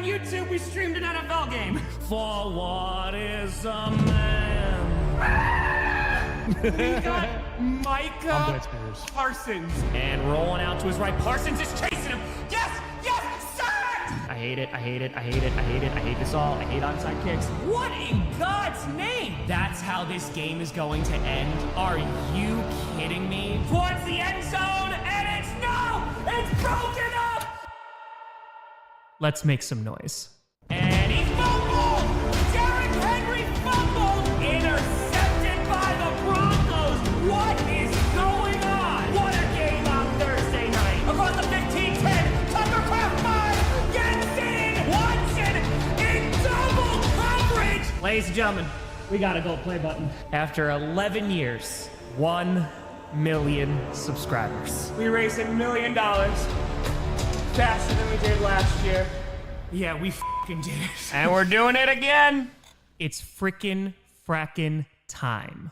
on YouTube, we streamed an NFL game. For what is a man? We got Micah Parsons. And rolling out to his right, Parsons is chasing him. Yes, sacked! I hate it, I hate it, I hate it, I hate it, I hate this all, I hate onside kicks. What in God's name? That's how this game is going to end? Are you kidding me? Towards the end zone, and it's broken up! Let's make some noise. And he fumbled! Derrick Henry fumbled! Intercepted by the Broncos! What is going on? What a game on Thursday night! Across the 15-10, Tucker Craft 5 gets in! Watson in double coverage! Ladies and gentlemen, we got a gold play button. After 11 years, 1 million subscribers. We raised $1 million faster than we did last year. Yeah, we f***ing did it. And we're doing it again. It's frickin' frackin' time.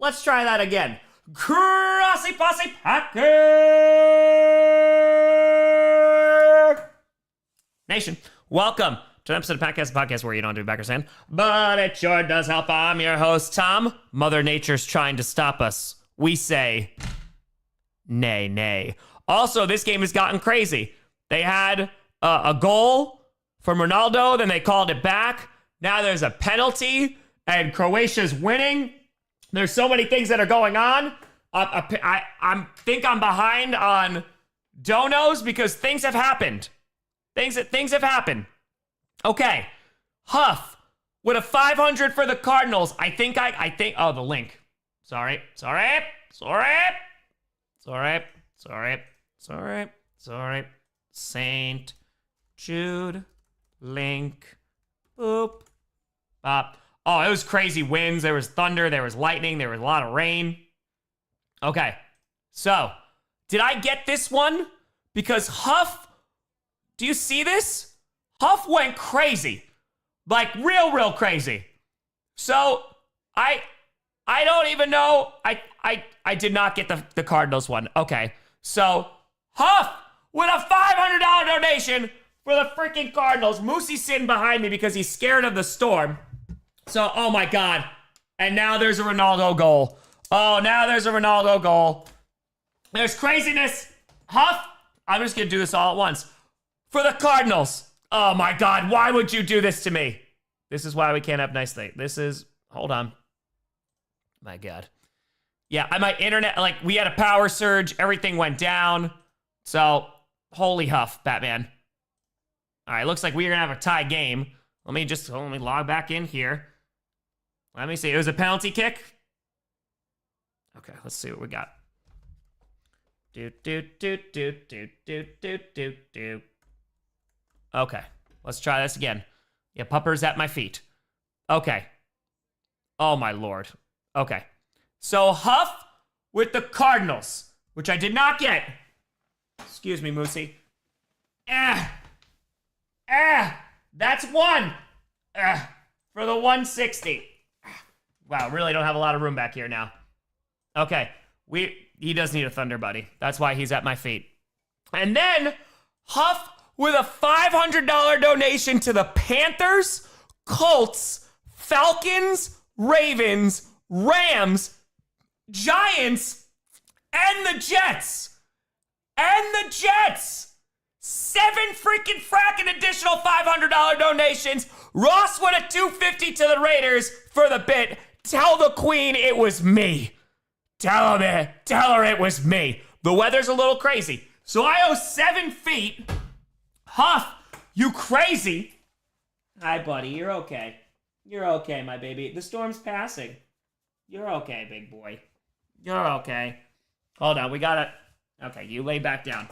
Let's try that again. Grossi Posse Packer Nation, welcome to an episode of podcast where you don't do Packers fan, but it sure does help. I'm your host, Tom. Mother Nature's trying to stop us. We say, nay, nay. Also, this game has gotten crazy. They had a goal from Ronaldo, then they called it back. Now there's a penalty, and Croatia's winning. There's so many things that are going on. I think I'm behind on donos because things have happened. Things have happened. Okay, Huff with a 500 for the Cardinals. I think. Oh, the link. Sorry. Saint Jude link. Boop. Bop. Oh, it was crazy winds. There was thunder. There was lightning. There was a lot of rain. Okay. So, did I get this one? Because Huff, do you see this? Huff went crazy. Like, real crazy. So, I don't even know. I did not get the Cardinals one. Okay. So, Huff with a $500 donation for the freaking Cardinals. Moosey's sitting behind me because he's scared of the storm. So, oh my God. And now there's a Ronaldo goal. Oh, now there's a Ronaldo goal. There's craziness. Huff, I'm just going to do this all at once. For the Cardinals. Oh my God, why would you do this to me? This is why we can't have nice things. This is, hold on. My God. Yeah, my internet, like, we had a power surge. Everything went down. So, holy Huff, Batman. All right, looks like we're going to have a tie game. Let me log back in here. Let me see. It was a penalty kick. Okay, let's see what we got. Okay, let's try this again. Yeah, Pupper's at my feet. Okay. Oh, my Lord. Okay. So, Huff with the Cardinals, which I did not get. Excuse me, Moosey. That's one. For the 160. Wow, really don't have a lot of room back here now. Okay, he does need a Thunder Buddy. That's why he's at my feet. And then, Huff with a $500 donation to the Panthers, Colts, Falcons, Ravens, Rams, Giants, and the Jets. 7 freaking fracking additional $500 donations. Ross with a $250 to the Raiders for the bit. Tell the queen it was me. Tell her it was me. The weather's a little crazy. So I owe 7 feet. Huff, you crazy. Hi, buddy. You're okay. You're okay, my baby. The storm's passing. You're okay, big boy. You're okay. Hold on. We got to... Okay, you lay back down.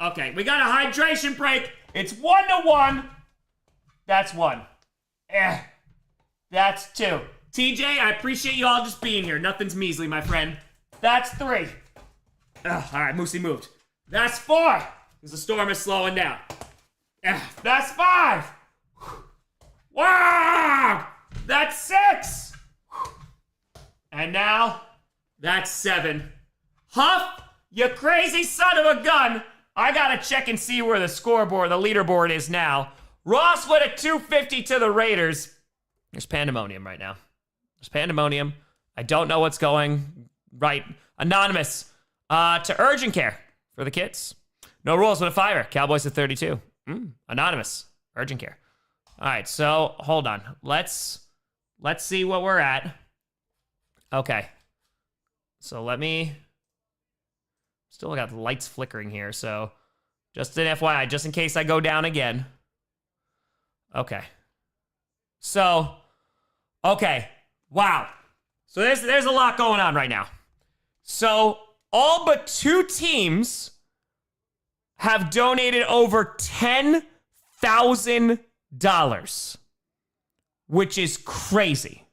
Okay, we got a hydration break. It's 1-1. That's 1. That's 2. TJ, I appreciate you all just being here. Nothing's measly, my friend. That's 3. All right, Moosey moved. That's 4. Because the storm is slowing down. That's 5. Wow! That's 6. And now, that's 7. Huff, you crazy son of a gun. I gotta check and see where the scoreboard, the leaderboard is now. Ross with a 250 to the Raiders. There's pandemonium right now. There's pandemonium. I don't know what's going right. Anonymous to urgent care for the kids. No rules with a 5. Cowboys at 32. Anonymous, urgent care. All right, so hold on. Let's see what we're at. Okay. So let me... Still got the lights flickering here, so just an FYI, just in case I go down again. Okay. So, okay. Wow. So there's a lot going on right now. So all but 2 teams have donated over $10,000, which is crazy.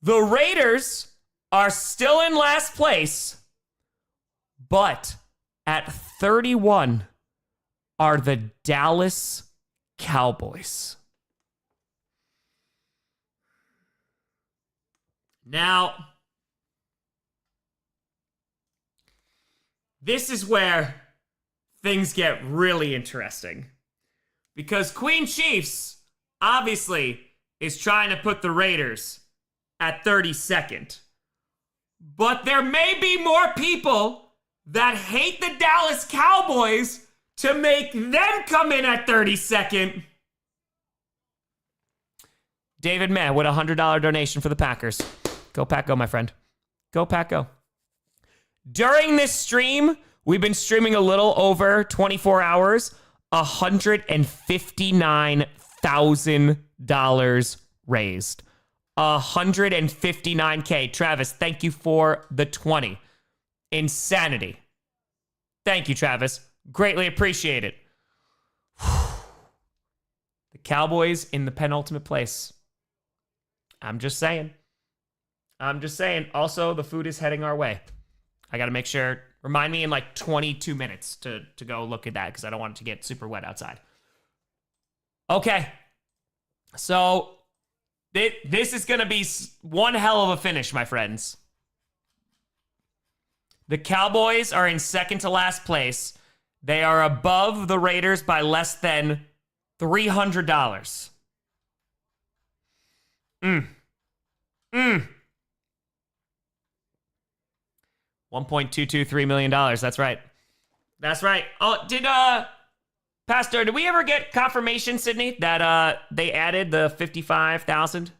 The Raiders are still in last place, but at 31 are the Dallas Cowboys. Now, this is where things get really interesting. Because Queen Chiefs, obviously, is trying to put the Raiders at 32nd. But there may be more people that hate the Dallas Cowboys to make them come in at 32nd. David Mann with a $100 donation for the Packers. Go Pack Go, my friend. Go Pack Go. During this stream, we've been streaming a little over 24 hours. $159,000 raised. 159K. Travis, thank you for the 20. Insanity. Thank you, Travis. Greatly appreciate it. The Cowboys in the penultimate place. I'm just saying. Also, the food is heading our way. I got to make sure. Remind me in like 22 minutes to go look at that because I don't want it to get super wet outside. Okay. So, this is going to be one hell of a finish, my friends. The Cowboys are in second to last place. They are above the Raiders by less than $300. $1.223 million. That's right. That's right. Oh, Pastor, did we ever get confirmation, Sydney, that they added the 55,000?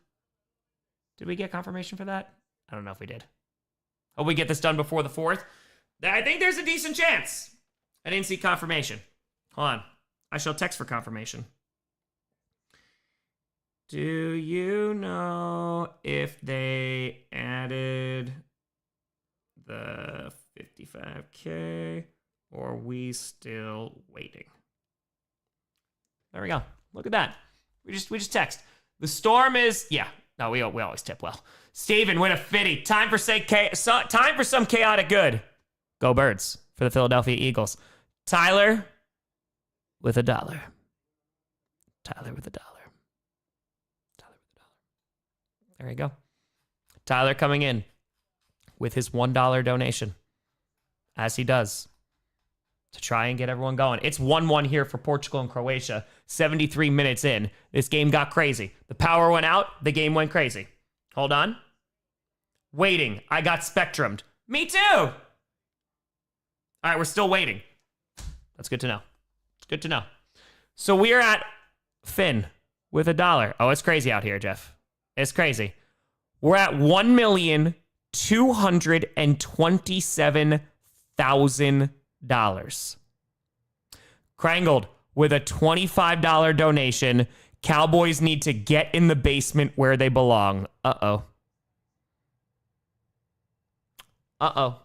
Did we get confirmation for that? I don't know if we did. Hope we get this done before the 4th. I think there's a decent chance. I didn't see confirmation. Hold on. I shall text for confirmation. Do you know if they added the 55K or are we still waiting? There we go. Look at that. We just text. The storm is, yeah. No, we always tip well. Steven, win a 50. Time for some chaotic good. Go Birds for the Philadelphia Eagles. Tyler with $1. Tyler with $1. There you go. Tyler coming in with his $1 donation, as he does, to try and get everyone going. It's 1-1 here for Portugal and Croatia. 73 minutes in. This game got crazy. The power went out. The game went crazy. Hold on. Waiting. I got spectrumed. Me too. All right, we're still waiting. That's good to know. It's good to know. So we're at Finn with $1. Oh, it's crazy out here, Jeff. It's crazy. We're at $1,227,000. Krangled with a $25 donation. Cowboys need to get in the basement where they belong. Uh-oh. Uh-oh.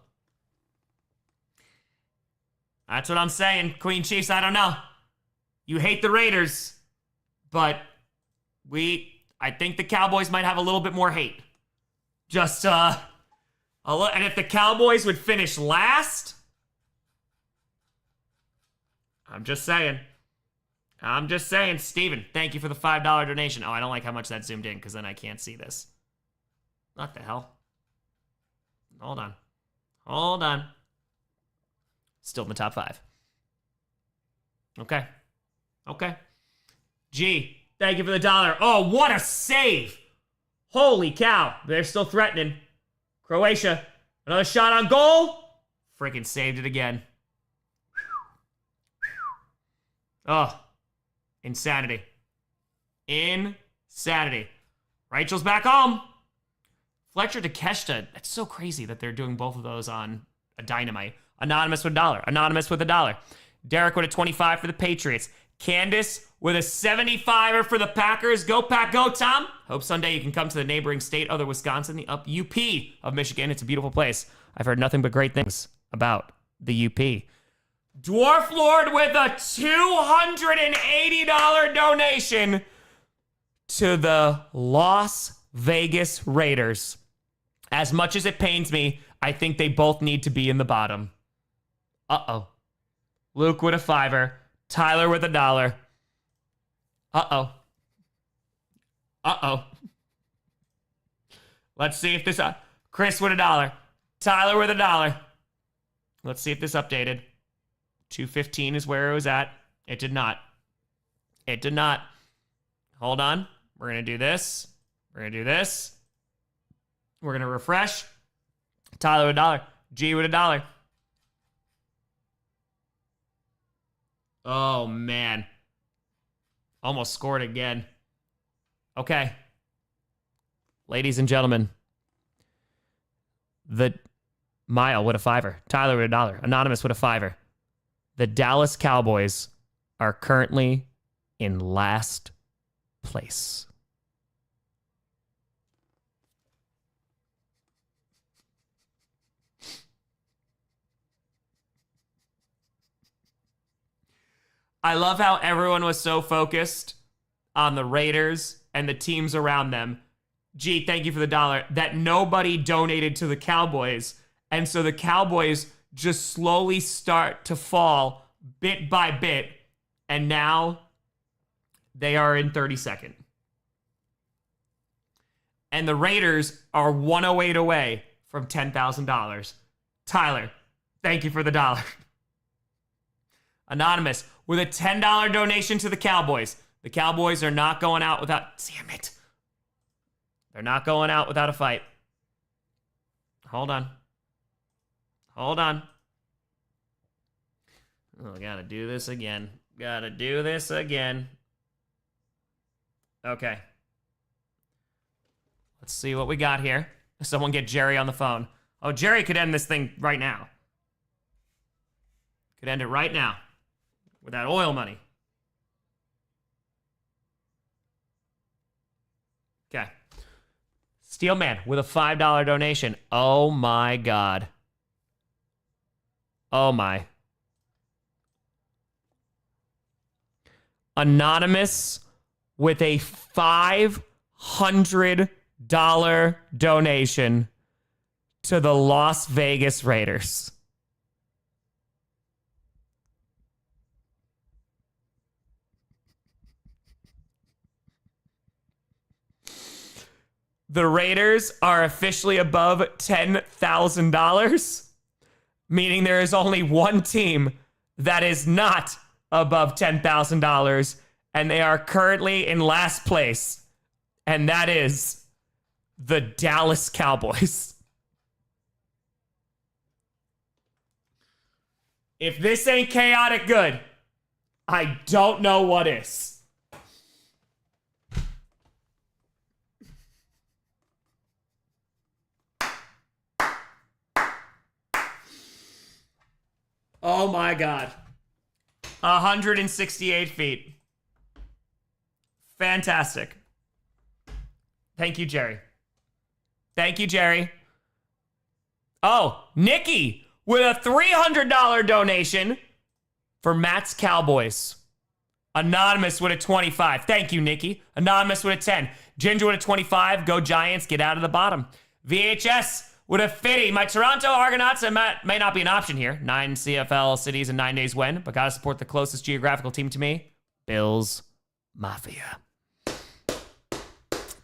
That's what I'm saying, Queen Chiefs. I don't know. You hate the Raiders, but I think the Cowboys might have a little bit more hate. Just, And if the Cowboys would finish last, I'm just saying. Steven, thank you for the $5 donation. Oh, I don't like how much that zoomed in because then I can't see this. What the hell? Hold on. Still in the top 5. Okay. G, thank you for the $1. Oh, what a save. Holy cow. They're still threatening. Croatia, another shot on goal. Freaking saved it again. Oh, insanity. Rachel's back home. Fletcher to Keshta. That's so crazy that they're doing both of those on a Dynamite. Anonymous with $1. Derek with a 25 for the Patriots. Candace with a 75er for the Packers. Go Pack, go Tom. Hope someday you can come to the neighboring state of Wisconsin, the UP of Michigan. It's a beautiful place. I've heard nothing but great things about the UP. Dwarf Lord with a $280 donation to the Las Vegas Raiders. As much as it pains me, I think they both need to be in the bottom. Uh-oh. Luke with a 5er. Tyler with $1. Uh-oh. Let's see if this... Chris with $1. Tyler with $1. Let's see if this updated. 215 is where it was at. It did not. Hold on. We're going to do this. We're going to refresh. Tyler with $1. G with $1. Oh, man. Almost scored again. Okay. Ladies and gentlemen. The Mile with a 5er. Tyler with $1. Anonymous with a 5er. The Dallas Cowboys are currently in last place. I love how everyone was so focused on the Raiders and the teams around them. Gee, thank you for the $1. That nobody donated to the Cowboys. And so the Cowboys just slowly start to fall bit by bit. And now they are in 32nd. And the Raiders are 108 away from $10,000. Tyler, thank you for the $1. Anonymous with a $10 donation to the Cowboys. The Cowboys are not going out without... Damn it. They're not going out without a fight. Hold on. Oh, gotta do this again. Okay. Let's see what we got here. Someone get Jerry on the phone. Oh, Jerry could end this thing right now. Could end it right now. With that oil money. Okay. Steelman with a $5 donation. Oh my God. Oh my. Anonymous with a $500 donation to the Las Vegas Raiders. The Raiders are officially above $10,000, meaning there is only one team that is not above $10,000, and they are currently in last place, and that is the Dallas Cowboys. If this ain't chaotic good, I don't know what is. Oh my God. 168 feet. Fantastic. Thank you, Jerry. Oh, Nikki with a $300 donation for Matt's Cowboys. Anonymous with a 25. Thank you, Nikki. Anonymous with a 10. Ginger with a 25. Go Giants. Get out of the bottom. VHS With a fitty, my Toronto Argonauts may not be an option here. 9 CFL cities in 9 days win, but gotta support the closest geographical team to me, Bills Mafia.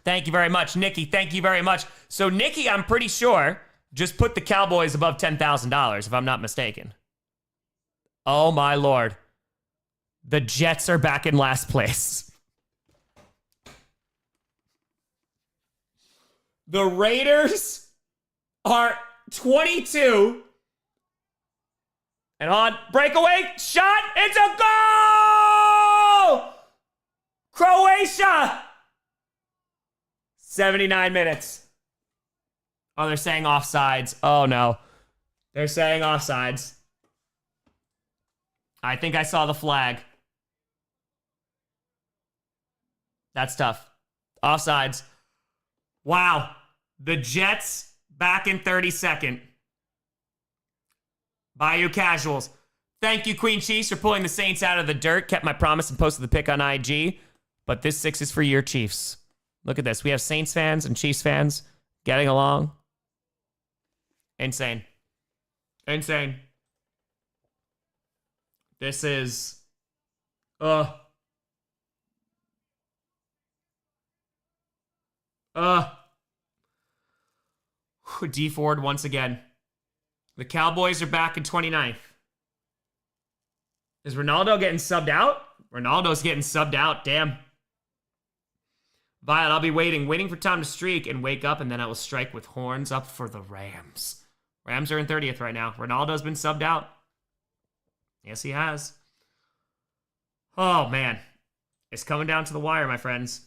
Thank you very much, Nikki. Thank you very much. So Nikki, I'm pretty sure, just put the Cowboys above $10,000, if I'm not mistaken. Oh my Lord. The Jets are back in last place. The Raiders are 22. And on breakaway shot, it's a goal! Croatia! 79 minutes. Oh, they're saying offsides. Oh no. They're saying offsides. I think I saw the flag. That's tough. Offsides. Wow. The Jets back in 32nd. Bayou Casuals. Thank you, Queen Chiefs, for pulling the Saints out of the dirt. Kept my promise and posted the pick on IG. But this 6 is for your Chiefs. Look at this. We have Saints fans and Chiefs fans getting along. Insane. Insane. This is... D Ford once again. The Cowboys are back in 29th. Is Ronaldo getting subbed out? Ronaldo's getting subbed out. Damn. Violet, I'll be waiting for time to streak and wake up, and then I will strike with horns up for the Rams. Rams are in 30th right now. Ronaldo's been subbed out. Yes, he has. Oh, man. It's coming down to the wire, my friends.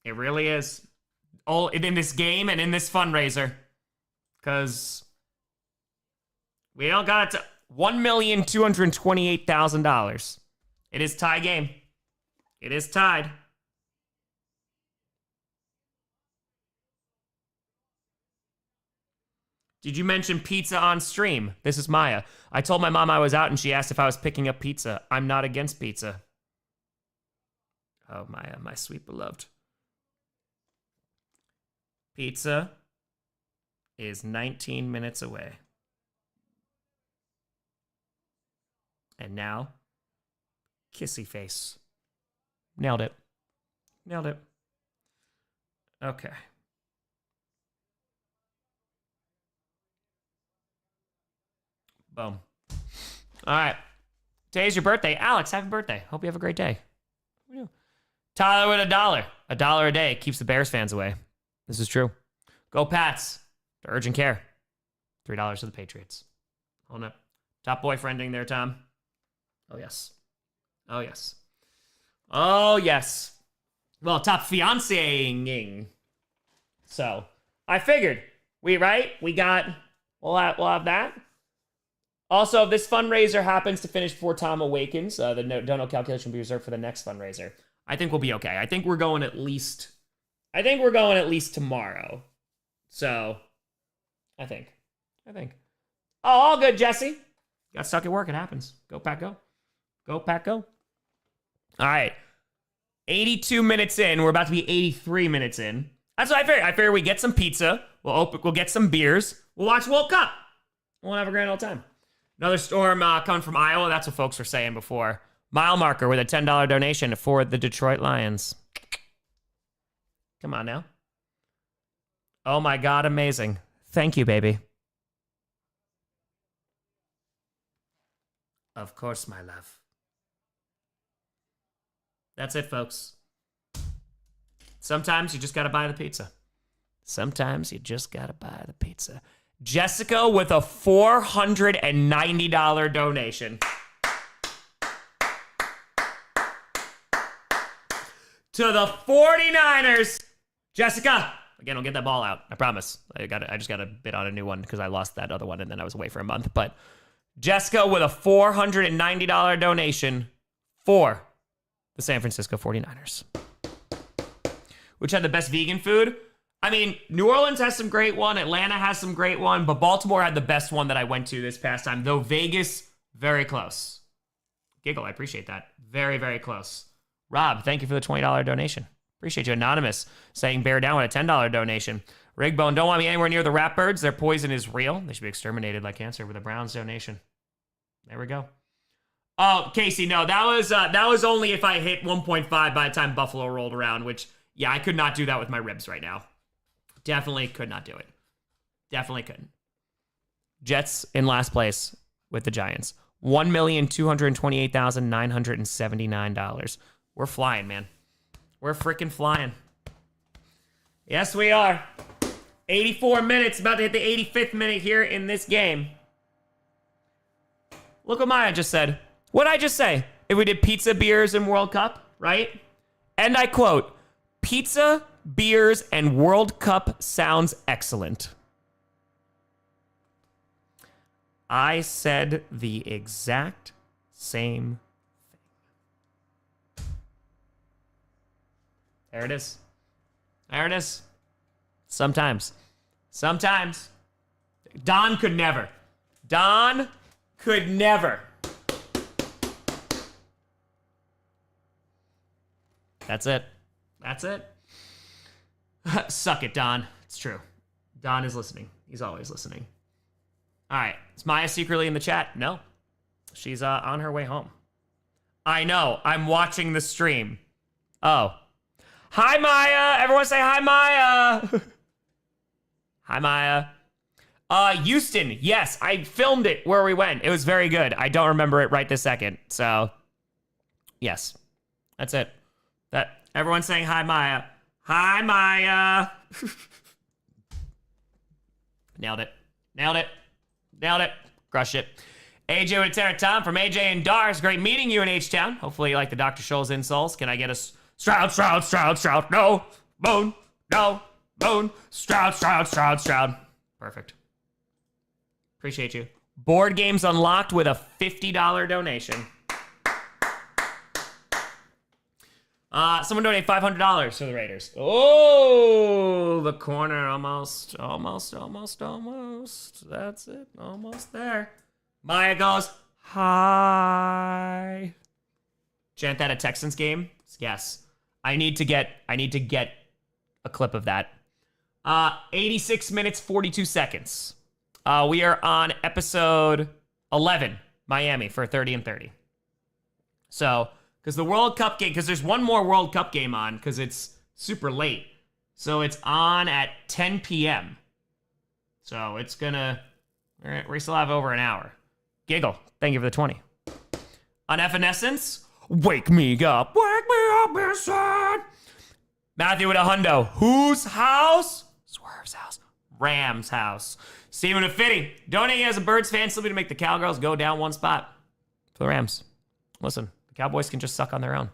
It really is. All in this game and in this fundraiser. Because we don't got it to $1,228,000. It is tie game. It is tied. Did you mention pizza on stream? This is Maya. I told my mom I was out and she asked if I was picking up pizza. I'm not against pizza. Oh, Maya, my sweet beloved. Pizza is 19 minutes away. And now, kissy face. Nailed it. Nailed it. Okay. Boom. All right. Today's your birthday. Alex, happy birthday. Hope you have a great day. Tyler with $1. $1 a day keeps the Bears fans away. This is true. Go Pats. To urgent care. $3 to the Patriots. Hold up. Top boyfriending there, Tom. Oh, yes. Oh, yes. Oh, yes. Well, top fiancéing. So, I figured. We got... We'll have that. Also, if this fundraiser happens to finish before Tom awakens, the donut calculation will be reserved for the next fundraiser. I think we'll be okay. I think we're going at least tomorrow. So, I think. Oh, all good, Jesse. Got stuck at work. It happens. Go, Pack, go. Go, Pack, go. All right. 82 minutes in. We're about to be 83 minutes in. That's what I figured. I figured we get some pizza. We'll get some beers. We'll watch World Cup. We'll have a grand old time. Another storm coming from Iowa. That's what folks were saying before. Mile marker with a $10 donation for the Detroit Lions. Come on now. Oh my God, amazing. Thank you, baby. Of course, my love. That's it, folks. Sometimes you just gotta buy the pizza. Sometimes you just gotta buy the pizza. Jessica with a $490 donation. To the 49ers. Jessica. Again, I'll get that ball out. I promise. I just got to bid on a new one because I lost that other one and then I was away for a month. But Jessica with a $490 donation for the San Francisco 49ers. Which had the best vegan food. I mean, New Orleans has some great one. Atlanta has some great one. But Baltimore had the best one that I went to this past time. Though Vegas, very close. Giggle, I appreciate that. Very, very close. Rob, thank you for the $20 donation. Appreciate you, Anonymous, saying bear down with a $10 donation. Rigbone, don't want me anywhere near the rat birds. Their poison is real. They should be exterminated like cancer with a Browns donation. There we go. Oh, Casey, no, that was only if I hit 1.5 by the time Buffalo rolled around, which, yeah, I could not do that with my ribs right now. Definitely could not do it. Definitely couldn't. Jets in last place with the Giants. $1,228,979. We're flying, man. We're freaking flying. Yes, we are. 84 minutes, about to hit the 85th minute here in this game. Look what Maya just said. What'd I just say? If we did pizza, beers, and World Cup, right? And I quote, pizza, beers, and World Cup sounds excellent. I said the exact same thing. There it is. There it is. Sometimes. Sometimes. Don could never. Don could never. That's it. That's it. Suck it, Don. It's true. Don is listening. He's always listening. All right. Is Maya secretly in the chat? No. She's on her way home. I know. I'm watching the stream. Oh. Hi, Maya. Everyone say hi, Maya. Hi, Maya. Houston. Yes, I filmed it where we went. It was very good. I don't remember it right this second. So, yes. That's it. Everyone's saying hi, Maya. Hi, Maya. Nailed it. Nailed it. Nailed it. Crush it. AJ with Terra Tom from AJ and Dars. Great meeting you in H-Town. Hopefully you like the Dr. Scholl's insoles. Can I get a Stroud? No. Moon. No. Moon. Stroud. Perfect. Appreciate you. Board games unlocked with a $50 donation. Someone donate $500 to the Raiders. Oh, the corner almost. That's it. Almost there. Maya goes, hi. Chant that at Texans game? Yes. I need to get a clip of that. 86 minutes, 42 seconds. We are on episode 11, Miami, for 30 and 30. So, because the World Cup game, because there's one more World Cup game on, because it's super late. So it's on at 10 p.m. So it's gonna, we still have over an hour. Giggle, thank you for the 20. On Evanescence, wake me up, inside. Matthew with a hundo. Whose house? Swerve's house. Ram's house. Steven with 50. Donating as a Birds fan simply to make the Cowgirls go down one spot for the Rams. Listen, the Cowboys can just suck on their own.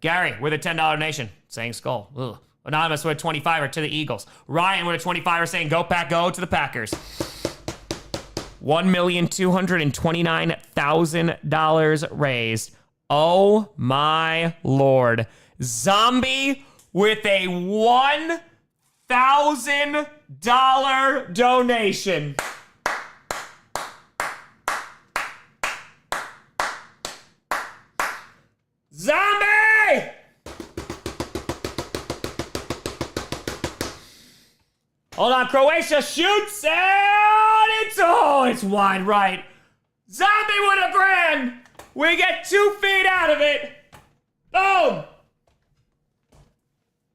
Gary with a $10 donation saying skull. Ugh. Anonymous with a 25er to the Eagles. Ryan with a 25er saying go Pack go to the Packers. $1,229,000 raised. Oh my Lord. Zombie with a $1,000 donation. Zombie! Hold on, Croatia shoots and it's wide right. Zombie with a grand. We get 2 feet out of it. Boom.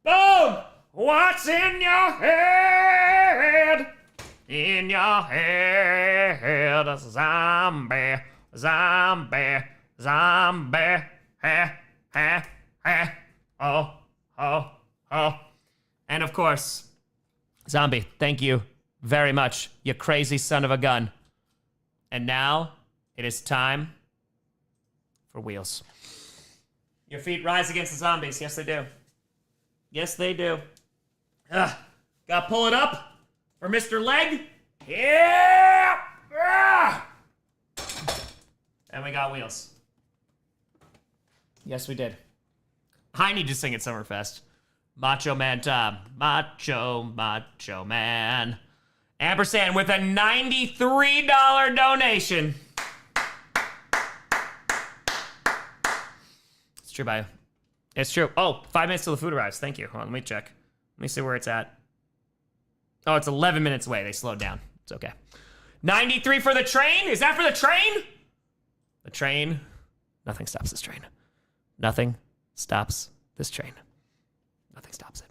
Boom. What's in your head? In your head, a zombie, zombie, zombie. Ha, ha, ha. Oh, oh, oh. And of course, Zombie, thank you very much, you crazy son of a gun. And now, it is time for wheels. Your feet rise against the zombies. Yes, they do. Yes, they do. Gotta pull it up for Mr. Leg. Yeah! And we got wheels. Yes, we did. I need to sing at Summerfest. Macho Man Tom. Macho Man. Ampersand with a $93 donation. It's true, Bio. It's true. Oh, 5 minutes till the food arrives. Thank you. Hold on, let me check. Let me see where it's at. Oh, it's 11 minutes away. They slowed down. It's okay. 93 for the train? Is that for the train? The train. Nothing stops this train. Nothing stops this train. Nothing stops it.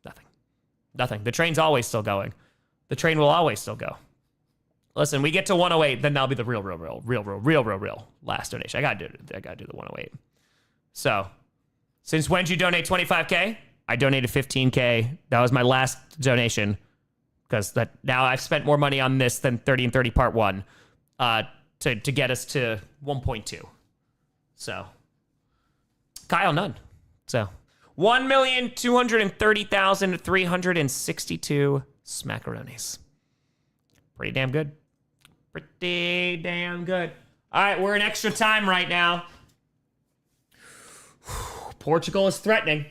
Nothing. Nothing. The train's always still going. The train will always still go. Listen, we get to 108, then that'll be the real last donation. I gotta do the 108. So, since when did you donate 25K? I donated 15K. That was my last donation. Because now I've spent more money on this than 30 and 30 part 1 to get us to 1.2. So, Kyle, none. So, 1,230,362 smackaronis. Pretty damn good. Pretty damn good. All right, we're in extra time right now. Portugal is threatening.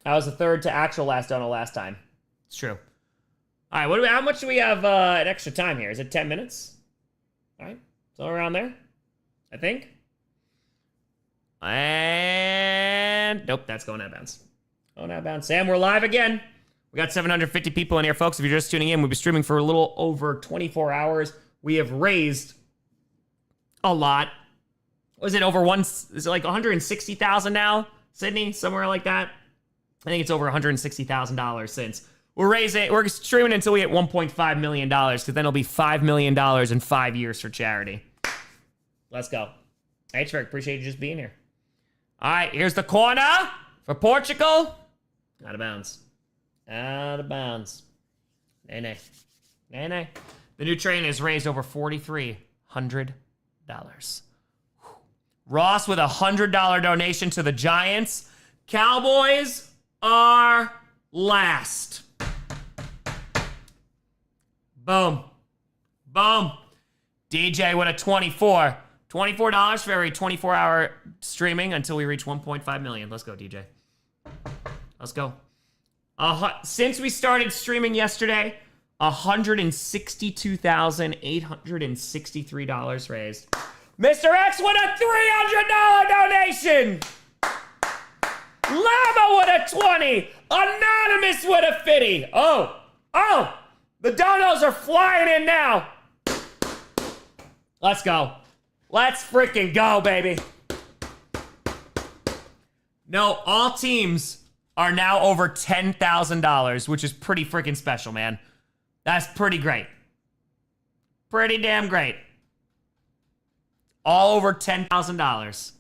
I was the third to actual last dono last time. It's true. All right, how much do we have in extra time here? Is it 10 minutes? All right, somewhere around there, I think. And nope, that's going out of bounds. Going out of bounds. Sam, we're live again. We got 750 people in here, folks. If you're just tuning in, we've been streaming for a little over 24 hours. We have raised a lot. Was it over is it like 160,000 now, Sydney? Somewhere like that. I think it's over $160,000 since. We're streaming until we hit $1.5 million, because then it'll be $5 million in 5 years for charity. Let's go. HVEC, appreciate you just being here. All right, here's the corner for Portugal. Out of bounds. Out of bounds. Nay. The new train has raised over $4,300. Ross with a $100 donation to the Giants. Cowboys are last. Boom. Boom. DJ with a 24. $24 for every 24-hour streaming until we reach 1.5 million. Let's go, DJ. Let's go. Since we started streaming yesterday, $162,863 raised. Mr. X with a $300 donation. Llama with a 20. Anonymous with a 50. Oh, the donos are flying in now. Let's go. Let's freaking go, baby. No, all teams are now over $10,000, which is pretty freaking special, man. That's pretty great. Pretty damn great. All over $10,000.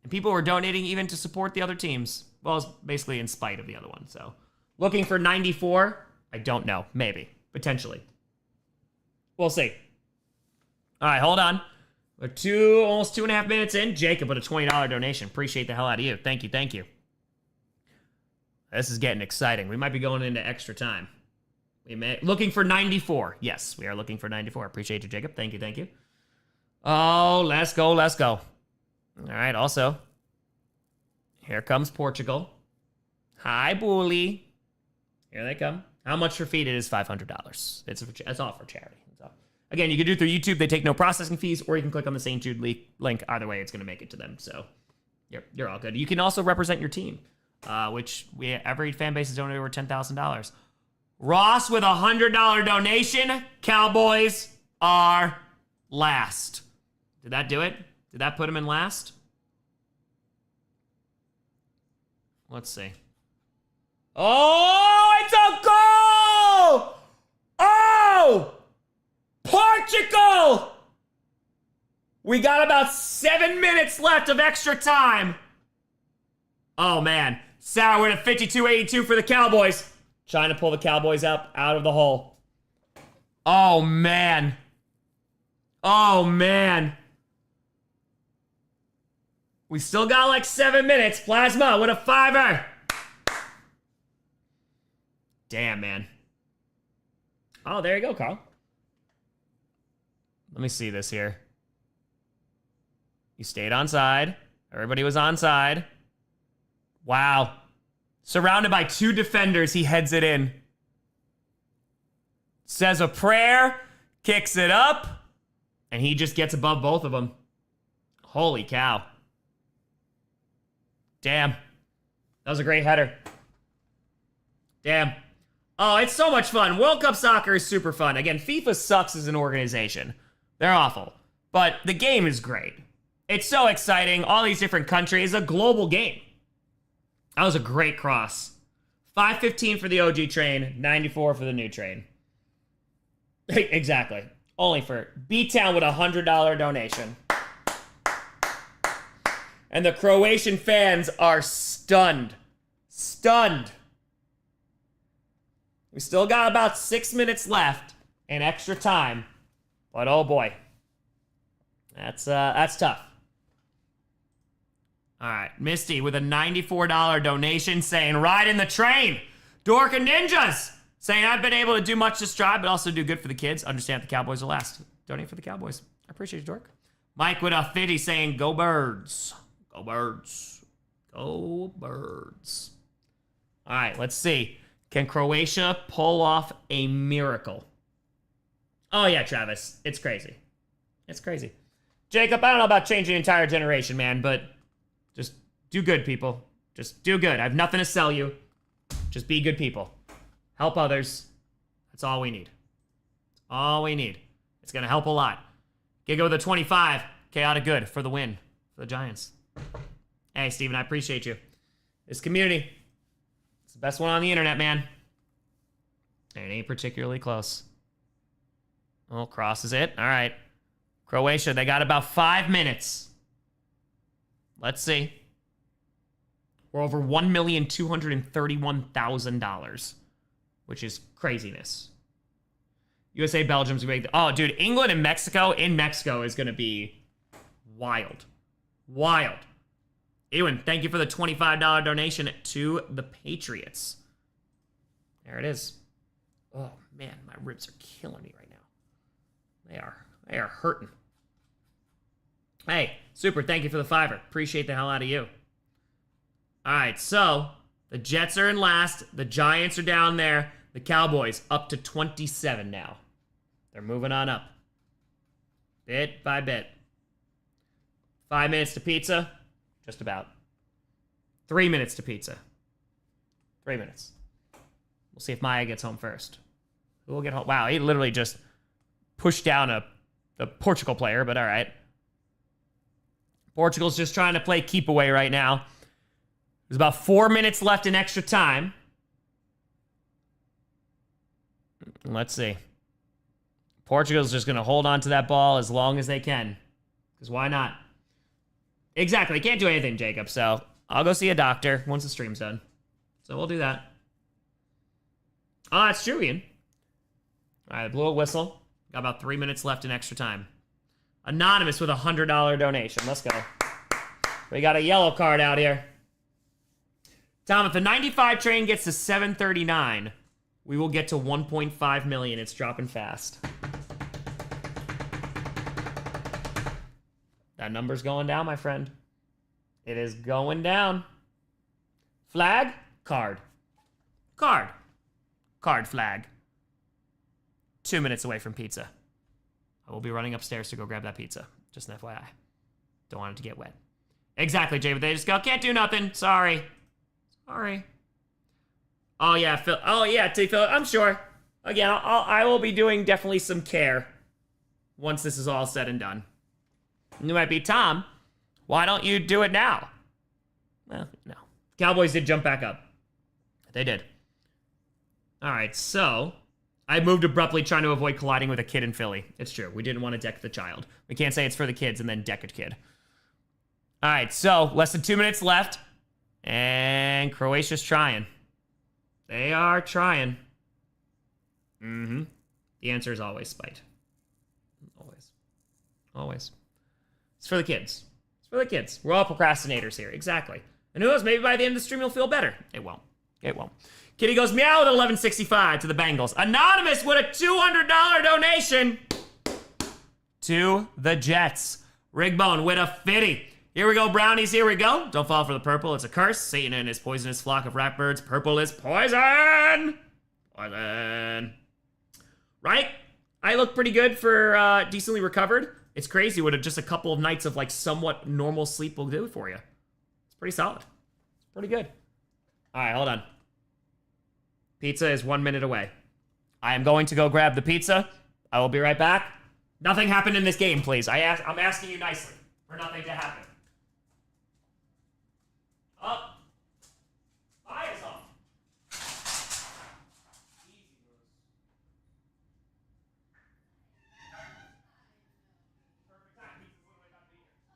And people were donating even to support the other teams. Well, it's basically in spite of the other one. So, looking for 94? I don't know. Maybe. Potentially. We'll see. All right, hold on. We're almost 2.5 minutes in. Jacob with a $20 donation. Appreciate the hell out of you. Thank you. This is getting exciting. We might be going into extra time. Looking for 94. Yes, we are looking for 94. Appreciate you, Jacob. Thank you. Oh, let's go. All right, also, here comes Portugal. Hi, Bully. Here they come. How much for feed? It is $500. It's all for charity. Again, you can do it through YouTube. They take no processing fees, or you can click on the St. Jude link. Either way, it's going to make it to them. So you're all good. You can also represent your team, which every fan base has donated over $10,000. Ross with a $100 donation. Cowboys are last. Did that do it? Did that put him in last? Let's see. Oh, it's a goal! Oh! Portugal! We got about 7 minutes left of extra time. Oh, man. Sauer with a 52-82 for the Cowboys. Trying to pull the Cowboys up out of the hole. Oh, man. We still got like 7 minutes. Plasma with a 5-er. Damn, man. Oh, there you go, Carl. Let me see this here. He stayed onside. Everybody was onside. Wow. Surrounded by 2 defenders, he heads it in. Says a prayer, kicks it up, and he just gets above both of them. Holy cow. Damn. That was a great header. Damn. Oh, it's so much fun. World Cup soccer is super fun. Again, FIFA sucks as an organization. They're awful. But the game is great. It's so exciting. All these different countries. It's a global game. That was a great cross. 515 for the OG train, 94 for the new train. Exactly. Only for B-Town with a $100 donation. And the Croatian fans are stunned. Stunned. We still got about 6 minutes left in extra time. But oh boy. That's tough. All right, Misty with a $94 donation saying, ride in the train. Dork and Ninjas saying, I've been able to do much this drive, but also do good for the kids. Understand the Cowboys are last. Donate for the Cowboys. I appreciate you, Dork. Mike with a 50 saying, go Birds. Go Birds. Go Birds. All right, let's see. Can Croatia pull off a miracle? Oh, yeah, Travis. It's crazy. It's crazy. Jacob, I don't know about changing an entire generation, man, but just do good, people. Just do good. I have nothing to sell you. Just be good people. Help others. That's all we need. All we need. It's going to help a lot. Giga with a 25. Chaotic good for the win. For the Giants. Hey, Steven, I appreciate you. This community. It's the best one on the internet, man. And it ain't particularly close. Oh, crosses it. All right. Croatia, they got about 5 minutes. Let's see. We're over $1,231,000, which is craziness. USA, Belgium's big. Oh, dude, England and Mexico in Mexico is going to be wild. Wild. Ewan, thank you for the $25 donation to the Patriots. There it is. Oh, man, my ribs are killing me right now. They are hurting. Hey, super, thank you for the $5. Appreciate the hell out of you. All right, so the Jets are in last. The Giants are down there. The Cowboys up to 27 now. They're moving on up. Bit by bit. 5 minutes to pizza. Just about. 3 minutes to pizza. 3 minutes. We'll see if Maya gets home first. Who will get home? Wow, he literally just pushed down the Portugal player, but all right. Portugal's just trying to play keep away right now. There's about 4 minutes left in extra time. Let's see. Portugal's just going to hold on to that ball as long as they can. Because why not? Exactly. Can't do anything, Jacob. So I'll go see a doctor once the stream's done. So we'll do that. Oh, that's true, Ian. All right, blew a whistle. Got about 3 minutes left in extra time. Anonymous with a $100 donation. Let's go. We got a yellow card out here. Tom, if the 95 train gets to 739, we will get to 1.5 million. It's dropping fast. That number's going down, my friend. It is going down. Flag? Card. Card. Card flag. 2 minutes away from pizza. I will be running upstairs to go grab that pizza. Just an FYI. Don't want it to get wet. Exactly, Jay, but they just go, can't do nothing. Sorry. Sorry. Oh, yeah, Phil. Oh, yeah, T. Phil. I'm sure. Again, I will be doing definitely some care once this is all said and done. You might be, Tom, why don't you do it now? Well, no. Cowboys did jump back up. They did. All right, so I moved abruptly trying to avoid colliding with a kid in Philly. It's true. We didn't want to deck the child. We can't say it's for the kids and then deck a kid. All right, so less than 2 minutes left. And Croatia's trying. They are trying. Mm-hmm. The answer is always spite. Always. Always. It's for the kids. It's for the kids. We're all procrastinators here. Exactly. And who knows, maybe by the end of the stream you'll feel better. It won't. It won't. Kitty goes meow with 1165 to the Bengals. Anonymous with a $200 donation to the Jets. Rigbone with a 50. Here we go, brownies. Here we go. Don't fall for the purple. It's a curse. Satan and his poisonous flock of ratbirds. Purple is poison. Poison. Right? I look pretty good for decently recovered. It's crazy what just a couple of nights of like somewhat normal sleep will do for you. It's pretty solid. Pretty good. All right, hold on. Pizza is 1 minute away. I am going to go grab the pizza. I will be right back. Nothing happened in this game, please. I'm asking you nicely for nothing to happen. Up. Fire is off. Easy moves. Perfect time. Pizza's literally about to be here.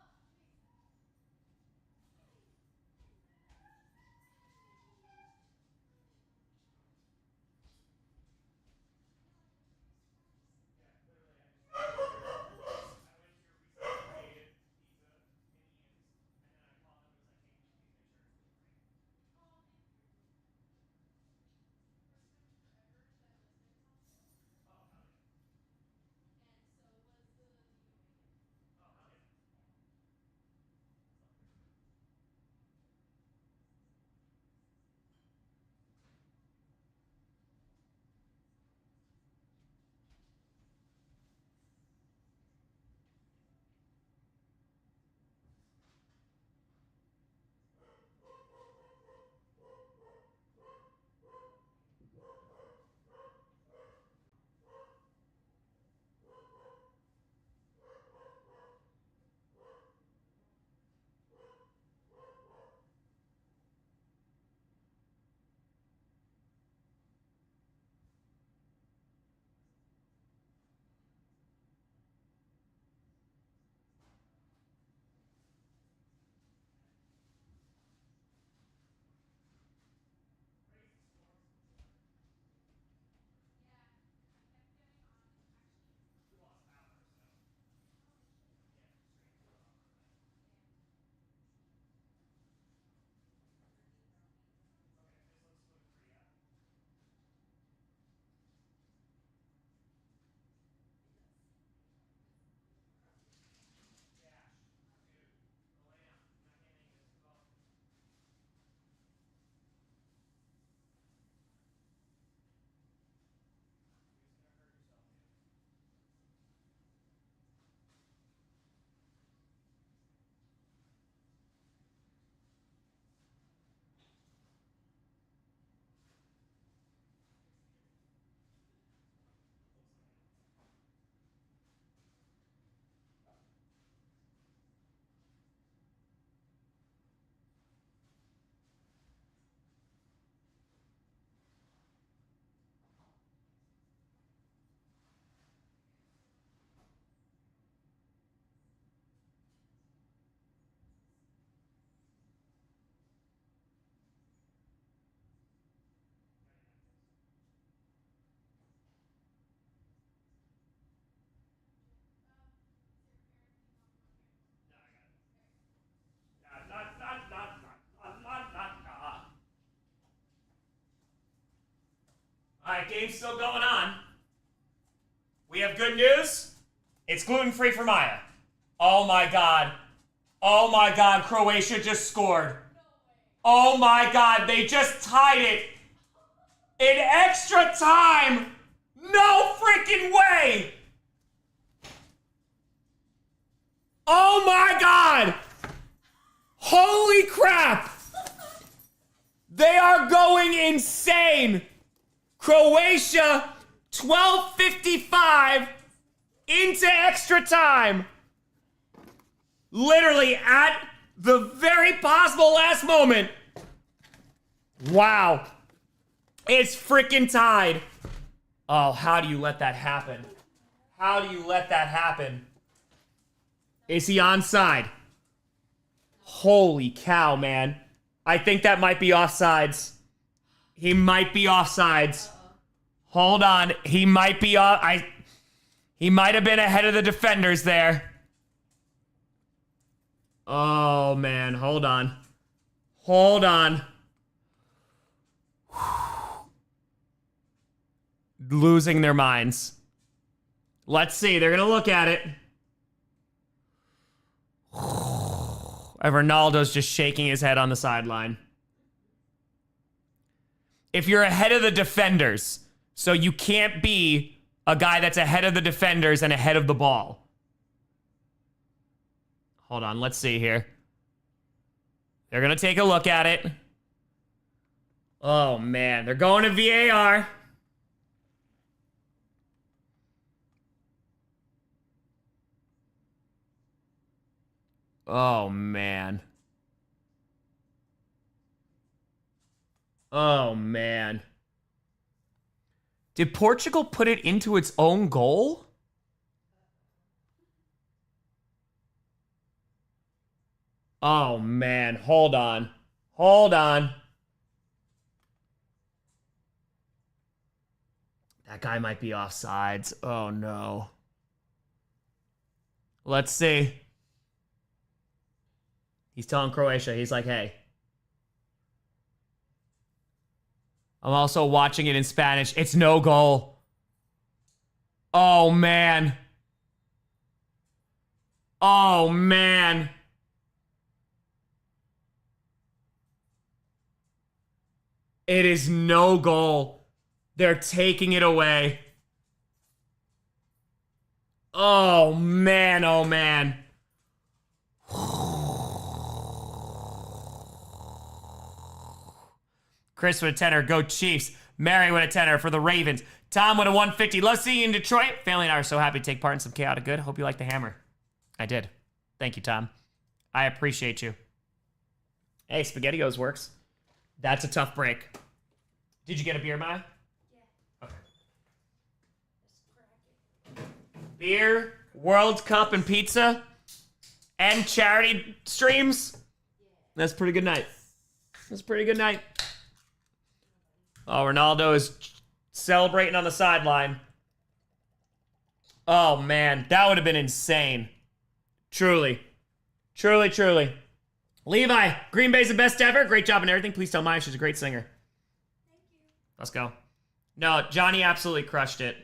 All right, game's still going on. We have good news. It's gluten-free for Maya. Oh my God. Oh my God, Croatia just scored. Oh my God, they just tied it in extra time. No freaking way. Oh my God. Holy crap. They are going insane. Croatia, 12:55 into extra time. Literally at the very possible last moment. Wow. It's freaking tied. Oh, how do you let that happen? How do you let that happen? Is he onside? Holy cow, man. I think that might be offsides. He might be offsides. Hold on. He might be off. He might have been ahead of the defenders there. Oh, man. Hold on. Hold on. Losing their minds. Let's see. They're going to look at it. And Ronaldo's just shaking his head on the sideline. If you're ahead of the defenders, so you can't be a guy that's ahead of the defenders and ahead of the ball. Hold on, let's see here. They're going to take a look at it. Oh, man. They're going to VAR. Oh, man. Oh, man. Did Portugal put it into its own goal? Oh, man. Hold on. Hold on. That guy might be offsides. Oh, no. Let's see. He's telling Croatia, he's like, hey. I'm also watching it in Spanish. It's no goal. Oh, man. Oh, man. It is no goal. They're taking it away. Oh, man. Oh, man. Chris with a tenner. Go Chiefs. Mary with a tenner for the Ravens. Tom with a 150. Love seeing you in Detroit. Family and I are so happy to take part in some chaotic good. Hope you like the hammer. I did. Thank you, Tom. I appreciate you. Hey, SpaghettiOs works. That's a tough break. Did you get a beer, Maya? Yeah. Okay. Beer, World Cup, and pizza, and charity streams. That's a pretty good night. That's a pretty good night. Oh, Ronaldo is celebrating on the sideline. Oh, man. That would have been insane. Truly. Truly, truly. Levi, Green Bay's the best ever. Great job and everything. Please tell Maya she's a great singer. Thank you. Let's go. No, Johnny absolutely crushed it.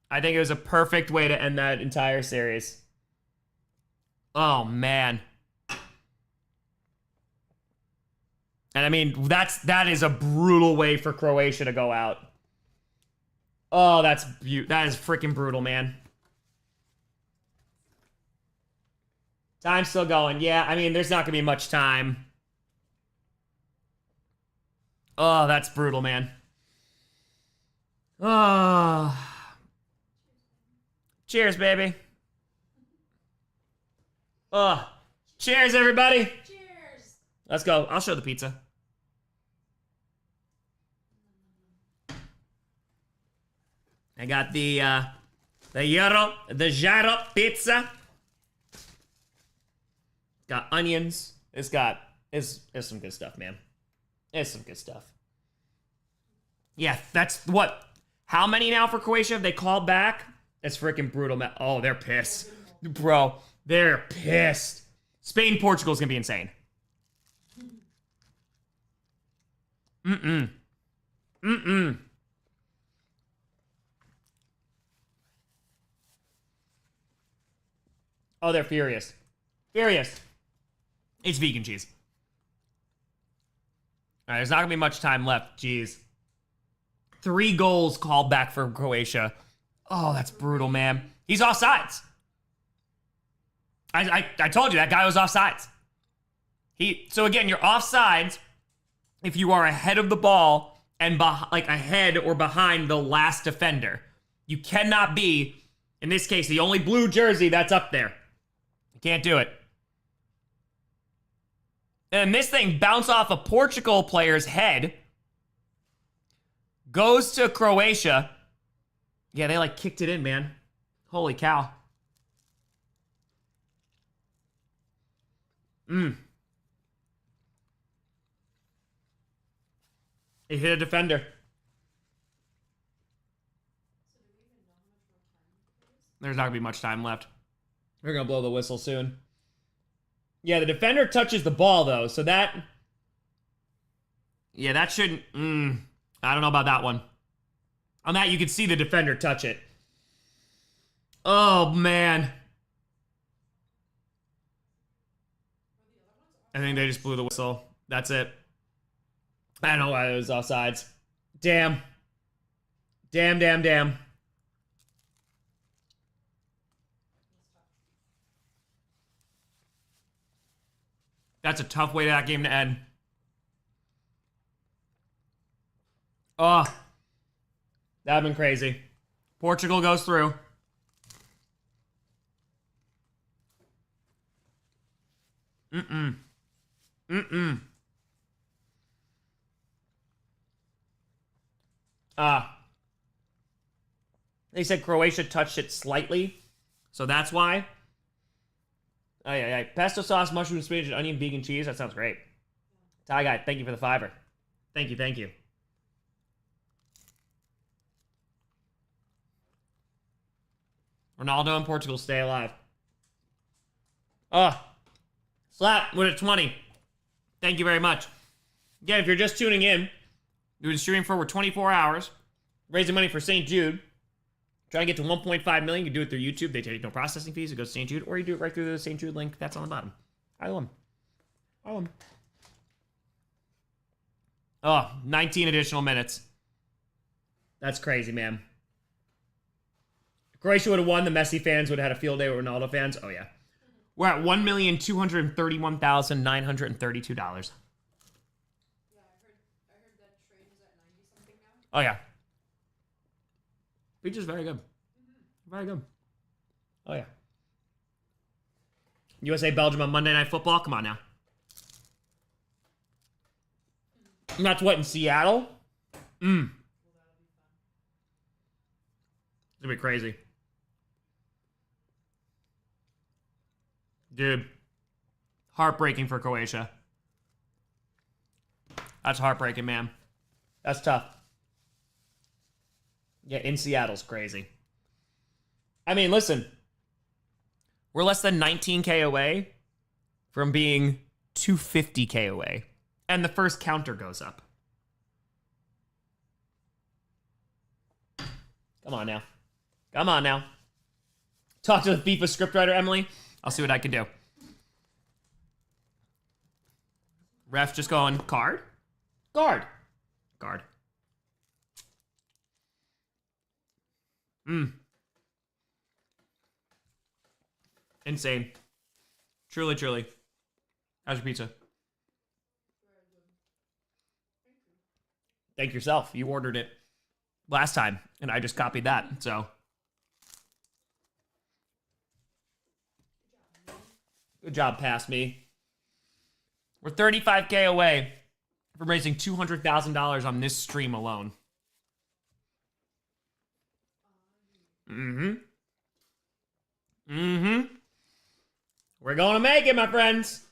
I think it was a perfect way to end that entire series. Oh, man. And I mean, that is a brutal way for Croatia to go out. Oh, that is freaking brutal, man. Time's still going. Yeah, I mean, there's not going to be much time. Oh, that's brutal, man. Oh. Cheers, baby. Oh. Cheers, everybody. Cheers. Let's go. I'll show the pizza. I got the gyro pizza. Got onions. It's some good stuff, man. It's some good stuff. Yeah, that's what. How many now for Croatia have they called back? It's freaking brutal, man. Oh, they're pissed. Bro, they're pissed. Spain, Portugal's gonna be insane. Mm-mm. Mm-mm. Oh, they're furious. Furious. It's vegan cheese. All right, there's not going to be much time left. Jeez. 3 goals called back for Croatia. Oh, that's brutal, man. He's offsides. I told you that guy was offsides. So again, you're offsides if you are ahead of the ball and ahead or behind the last defender. You cannot be, in this case, the only blue jersey that's up there. You can't do it. And this thing bounced off a Portugal player's head, goes to Croatia. Yeah, they kicked it in, man. Holy cow. It hit a defender. There's not going to be much time left. We're going to blow the whistle soon. Yeah, the defender touches the ball, though, so that... Yeah, that shouldn't... I don't know about that one. On that, you can see the defender touch it. Oh, man. I think they just blew the whistle. That's it. I don't know why it was offsides. Damn. Damn, damn, damn. That's a tough way for that game to end. Oh, that'd been crazy. Portugal goes through. They said Croatia touched it slightly, so that's why. Pesto sauce, mushroom, spinach, and onion, vegan cheese. That sounds great. Ty Guy, thank you for the $5. Thank you, thank you. Ronaldo and Portugal stay alive. Slap with a 20. Thank you very much. Again, if you're just tuning in, we've been streaming for over 24 hours, raising money for St. Jude. Trying to get to 1.5 million. You can do it through YouTube. They take no processing fees. It goes to St. Jude, or you do it right through the St. Jude link that's on the bottom. I won. 19 additional minutes. That's crazy, man. If Croatia would have won, the Messi fans would have had a field day with Ronaldo fans. Oh, yeah. We're at $1,231,932. Yeah, I heard that train is at 90 something now. Oh, yeah. Beach is very good. Very good. Oh, yeah. USA Belgium on Monday Night Football. Come on now. And that's what, in Seattle? It's gonna be crazy. Dude. Heartbreaking for Croatia. That's heartbreaking, man. That's tough. Yeah, in Seattle's crazy. I mean, listen. We're less than 19K away from being 250K away. And the first counter goes up. Come on now. Come on now. Talk to the FIFA scriptwriter, Emily. I'll see what I can do. Ref just going, card? Guard. Guard. Insane. Truly, truly. How's your pizza? Thank yourself. You ordered it last time, and I just copied that, so. Good job, past me. We're 35K away from raising $200,000 on this stream alone. We're gonna make it, my friends.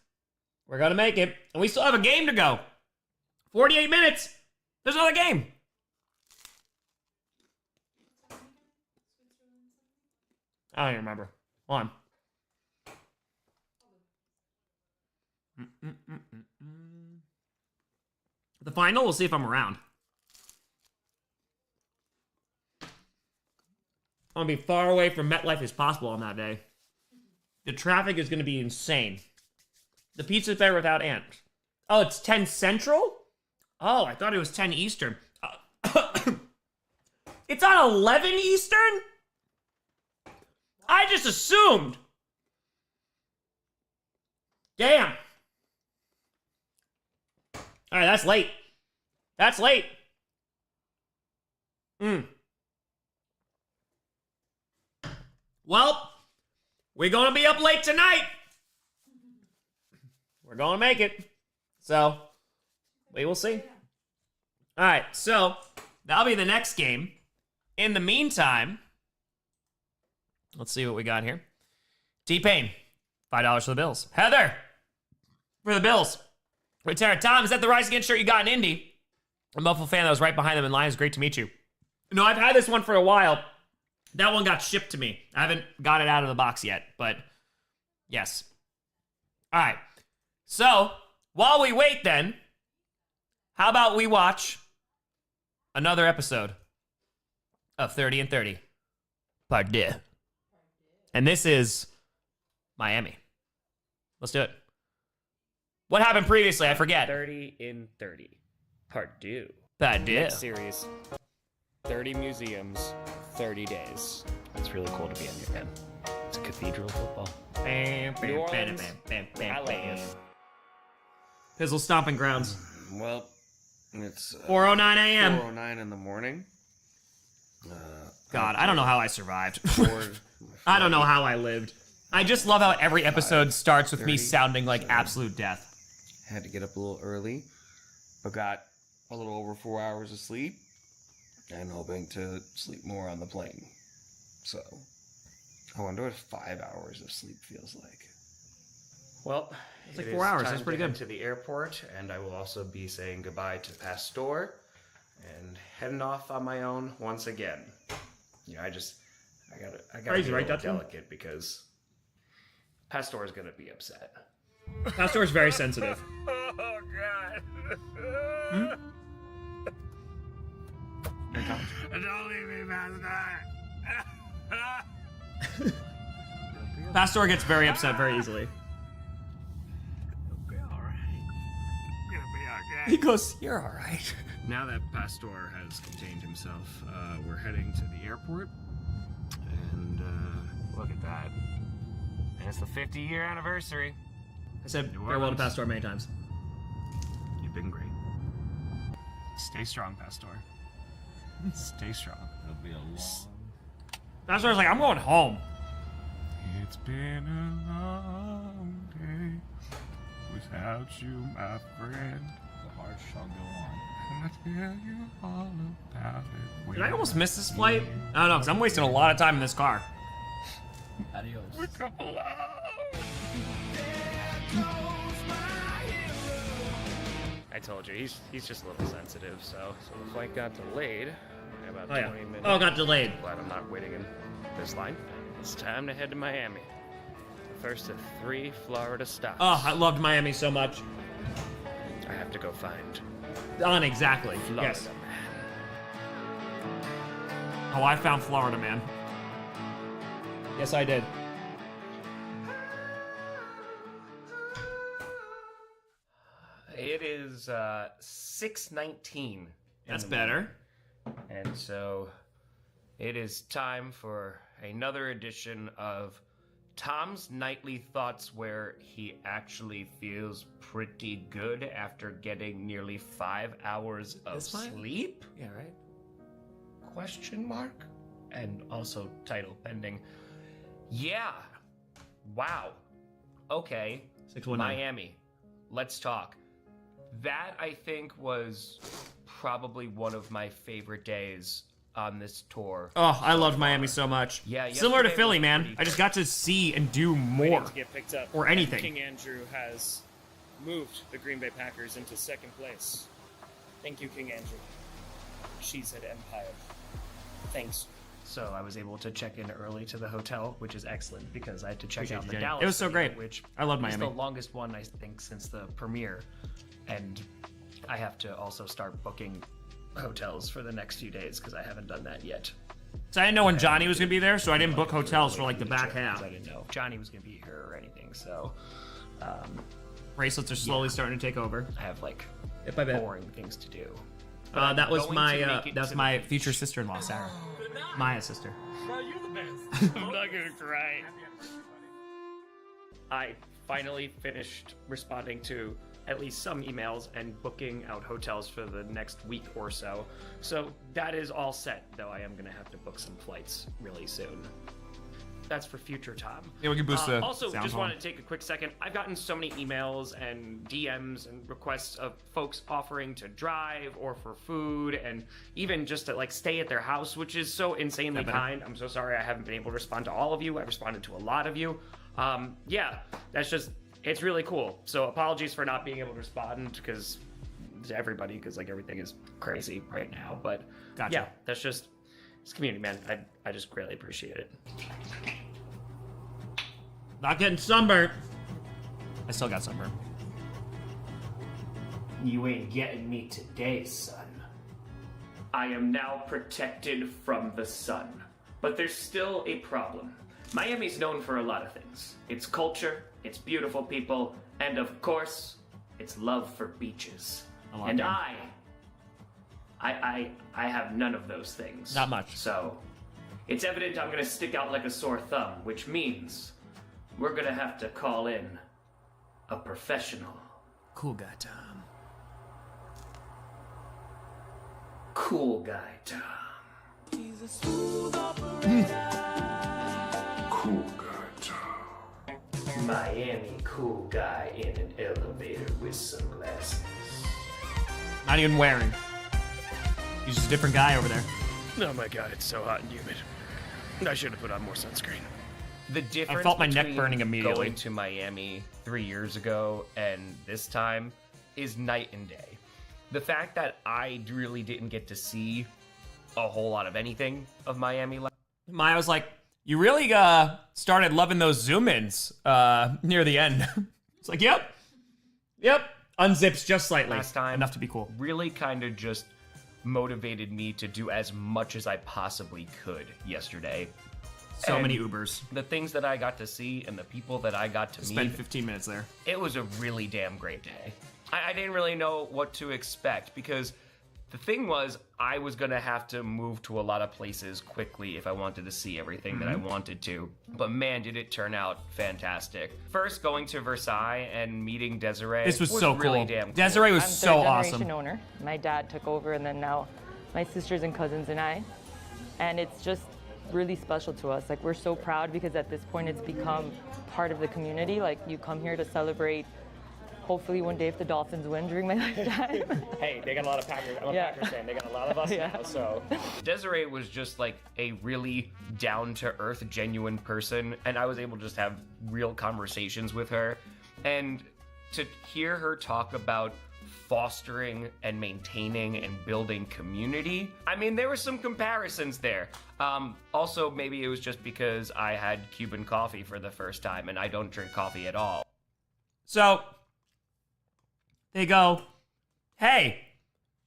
We're gonna make it. And we still have a game to go. 48 minutes. There's another game. I don't even remember. Hold on. The final, we'll see if I'm around. I want to be far away from MetLife as possible on that day. The traffic is going to be insane. The pizza fair without ants. Oh, it's 10 Central? Oh, I thought it was 10 Eastern. It's on 11 Eastern? I just assumed. Damn. All right, that's late. That's late. Well, we're going to be up late tonight. We're going to make it. So, we will see. All right, so that'll be the next game. In the meantime, let's see what we got here. T-Pain, $5 for the Bills. Heather, for the Bills. Tara, Tom, is that the Rise Against shirt you got in Indy? A Buffalo fan that was right behind them in line. It's great to meet you. No, I've had this one for a while. That one got shipped to me. I haven't got it out of the box yet, but yes. All right. So, while we wait then, how about we watch another episode of 30 and 30. Part 2. And this is Miami. Let's do it. What happened previously? I forget. 30 in 30. Part 2. Part 2. Next series. 30 museums, 30 days. It's really cool to be in here, man. It's a cathedral football. New Orleans, I love it. Pizzle stomping grounds. Well, It's 4:09 a.m. 4:09 in the morning. God, I don't know how I survived. Bored. I don't know how I lived. I just love how every episode starts with me 5:30, sounding like so- absolute death. Had to get up a little early, but got a little over 4 hours of sleep, and hoping to sleep more on the plane. So, I wonder what 5 hours of sleep feels like. Well, It's like 4 hours. Time That's pretty to head good. to the airport, and I will also be saying goodbye to Pastor and heading off on my own once again. You know, I gotta Crazy, be a right, little Dutchman? delicate because Pastor is gonna be upset. Pastor's very sensitive. Oh God! Don't leave me, Pastor. Pastor gets very upset very easily. It'll be all right. It'll be okay. He goes, "You're all right." Now that Pastor has contained himself, we're heading to the airport. And look at that. And it's the 50-year anniversary. I said New farewell to Orleans. Pastor many times. You've been great. Stay strong, Pastor. Stay strong. It'll be a long. Pastor's like, "I'm going home." It's been a long day without you, my friend. The heart shall go on. And I tell you all about it. Did I almost miss this flight? I don't know, because I'm wasting a lot of time in this car. Adios. I told you, he's just a little sensitive, so the flight got delayed by about Oh, yeah. 20 minutes. Oh, it got delayed. Glad I'm not waiting in this line. It's time to head to Miami. The first of 3 Florida stops. Oh, I loved Miami so much. I have to go find On exactly. Florida, Yes. man. Oh, I found Florida, man. Yes, I did. It is 6:19. That's better. And so it is time for another edition of Tom's Nightly Thoughts, where he actually feels pretty good after getting nearly 5 hours of This fine? sleep? Yeah, right? Question mark? And also title pending. Yeah. Wow. Okay. 619. Miami. Let's talk. That, I think, was probably one of my favorite days on this tour. Oh, I loved Miami so much. Yeah, Similar to yesterday Philly, was man. pretty I just got to see and do more. To get picked up. Or anything. King Andrew has moved the Green Bay Packers into second place. Thank you, King Andrew. Cheesehead Empire. Thanks. So I was able to check in early to the hotel, which is excellent because I had to check Appreciate out you, the Jenny. Dallas. It was so video, great. Which I loved is Miami. the longest one, I think, since the premiere, and I have to also start booking hotels for the next few days because I haven't done that yet. So I didn't know when Johnny was going to be there, so I didn't book hotels for like the back half. I didn't know if Johnny was going to be here or anything, so Bracelets are slowly starting to take over. I have like Bit by bit. boring things to do. That was going my to make it that's to my the future sister-in-law, Sarah. Maya's sister. I'm not gonna cry. I finally finished responding to at least some emails and booking out hotels for the next week or so. So that is all set, though I am going to have to book some flights really soon. That's for future Tom. Yeah, we can boost the Also, sound just home. wanted to take a quick second. I've gotten so many emails and DMs and requests of folks offering to drive or for food and even just to like stay at their house, which is so insanely better? kind. I'm so sorry I haven't been able to respond to all of you. I responded to a lot of you. Yeah, that's just, it's really cool. So apologies for not being able to respond because to everybody, because like everything is crazy right now. But Gotcha. yeah, that's just, it's community, man. I just greatly appreciate it. Not getting sunburnt. I still got sunburnt. You ain't getting me today, son. I am now protected from the sun. But there's still a problem. Miami's known for a lot of things. Its culture, its beautiful people, and of course, its love for beaches. love And them. I have none of those things. Not much. So, it's evident I'm gonna stick out like a sore thumb, which means we're gonna have to call in a professional. Cool guy, Tom. Cool guy Tom. Cool guy Tom. Miami cool guy in an elevator with sunglasses. Not even wearing. He's just a different guy over there. Oh my god, it's so hot and humid. I should have put on more sunscreen. The difference felt my neck between burning immediately. going to Miami 3 years ago and this time is night and day. The fact that I really didn't get to see a whole lot of anything of Miami Maya was like, you really started loving those zoom-ins near the end. It's like, yep. Unzips just slightly. last time, Enough to be cool. really kind of just motivated me to do as much as I possibly could yesterday. So And many Ubers. The things that I got to see and the people that I got to Spend meet, 15 minutes there. it was a really damn great day. I didn't really know what to expect because the thing was I was going to have to move to a lot of places quickly if I wanted to see everything that I wanted to. But man, did it turn out fantastic. First, going to Versailles and meeting Desiree This was so really cool. damn cool. Desiree was I'm so third awesome. generation owner. My dad took over, and then now my sisters and cousins and I. And it's just really special to us. Like, we're so proud because at this point it's become part of the community. Like, you come here to celebrate, hopefully one day if the Dolphins win during my lifetime. Hey, they got a lot of Packers. I'm a Yeah. Packers fan. They got a lot of us Yeah. now, so. Desiree was just like a really down-to-earth, genuine person, and I was able to just have real conversations with her. And to hear her talk about fostering and maintaining and building community, I mean, there were some comparisons there. Also, maybe it was just because I had Cuban coffee for the first time, and I don't drink coffee at all. So they go, hey,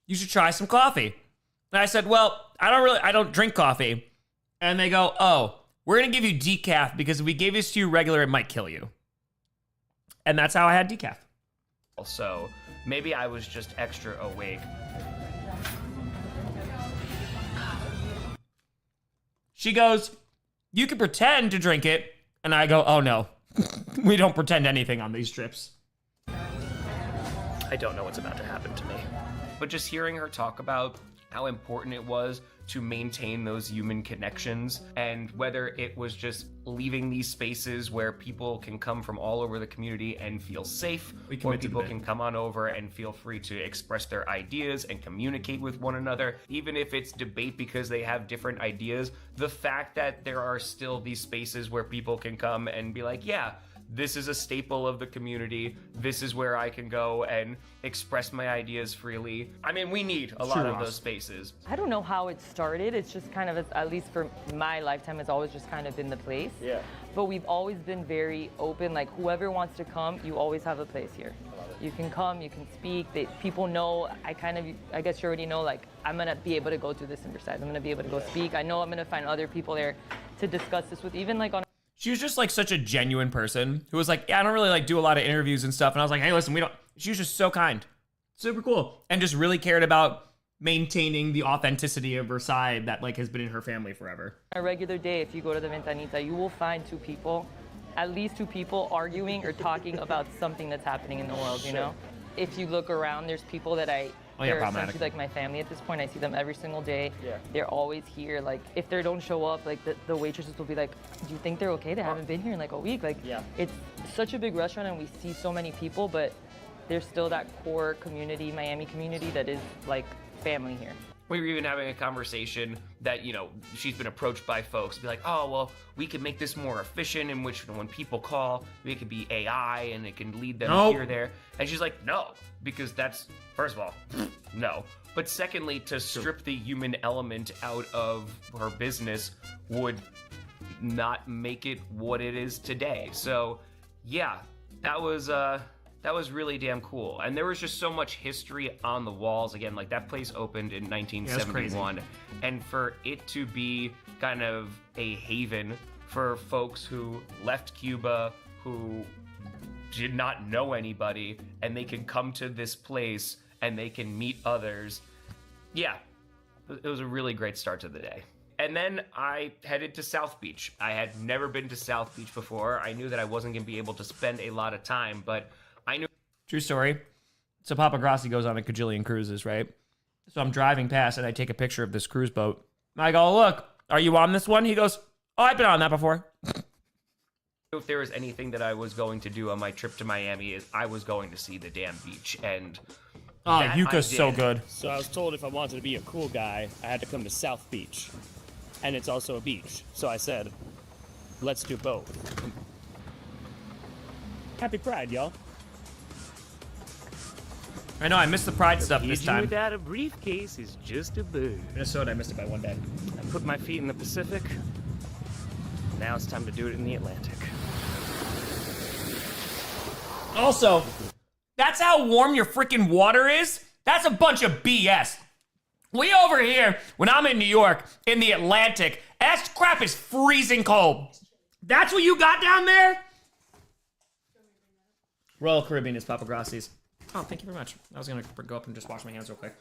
you should try some coffee. And I said, well, I don't drink coffee. And they go, oh, we're going to give you decaf because if we gave this to you regular, it might kill you. And that's how I had decaf. So maybe I was just extra awake. She goes, you can pretend to drink it. And I go, oh no, we don't pretend anything on these trips. I don't know what's about to happen to me. But just hearing her talk about how important it was to maintain those human connections, and whether it was just leaving these spaces where people can come from all over the community and feel safe, We or committed to people that. can come on over and feel free to express their ideas and communicate with one another, even if it's debate because they have different ideas. The fact that there are still these spaces where people can come and be like, yeah, this is a staple of the community. This is where I can go and express my ideas freely. I mean, we need a lot of those spaces. I don't know how it started. It's just kind of, at least for my lifetime, it's always just kind of been the place. Yeah. But we've always been very open. Like, whoever wants to come, you always have a place here. You can come, you can speak. People know, I guess you already know, like, I'm going to be able to go to this in Versailles. I'm going to be able to go speak. I know I'm going to find other people there to discuss this with, even like on. She was just like such a genuine person who was like, yeah, I don't really like do a lot of interviews and stuff. And I was like, hey, listen, she was just so kind, super cool. And just really cared about maintaining the authenticity of Versailles that like has been in her family forever. A regular day, if you go to the Ventanita, you will find at least two people arguing or talking about something that's happening in the world, you know? If you look around, there's people that they're problematic. essentially like my family at this point. I see them every single day. Yeah. They're always here. Like, if they don't show up, like the waitresses will be like, do you think they're okay? They haven't been here in like a week. Like, Yeah. it's such a big restaurant and we see so many people, but there's still that core community, Miami community, that is like family here. We were even having a conversation that, you know, she's been approached by folks, be like, oh, well, we can make this more efficient, in which when people call, it could be AI and it can lead them Nope. here, there. And she's like, no, because that's, first of all, no. But secondly, to strip the human element out of her business would not make it what it is today. So, yeah, that was really damn cool. And there was just so much history on the walls. Again, like that place opened in 1971. And for it to be kind of a haven for folks who left Cuba, who did not know anybody, and they can come to this place and they can meet others. Yeah, it was a really great start to the day. And then I headed to South Beach. I had never been to South Beach before. I knew that I wasn't going to be able to spend a lot of time, but I knew True story. So Papa Grossi goes on a cajillion cruises, right? So I'm driving past and I take a picture of this cruise boat. I go, look, are you on this one? He goes, oh, I've been on that before. If there was anything that I was going to do on my trip to Miami, is I was going to see the damn beach, and Oh, that Yuca's I so did. good. So I was told if I wanted to be a cool guy, I had to come to South Beach. And it's also a beach. So I said, let's do both. Happy Pride, y'all. I know, I missed the Pride stuff this time. without a briefcase is just a bird. Minnesota, I missed it by one day. I put my feet in the Pacific. Now it's time to do it in the Atlantic. Also, that's how warm your freaking water is? That's a bunch of BS. We over here, when I'm in New York, in the Atlantic, that crap is freezing cold. That's what you got down there? Royal Caribbean is Papa Grossi's. Oh, thank you very much. I was gonna go up and just wash my hands real quick.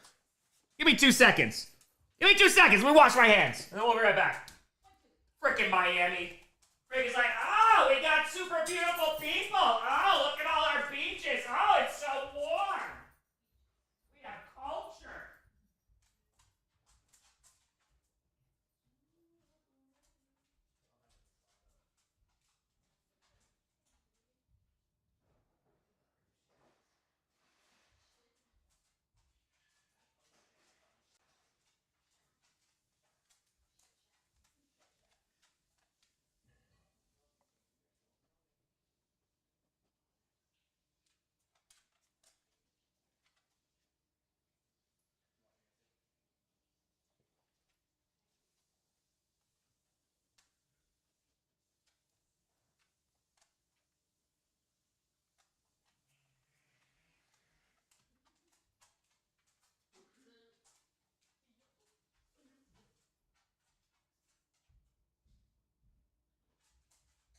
Give me 2 seconds. Give me 2 seconds. Let me wash my hands. And then we'll be right back. Frickin' Miami. Rick is like, oh, we got super beautiful people. Oh, look at all our beaches. Oh, it's so warm. We have culture.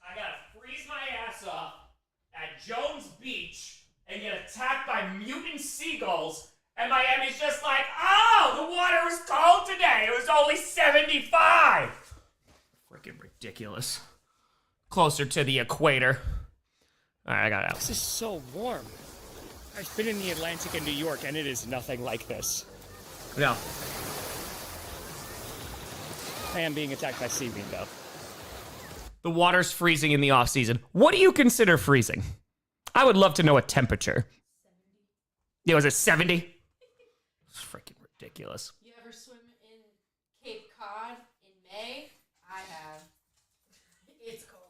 I gotta freeze my ass off at Jones Beach and get attacked by mutant seagulls, and Miami's just like, oh, the water was cold today. It was only 75. Freaking ridiculous. Closer to the equator. All right, I got it out. This is so warm. I've been in the Atlantic in New York, and it is nothing like this. No. I am being attacked by seaweed, though. The water's freezing in the off season. What do you consider freezing? I would love to know a temperature. 70. Yeah, was it 70? It's freaking ridiculous. You ever swim in Cape Cod in May? I have. It's cold.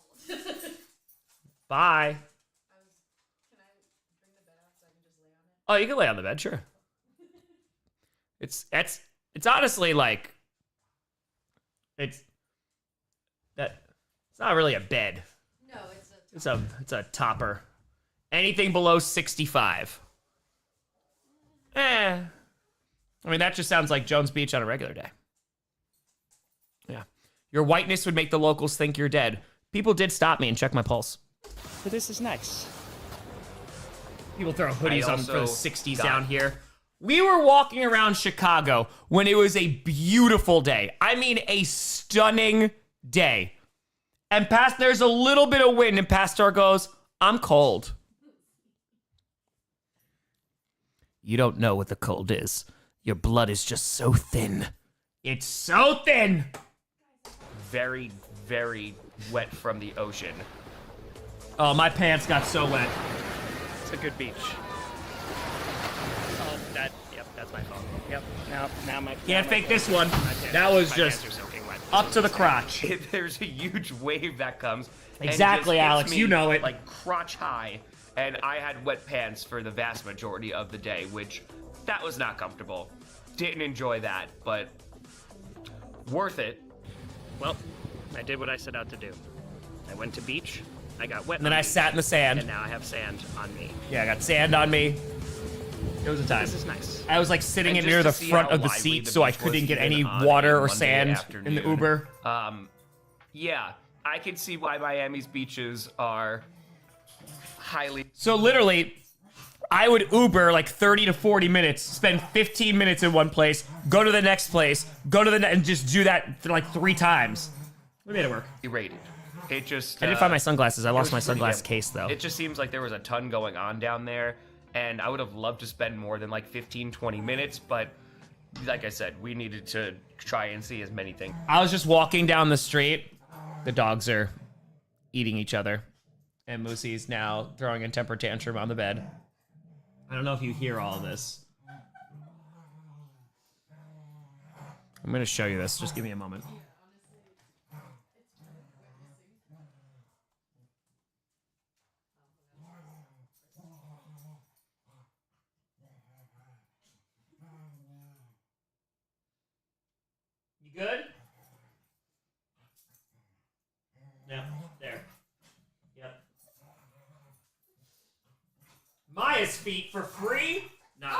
Bye. Can I bring the bed out so I can just lay on it? Oh, you can lay on the bed, sure. It's honestly like it's not really a bed. No, It's a topper. Anything below 65. I mean, that just sounds like Jones Beach on a regular day. Yeah. Your whiteness would make the locals think you're dead. People did stop me and check my pulse. But this is nice. People throw hoodies on for the also 60s got- down here. We were walking around Chicago when it was a beautiful day. I mean, a stunning day. And there's a little bit of wind, and Pastor goes, I'm cold. You don't know what the cold is. Your blood is just so thin. It's so thin. Very, very wet from the ocean. Oh, my pants got so wet. It's a good beach. Oh, that's my fault. Yep, now my... Can't now fake my- this one. my pants- That was my just pants are soaking wet. up to the crotch. There's a huge wave that comes. and Exactly, just hits Alex, me, you know it. Like crotch high, and I had wet pants for the vast majority of the day, which that was not comfortable. Didn't enjoy that, but worth it. Well, I did what I set out to do. I went to beach, I got wet And then on I beach, sat in the sand. and now I have sand on me. Yeah, I got sand on me. It was a time. This is nice. I was like sitting And in just near to the see front how of the lively seat the so I beach was couldn't get even any on water a or Monday sand in the afternoon. Uber. Yeah, I can see why Miami's beaches are highly. So literally, I would Uber like 30 to 40 minutes, spend 15 minutes in one place, go to the next place, go to and just do that for like 3 times. We made it work. rated. It just. I didn't find my sunglasses. I it lost was my pretty sunglass damn- case though. It just seems like there was a ton going on down there, and I would have loved to spend more than like 15, 20 minutes, but like I said, we needed to try and see as many things. I was just walking down the street. The dogs are eating each other. And Moosey's now throwing a temper tantrum on the bed. I don't know if you hear all of this. I'm going to show you this. Just give me a moment. You good? Yeah, there. Yep. Maya's feet for free? Not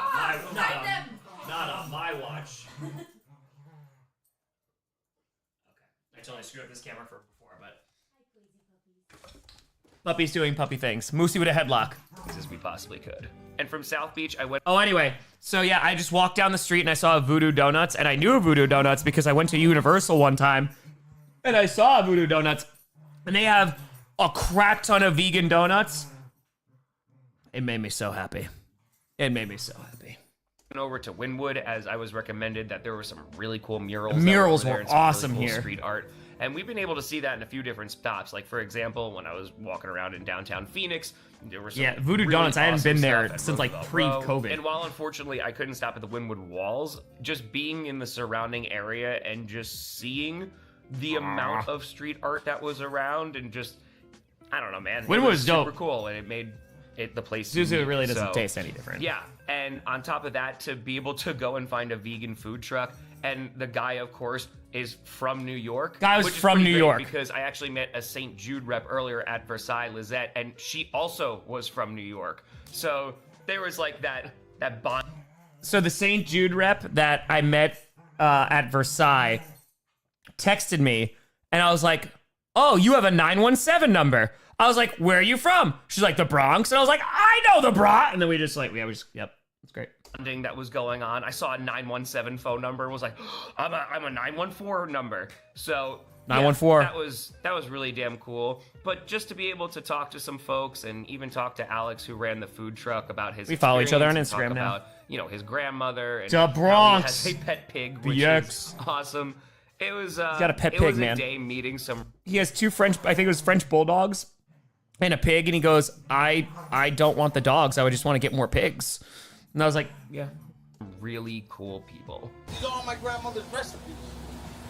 on my watch. Okay. I totally screwed up this camera for before, but Puppy's doing puppy things. Moosey with a headlock. As we possibly could. And from South Beach, I went. Oh, anyway, so yeah, I just walked down the street and I saw a Voodoo Donuts, and I knew a Voodoo Donuts because I went to Universal one time, and I saw a Voodoo Donuts, and they have a crap ton of vegan donuts. It made me so happy. It made me so happy. Over to Wynwood, as I was recommended that there were some really cool murals. Murals that were and some awesome really cool here. Street art. And we've been able to see that in a few different stops. Like, for example, when I was walking around in downtown Phoenix, there were some Voodoo really Donuts, I hadn't awesome been there stuff at since, like, Roosevelt Row. pre-COVID. And while, unfortunately, I couldn't stop at the Wynwood walls, just being in the surrounding area and just seeing the amount of street art that was around and just, I don't know, man. Wynwood it was dope. super cool, and it made the place Zuzu unique. really doesn't So, taste any different. Yeah, and on top of that, to be able to go and find a vegan food truck, and the guy, of course, is from New York. Guy was which is from pretty New great York. because I actually met a St. Jude rep earlier at Versailles, Lizette, and she also was from New York. So there was like that bond. So the St. Jude rep that I met at Versailles texted me, and I was like, "Oh, you have a 917 number." I was like, "Where are you from?" She's like, "The Bronx," and I was like, "I know the Bronx." And then we just yep, it's great. That was going on. I saw a 917 phone number and was like, I'm a 914 number. So 914. Yeah, that was really damn cool. But just to be able to talk to some folks and even talk to Alex, who ran the food truck, about his We follow each other on experience and Instagram talk now. about, you know, his grandmother and The how Bronx. he has a pet pig, which BX. is awesome. It was got a pet it pig, was man. a day meeting some He has two French, I think it was French bulldogs, and a pig, and he goes, I don't want the dogs. I would just want to get more pigs. And I was like, yeah. really cool people. These are all my grandmother's recipes.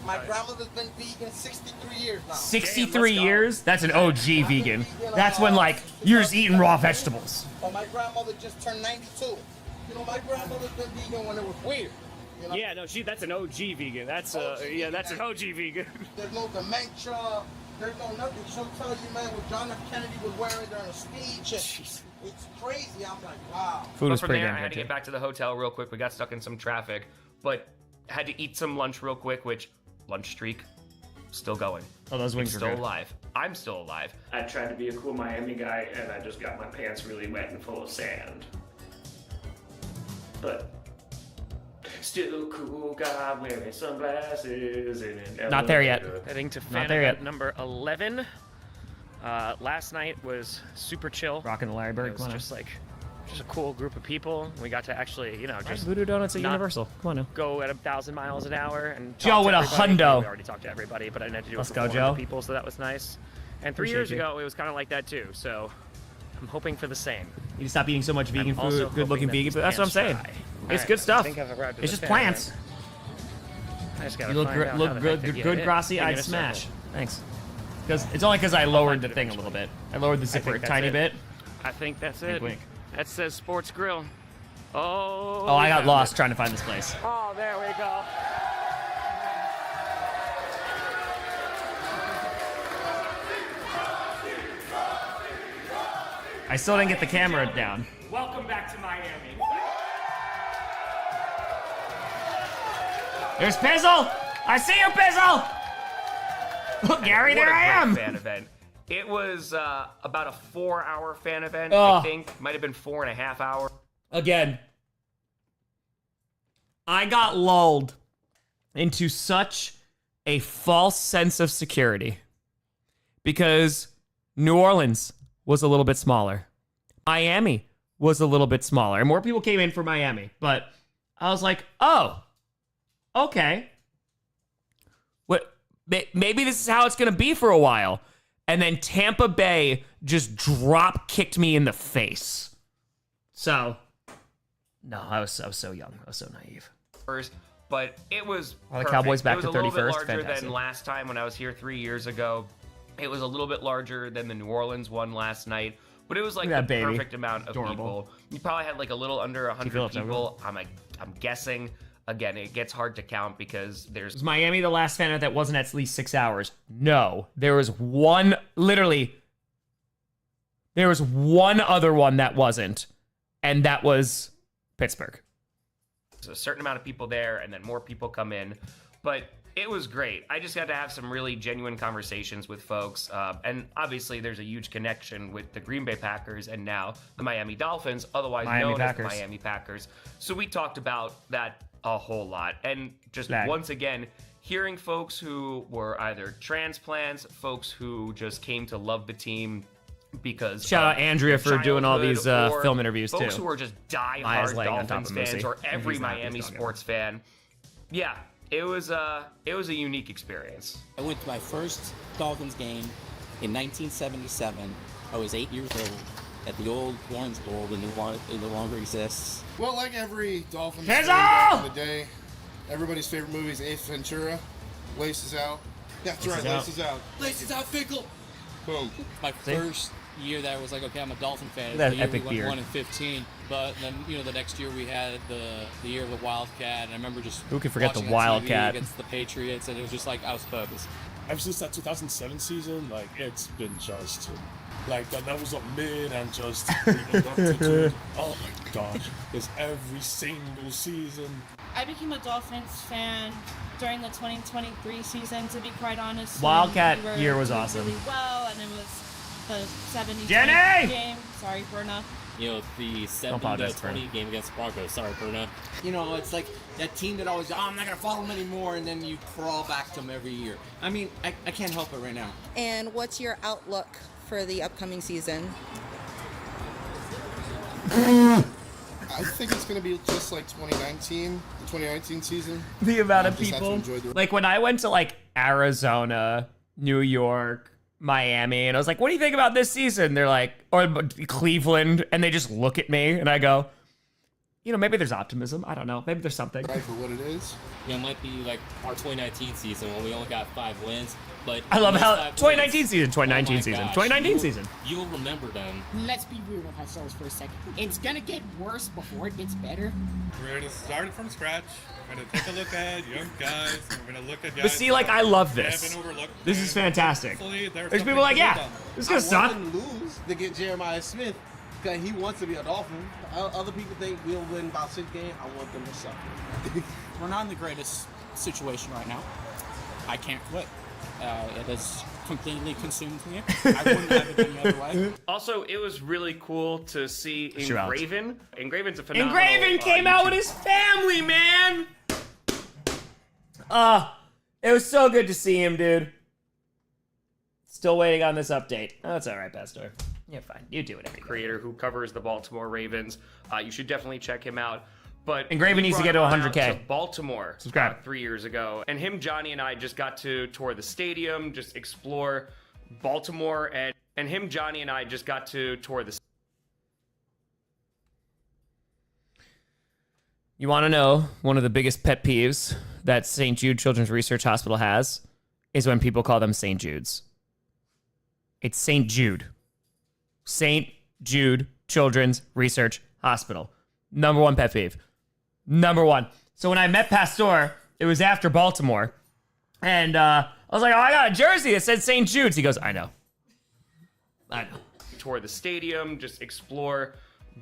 My grandmother's been vegan 63 years now. 63 years? That's an OG vegan. That's when, like, you're just eating raw vegetables. But my grandmother just turned 92. You know, my grandmother's been vegan when it was weird. You know? Yeah, no, that's an OG vegan. That's that's an OG vegan. There's no dementia. There's no nothing. She'll tell you, man, what John F. Kennedy was wearing during a speech. It's crazy. I'm like, wow. Food But was from pretty there, damn I had to good, get too. back to the hotel real quick. We got stuck in some traffic, but had to eat some lunch real quick, which lunch streak still going. Oh, those wings It's are still good. alive. I'm still alive. I tried to be a cool Miami guy, and I just got my pants really wet and full of sand. But still a cool guy wearing sunglasses in an Not there yet. elevator. Heading to Not fan there event yet. number 11. Last night was super chill. Rocking the Larry Bird. It was Come on just a cool group of people. We got to actually, now. just Voodoo Donuts at not Universal. Come on now. go at 1,000 miles an hour and Joe talk to with a everybody. hundo. We already talked to everybody, but I didn't have to do Let's it go, for Joe. people, so that was nice. And 3 Appreciate years you. ago, it was kind of like that too. So I'm hoping for the same. You need to stop eating so much vegan I'm also food, good looking hoping that vegan these food. That's what I'm saying. plants dry. It's Alright, good stuff. I think I've arrived at It's the just fan plants. event. I just gotta You look find out how look the good, heck to good, get good, in. Grossi. Give me I'd a smash. circle. Thanks. Because it's only because I lowered the find it thing a little bit. I lowered the zipper a think that's tiny it. bit. I think that's Wink, it. wink. That says Sports Grill. Oh. Oh, I we got found lost it. trying to find this place. Oh, there we go. I still didn't get the camera down. Welcome back to Miami. There's Pizzle! I see you, Pizzle! Look, Gary, What there a I great am! Fan event. It was about a 4-hour fan event, Oh. I think. Might have been 4.5 hours. Again, I got lulled into such a false sense of security because New Orleans was a little bit smaller. Miami was a little bit smaller. And more people came in for Miami. But I was like, oh, okay. What? Maybe this is how it's going to be for a while. And then Tampa Bay just drop kicked me in the face. So, no, I was so young. I was so naive. But it was Are the perfect. Cowboys back it was to a little 31st? bit larger Fantastic. than last time when I was here 3 years ago. It was a little bit larger than the New Orleans one last night. But it was like Look at the that baby. perfect amount of Adorable. people. You probably had like a little under 100 Phillips, people. I'm guessing. Again, it gets hard to count because there's Was Miami the last fan that wasn't at least 6 hours? No. There was one, literally, there was one other one that wasn't. And that was Pittsburgh. a certain amount of people there and then more people come in. But it was great. I just got to have some really genuine conversations with folks. And obviously there's a huge connection with the Green Bay Packers and now the Miami Dolphins, otherwise known as the Miami Packers. So we talked about that a whole lot. And just once again, hearing folks who were either transplants, folks who just came to love the team because shout out Andrea for doing all these film interviews folks too. who are just die-hard Dolphins fans or every Miami sports fan. Yeah, it was a unique experience. I went to my first Dolphins game in 1977. I was 8 years old at the old Orange Bowl that no longer exists. Well, like every Dolphins fan Hands back up! in the day, everybody's favorite movie is Ace Ventura. Laces out. That's Laces right, out. laces out. Laces out, Fickle! Boom. My first year that I was like, okay, I'm a Dolphin fan. That The year epic we went beard. 1-15, but then the next year we had the year of the Wildcat, and I remember just Who can forget the watching on TV Wildcat? against the Patriots, and it was just like I was focused. Ever since that 2007 season, like it's been just like that levels of mid and just leading up to oh my gosh, it's every single season. I became a Dolphins fan during the 2023 season, to be quite honest. Wildcat We were year was doing awesome. Really well, and it was the 70 Jenny! game. Sorry, Berna. The 70-20 game against Broncos. Sorry, Bruno. It's like that team that always, I'm not going to follow them anymore, and then you crawl back to them every year. I mean, I can't help it right now. And what's your outlook for the upcoming season? I think it's going to be just like 2019, the 2019 season. The amount of Just have to people, enjoy the- like when I went to like Arizona, New York, Miami, and I was like, what do you think about this season? They're like, or Cleveland, and they just look at me and I go, maybe there's optimism. I don't know. Maybe there's something. Right for what it is. Yeah, it might be like our 2019 season when we only got 5 wins. But I love those how 5 2019 wins, season, 2019 oh my season, gosh, 2019 season. You'll remember them. Let's be real with ourselves for a second. It's gonna get worse before it gets better. We're gonna start it from scratch. We're gonna take a look at young guys. We're gonna look at guys. But see, like, I love that this. have been overlooked. This is fantastic. Hopefully there's There's something people like, to yeah, build on. this is gonna suck. I want them to lose to get Jeremiah Smith because he wants to be a Dolphin. Other people think we'll win about 6 games. I want them to suck. We're not in the greatest situation right now. I can't quit. It has completely consumed me. I wouldn't have it any other way. Also, it was really cool to see Shout. Engraven. Engraven's a phenomenal. Engraven came out with his family, man. It was so good to see him, dude. Still waiting on this update. Oh, it's all right, Pastor. You're fine. You do it. Creator who covers the Baltimore Ravens. You should definitely check him out. But Engraven we needs to brought get to him out 100K. to Baltimore. Subscribe. 3 years ago, and him, Johnny, and I just got to tour the stadium, just explore Baltimore, and him, Johnny, and I just got to tour the. You want to know one of the biggest pet peeves that St. Jude Children's Research Hospital has is when people call them St. Jude's. It's St. Jude. St. Jude Children's Research Hospital. Number one pet peeve. Number one. So when I met Pastor, it was after Baltimore. And I was like, oh, I got a jersey that said St. Jude's. He goes, I know. Tour the stadium, just explore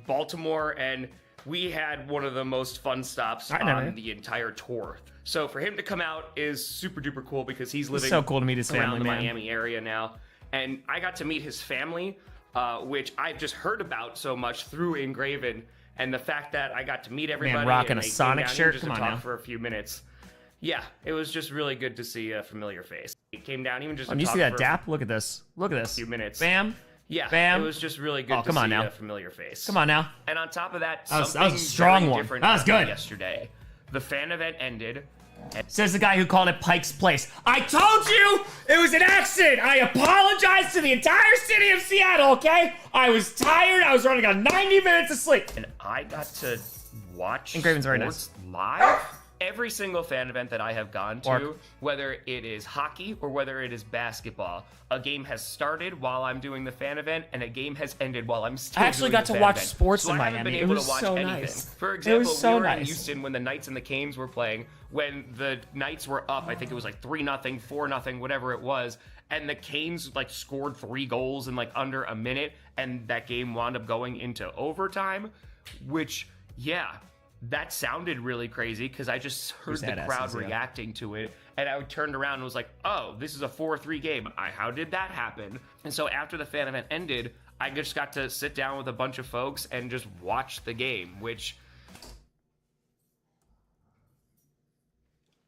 Baltimore, and we had one of the most fun stops on the entire tour. So for him to come out is super duper cool because he's living so cool to meet his around family, the man. Miami area now. And I got to meet his family, which I've just heard about so much through Engraven. And the fact that I got to meet everybody, rocking and a they came Sonic down shirt? here just Come to on talk now. for a few minutes. Yeah, it was just really good to see a familiar face. He came down even just to you talk see that for dap? Look at this. Look at this. a few minutes. Bam. Yeah, Bam. it was just really good Oh, to come on see now. a familiar face. Come on now. And on top of that, That was a something strong very one. different That was happened good. yesterday. The fan event ended. Says the guy who called it Pike's Place. I told you it was an accident. I apologize to the entire city of Seattle, okay? I was tired. I was running on 90 minutes of sleep. And I got to watch Engraven's very sports live. Every single fan event that I have gone to, Or- whether it is hockey or whether it is basketball, a game has started while I'm doing the fan event, and a game has ended while I'm still. I actually doing got the to fan watch event. sports so in I haven't Miami. been It able was to watch so anything. nice. For It example, was so we were in nice. Houston when the Knights and the Canes were playing. When the Knights were up, I think it was like 3-0, 4-0, whatever it was, and the Canes like scored 3 goals in like under a minute, and that game wound up going into overtime, which that sounded really crazy because I just heard the crowd reacting to it, and I turned around and was like, oh, this is a 4-3 game. How did that happen? And so after the fan event ended, I just got to sit down with a bunch of folks and just watch the game, which...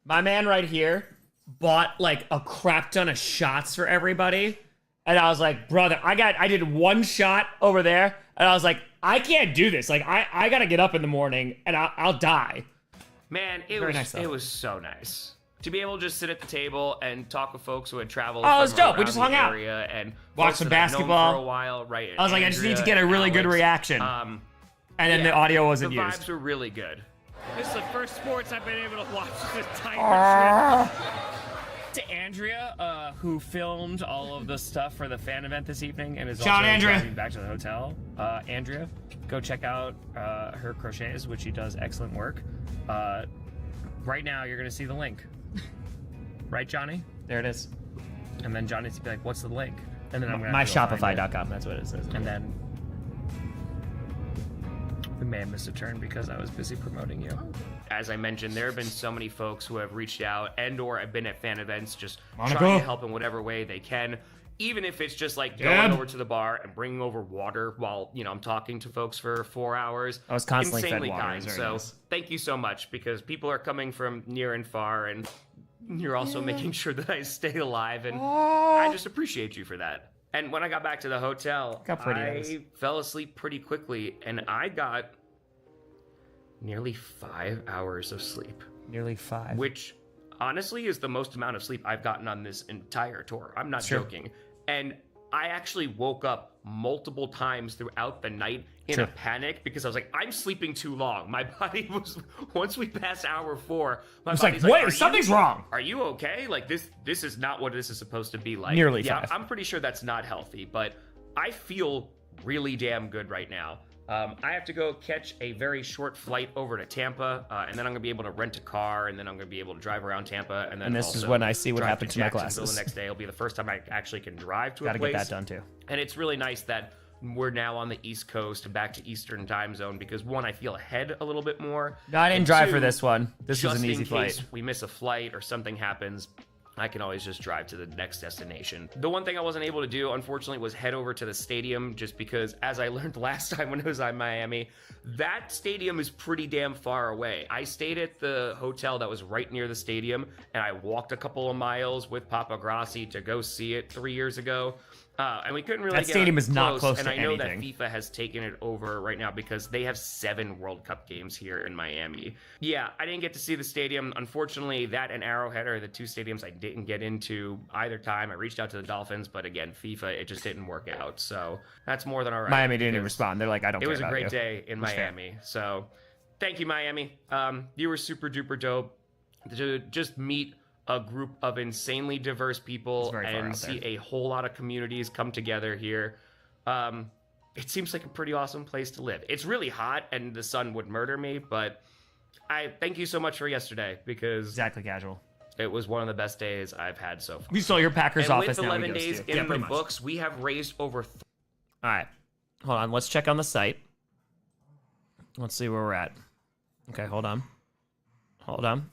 My man right here bought like a crap ton of shots for everybody. And I was like, brother, I did 1 shot over there. And I was like, I can't do this. Like, I got to get up in the morning and I'll die. Man, it was so nice to be able to just sit at the table and talk with folks who had traveled. Oh, it was from dope. We around just the hung out. area and Watched some basketball for a while, right? I was like, I just need to Andrea get a really and good Alex. reaction. And then the audio wasn't the used. vibes were really good. This is the first sports I've been able to watch this time. To Andrea, who filmed all of the stuff for the fan event this evening and is Shout also Andrea. driving back to the hotel. Andrea, go check out her crochets, which she does excellent work. Right now, you're gonna see the link. Right, Johnny? There it is. And then Johnny's gonna be like, "What's the link?" And then I'm gonna have to go find it. MyShopify.com. That's what it says. And then we may have missed a turn because I was busy promoting you. As I mentioned, there have been so many folks who have reached out and/or have been at fan events, just Wanna trying go? to help in whatever way they can. Even if it's just like Deb? going over to the bar and bringing over water while I'm talking to folks for 4 hours. I was constantly fed Insanely water. It kind. was very So nice. thank you so much because people are coming from near and far, and you're also making sure that I stay alive, and I just appreciate you for that. And when I got back to the hotel, How pretty it I is. fell asleep pretty quickly, and I got nearly 5 hours of sleep. Nearly 5. Which honestly is the most amount of sleep I've gotten on this entire tour. I'm not Sure. joking. And I actually woke up multiple times throughout the night in Sure. a panic because I was like, I'm sleeping too long. My body was, once we passed hour 4, my It's like, body's wait, "Are something's you- wrong." Are you okay? Like this is not what this is supposed to be like. Nearly yeah, 5. I'm pretty sure that's not healthy, but I feel really damn good right now. I have to go catch a very short flight over to Tampa, and then I'm gonna be able to rent a car, and then I'm gonna be able to drive around Tampa, and then And this is also when I see what drive happened to my Jacksonville glasses. The next day will be the first time I actually can drive to Gotta a place. get that done too. And it's really nice that we're now on the East Coast, back to Eastern time zone, because 1, I feel ahead a little bit more. No, I didn't and drive 2, for this one. This was just an easy in case flight. we miss a flight or something happens, I can always just drive to the next destination. The one thing I wasn't able to do, unfortunately, was head over to the stadium just because, as I learned last time when I was in Miami, that stadium is pretty damn far away. I stayed at the hotel that was right near the stadium, and I walked a couple of miles with Papa Grossi to go see it 3 years ago. And we couldn't really That get stadium is not close and to I know anything. that FIFA has taken it over right now because they have 7 World Cup games here in Miami. Yeah, I didn't get to see the stadium. Unfortunately, that and Arrowhead are the 2 stadiums I didn't get into either time. I reached out to the Dolphins, but again, FIFA, it just didn't work out. So that's more than all right. Miami didn't even because respond. They're like, I don't It care was a about great you. day in That's fair. Miami. So thank you, Miami. You were super duper dope. To just meet a group of insanely diverse people very far and out see there. a whole lot of communities come together here. It seems like a pretty awesome place to live. It's really hot and the sun would murder me, but I thank you so much for yesterday because exactly casual. It was one of the best days I've had so far. We stole your Packers and office. with now we 11 go days steal. in Yeah, the pretty much. books, we have raised over. All right, hold on. Let's check on the site. Let's see where we're at. Okay, hold on. Hold on.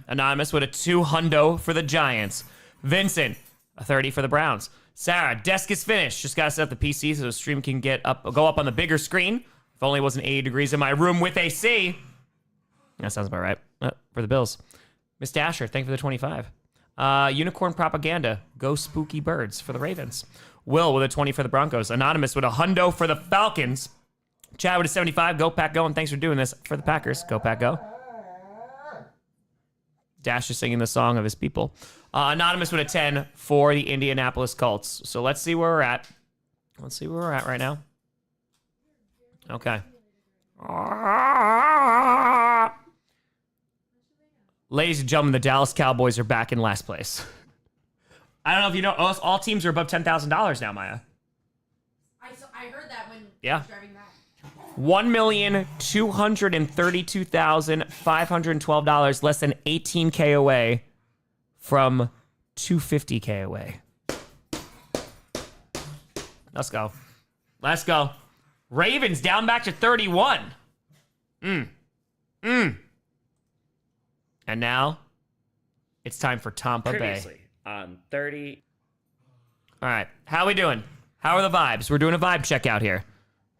Anonymous with a 2 hundo for the Giants. Vincent, a 30 for the Browns. Sarah, desk is finished. Just gotta set up the PC so the stream can go up on the bigger screen. If only it wasn't 80 degrees in my room with AC. That sounds about right. For the Bills. Miss Dasher, thank you for the 25. Unicorn Propaganda, go spooky birds for the Ravens. Will with a 20 for the Broncos. Anonymous with a hundo for the Falcons. Chad with a 75, go Pack go, and thanks for doing this for the Packers. Go Pack go. Dash is singing the song of his people. Anonymous with a 10 for the Indianapolis Colts. So let's see where we're at. Let's see where we're at right now. Okay. Ladies and gentlemen, the Dallas Cowboys are back in last place. I don't know if you know, all teams are above $10,000 now, Maya. I heard that when Yeah. I was driving back. $1,232,512, less than $18K away from $250K away. Let's go. Let's go. Ravens down back to 31. And now it's time for Tampa Bay. Previously on 30. All right. How we doing? How are the vibes? We're doing a vibe check out here.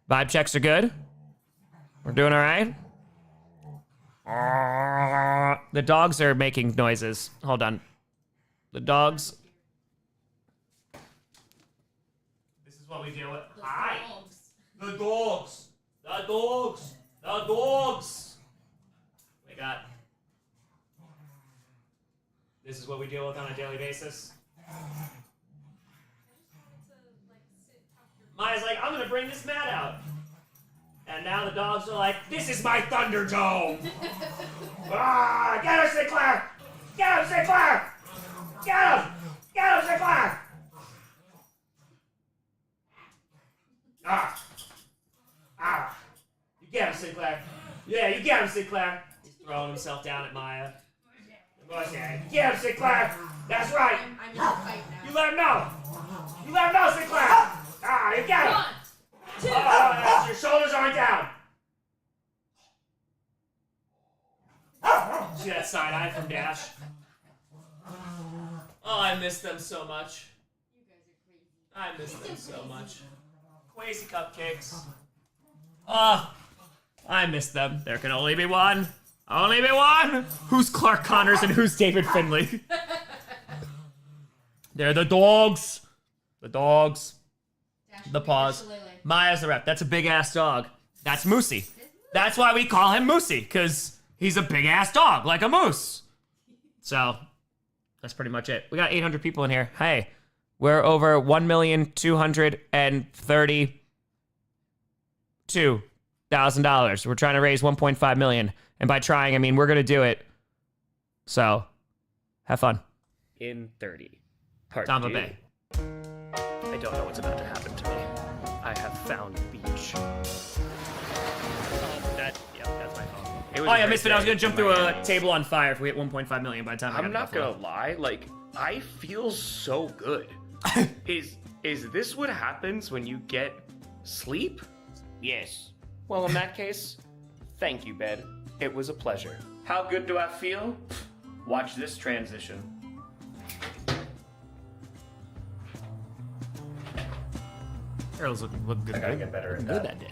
Vibe checks are good. We're doing all right. The dogs are making noises. Hold on. The dogs. This is what we deal with. Hi. The dogs. The dogs. The dogs. We got. This is what we deal with on a daily basis. Maya's like, I'm gonna bring this mat out. And now the dogs are like, this is my Thunderdome! Get him, Sinclair! Get him, Sinclair! Get him! Get him, Sinclair! You get him, Sinclair. Yeah, you get him, Sinclair. He's throwing himself down at Maya. Get him, Sinclair! That's right! I'm in the fight now. You let him know! You let him know, Sinclair! You get him! 1, 2. Your shoulders aren't down! See that side eye from Dash? Oh, I miss them so much. I miss them so much. Quasi cupcakes. Oh, I miss them. There can only be one. Only be one! Who's Clark Connors and who's David Finley? They're the dogs. The dogs. The paws. Maya's the rep. That's a big-ass dog. That's Moosey. That's why we call him Moosey, because he's a big-ass dog, like a moose. So, that's pretty much it. We got 800 people in here. Hey, we're over $1,232,000. We're trying to raise $1.5 million. And by trying, I mean we're going to do it. So, have fun. In 30. Part Tampa 2. Bay. I don't know what's about to happen to me. I have found beach. That's my phone. It was Oh, a yeah, great Misfit, I was day going to jump in through a Miami. table on fire if we hit 1.5 million by the time I I'm got not to Buffalo. gonna lie, like, I feel so good. Is this what happens when you get sleep? Yes. Well, in that case, thank you, bed. It was a pleasure. How good do I feel? Watch this transition. Harold's looking good. I gotta get better at Good that. that day.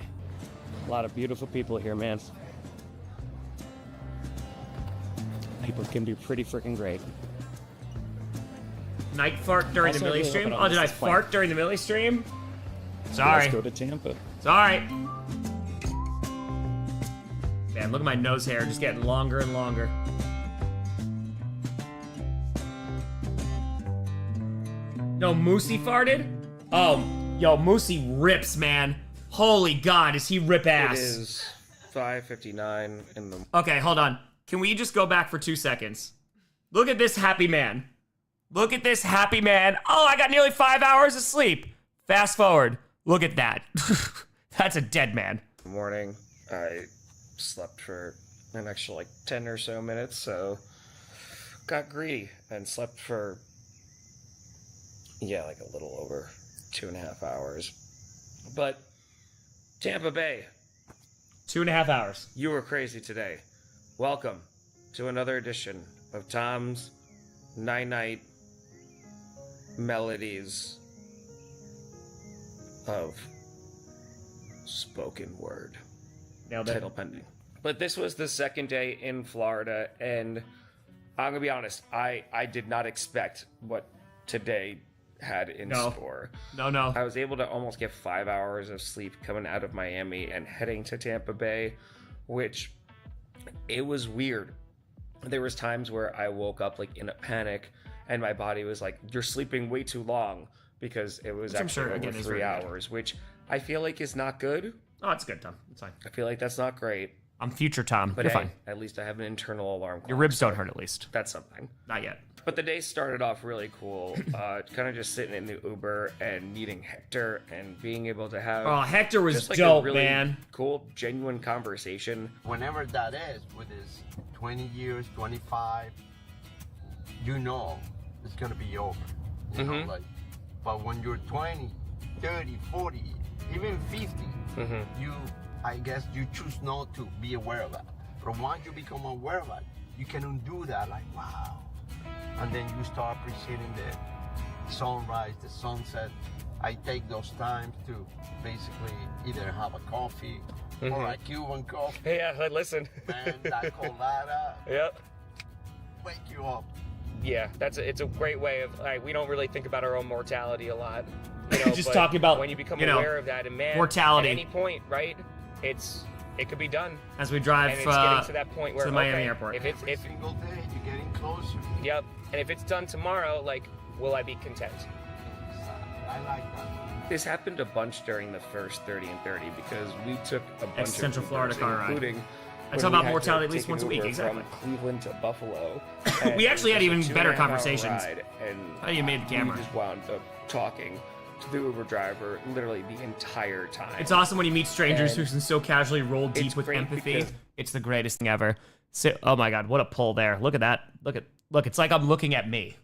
A lot of beautiful people here, man. People can be pretty freaking great. Night fart during Also, the I Millie really stream? hope I Oh, don't did I miss this point. fart during the Millie stream? Sorry. Let's go to Tampa. Sorry. Man, look at my nose hair just getting longer and longer. No, Moosey farted? Oh, yo, Moosey rips, man. Holy God, does he rip ass? It is 5:59 in the. Okay, hold on. Can we just go back for 2 seconds? Look at this happy man. Look at this happy man. Oh, I got nearly 5 hours of sleep. Fast forward. Look at that. That's a dead man. Morning. I slept for an extra like 10 or so minutes, so got greedy and slept for like a little over 2.5 hours. But Tampa Bay, 2.5 hours. You were crazy today. Welcome to another edition of Tom's Night Melodies of Spoken Word. Nailed it. Title pending. But this was the second day in Florida, and I'm gonna be honest, I did not expect what today had in store. No. I was able to almost get 5 hours of sleep coming out of Miami and heading to Tampa Bay, which it was weird. there was times where I woke up like in a panic, and my body was like, "You're sleeping way too long," because it was Which I'm actually sure, over again, is 3 very good. hours, which I feel like is not good. Oh, it's good, Tom. It's fine. I feel like that's not great. I'm future Tom. But You're hey, fine. at least I have an internal alarm clock. Your ribs don't hurt, at least. That's something. Not yet. But the day started off really cool. Kind of just sitting in the Uber and meeting Hector and being able to have. Oh, Hector was just, like, dope, a really man. Cool, genuine conversation. Whenever that is, with his 20 years, 25, you know it's gonna be over. You know, like. But when you're 20, 30, 40, even 50, I guess you choose not to be aware of that. But once you become aware of it, you can undo that. Like, wow. And then you start appreciating the sunrise, the sunset. I take those times to basically either have a coffee or a Cuban coffee. Yeah, listen. Man, that colada. Yep. Wake you up. Yeah, it's a great way of like we don't really think about our own mortality a lot. You know, Just but talking about, when you become you know, aware of that, and man, mortality. at any point, right? It could be done. As we drive and it's getting to that point where to the Miami okay, airport. Every single day, you're getting closer. Yep. And if it's done tomorrow, like, will I be content? I like that. This happened a bunch during the first 30 and 30 because we took a bunch Central of Florida Ubers, car ride. including I when talk we about had mortality to at least take an once a week, Uber exactly. From Cleveland to Buffalo. We And actually it had was a even better 2.5-hour conversations. ride, and How do you made the camera? We just wound up talking to the Uber driver literally the entire time. It's awesome when you meet strangers And who can so casually roll deep it's with great empathy. because- It's the greatest thing ever. So, oh my god, what a pull there. Look at that. Look, it's like I'm looking at me.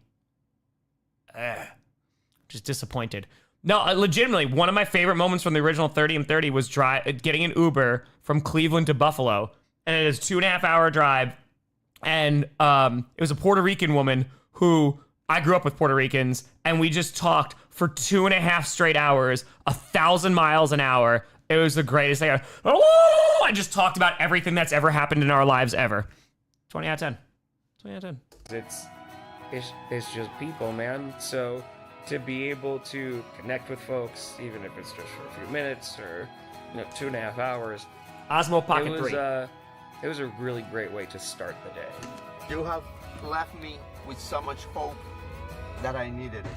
Just disappointed. No, legitimately, one of my favorite moments from the original 30 and 30 was getting an Uber from Cleveland to Buffalo. And it is 2.5-hour drive. And it was a Puerto Rican woman who I grew up with Puerto Ricans, and we just talked for 2.5 straight hours, 1,000 miles an hour. It was the greatest thing. I just talked about everything that's ever happened in our lives ever. 20 out of 10. 20 out of 10. It's just people, man. So to be able to connect with folks, even if it's just for a few minutes or 2.5 hours, Osmo Pocket 3. It was a really great way to start the day. You have left me with so much hope that I needed it.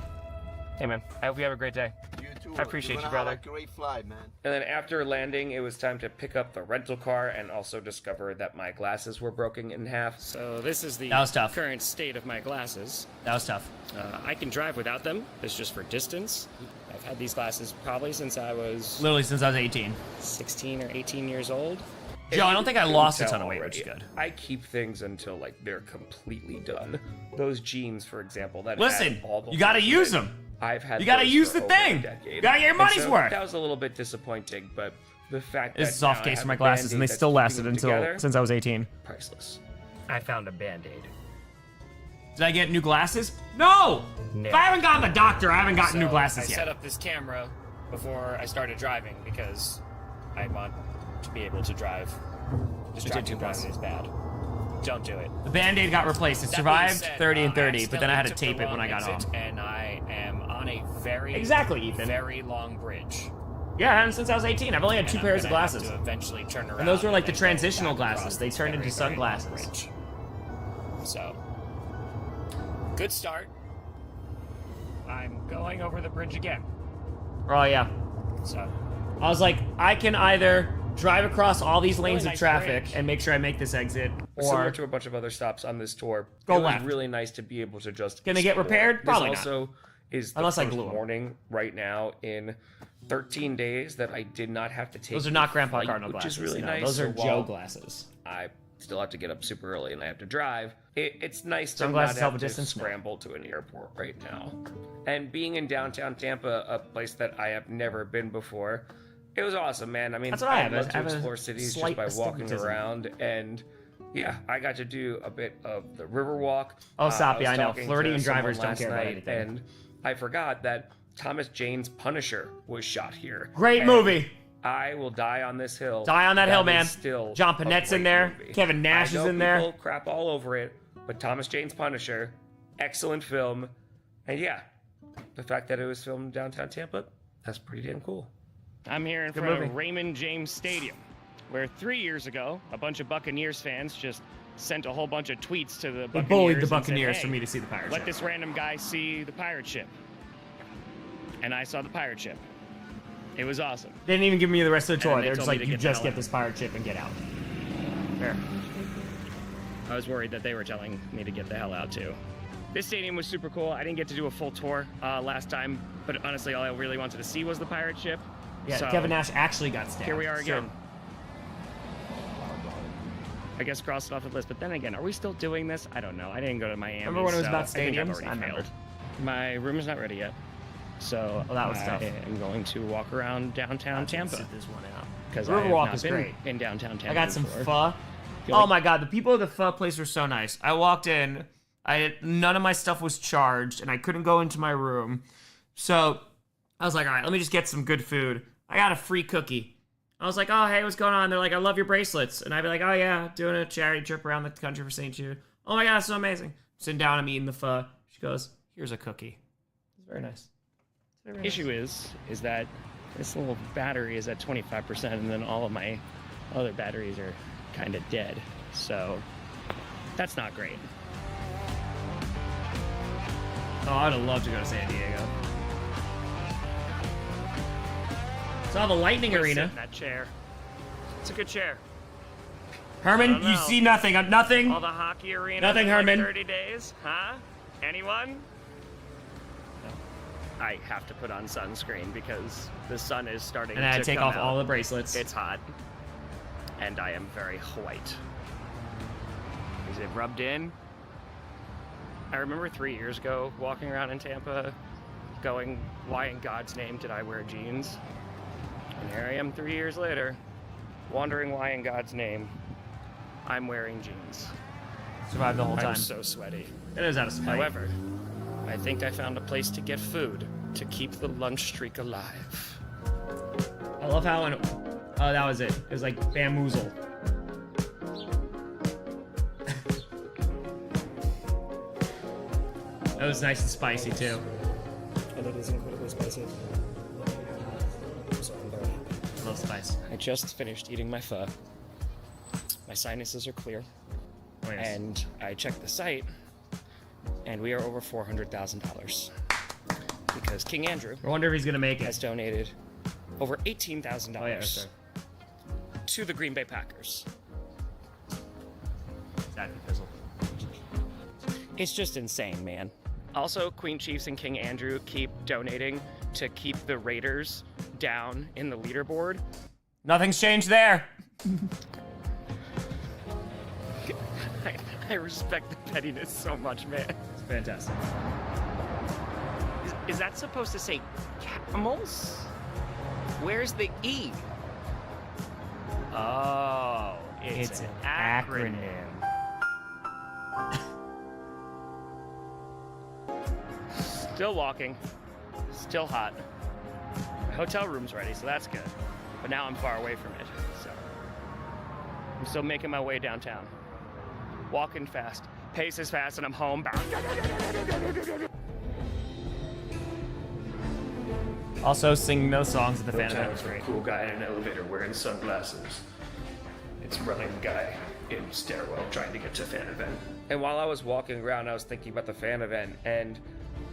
Hey, man. I hope you have a great day. You too. I appreciate You're you, gonna brother. have a great flight, man. And then after landing, it was time to pick up the rental car and also discover that my glasses were broken in half. So this is the That was tough. current state of my glasses. That was tough. I can drive without them. It's just for distance. I've had these glasses probably since I was Literally since I was 18. 16 or 18 years old. Joe, I don't think I lost a Tell ton of weight, which is already. good. I keep things until like they're completely done. Those jeans, for example, that Listen, had all the you gotta holes in use it, them. I've had. You gotta those use for the over a thing. decade. You gotta get your And money's so worth. That was a little bit disappointing, but the fact This that is off now I case for have my a glasses, and they Band-Aid still that's lasted keeping them until together, since I was 18. priceless. I found a Band-Aid. Did I get new glasses? No! No. If I haven't gotten the doctor, I haven't gotten new So, glasses I yet. set up this camera before I started driving because I want to be able to drive. Distracted driving is bad. Don't do it. The Band-Aid got replaced. It That survived being said, 30 and I 30, but then I had to accidentally tape it took when I the got wrong home. exit, and I am on a very Exactly, Ethan. very long bridge. Yeah, and since I was 18, I've only had two And pairs I'm of gonna have glasses. to eventually turn around. And those were like the and then go transitional back across glasses. They this turned very, into very long sunglasses. bridge. So, good start. I'm going over the bridge again. Oh, yeah. So, I was like, I can either drive across all these lanes Really of nice traffic bridge. and make sure I make this exit, Similar or to a bunch of other stops on this tour, Go it was left. really nice to be able to just. Can they get explore. repaired? Probably this not. also is the Unless I first glue 'em. morning right now in 13 days that I did not have to take. those are not a Grandpa flight, Cardinal which glasses. is really No, nice. those are So Joe while glasses. I still have to get up super early and I have to drive. It's nice to Sunglasses not help have with to distance? No. scramble to an airport right now. And being in downtown Tampa, a place that I have never been before, it was awesome, man. I mean, That's what I have. love I to have a explore cities just slight by walking astigmatism. around, and yeah, I got to do a bit of the Riverwalk. Oh, Soppy, was I know. talking to Flirty and someone drivers don't last care about night, anything. And I forgot that Thomas Jane's Punisher was shot here. Great And movie. I will die on this hill. Die on that hill, man. is Still John a Panette's in great there. movie. Kevin Nash I is know in there. people crap all over it, but Thomas Jane's Punisher, excellent film, and yeah, the fact that it was filmed downtown Tampa, that's pretty damn cool. I'm here in Good front movie. of Raymond James Stadium, where 3 years ago, a bunch of Buccaneers fans just sent a whole bunch of tweets to the They Buccaneers. bullied the and said, Buccaneers "Hey, for me to see the pirate let ship." this random guy see the pirate ship. And I saw the pirate ship. It was awesome. They didn't even give me the rest of the And tour. then they They're just told me like, to you get the just hell get out. this pirate ship and get out. Fair. I was worried that they were telling me to get the hell out too. This stadium was super cool. I didn't get to do a full tour last time, but honestly, all I really wanted to see was the pirate ship. Yeah, So, Kevin Nash actually got stabbed. Here we are So- again. I guess crossed it off the list, but then again, are we still doing this? I don't know. I didn't go to Miami. Remember when it was so about I think I've stadiums? already I remember. failed. My room is not ready yet, so that was I tough. am going to walk around downtown Tampa. Sit this one out. Because I have Riverwalk not is been great. in downtown Tampa. I got some before. pho. Feel Oh like- my god, the people at the pho place were so nice. I walked in, none of my stuff was charged, and I couldn't go into my room. So I was like, all right, let me just get some good food. I got a free cookie. I was like, oh, hey, what's going on? They're like, I love your bracelets. And I'd be like, oh, yeah, doing a charity trip around the country for St. Jude. Oh my god, it's so amazing. Sitting down, I'm eating the pho. She goes, here's a cookie. It's very nice. It's very nice. Issue is that this little battery is at 25%, and then all of my other batteries are kind of dead. So that's not great. Oh, I'd have loved to go to San Diego. Saw the Lightning I'm gonna Arena. sit in that chair. It's a good chair. I Herman, don't you know. see nothing. Nothing. All the hockey arena. Nothing, in like Herman. 30 days, huh? Anyone? I have to put on sunscreen because the sun is starting And I to take come off out. all the bracelets. It's hot, and I am very white. Is it rubbed in? I remember 3 years ago walking around in Tampa, going, "Why in God's name did I wear jeans?" And here I am 3 years later, wondering why in God's name I'm wearing jeans. Survived the whole I time. was so sweaty. It is out of spite. However, I think I found a place to get food to keep the lunch streak alive. I love how. Oh, that was it. It was like bamboozle. That was nice and spicy too. And it is incredibly spicy. So I'm very happy. I love spice. I just finished eating my pho. My sinuses are clear. Oh, yes. And I checked the site, and we are over $400,000 because King Andrew. I wonder if he's gonna make it. Has donated over $18,000 Oh, yeah, sorry. to the Green Bay Packers. Exactly, Fizzle. It's just insane, man. Also, Queen Chiefs and King Andrew keep donating to keep the Raiders down in the leaderboard. Nothing's changed there. I respect the pettiness so much, man. It's fantastic. Is that supposed to say camels? Where's the E? Oh, it's an acronym. Still walking, still hot. My hotel room's ready, so that's good. But now I'm far away from it, so I'm still making my way downtown. Walking fast, pace is fast, and I'm home. Also, singing those songs at the fan event was a great. cool guy in an elevator wearing sunglasses. It's running guy in stairwell trying to get to fan event. And while I was walking around, I was thinking about the fan event, and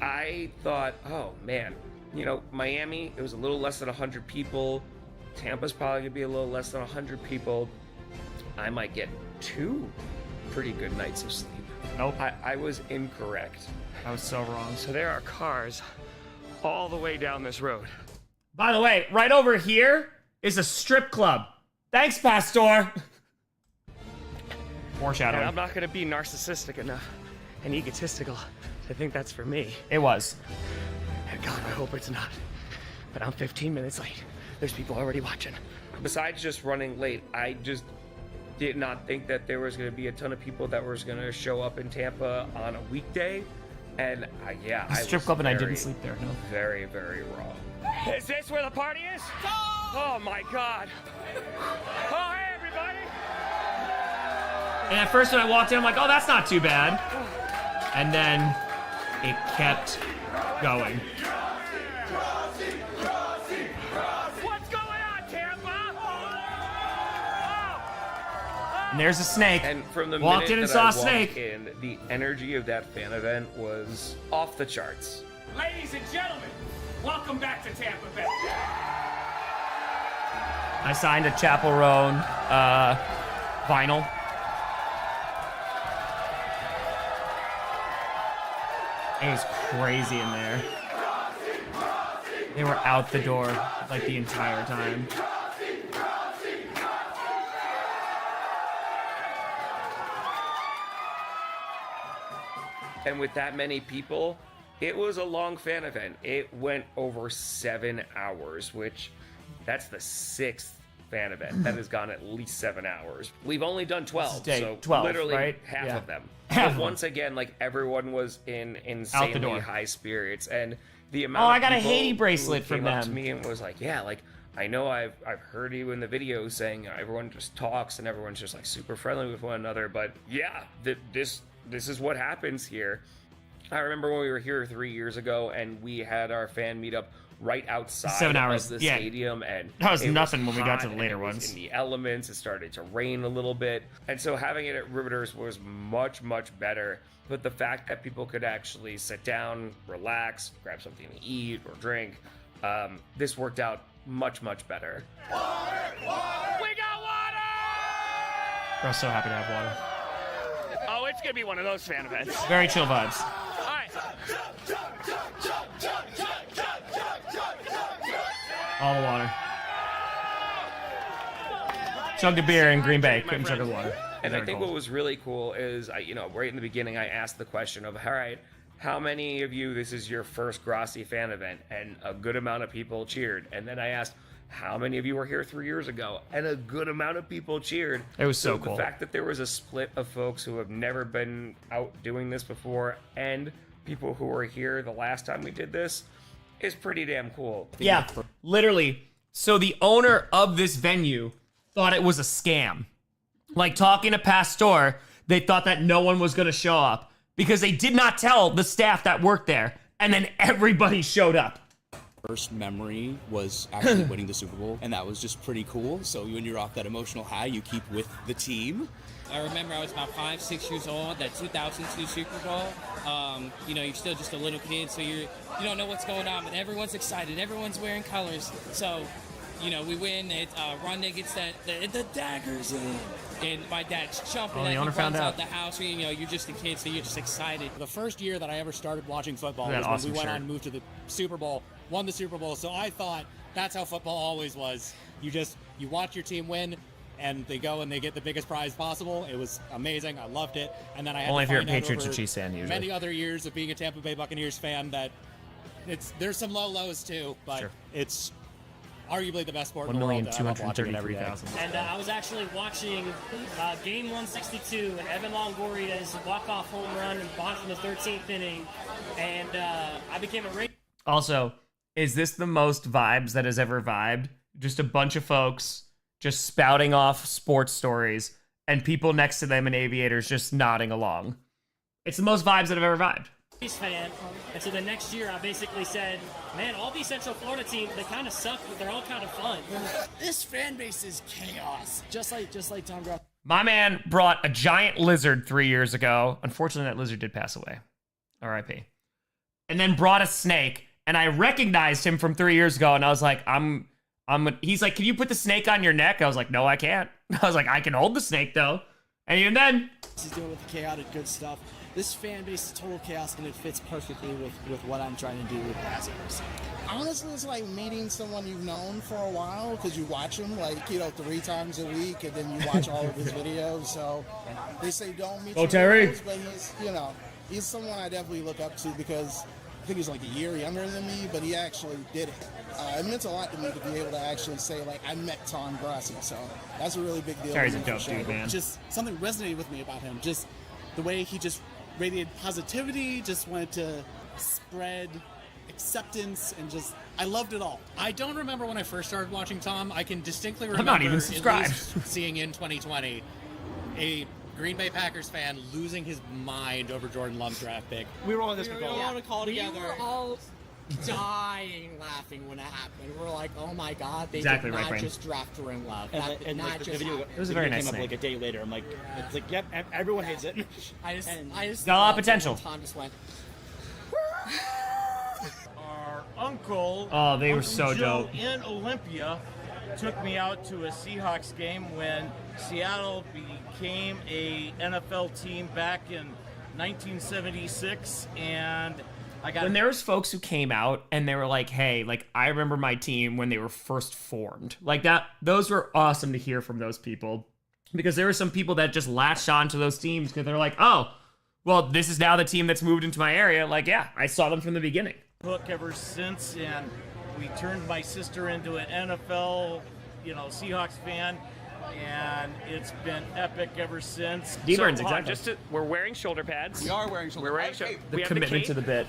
I thought, oh man, you know, Miami, it was a little less than 100 people. Tampa's probably gonna be a little less than 100 people. I might get 2 pretty good nights of sleep. Nope. I was incorrect. I was so wrong. So there are cars all the way down this road. By the way, right over here is a strip club. Thanks, Pastor. Foreshadowing. And I'm not gonna be narcissistic enough and egotistical to think that's for me. It was. And God, I hope it's not. But I'm 15 minutes late. There's people already watching. Besides just running late, I just did not think that there was going to be a ton of people that was going to show up in Tampa on a weekday. And I Strip was club and I didn't very, sleep there. No. Very, very wrong. Is this where the party is? Oh my God. Oh, hey, everybody. And at first when I walked in, I'm like, oh, that's not too bad. And then it kept going. What's going on, Tampa? Oh, And there's a snake. And from the Walked in minute and that saw I a snake. walked in, the energy of that fan event was off the charts. Ladies and gentlemen, welcome back to Tampa Bay. I signed a Chapel Roan vinyl. It was crazy in there. They were out the door like the entire time. And with that many people, it was a long fan event. It went over 7 hours, which that's the 6th fan event that has gone at least 7 hours. We've only done 12, Day so 12, literally right? half Yeah. of them. Half But of them. once again, like everyone was in Out the insanely door. high spirits, and the amount. Oh, I of got a people Haiti who bracelet from came up to them. me and was like, "Yeah, like I know I've heard you in the video saying everyone just talks and everyone's just like super friendly with one another, but yeah, this is what happens here." I remember when we were here 3 years ago and we had our fan meetup right outside 7 hours, of the yeah. stadium, and That was it nothing when we got to hot the and later it was ones. in the elements. It started to rain a little bit, and so having it at Riveters was much better. But the fact that people could actually sit down, relax, grab something to eat or drink, this worked out much better. We got water! I was so happy to have water. Oh, it's gonna be one of those fan events. Very chill vibes. All right. All the water. Chugged a beer in Green Bay. Couldn't chug the water. And I Very think cold. what was really cool is, right in the beginning, I asked the question of, all right, how many of you, this is your first Grossi fan event? And a good amount of people cheered. And then I asked, how many of you were here 3 years ago? And a good amount of people cheered. It was so cool. The fact that there was a split of folks who have never been out doing this before and people who were here the last time we did this is pretty damn cool. Yeah, literally. So the owner of this venue thought it was a scam. Like talking to Pastor, they thought that no one was going to show up because they did not tell the staff that worked there. And then everybody showed up. First memory was actually winning the Super Bowl, and that was just pretty cool. So when you're off that emotional high, you keep with the team. I remember I was about 5-6 years old, that 2002 Super Bowl. You're still just a little kid, so you don't know what's going on, but everyone's excited. Everyone's wearing colors. So, we win. Rondé gets the daggers in, and my dad's jumping. Oh, the and owner he found runs out. the house. You're just a kid, so you're just excited. The first year that I ever started watching football Look at was that when awesome we went shirt. on and moved to the Super Bowl, won the Super Bowl. So I thought that's how football always was. You watch your team win, and they go and they get the biggest prize possible. It was amazing. I loved it. And then I had Only to if you're a find out Patriots or over Chiefs fan, usually. many other years of being a Tampa Bay Buccaneers fan that there's some low lows too, but Sure. it's arguably the best sport in the world. and I love watching it every day. 1,233,000. And I was actually watching game 162 and Evan Longoria's walk-off home run and bounced in the 13th inning, and I became a Ranger. Also, is this the most vibes that has ever vibed? Just a bunch of folks just spouting off sports stories and people next to them in aviators just nodding along. It's the most vibes that have ever vibed. Fan, and so the next year I basically said, man, all these Central Florida teams, they kind of suck, but they're all kind of fun. This fan base is chaos. Just like Tom Grossi. My man brought a giant lizard 3 years ago. Unfortunately, that lizard did pass away. R.I.P. And then brought a snake, and I recognized him from 3 years ago, and I was like, he's like, can you put the snake on your neck? I was like, no, I can't. I was like, I can hold the snake, though. And even then... He's doing with the chaotic good stuff. This fan base is total chaos, and it fits perfectly with what I'm trying to do as a person. Honestly, it's like meeting someone you've known for a while because you watch him 3 times a week, and then you watch all of his videos. So they say don't meet. Oh, your Terry. heroes, but he's someone I definitely look up to because I think he's like a year younger than me, but he actually did it. It meant a lot to me to be able to actually say I met Tom Grossi. So that's a really big deal. Terry's to a me for dope sure. dude, man. Just something resonated with me about him. Just the way he just radiated positivity, just wanted to spread acceptance, and I loved it all. I don't remember when I first started watching Tom. I can distinctly I'm remember not even at subscribed. least seeing in 2020 a Green Bay Packers fan losing his mind over Jordan Love's draft pick. We were all on this We were all on a call together. We were all dying laughing when it happened. We're like, oh my god, they Exactly did right, not Brain. just draft Jordan Love. And, That did and not like, the just video, happen. It was a the very video nice came up snake. like a day later. I'm like, it's like, yep, everyone hates it. I just Got a lot of potential. Tom just went. Our uncle, Oh, they were Uncle so Joe dope. in Olympia, took me out to a Seahawks game when Seattle became a NFL team back in 1976, and I got When there was folks who came out and they were like, hey, like, I remember my team when they were first formed. Like that, those were awesome to hear from those people. Because there were some people that just latched on to those teams because they're like, oh, well, this is now the team that's moved into my area. Like, yeah, I saw them from the beginning. hook ever since, and we turned my sister into an NFL, Seahawks fan, and it's been epic ever since. D-Burns, hold on, exactly. we're wearing shoulder pads. We are wearing shoulder We're wearing pads. shoulder. The we have commitment cape, to the bit.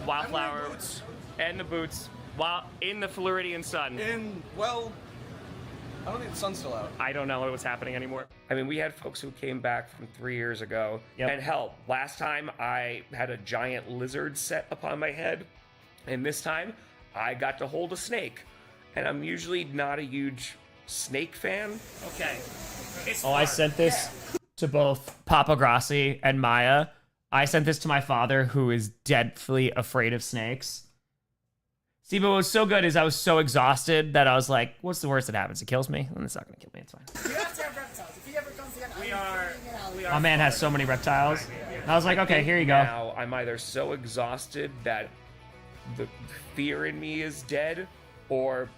Wildflower, and the boots, while in the Floridian sun. I don't think the sun's still out. I don't know what's happening anymore. I mean, we had folks who came back from 3 years ago. Yep. And hell, last time I had a giant lizard set upon my head. And this time I got to hold a snake. And I'm usually not a huge snake fan. Okay. Oh, I sent this to both Papa Grossi and Maya. I sent this to my father, who is deathly afraid of snakes. See, but what was so good is I was so exhausted that I was like, what's the worst that happens? It kills me? And it's not going to kill me. It's fine. You have to have reptiles. If he ever comes again, We are My man has so many reptiles. And I was like, okay, here you go. Now I'm either so exhausted that the fear in me is dead, or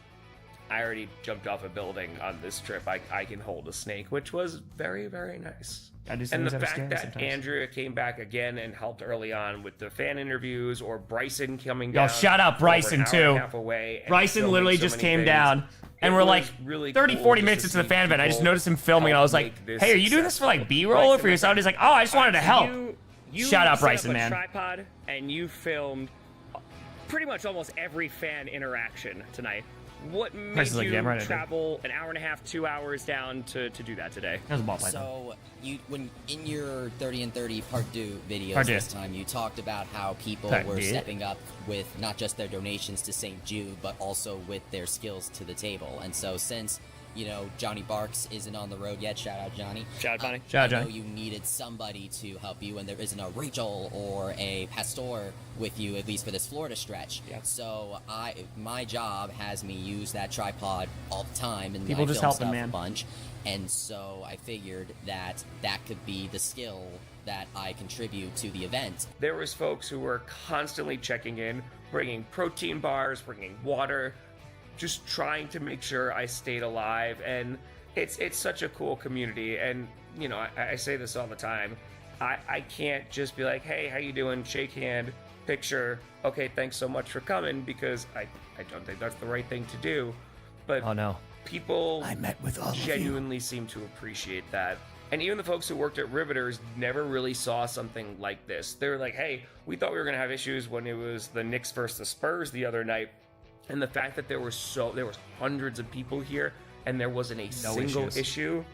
I already jumped off a building on this trip. I can hold a snake, which was very, very nice. I do And things the that are fact scary that sometimes. Andrea came back again and helped early on with the fan interviews, or Bryson coming Yo, down. shout out for over an Bryson, hour too. and a half away and Bryson filming literally so just many came things. down, and It we're was like really 30, cool 40 just minutes to into the see fan event. I just people noticed him filming, and I help was like, make this hey, are you doing this for like successful. B-roll or for yourself? He's like, oh, I just wanted to help. You Shout out set Bryson, up a man. tripod and you filmed pretty much almost every fan interaction tonight. What made Bryce's like, you "Yeah, I'm right, I did." travel an hour and a half, 2 hours down to do that today? That was a ball python. So, when in your 30 and 30 part 2 videos Part two. this time, you talked about how people Part were two. stepping up with not just their donations to St. Jude, but also with their skills to the table. And so, since Johnny Barks isn't on the road yet, shout out Johnny. Shout out Johnny. Shout out I know Johnny. you needed somebody to help you, and there isn't a Rachel or a Pastor with you, at least for this Florida stretch. Yeah. So my job has me use that tripod all the time, and People I just film helping, stuff man. a bunch. And so I figured that could be the skill that I contribute to the event. There was folks who were constantly checking in, bringing protein bars, bringing water, just trying to make sure I stayed alive. And it's such a cool community. And I say this all the time. I can't just be like, hey, how you doing? Shake hand, picture. Okay, thanks so much for coming, because I don't think that's the right thing to do. But Oh, no. people I met with all of you. genuinely seem to appreciate that. And even the folks who worked at Riveters never really saw something like this. They were like, hey, we thought we were going to have issues when it was the Knicks versus the Spurs the other night. And the fact that there was hundreds of people here and there wasn't a single issues. issue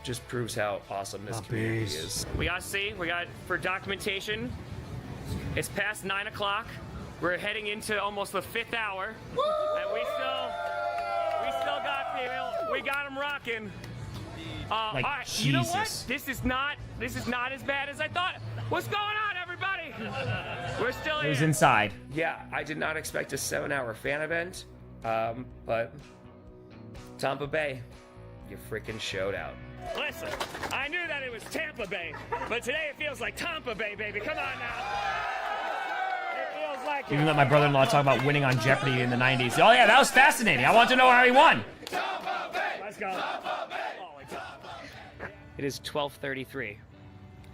just proves how awesome this community is. We got for documentation, it's past 9 o'clock. We're heading into almost the 5th hour. And we still got people. We got them rocking. All right, you know what? Jesus. This is not as bad as I thought. What's going on, everybody? We're still It was here. inside. Yeah, I did not expect a 7-hour fan event, but Tampa Bay, you freaking showed out. Listen, I knew that it was Tampa Bay, but today it feels like Tampa Bay, baby. Come on now. It feels like Even let my brother-in-law talk about winning on Jeopardy in the 90s. Oh, yeah, that was fascinating. I want to know how he won. Let's go. It is 12:33,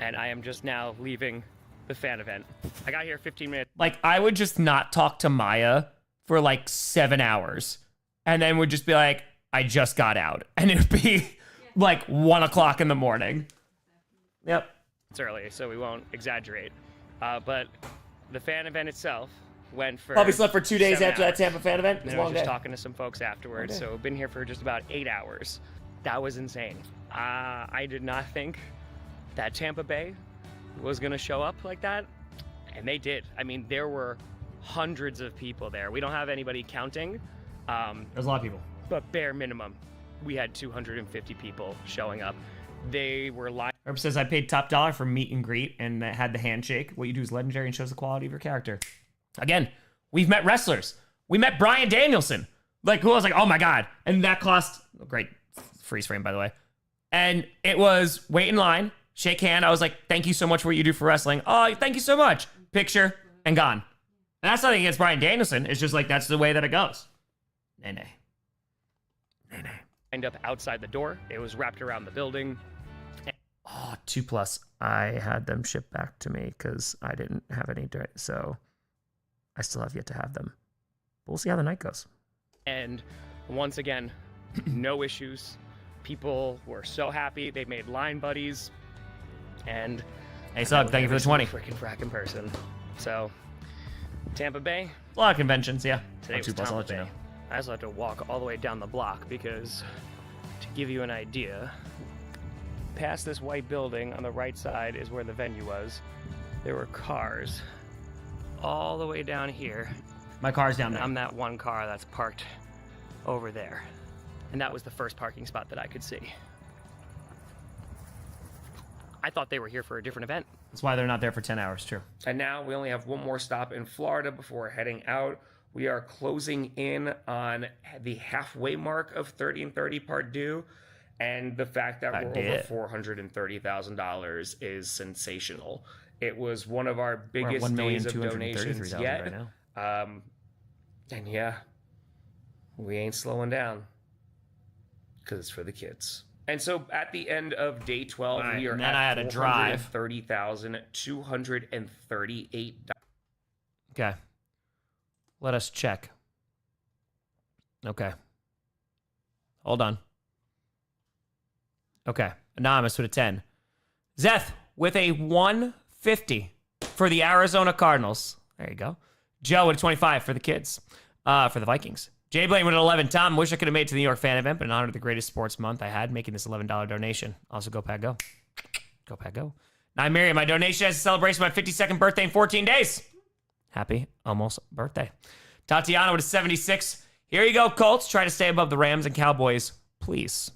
and I am just now leaving the fan event. I got here 15 minutes. Like, I would just not talk to Maya for like 7 hours, and then would just be like, I just got out. And it would be like 1 o'clock in the morning. Yep. It's early, so we won't exaggerate. But the fan event itself went for Probably slept for 2 days 7 after that hours. Tampa fan event. It And was I a long was just day. talking to some folks afterwards, Okay. so been here for just about 8 hours. That was insane. I did not think that Tampa Bay was gonna show up like that, and they did. I mean, there were hundreds of people there. We don't have anybody counting. There's a lot of people. But bare minimum, we had 250 people showing up. They were live. Herb says, I paid top dollar for meet and greet and had the handshake. What you do is legendary and shows the quality of your character. Again, we've met wrestlers. We met Bryan Danielson. Like, who I was like, oh my God. And that cost, great freeze frame, by the way. And it was wait in line, shake hand. I was like, thank you so much for what you do for wrestling. Oh, thank you so much. Picture and gone. And that's nothing against Bryan Danielson. It's just like, that's the way that it goes. Nay. Lined up outside the door. It was wrapped around the building. Oh, 2+. I had them shipped back to me because I didn't have any, so I still have yet to have them. But we'll see how the night goes. And once again, no issues. People were so happy. They made line buddies. And hey, Sug, thank you for the 20. Freaking fracking person. So, Tampa Bay. A lot of conventions, yeah. Today was 2+, I'll Tampa let you Bay. know. I also had to walk all the way down the block because, to give you an idea, past this white building on the right side is where the venue was. There were cars all the way down here. My car's down and there. I'm that one car that's parked over there. And that was the first parking spot that I could see. I thought they were here for a different event. That's why they're not there for 10 hours, true. And now we only have one more stop in Florida before heading out. We are closing in on the halfway mark of 30 and 30 Part Due. And the fact that we're over $430,000 is sensational. It was one of our biggest days of donations yet. Right now. And yeah, we ain't slowing down because it's for the kids. And so at the end of day 12, right, we are and then at I had to drive. $430,238. Okay. Let us check. Okay. Hold on. Okay. Anonymous with a 10. Zeth with a 150 for the Arizona Cardinals. There you go. Joe with a 25 for the kids. For the Vikings. Jay Blaine with an 11. Tom, wish I could have made it to the New York fan event, but in honor of the greatest sports month I had, making this $11 donation. Also, go Pack Go. Go Pack Go. Now, Miriam, my donation as a celebration of my 52nd birthday in 14 days. Happy almost birthday. Tatiana with a 76. Here you go, Colts. Try to stay above the Rams and Cowboys, please.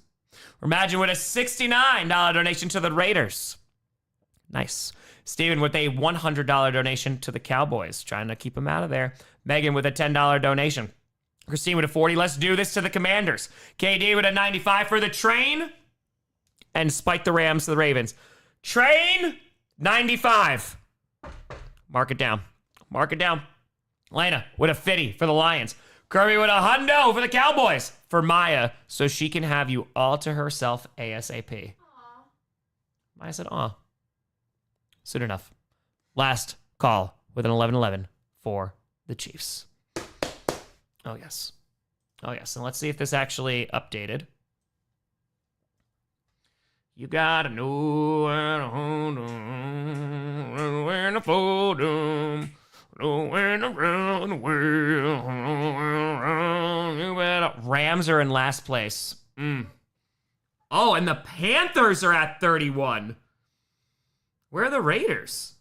Imagine with a $69 donation to the Raiders. Nice. Steven with a $100 donation to the Cowboys. Trying to keep them out of there. Megan with a $10 donation. Christine with a 40. Let's do this to the Commanders. KD with a 95 for the Train. And spike the Rams to the Ravens. Train, 95. Mark it down. Mark it down. Lena with a 50 for the Lions. Kirby with a hundo for the Cowboys. For Maya, so she can have you all to herself ASAP. Aww. Maya said, aw. Soon enough. Last call with an 11-11 for the Chiefs. Oh, yes. Oh, yes. And let's see if this actually updated. You gotta know where to hold 'em, where to fold 'em, know when to run away. Rams are in last place. Oh, and the Panthers are at 31. Where are the Raiders?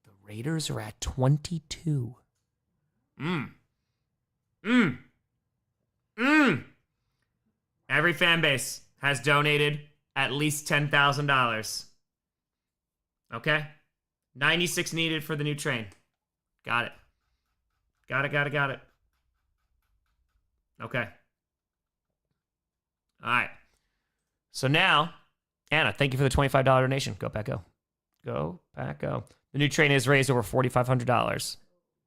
The Raiders are at 22. Every fan base has donated at least $10,000. Okay? 96 needed for the new train. Got it. Got it. Okay. All right. So now, Anna, thank you for the $25 donation. Go Pack Go. Go Pack Go. The new train has raised over $4,500.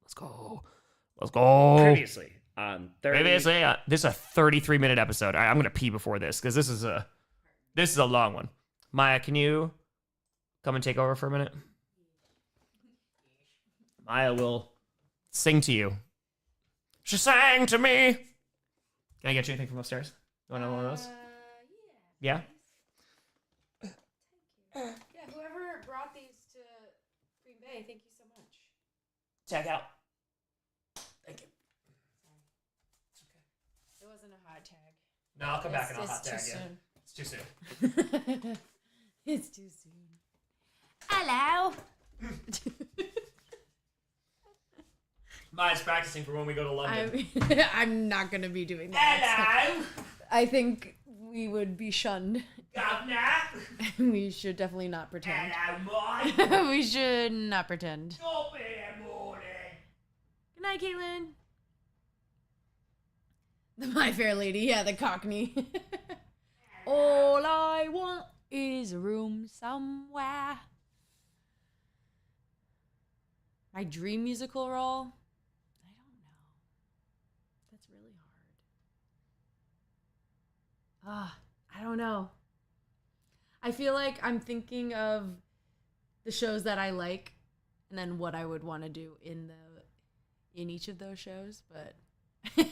Let's go. Previously on 30. Previously, this is a 33-minute episode. I'm going to pee before this because this is a long one. Maya, can you come and take over for a minute? Maya will sing to you. She sang to me. Can I get you anything from upstairs? You want one of those? Yeah? Yeah, whoever brought these to Green Bay, thank you so much. Tag out. Thank you. It wasn't a hot tag. No, I'll come back and I'll hot tag you. It's too soon. It's too soon. Hello. Maya's practicing for when we go to London. I'm not going to be doing that. Hello! I think we would be shunned. Governor! We should definitely not pretend. Hello, Mike! We should not pretend. Top of the morning! Good night, Caitlin. The My Fair Lady, yeah, the Cockney. All I want is a room somewhere. My dream musical role? I don't know. That's really hard. I don't know. I feel like I'm thinking of the shows that I like and then what I would want to do in each of those shows, but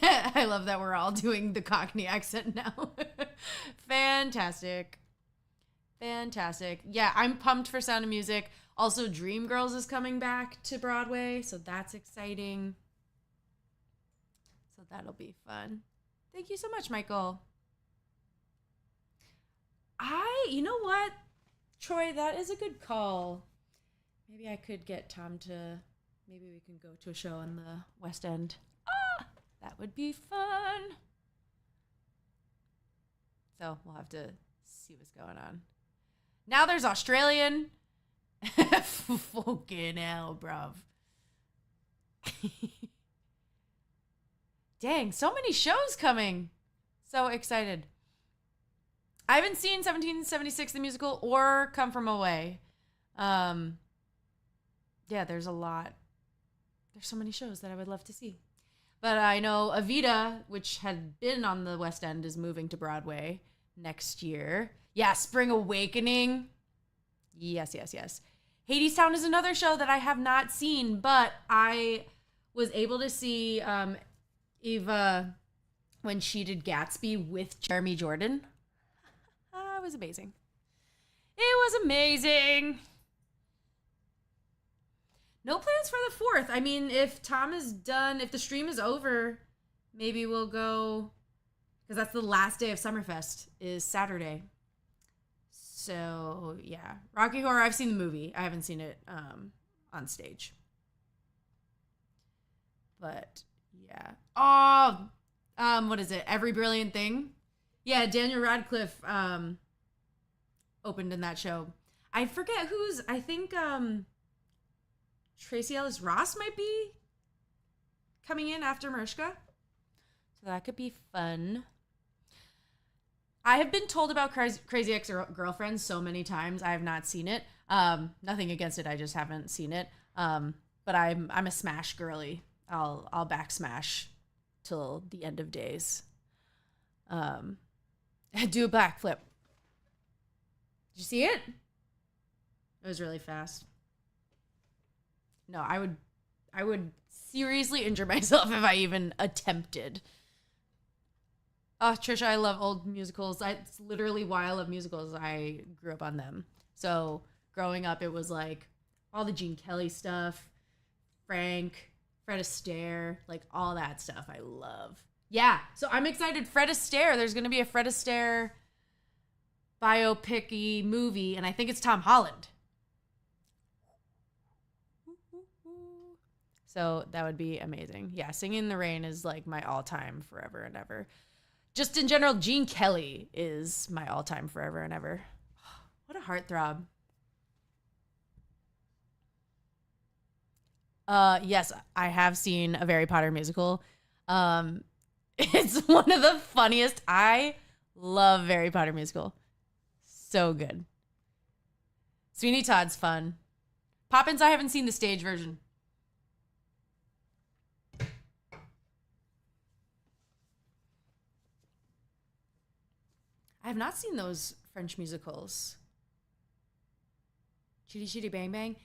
I love that we're all doing the Cockney accent now. Fantastic. Fantastic. Yeah, I'm pumped for Sound of Music. Also, Dreamgirls is coming back to Broadway, so that's exciting. So that'll be fun. Thank you so much, Michael. You know what, Troy, that is a good call. Maybe I could get Tom to, maybe we can go to a show in the West End. That would be fun. So we'll have to see what's going on. Now there's Australian. Fucking hell, bruv. Dang, so many shows coming. So excited. I haven't seen 1776 the musical or Come From Away. Yeah, there's a lot. There's so many shows that I would love to see. But I know Evita, which had been on the West End, is moving to Broadway next year. Yeah, Spring Awakening. Yes. Hadestown is another show that I have not seen, but I was able to see Eva when she did Gatsby with Jeremy Jordan. It was amazing. It was amazing. No plans for the 4th. I mean, if Tom is done, if the stream is over, maybe we'll go, because that's the last day of Summerfest, is Saturday. So, yeah. Rocky Horror, I've seen the movie. I haven't seen it on stage. But, yeah. Oh, what is it? Every Brilliant Thing? Yeah, Daniel Radcliffe opened in that show. I forget who's, I think Tracy Ellis Ross might be coming in after Mariska. So that could be fun. I have been told about Crazy Ex-Girlfriend so many times. I have not seen it. Nothing against it. I just haven't seen it. But I'm a Smash girly. I'll back Smash till the end of days. Do a backflip. Did you see it? It was really fast. No, I would seriously injure myself if I even attempted. Oh, Trisha, I love old musicals. That's literally why I love musicals. I grew up on them. So growing up, it was like all the Gene Kelly stuff, Frank, Fred Astaire, like all that stuff I love. Yeah, so I'm excited. Fred Astaire, there's going to be a Fred Astaire biopic-y movie, and I think it's Tom Holland. So that would be amazing. Yeah, Singing in the Rain is like my all-time forever and ever. Just in general, Gene Kelly is my all-time forever and ever. What a heartthrob. Yes, I have seen a Harry Potter musical. It's one of the funniest. I love Harry Potter musical. So good. Sweeney Todd's fun. Poppins, I haven't seen the stage version. I have not seen those French musicals. Chitty Chitty Bang Bang.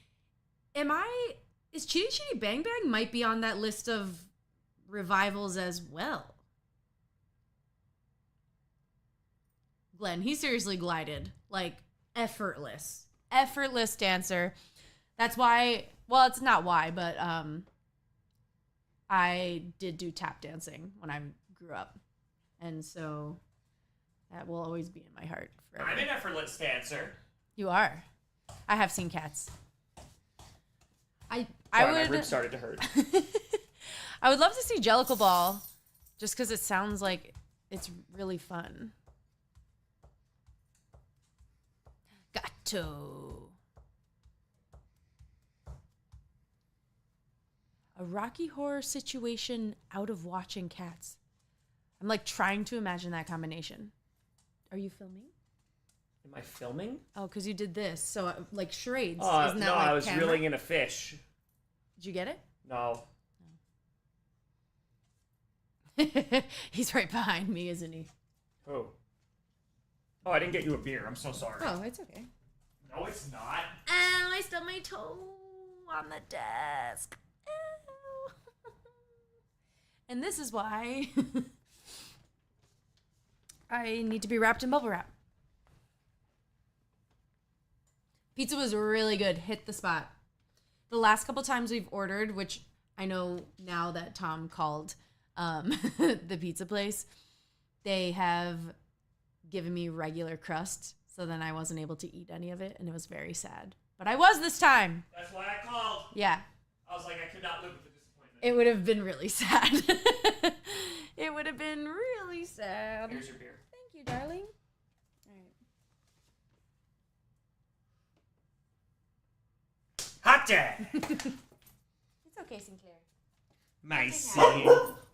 Is Chitty Chitty Bang Bang might be on that list of revivals as well. Glenn, he seriously glided. Like, effortless. Effortless dancer. That's why, well, it's not why, but I did do tap dancing when I grew up. And so that will always be in my heart forever. I'm an effortless dancer. You are. I have seen Cats. My ribs started to hurt. I would love to see Jellicle Ball, just because it sounds like it's really fun. Gato. A Rocky Horror situation out of watching Cats. I'm like trying to imagine that combination. Are you filming? Am I filming? Oh, because you did this. So, like, charades. Oh, Isn't that no, like I was camera? reeling in a fish. Did you get it? No. He's right behind me, isn't he? Who? Oh, I didn't get you a beer. I'm so sorry. Oh, it's okay. No, it's not. Oh, I stubbed my toe on the desk. Ow. And this is why I need to be wrapped in bubble wrap. Pizza was really good. Hit the spot. The last couple times we've ordered, which I know now that Tom called the pizza place, they have given me regular crust, so then I wasn't able to eat any of it, and it was very sad. But I was this time. That's why I called. Yeah. I was like, I could not live with the disappointment. It would have been really sad. It would have been really sad. Here's your beer. Thank you, darling. Hot dog. It's okay, Sinclair. My seed.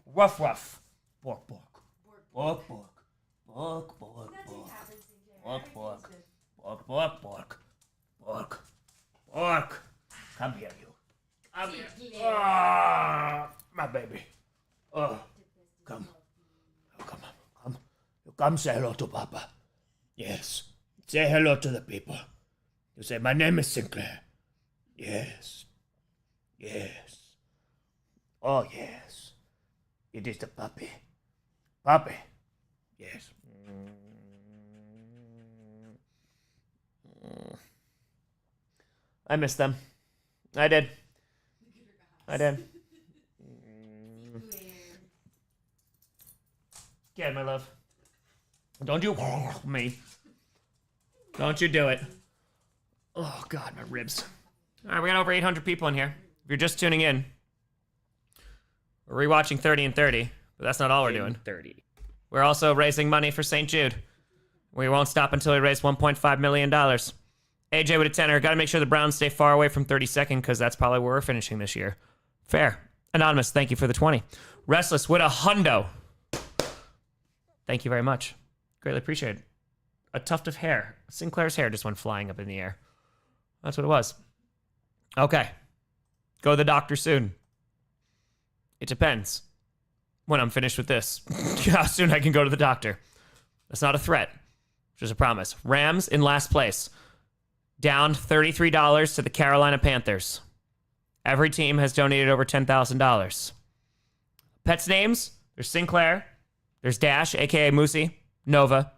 Woof woof. Bork bork. Bork bork. Bork bork bork. Bork bork. Bork bork bork. Bork. Bork. Come here, you. Come here. Ah, my baby. Oh, come. Oh, come on. Come. You come say hello to Papa. Yes. Say hello to the people. You say, my name is Sinclair. Yes. Yes. Oh, yes. It is the puppy. Puppy. Yes. I miss them. I did. I did. Get my love. Don't you me. Don't you do it. Oh, God, my ribs. All right, we got over 800 people in here. If you're just tuning in, we're rewatching 30 and 30, but that's not all we're doing. 30. We're also raising money for St. Jude. We won't stop until we raise $1.5 million. AJ with a tenner. Got to make sure the Browns stay far away from 32nd because that's probably where we're finishing this year. Fair. Anonymous, thank you for the 20. Restless with a hundo. Thank you very much. Greatly appreciate it. A tuft of hair. Sinclair's hair just went flying up in the air. That's what it was. Okay. Go to the doctor soon. It depends when I'm finished with this. How soon I can go to the doctor. That's not a threat. Just a promise. Rams in last place. Down $33 to the Carolina Panthers. Every team has donated over $10,000. Pets names? There's Sinclair. There's Dash, a.k.a. Moosey, Nova,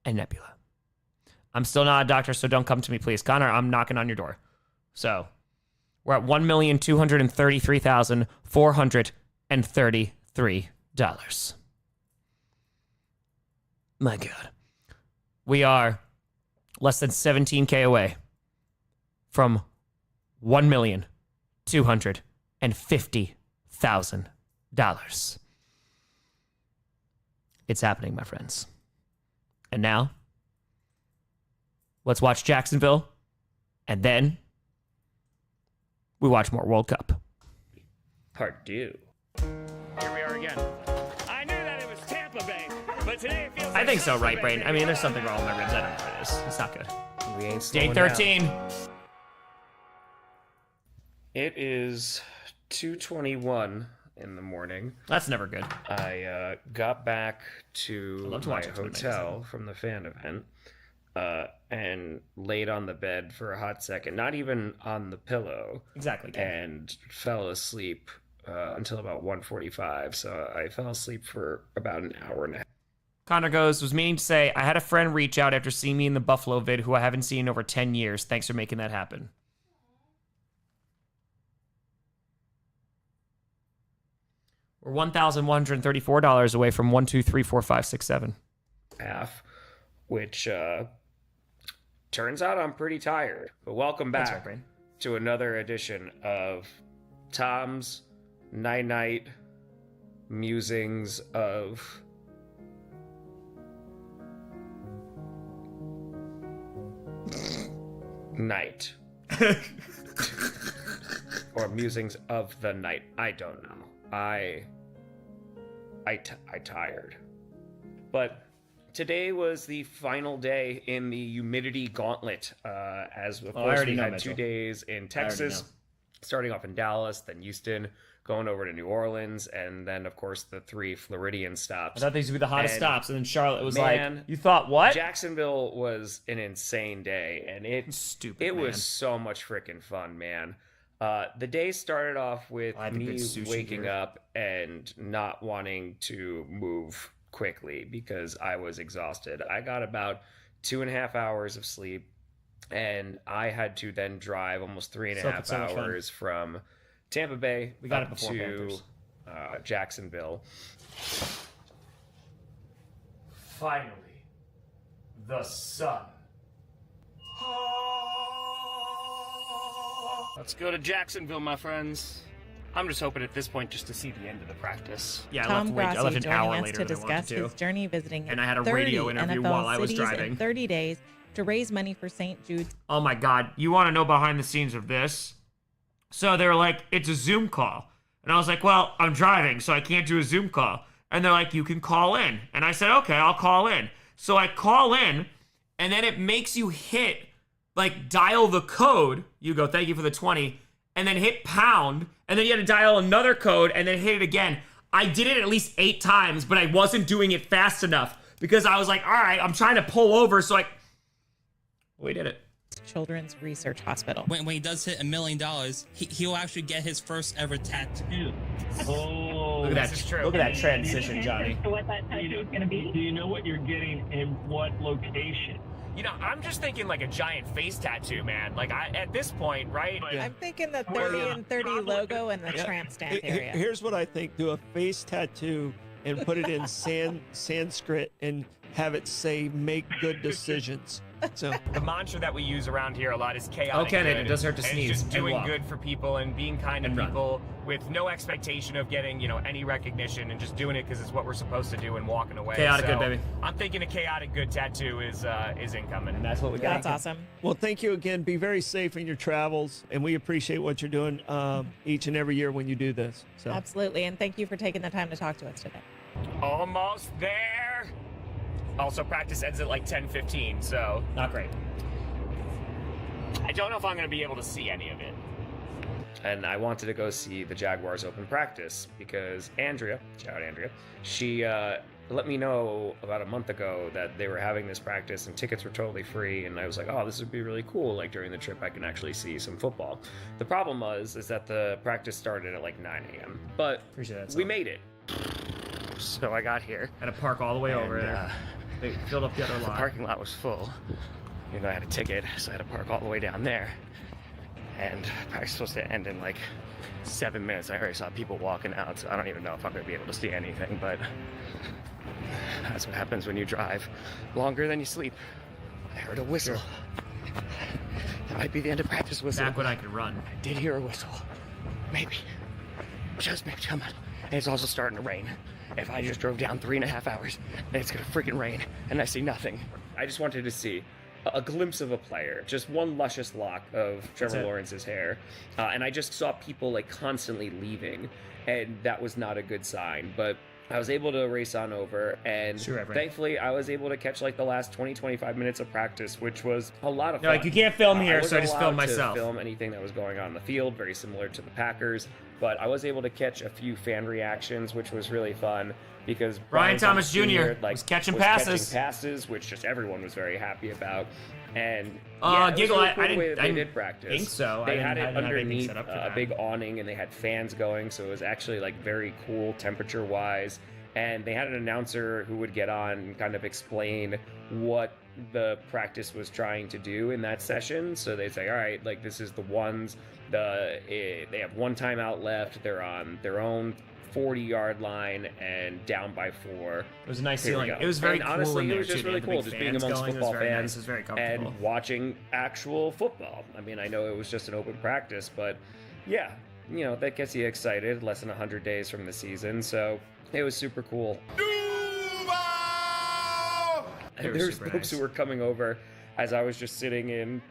and Nebula. I'm still not a doctor, so don't come to me, please. Connor, I'm knocking on your door. So, we're at $1,233,433. My God. We are less than 17K away from $1,250,000. It's happening, my friends. And now, let's watch Jacksonville, and then we watch more World Cup. Part 2. Here we are again. I knew that it was Tampa Bay, but today it feels I think so, right, Brain? I mean, there's something wrong with my ribs. I don't know what it is. It's not good. We ain't Day slowing 13. down. It is 2:21 in the morning. That's never good. I got back to love to my watch X-Men hotel magazine. from the fan event and laid on the bed for a hot second, not even on the pillow. Exactly. Dave. And fell asleep until about 1:45. So I fell asleep for about an hour and a half. Connor goes, was meaning to say, I had a friend reach out after seeing me in the Buffalo vid who I haven't seen in over 10 years. Thanks for making that happen. We're $1,134 away from 1, 2, 3, 4, 5, 6, 7. Half, which turns out I'm pretty tired. But welcome That's back right, Brain. to another edition of Tom's night musings of night. Or musings of the night. I don't know. I tired. But today was the final day in the humidity gauntlet. As of Oh, I course already we know, had Mitchell. 2 days in I already Texas, know. starting off in Dallas, then Houston, going over to New Orleans, and then of course the 3 Floridian stops. I thought these would be the hottest And, stops, and then Charlotte was man, like, "You thought what?" Jacksonville was an insane day, and it man. was so much freaking fun, man. The day started off with I had the me good sushi waking here. up and not wanting to move quickly because I was exhausted. I got about 2.5 hours of sleep, and I had to then drive almost 3.5 So much fun. hours from Tampa Bay We got up it before to Panthers. Jacksonville. Finally, the sun. Let's go to Jacksonville, my friends. I'm just hoping at this point just to see the end of the practice. Yeah, Tom I left Grossi an joining hour us later to than I wanted discuss to. his journey visiting And I had a 30 radio interview NFL while I was cities driving. in 30 days to raise money for St. Jude's. Oh my god, you want to know behind the scenes of this? So they were like, it's a Zoom call. And I was like, well, I'm driving, so I can't do a Zoom call. And they're like, you can call in. And I said, okay, I'll call in. So I call in, and then it makes you hit, like, dial the code. You go, thank you for the 20. And then hit pound. And then you had to dial another code, and then hit it again. I did it at least 8 times, but I wasn't doing it fast enough. Because I was like, all right, I'm trying to pull over, so we did it. Children's Research Hospital. When he does hit $1 million, he'll actually get his first ever tattoo. Oh, look at that! Look at that transition, Johnny. What that tattoo is going to be? Do you know what you're getting in what location? You know, I'm just thinking like a giant face tattoo, man. Like at this point, right? I'm thinking the 30 and 30 logo and the tramp stamp area. Here's what I think: do a face tattoo and put it in Sanskrit and have it say "Make good decisions." So The mantra that we use around here a lot is chaotic. Okay, good. it does hurt to And sneeze It's just and doing walk. good for people and being kind to And run. people with no expectation of getting, any recognition and just doing it because it's what we're supposed to do and walking away. Chaotic So, good, baby. I'm thinking a chaotic good tattoo is incoming. And that's what we got. That's awesome. Well, thank you again. Be very safe in your travels, and we appreciate what you're doing each and every year when you do this. So Absolutely. And thank you for taking the time to talk to us today. Almost there. Also, practice ends at like 10:15, so not great. I don't know if I'm going to be able to see any of it. And I wanted to go see the Jaguars open practice because Andrea, shout out Andrea, she let me know about a month ago that they were having this practice and tickets were totally free. And I was like, oh, this would be really cool. Like during the trip, I can actually see some football. The problem is that the practice started at like 9 a.m. But Appreciate that, we Sal. made it. So I got here. Had to park all the way over there. They filled up the other The lot. parking lot was full. You know, I had a ticket, so I had to park all the way down there. And practice was supposed to end in like 7 minutes. I already saw people walking out, so I don't even know if I'm going to be able to see anything, but that's what happens when you drive longer than you sleep. I heard a whistle. That might be the end of practice whistle. Back when I could run. I did hear a whistle. Maybe. Just maybe. Come on. And it's also starting to rain. If I just drove down 3.5 hours, then it's going to freaking rain, and I see nothing. I just wanted to see a glimpse of a player, just one luscious lock of Trevor it. Lawrence's hair, and I just saw people like constantly leaving, and that was not a good sign. But I was able to race on over, and Sure, Reverend. thankfully I was able to catch like the last 20-25 minutes of practice, which was a lot of They're fun. like, you can't film here, so I wasn't just allowed film to myself. film anything that was going on in the field, very similar to the Packers, but I was able to catch a few fan reactions, which was really fun. Because Brian Thomas Jr. was catching passes. which just everyone was very happy about. And Giggle, it was really cool I the way didn't- that I they didn't did practice. think so. They I had didn't it have anything underneath set up for a that. big awning, and they had fans going, so it was actually like very cool temperature-wise. And they had an announcer who would get on and kind of explain what the practice was trying to do in that session. So they'd say, all right, like this is the ones. They have one timeout left. They're on their own 40-yard line and down by 4. It was a nice Here we feeling. go. It was very And cool honestly, in it there, was just too. really They had the cool, big just being fans amongst going. It was football very fans nice. It was very comfortable. and watching actual football. I mean, I know it was just an open practice, but yeah, that gets you excited. Less than 100 days from the season, so it was super cool. There's folks who were coming over as I was just sitting in,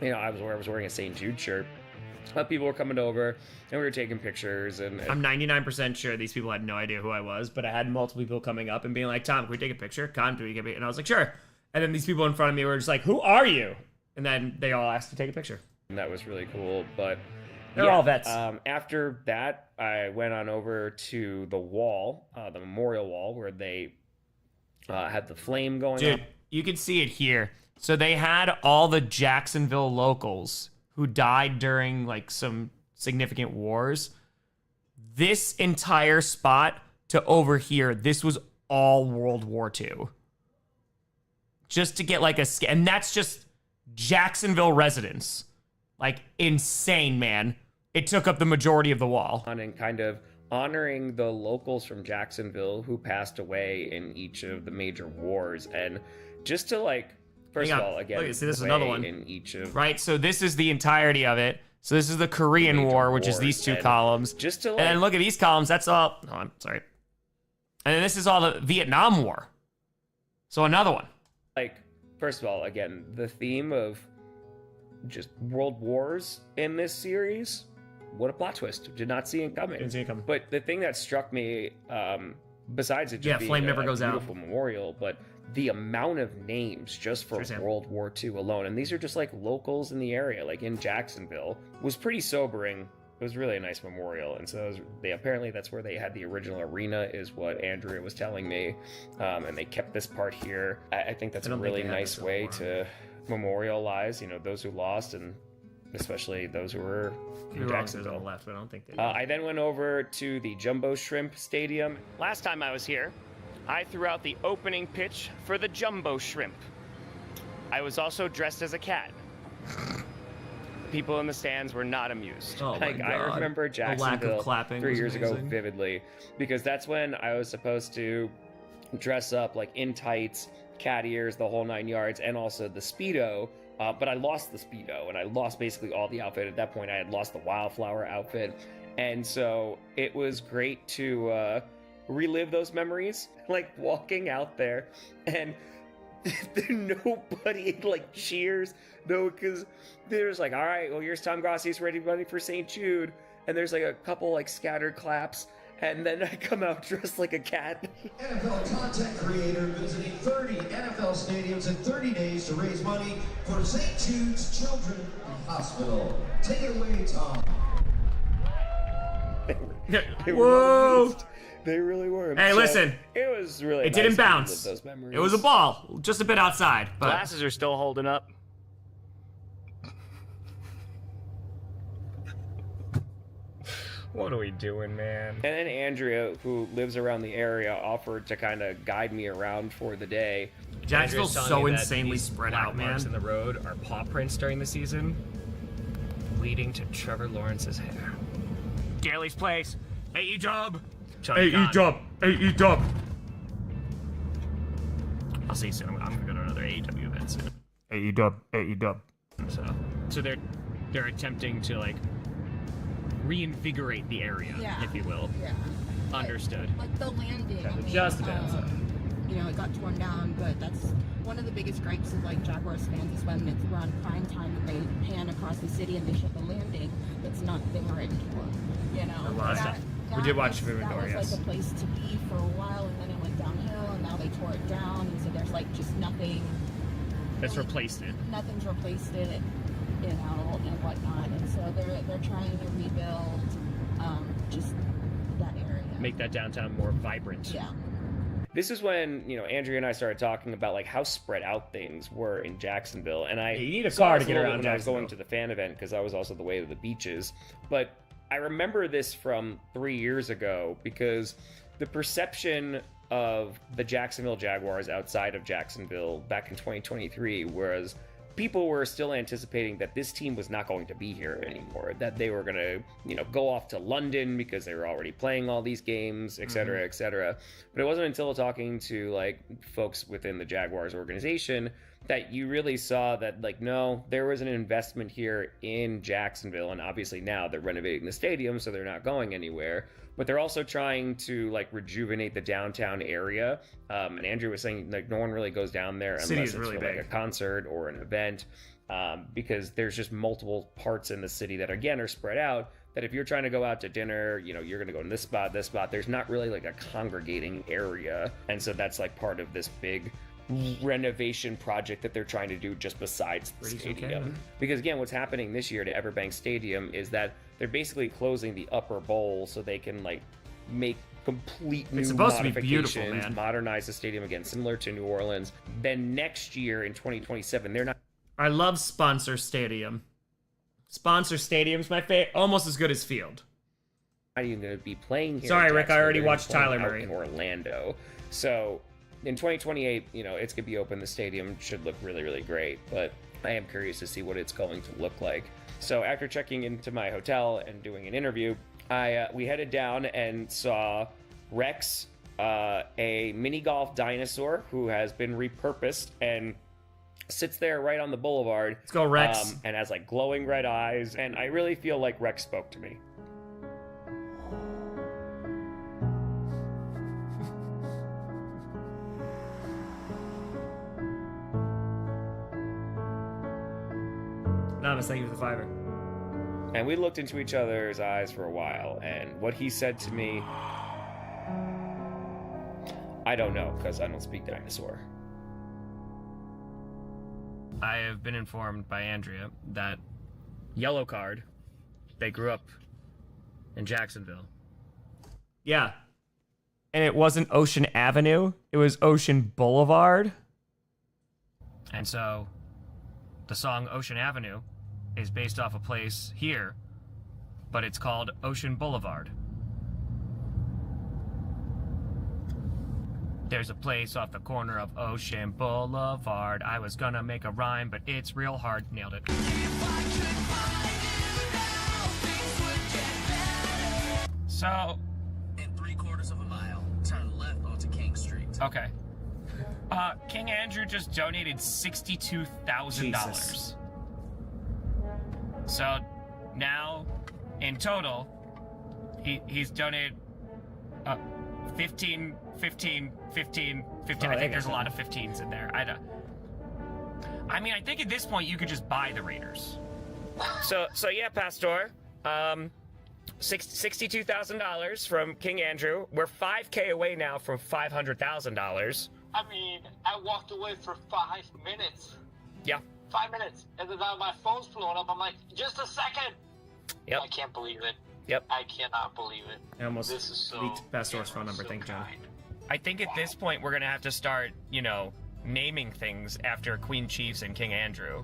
I was wearing a St. Jude shirt. People were coming over and we were taking pictures, and I'm 99% sure these people had no idea who I was, but I had multiple people coming up and being like, Tom, can we take a picture? Con, can we get a picture? And I was like, sure. And then these people in front of me were just like, who are you? And then they all asked to take a picture. And that was really cool, but they're all vets. After that, I went on over to the wall, the memorial wall, where they had the flame going Dude, up. you can see it here. So they had all the Jacksonville locals who died during like some significant wars. This entire spot to over here, this was all World War II. Just to get like and that's just Jacksonville residents. Like insane, man. It took up the majority of the wall. And kind of honoring the locals from Jacksonville who passed away in each of the major wars. And just to like, first of all, again, look, see, this is another one. In each of right, so this is the entirety of it. So this is the Korean War, which is these two columns. Just to and then look at these columns. That's all. Oh, I'm sorry. And then this is all the Vietnam War. So another one. Like, first of all, again, the theme of just world wars in this series. What a plot twist. Did not see it coming. Didn't see it coming. But the thing that struck me, besides it just being flame never goes out. Beautiful memorial, but the amount of names just for World War II alone, and these are just like locals in the area, like in Jacksonville, was pretty sobering. It was really a nice memorial, and so apparently that's where they had the original arena, is what Andrea was telling me, and they kept this part here. I think that's a really nice way to memorialize, those who lost, and especially those who were in Jacksonville. On the left, but I don't think they I then went over to the Jumbo Shrimp Stadium. Last time I was here, I threw out the opening pitch for the Jumbo Shrimp. I was also dressed as a cat. People in the stands were not amused. Oh my God. I remember Jacksonville clapping 3 was years ago amazing. vividly, because that's when I was supposed to dress up like in tights, cat ears, the whole 9 yards, and also the Speedo. But I lost the Speedo, and I lost basically all the outfit. At that point, I had lost the Wildflower outfit. And so it was great to relive those memories, like walking out there, and nobody like cheers. No, because there's like, all right, well, here's Tom Grossi, he's ready for St. Jude. And there's like a couple like scattered claps. And then I come out dressed like a cat. NFL content creator visiting 30 NFL stadiums in 30 days to raise money for St. Jude's Children's Hospital. Take it away, Tom. Whoa! They really were. Hey, So, listen. It was really It nice didn't to bounce. relive those memories. It was a ball, just a bit outside. But Glasses are still holding up. What are we doing, man? And then Andrea, who lives around the area, offered to kind of guide me around for the day. Jacksonville's Andrea's so telling me that insanely these spread black out, marks man. in the road are paw prints during the season, leading to Trevor Lawrence's hair. Daly's place. Hey, E-Dub. Hey, E-Dub. Hey, E-Dub. I'll see you soon. I'm gonna go to another AEW event soon. Hey, E-Dub. Hey, E-Dub. So they're attempting to like reinvigorate the area, if you will. Yeah. Understood. Like the landing. I mean, Just a bit. It got torn down, but that's one of the biggest gripes of like Jaguars fans is when it's around prime time and they pan across the city and they show the landing that's not there anymore. A lot of stuff. We did watch Forbidden Door, That was yes. like a place to be for a while, and then it went downhill, and now they tore it down, and so there's like just nothing. That's replaced it. Nothing's replaced it, and whatnot, and so they're trying to rebuild just that area. Make that downtown more vibrant. Yeah. This is when, Andrea and I started talking about like how spread out things were in Jacksonville. And you need a saw car this to get little around bit when I was Jacksonville. going to the fan event, because I was also the way to the beaches. But I remember this from 3 years ago, because the perception of the Jacksonville Jaguars outside of Jacksonville back in 2023 was people were still anticipating that this team was not going to be here anymore, that they were going to, go off to London because they were already playing all these games, et cetera, et cetera. But it wasn't until talking to like folks within the Jaguars organization that you really saw that, like, no, there was an investment here in Jacksonville, and obviously now they're renovating the stadium, so they're not going anywhere. But they're also trying to, like, rejuvenate the downtown area. And Andrew was saying, like, no one really goes down there City unless is it's really for, big. like, a concert or an event, because there's just multiple parts in the city that, again, are spread out, that if you're trying to go out to dinner, you know, you're going to go in this spot, there's not really, like, a congregating area. And so that's, like, part of this big renovation project that they're trying to do just besides the Pretty stadium. okay. Because again, what's happening this year to Everbank Stadium is that they're basically closing the upper bowl so they can, like, make complete new It's supposed to be beautiful, modifications, man. modernize the stadium again, similar to New Orleans. Then next year in 2027, they're not. I love Sponsor Stadium. Sponsor Stadium's my favorite, almost as good as Field. Not even going to be playing here. Sorry, in Rick, I Jacksonville. already They're gonna watched be playing Tyler out Murray. in Orlando. So in 2028, you know, it's going to be open. The stadium should look really, really great. But I am curious to see what it's going to look like. So after checking into my hotel and doing an interview, we headed down and saw Rex, a mini golf dinosaur who has been repurposed and sits there right on the boulevard. Let's go, Rex. And has, like, glowing red eyes. And I really feel like Rex spoke to me. Namaste, thank you for the fiver. And we looked into each other's eyes for a while, and what he said to me, I don't know, because I don't speak dinosaur. I have been informed by Andrea that Yellow Card, they grew up in Jacksonville. Yeah. And it wasn't Ocean Avenue, it was Ocean Boulevard. And so the song Ocean Avenue is based off a place here, but it's called Ocean Boulevard. There's a place off the corner of Ocean Boulevard. I was gonna make a rhyme, but it's real hard. Nailed it. So, In 3/4 of a mile, turn left onto King Street. okay. King Andrew just donated $62,000. So now, in total, he's donated 15. I think there's a lot of 15s in there. I mean, I think at this point you could just buy the Raiders. So yeah, Pastor, $62,000 from King Andrew. We're $5K away now from $500,000. I mean, I walked away for 5 minutes. Yeah. 5 minutes. And then now my phone's blowing up. I'm like, just a second. Yep. I can't believe it. Yep. I cannot believe it. I almost This is so leaked Pastor's phone number. Thank you, John. I think at this point we're gonna have to start, you know, naming things after Queen Chiefs and King Andrew.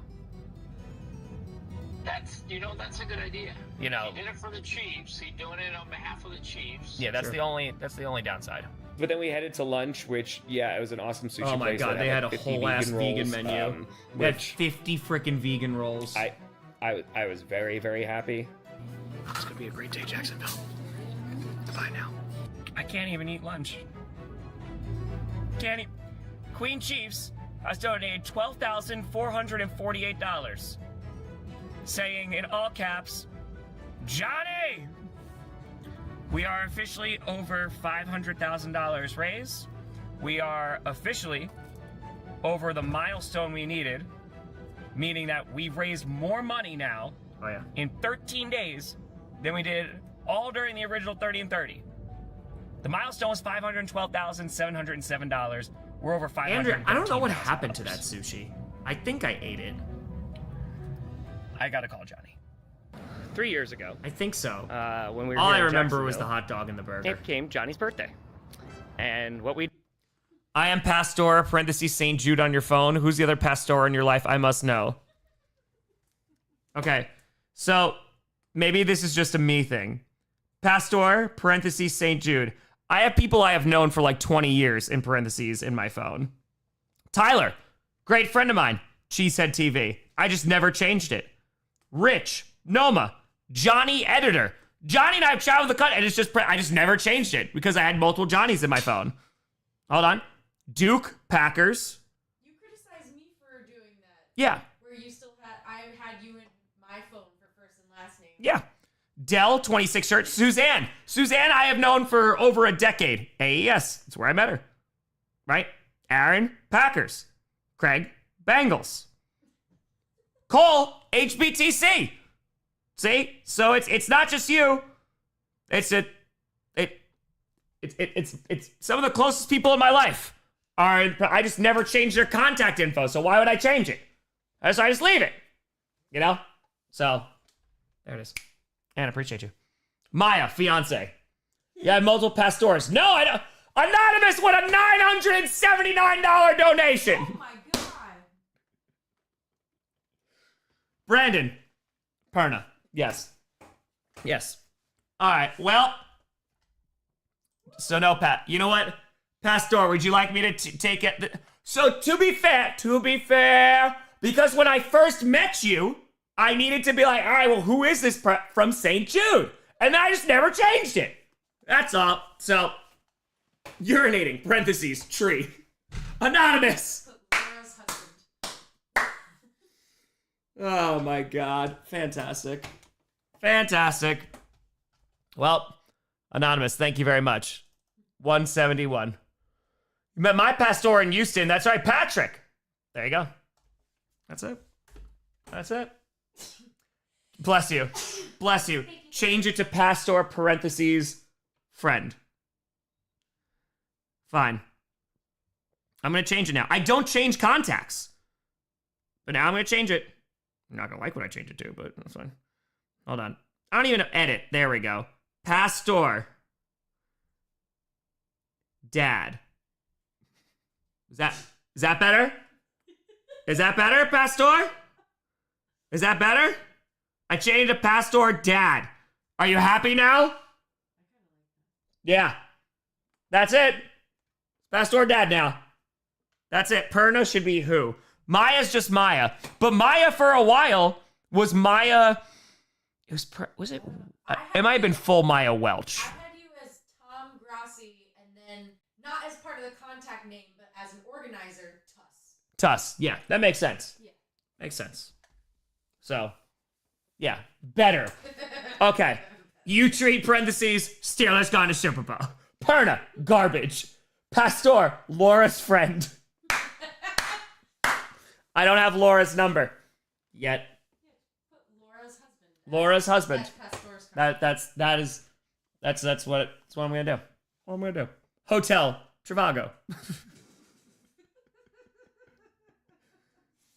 That's a good idea. You know. He did it for the Chiefs. He doing it on behalf of the Chiefs. Yeah, that's the only downside. But then we headed to lunch, which it was an awesome sushi place. Oh my god, they had a whole ass vegan menu. They had Which 50 freaking vegan rolls. I was very, very happy. It's gonna be a great day, Jacksonville. Goodbye now. I can't even eat lunch. Can't eat. Queen Chiefs has donated $12,448, saying in all caps, Johnny! We are officially over $500,000 raised. We are officially over the milestone we needed, meaning that we've raised more money now in 13 days than we did all during the original 30 and 30. The milestone was $512,707. We're over $500,000. Andrew, I don't know what happened to that sushi. I think I ate it. I gotta call Johnny. 3 years ago. I think so. When we were All here I in remember was the Jacksonville, hot dog and the burger. It came Johnny's birthday. And what we I am Pastor, parentheses, St. Jude on your phone. Who's the other Pastor in your life? I must know. Okay, so maybe this is just a me thing. Pastor, parentheses, St. Jude. I have people I have known for like 20 years, in parentheses, in my phone. Tyler, great friend of mine. Cheesehead TV. I just never changed it. Rich, Noma, Johnny Editor. Johnny and I have chatted with the cut, and it's just, I just never changed it because I had multiple Johnnies in my phone. Hold on. Duke, Packers. You criticize me for doing Yeah. Where you still had, I had you in my phone for first and last name. Yeah. Dell, 26 shirts. Suzanne. Suzanne, I have known for over a decade. AES. That's where I met her. Right? Aaron, Packers. Craig, Bengals. Cole, HBTC. See? So it's not just you. It's some of the closest people in my life are. I just never change their contact info. So why would I change it? So I just leave it. You know? So there it is. And I appreciate you. Maya, fiance. You have multiple pastors. No, I don't. Anonymous with a $979 donation. Oh my god. Brandon. Perna. Yes. Yes. All right. Well. So no, Pat. You know what? Pastor, would you like me to take it? So to be fair, because when I first met you, I needed to be like, all right, well, who is this from St. Jude? And then I just never changed it. That's all. So, urinating, parentheses, tree. Anonymous. Oh my God. Fantastic. Fantastic. Well, Anonymous, thank you very much. 171. You met my pastor in Houston. That's right, Patrick. There you go. That's it. That's it. Bless you. Bless you. Change it to pastor, parentheses, friend. Fine. I'm going to change it now. I don't change contacts. But now I'm going to change it. I'm not going to like what I change it to, but that's fine. Hold on. I don't even edit. There we go. Pastor. Dad. Is that better? Is that better, Pastor? Is that better? I changed to Pastor Dad. Are you happy now? Yeah. That's it. Pastor Dad now. That's it. Perna should be who? Maya's just Maya. But Maya for a while was Maya. Was it? It might have been full Maya Welch. I had you as Tom Grossi, and then not as part of the contact name, but as an organizer, Tuss. Yeah, that makes sense. Yeah. Makes sense. So, yeah, better. Okay. You treat parentheses, Steelers gone to Super Bowl. Perna, garbage. Pastor, Laura's friend. I don't have Laura's number yet. Laura's husband. That's what I'm gonna do. What I'm gonna do. Hotel Trivago.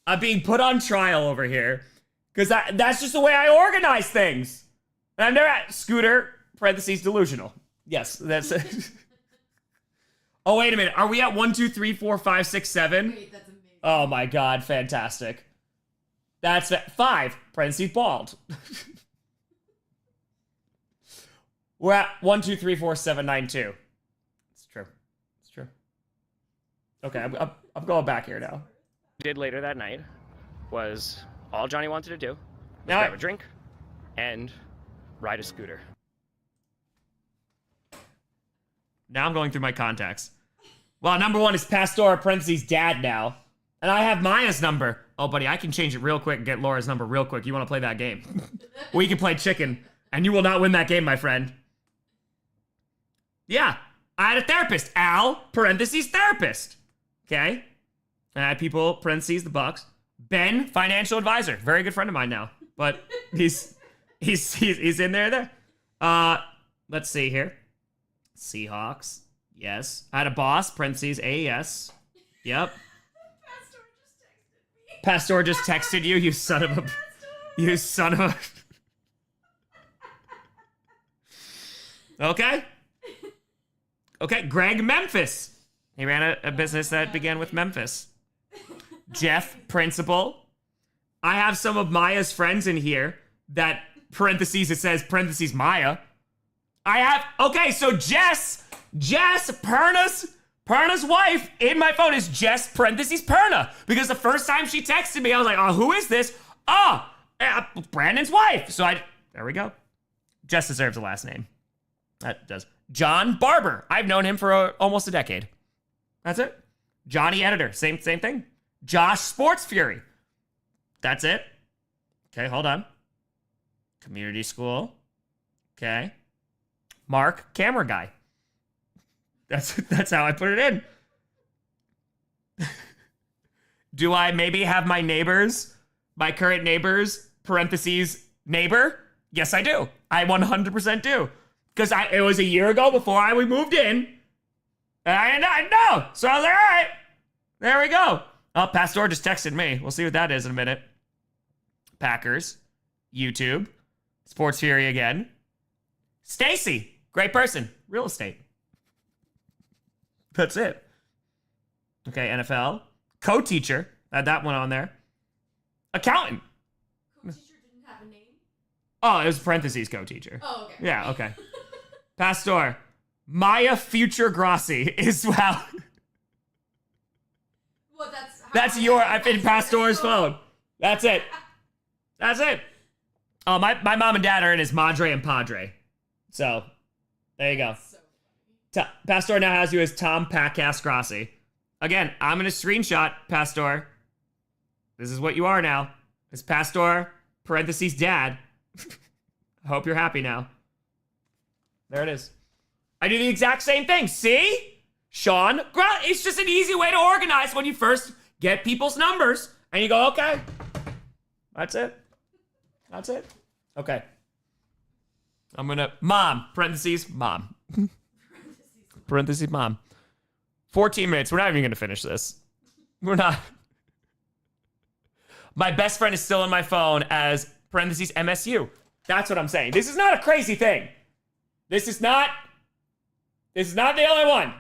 I'm being put on trial over here because that's just the way I organize things. And I've never had Scooter parentheses delusional. Yes, that's it. Oh wait a minute. Are we at 1, 2, 3, 4, 5, 6, 7? Wait, that's amazing. Oh my God, fantastic. That's 5 parentheses bald. We're at 1, 2, 3, 4, 7, 9, 2. It's true. It's true. Okay, I'm going back here now. Did later that night was all Johnny wanted to do was Now grab a drink and ride a scooter. Now I'm going through my contacts. Well, number 1 is Pastor parentheses Dad now. And I have Maya's number. Oh, buddy, I can change it real quick and get Laura's number real quick. You want to play that game? We can play chicken, and you will not win that game, my friend. Yeah, I had a therapist. Al, parentheses, therapist. Okay? And I had people, parentheses, the Bucks. Ben, financial advisor. Very good friend of mine now. But he's in there. Let's see here. Seahawks. Yes. I had a boss, parentheses, AES. Yep. Pastor just texted you, you son of a... You son of a... Okay. Okay, Greg Memphis. He ran a business that began with Memphis. Jeff, principal. I have some of Maya's friends in here that parentheses, it says parentheses Maya. I have... Okay, so Jess, Perna's wife in my phone is Jess parentheses Perna. Because the first time she texted me, I was like, oh, who is this? Oh, Brandon's wife. So there we go. Jess deserves a last name. That does. John Barber. I've known him for almost a decade. That's it. Johnny Editor. Same thing. Josh Sports Fury. That's it. Okay, hold on. Community school. Okay. Mark, camera guy. That's how I put it in. Do I maybe have my neighbors, my current neighbors, parentheses, neighbor? Yes, I do. I 100% do. Because it was a year ago before we moved in. And I didn't know. So I was like, all right, there we go. Oh, Pastor just texted me. We'll see what that is in a minute. Packers, YouTube, Sports Fury again. Stacy, great person, real estate. That's it. Okay, NFL. Co-teacher, had that one on there. Accountant. Co-teacher didn't have a name? Oh, it was parentheses co-teacher. Oh, okay. Yeah, okay. Pastor, Maya future Grossi is wow. Well, that's I've been Pastor's phone. That's it. That's it. Oh, my mom and dad are in as Madre and Padre. So, there you go. Pastor now has you as Tom Patcast Grossi. Again, I'm going to screenshot Pastor. This is what you are now. It's Pastor, parentheses, dad. I hope you're happy now. There it is. I do the exact same thing. See? Sean, it's just an easy way to organize when you first get people's numbers. And you go, okay. That's it. That's it. Okay. I'm going to, mom, parentheses, mom. Parentheses, mom. 14 minutes. We're not even going to finish this. We're not. My best friend is still on my phone as parentheses MSU. That's what I'm saying. This is not a crazy thing. This is not the only one.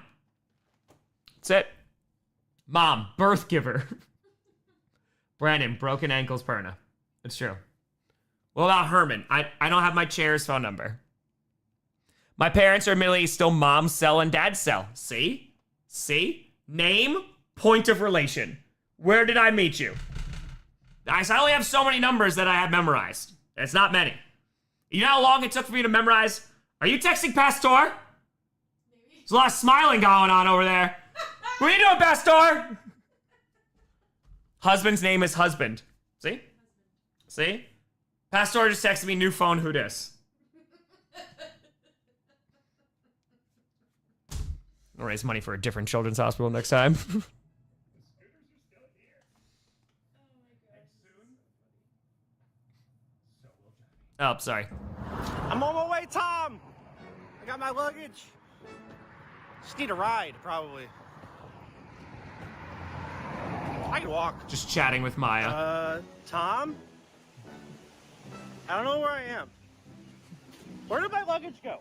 That's it. Mom, birth giver. Brandon, broken ankles, Perna. It's true. What about Herman? I don't have my chair's phone number. My parents are admittedly still mom cell and dad cell. See? See? Name, point of relation. Where did I meet you? I only have so many numbers that I have memorized. It's not many. You know how long it took for me to memorize? Are you texting Pastor? There's a lot of smiling going on over there. What are you doing, Pastor? Husband's name is husband. See? See? Pastor just texted me new phone, who dis? I'll raise money for a different children's hospital next time. Oh, sorry. I'm on my way, Tom. I got my luggage. Just need a ride, probably. I can walk. Just chatting with Maya. Tom? I don't know where I am. Where did my luggage go?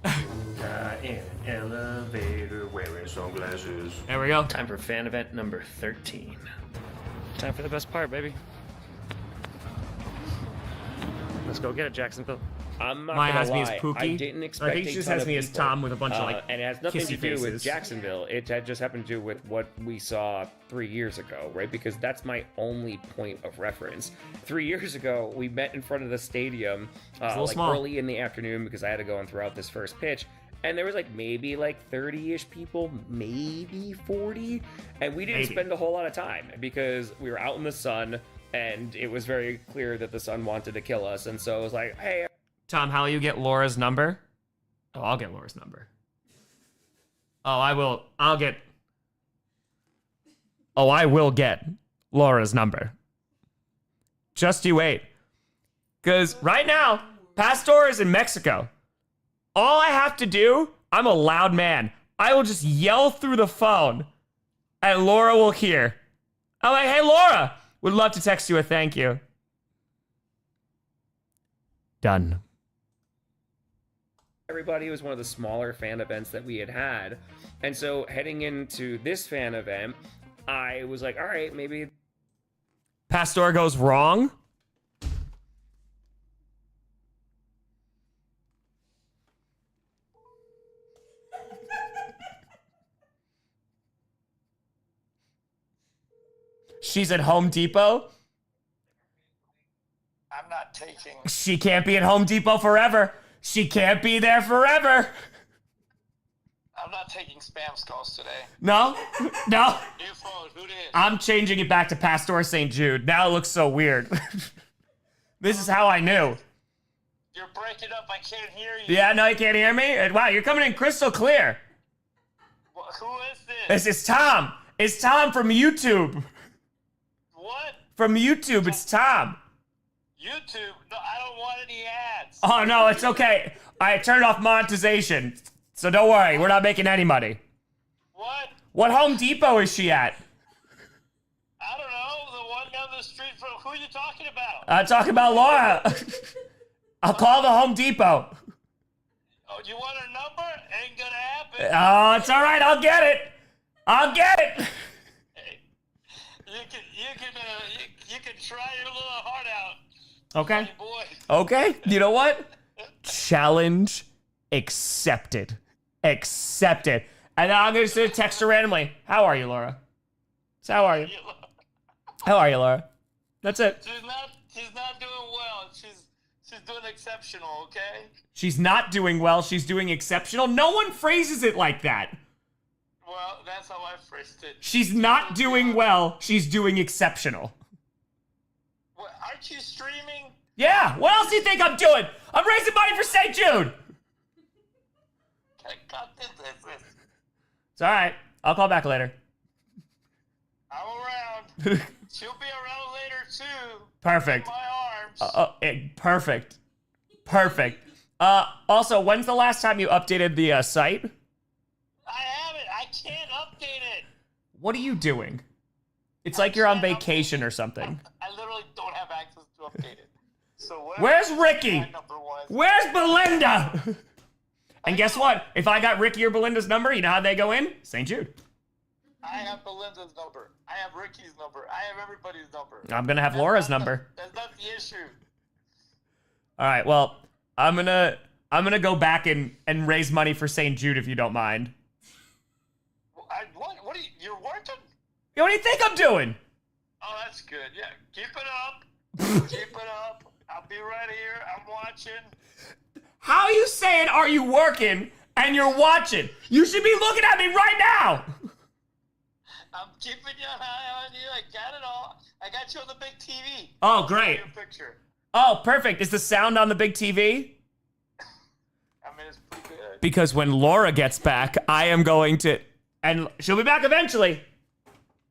In an elevator wearing sunglasses. There we go. Time for fan event number 13. Time for the best part, baby. Let's go get it, Jacksonville. I'm not Maya gonna has me lie. as Pookie. I didn't expect I think she just has me as Tom with a bunch of like and it has nothing kissy to do with faces. Jacksonville. It had just happened to do with what we saw 3 years ago, right? Because that's my only point of reference. 3 years ago, we met in front of the stadium, like small. early in the afternoon because I had to go and throw out this first pitch. And there was like maybe like 30-ish people, maybe 40. And we didn't spend a whole lot of time because we were out in the sun and it was very clear that the sun wanted to kill us. And so it was like, hey. Tom, how will you get Laura's number? Oh, I'll get Laura's number. Oh, I will get Laura's number. Just you wait. Because right now, Pastor is in Mexico. All I have to do, I'm a loud man. I will just yell through the phone and Laura will hear. I'm like, hey, Laura, would love to text you a thank you. Done. Everybody, it was one of the smaller fan events that we had. And so heading into this fan event, I was like, all right, maybe. Pastor goes wrong. She's at Home Depot. I'm not taking. She can't be at Home Depot forever. She can't be there forever. I'm not taking spam calls today. No? No? New phone, who did? I'm changing it back to Pastor St. Jude. Now it looks so weird. This is how I knew. You're breaking up. I can't hear you. Yeah, no, you can't hear me? Wow, you're coming in crystal clear. Who is this? This is Tom. It's Tom from YouTube. What? From YouTube, it's Tom. YouTube? No, I don't want any ads. Oh, no, it's okay. I turned off monetization. So don't worry, we're not making any money. What? What Home Depot is she at? I don't know. The one down the street from. Who are you talking about? I'm talking about Laura. I'll call the Home Depot. Oh, you want her number? Ain't gonna happen. Oh, it's all right. I'll get it. I'll get it. You can try your little heart out. Okay. Boy. Okay. You know what? Challenge accepted. Accepted. And now I'm going to text her randomly. How are you, Laura? So how are you? How are you, Laura? That's it. She's not doing well. She's doing exceptional, okay? She's not doing well. She's doing exceptional. No one phrases it like that. Well, that's how I phrased it. She's not doing well. She's doing exceptional. What, aren't you streaming? Yeah. What else do you think I'm doing? I'm raising money for St. Jude. Cut this. It's all right. I'll call back later. I'm around. She'll be around later, too. Perfect. In my arms. Perfect. Perfect. Also, when's the last time you updated the site? I haven't. I can't update it. What are you doing? It's like you're on vacation or something. I literally don't have access to update it. So Where's Ricky? Where's Belinda? And guess what? If I got Ricky or Belinda's number, you know how they go in? St. Jude. I have Belinda's number. I have Ricky's number. I have everybody's number. I'm gonna have Laura's number. That's not the issue. All right. Well, I'm gonna go back and raise money for St. Jude if you don't mind. What are you? You're working? What do you think I'm doing? Oh, that's good. Yeah, keep it up. Keep it up. I'll be right here. I'm watching. How are you saying, are you working and you're watching? You should be looking at me right now. I'm keeping your eye on you. I got it all. I got you on the big TV. Oh, great. Your picture. Oh, perfect. Is the sound on the big TV? I mean, it's pretty good. Because when Laura gets back, I am going to... And she'll be back eventually.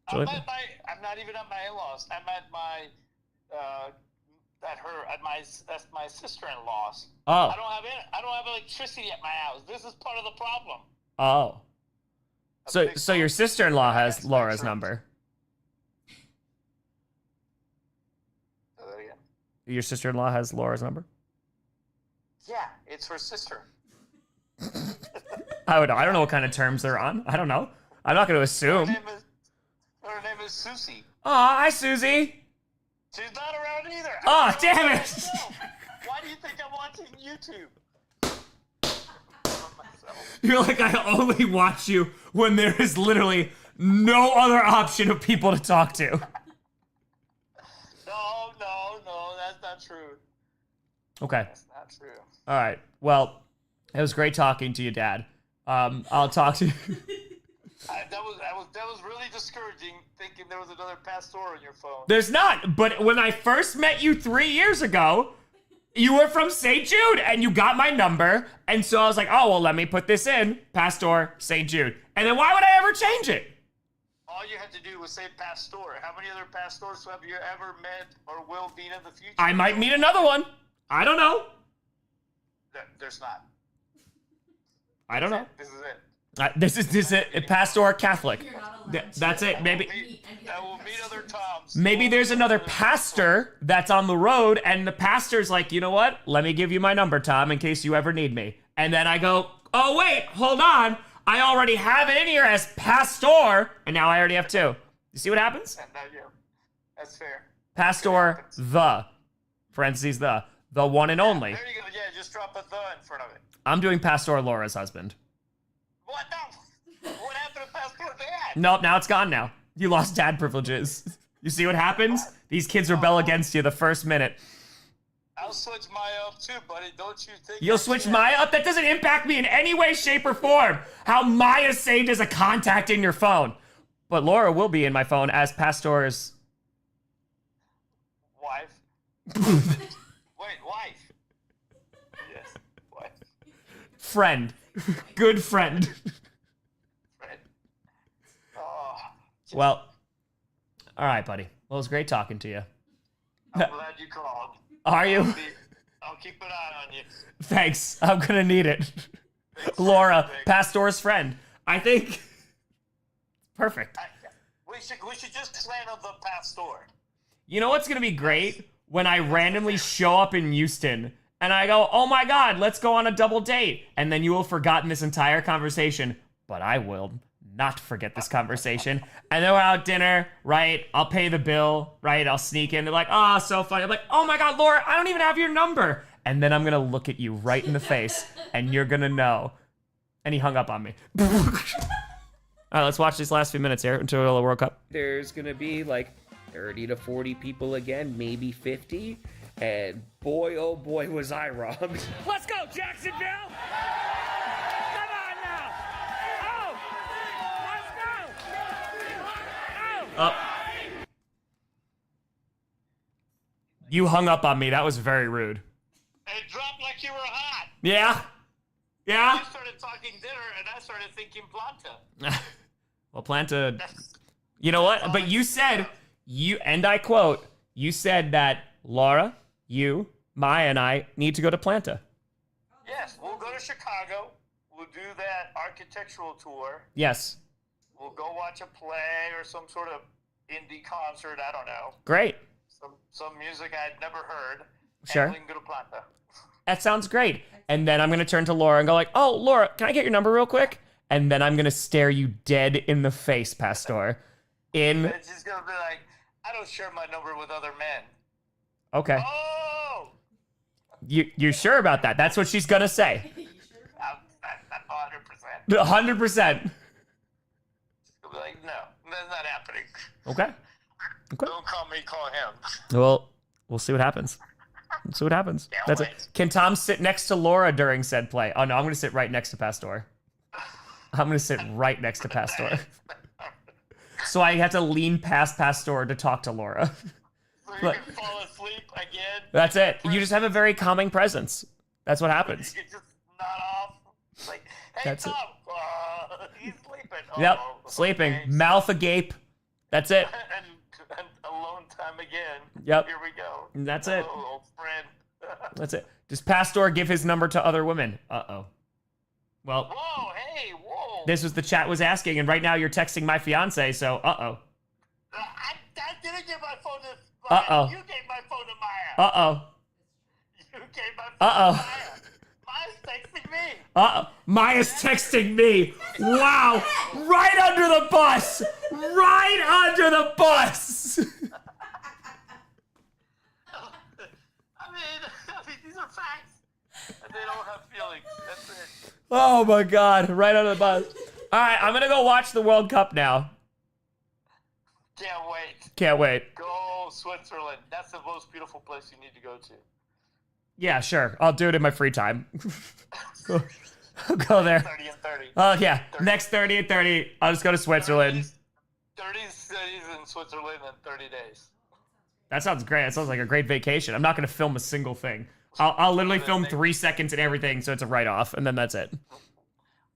I'm not even at my in-laws. I'm at my... That's my sister-in-law's. Oh. I don't have electricity at my house. This is part of the problem. Oh. So your sister-in-law has Laura's number. Say that again. Your sister-in-law has Laura's number? Yeah, it's her sister. I don't know what kind of terms they're on. I don't know. I'm not going to assume. Her name is Susie. Aw, hi, Susie. She's not around either. Oh, damn it. Why do you think I'm watching YouTube? You're like, I only watch you when there is literally no other option of people to talk to. No, that's not true. Okay. That's not true. All right. Well, it was great talking to you, Dad. I'll talk to you. That was really discouraging, thinking there was another pastor on your phone. There's not, but when I first met you 3 years ago, you were from St. Jude, and you got my number, and so I was like, oh, well, let me put this in, Pastor St. Jude. And then why would I ever change it? All you had to do was say pastor. How many other pastors have you ever met or will meet in the future? I might meet another one. I don't know. There's not. I don't know. This is it. This is a pastor Catholic. That's it. Maybe I will meet other Toms. maybe there's another pastor that's on the road, and the pastor's like, you know what? Let me give you my number, Tom, in case you ever need me. And then I go, oh wait, hold on. I already have it in here as pastor, and now I already have two. You see what happens? That's fair. Pastor the parentheses the one and only. There you go. Yeah, just drop a the in front of it. I'm doing Pastor Laura's husband. What? No. What happened to Pastor Dad? Nope, now it's gone now. You lost dad privileges. You see what happens? These kids rebel against you the first minute. I'll switch Maya up too, buddy. Don't you think? You'll switch Maya up? That doesn't impact me in any way, shape, or form. How Maya's saved as a contact in your phone. But Laura will be in my phone as Pastor's wife. Wait, wife. Yes, wife. friend. Good friend. Friend. Oh, Well, all right, buddy. Well, it was great talking to you. I'm glad you called. Are you? I'll keep an eye on you. Thanks. I'm gonna need it. Laura, Pastor's friend. I think perfect. We should just plan on the Pastor. You know what's gonna be great? When I randomly show up in Houston and I go, oh my god, let's go on a double date. And then you will have forgotten this entire conversation. But I will not forget this conversation. And then we're out dinner, right? I'll pay the bill, right? I'll sneak in. They're like, oh, so funny. I'm like, oh my god, Laura, I don't even have your number. And then I'm gonna look at you right in the face and you're gonna know. And he hung up on me. All right, let's watch these last few minutes here until the World Cup. There's gonna be like 30 to 40 people again, maybe 50. And boy, oh boy, was I robbed. Let's go, Jacksonville! Come on now! Oh! Let's go! Oh. You hung up on me. That was very rude. It dropped like you were hot. Yeah? Yeah? You started talking dinner, and I started thinking Planta. Well, Planta... You know what? But you said, and I quote, you said that Laura, you, Maya, and I need to go to Planta. Yes, we'll go to Chicago. We'll do that architectural tour. Yes. We'll go watch a play or some sort of indie concert. I don't know. Great. Some music I'd never heard. Sure. And we can go to Planta. That sounds great. And then I'm going to turn to Laura and go like, oh, Laura, can I get your number real quick? And then I'm going to stare you dead in the face, Pastor. And she's going to be like, I don't share my number with other men. Okay. Oh! You sure about that? That's what she's going to say. 100%. 100%. She'll be like, no, that's not happening. Okay. Don't call me, call him. Well, we'll see what happens. We'll see what happens. That's it. Can Tom sit next to Laura during said play? Oh, no, I'm going to sit right next to Pastor. I'm going to sit right next to Pastor. So I have to lean past Pastor to talk to Laura. So you can fall asleep again. That's it. You just have a very calming presence. That's what happens. You can just nod off. It's like, hey, That's Tom, he's sleeping. Yep, Oh, sleeping. okay. Mouth agape. That's it. and alone time again. Yep. Here we go. That's it. Hello, old friend. That's it. Does Pastor give his number to other women? Uh-oh. Well, Whoa, hey, whoa. this was the chat was asking, and right now you're texting my fiance, so uh-oh. I didn't give my phone to Maya. Uh-oh. You gave my phone to Maya. Uh-oh. You gave my phone Uh-oh. to Maya. Maya's texting me. Uh-oh. Maya's texting me. Wow. Right under the bus. Right under the bus. I mean, these are facts. And they don't have feelings. That's it. Oh, my God. Right under the bus. All right, I'm going to go watch the World Cup now. Can't wait. Can't wait. Go Switzerland. That's the most beautiful place you need to go to. Yeah, sure. I'll do it in my free time. I'll go there. 30 and 30. Oh, yeah. Next 30 and 30, I'll just go to Switzerland. 30 cities in Switzerland in 30 days. That sounds great. That sounds like a great vacation. I'm not going to film a single thing. I'll literally film 3 seconds and everything, so it's a write-off, and then that's it.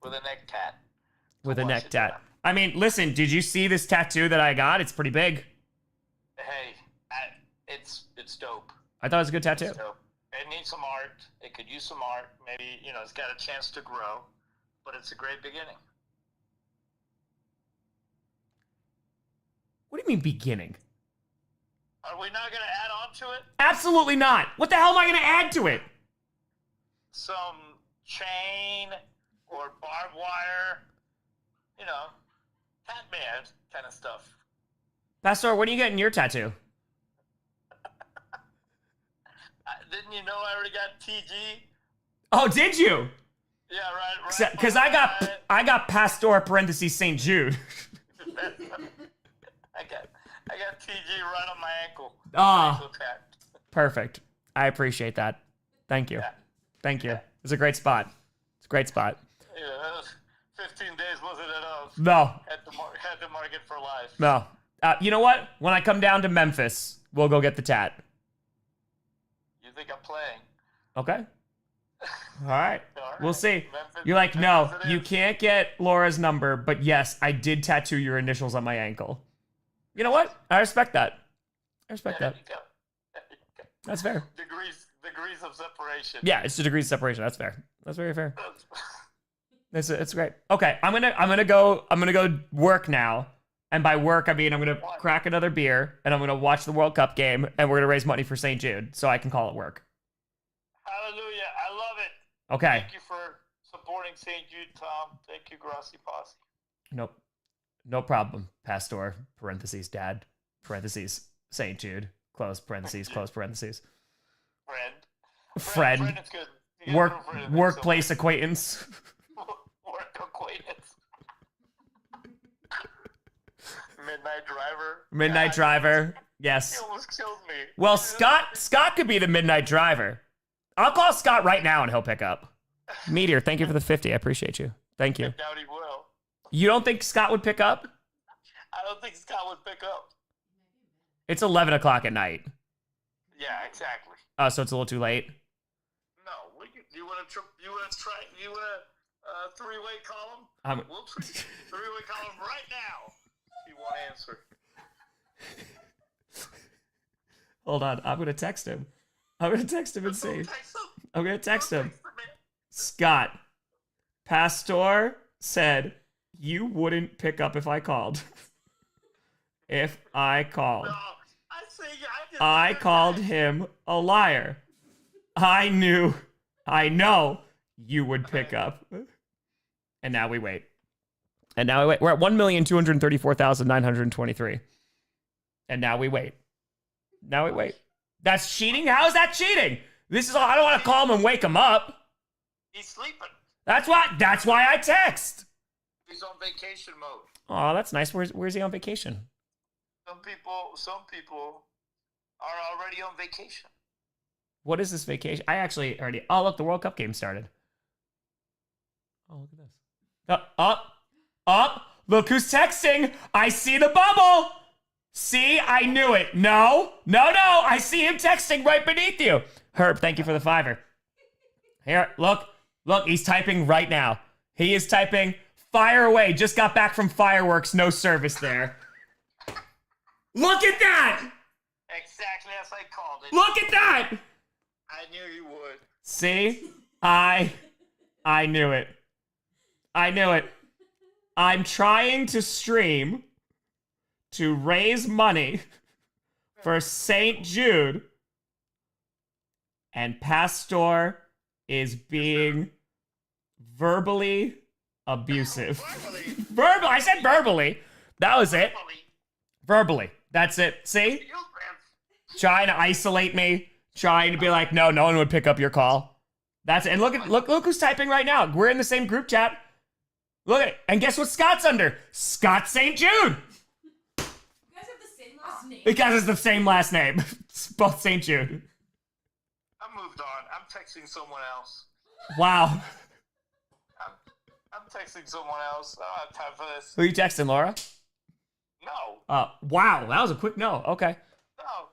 With a neck tat. With a neck tat. I mean, listen, did you see this tattoo that I got? It's pretty big. Hey, it's dope. I thought it was a good tattoo. It's dope. It needs some art. It could use some art. Maybe, it's got a chance to grow. But it's a great beginning. What do you mean beginning? Are we not going to add on to it? Absolutely not. What the hell am I going to add to it? Some chain or barbed wire, Batman kind of stuff. Pastor, when are you getting your tattoo? Didn't you know I already got TG? Oh, did you? Yeah, right. Because I got Pastor parentheses St. Jude. I got TG right on my ankle. Ah, Ankle tat. perfect. I appreciate that. Thank you. Thank you. It's a great spot. It's a great spot. Yeah, 15 days wasn't enough. No. Had to mark it for life. No. You know what? When I come down to Memphis, we'll go get the tat. You think I'm playing? Okay. All right. We'll see. You're like, no, you can't get Laura's number, but yes, I did tattoo your initials on my ankle. You know what? I respect that. I respect that. That's fair. Degrees of separation. Yeah, it's the degrees of separation. That's fair. That's very fair. It's great. Okay, I'm gonna go work now. And by work, I mean I'm gonna crack another beer and I'm gonna watch the World Cup game and we're gonna raise money for St. Jude, so I can call it work. Hallelujah! I love it. Okay. Thank you for supporting St. Jude, Tom. Thank you, Grossi Posse. Nope. No problem. Pastor, parentheses, dad, parentheses, St. Jude, close parentheses, close parentheses. Friend. Friend is good. You gotta know friend Workplace acquaintance. Work acquaintance. Midnight driver. Midnight driver. Yes. He almost killed me. Well, Scott could be the midnight driver. I'll call Scott right now and he'll pick up. Meteor, thank you for the 50. I appreciate you. Thank you. I doubt he will. You don't think Scott would pick up? I don't think Scott would pick up. It's 11 o'clock at night. Yeah, exactly. Oh, so it's a little too late? No, you want to three-way column? We'll three-way column right now. If you want to answer. Hold on, I'm gonna text him. I'm gonna text him and see. I'm gonna text him. Scott, Pastor said you wouldn't pick up if I called. If I called. No, I called him a liar. I know you would pick up. And now we wait. We're at 1,234,923. And now we wait. That's cheating? How is that cheating? This is all. I don't want to call him and wake him up. He's sleeping. That's why I text. He's on vacation mode. Oh, that's nice. Where's he on vacation? Some people are already on vacation. What is this vacation? I actually already. Oh, look, the World Cup game started. Oh, look at this. Up. Look who's texting. I see the bubble. See, I knew it. No. I see him texting right beneath you. Herb, thank you for the $5. Here, look, he's typing right now. He is typing, fire away. Just got back from fireworks, no service there. Look at that! Exactly as I called it. Look at that! I knew you would. See? I knew it. I'm trying to stream to raise money for St. Jude, and Pastor is being verbally abusive. Verbally. I said verbally. That was it. Verbally. That's it. See? Trying to isolate me. Trying to be like, no one would pick up your call. That's it. And look who's typing right now. We're in the same group chat. Look at it. And guess what Scott's under? Scott St. Jude. You guys have the same last name. Because it's the same last name. It's both St. Jude. I moved on. I'm texting someone else. Wow. I'm texting someone else. I don't have time for this. Who are you texting, Laura? No. Wow. That was a quick no. Okay. No.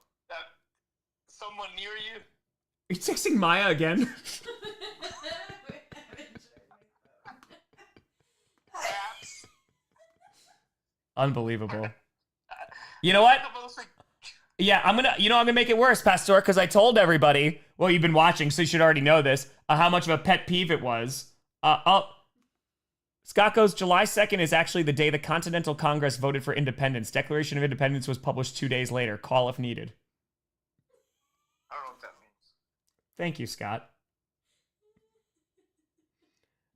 Someone near you? Are you texting Maya again? Unbelievable. You know what? Yeah, I'm gonna make it worse, Pastor, because I told everybody. Well, you've been watching, so you should already know this. How much of a pet peeve it was. Scott goes, July 2nd is actually the day the Continental Congress voted for independence. Declaration of Independence was published 2 days later. Call if needed. I don't know what that means. Thank you, Scott.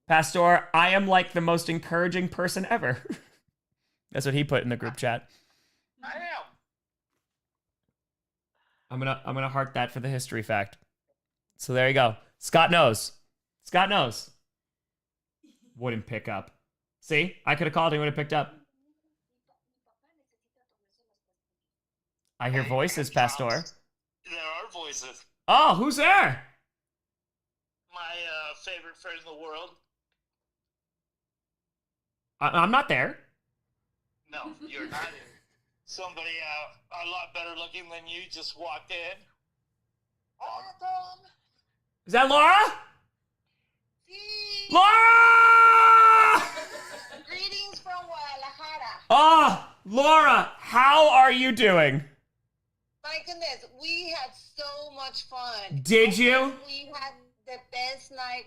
Pastor, I am like the most encouraging person ever. That's what he put in the group chat. I am. I'm gonna heart that for the history fact. So there you go. Scott knows. Wouldn't pick up. See? I could have called him, would have picked up. I hear voices, Pastor. There are voices. Oh, who's there? My favorite friend in the world. I'm not there. No, you're not. Somebody a lot better looking than you just walked in. Is that Laura? Laura! Greetings from Guadalajara. Oh, Laura, how are you doing? My goodness, we had so much fun. Did you? We had the best night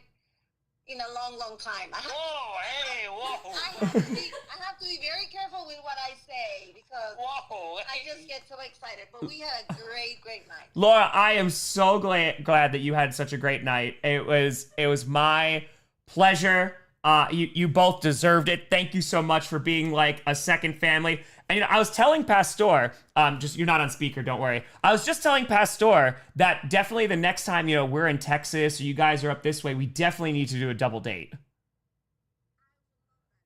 in a long, long time. Whoa, hey, whoa. I have to be very careful with what I say because I just get so excited. But we had a great, great night. Laura, I am so glad that you had such a great night. It was my pleasure. You both deserved it. Thank you so much for being like a second family. And I was telling Pastor, just you're not on speaker, don't worry. I was just telling Pastor that definitely the next time we're in Texas or you guys are up this way, we definitely need to do a double date.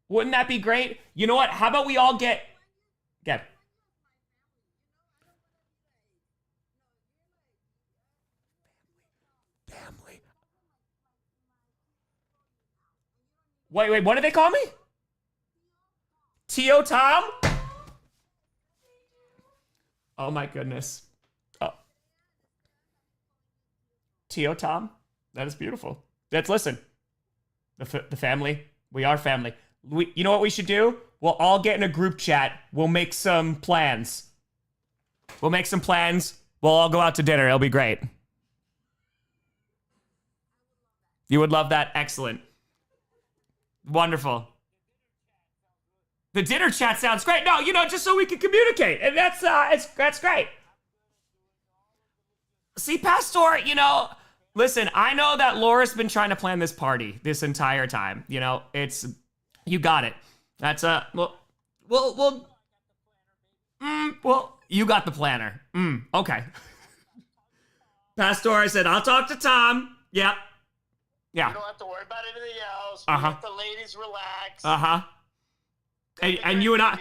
Wouldn't that be great? You know what? How about we all get. Family. Wait, what do they call me? T.O. Tom? Oh my goodness. Oh. T.O. Tom? That is beautiful. Listen. The family. We are family. You know what we should do? We'll all get in a group chat. We'll make some plans. We'll all go out to dinner. It'll be great. You would love that? Excellent. Wonderful. The dinner chat sounds great. No, just so we can communicate. And that's great. See, Pastor, listen, I know that Laura's been trying to plan this party this entire time. You got it. That's well, you got the planner. Okay. Pastor, I said, I'll talk to Tom. Yep. Yeah. You don't have to worry about anything else. Let the ladies relax. And you and I,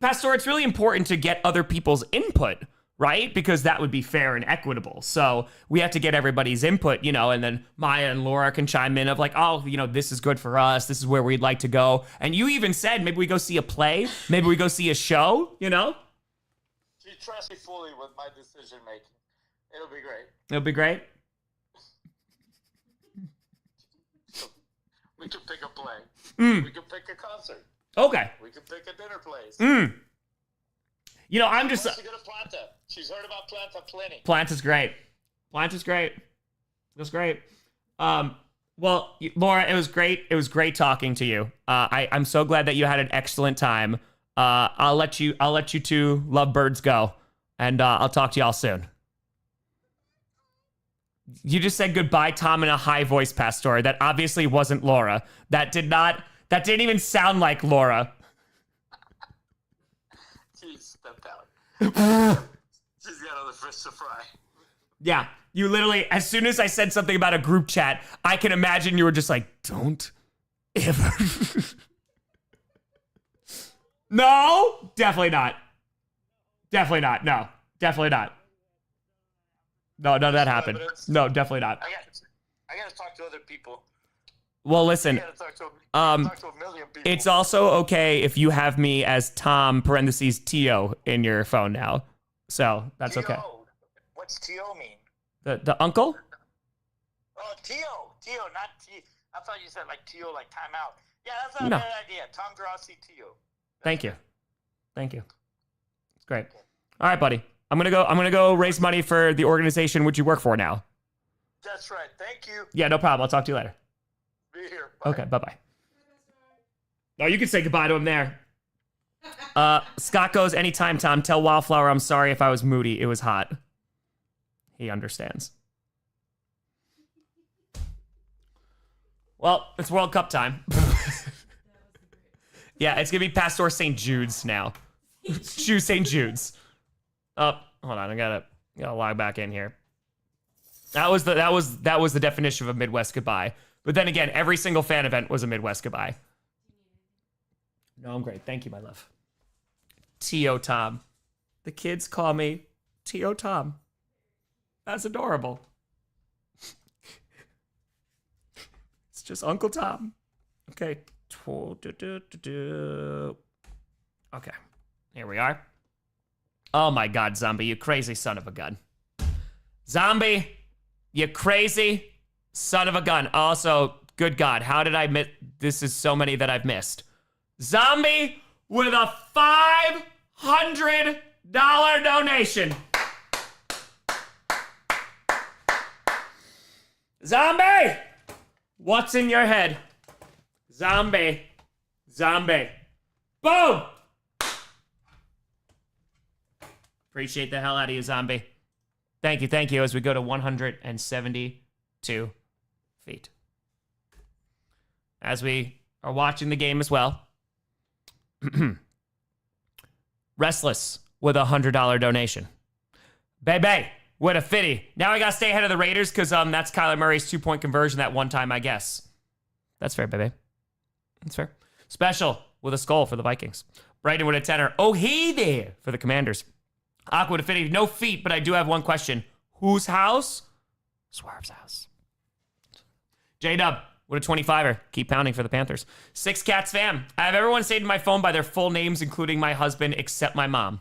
Pastor, it's really important to get other people's input, right? Because that would be fair and equitable. So we have to get everybody's input, and then Maya and Laura can chime in of like, oh, this is good for us. This is where we'd like to go. And you even said maybe we go see a play. Maybe we go see a show, She trusts me fully with my decision making. It'll be great. It'll be great. We can pick a play. We can pick a concert. Okay. We can pick a dinner place. I'm just. She wants to go to Planta. She's heard about Planta plenty. Planta's great. That's great. Well, Laura, it was great. It was great talking to you. I'm so glad that you had an excellent time. I'll let you two lovebirds go, and I'll talk to y'all soon. You just said goodbye, Tom, in a high voice, Pastor. That obviously wasn't Laura. That didn't even sound like Laura. She stepped out. She's got other fish to fry. Yeah, you literally, as soon as I said something about a group chat, I can imagine you were just like, don't ever. No, definitely not. Definitely not. No, definitely not. No, none of that happened. No, definitely not. I got to talk to other people. Well, listen. Talk to a million people. It's also okay if you have me as Tom parentheses Tio in your phone now. So that's okay. What's Tio mean? The uncle? Oh, Tio, not T. I thought you said like Tio, like timeout. Yeah, that's not a bad idea. Tom Grossi, Tio. Thank you. It's great. All right, buddy. I'm gonna go raise money for the organization which you work for now. That's right. Thank you. Yeah, no problem. I'll talk to you later. Be here. Bye. Okay, bye-bye. No, you can say goodbye to him there. Scott goes, anytime, Tom. Tell Wildflower I'm sorry if I was moody. It was hot. He understands. Well, it's World Cup time. Yeah, it's gonna be Pastor St. Jude's now. St. Jude's. Hold on, I gotta log back in here. That was the definition of a Midwest goodbye. But then again, every single fan event was a Midwest goodbye. No, I'm great. Thank you, my love. T.O. Tom. The kids call me T.O. Tom. That's adorable. It's just Uncle Tom. Okay. Okay. Here we are. Oh my God, Zombie, you crazy son of a gun. Zombie, you crazy son of a gun. Also, good God, how did I miss? This is so many that I've missed. Zombie with a $500 donation. Zombie, what's in your head? Zombie, zombie. Boom! Appreciate the hell out of you, Zombie. Thank you, as we go to 172 feet. As we are watching the game as well. Restless with a $100 donation. Bebe with a 50. Now I gotta stay ahead of the Raiders because that's Kyler Murray's 2-point conversion that one time, I guess. That's fair, Bebe. That's fair. Special with a skull for the Vikings. Brighton with a tenner. Oh, hey there for the Commanders. Aqua with a 50. No feet, but I do have one question. Whose house? Swerve's house. J-Dub with a 25er. Keep pounding for the Panthers. Six Cats fam. I have everyone saved in my phone by their full names, including my husband, except my mom.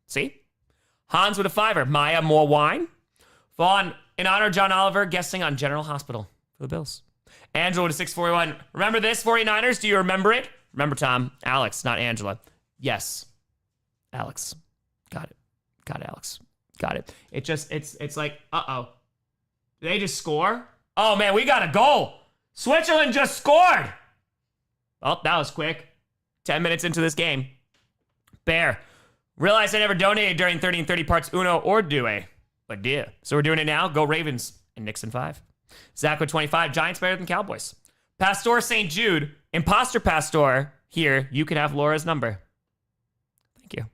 See? Hans with a 5er. Maya, more wine. Vaughn, in honor of John Oliver, guessing on General Hospital for the Bills. Angela with a 641. Remember this, 49ers? Do you remember it? Remember, Tom. Alex, not Angela. Yes. Alex. Got it. Got it, Alex. Got it. It's like, uh-oh. Did they just score? Oh, man, we got a goal. Switzerland just scored. Oh, that was quick. 10 minutes into this game. Bear. Realized I never donated during 30 and 30 parts Uno or Due. But dear. So we're doing it now. Go Ravens. And Nixon 5. Zach with 25. Giants better than Cowboys. Pastor St. Jude. Imposter Pastor. Here, you can have Laura's number. Thank you.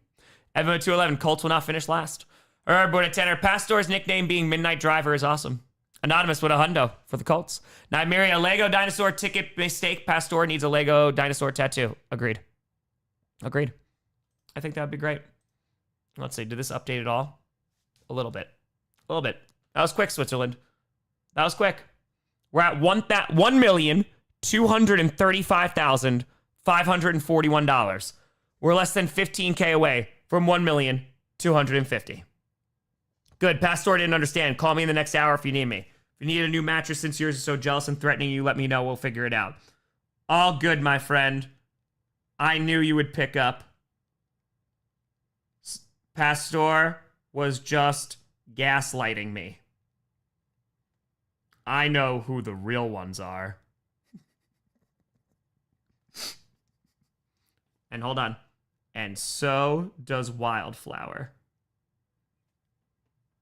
Evan with 211. Colts will not finish last. Herb with a tenner. Pastor's nickname being Midnight Driver is awesome. Anonymous with a hundo for the Colts. Nymeria, a Lego dinosaur ticket mistake. Pastor needs a Lego dinosaur tattoo. Agreed. Agreed. I think that would be great. Let's see. Did this update at all? A little bit. A little bit. That was quick, Switzerland. That was quick. We're at $1,235,541. We're less than 15K away from 1,250,000. Good. Pastor didn't understand. Call me in the next hour if you need me. If you need a new mattress since yours is so jealous and threatening you, let me know. We'll figure it out. All good, my friend. I knew you would pick up. Pastor was just gaslighting me. I know who the real ones are. And hold on. And so does Wildflower.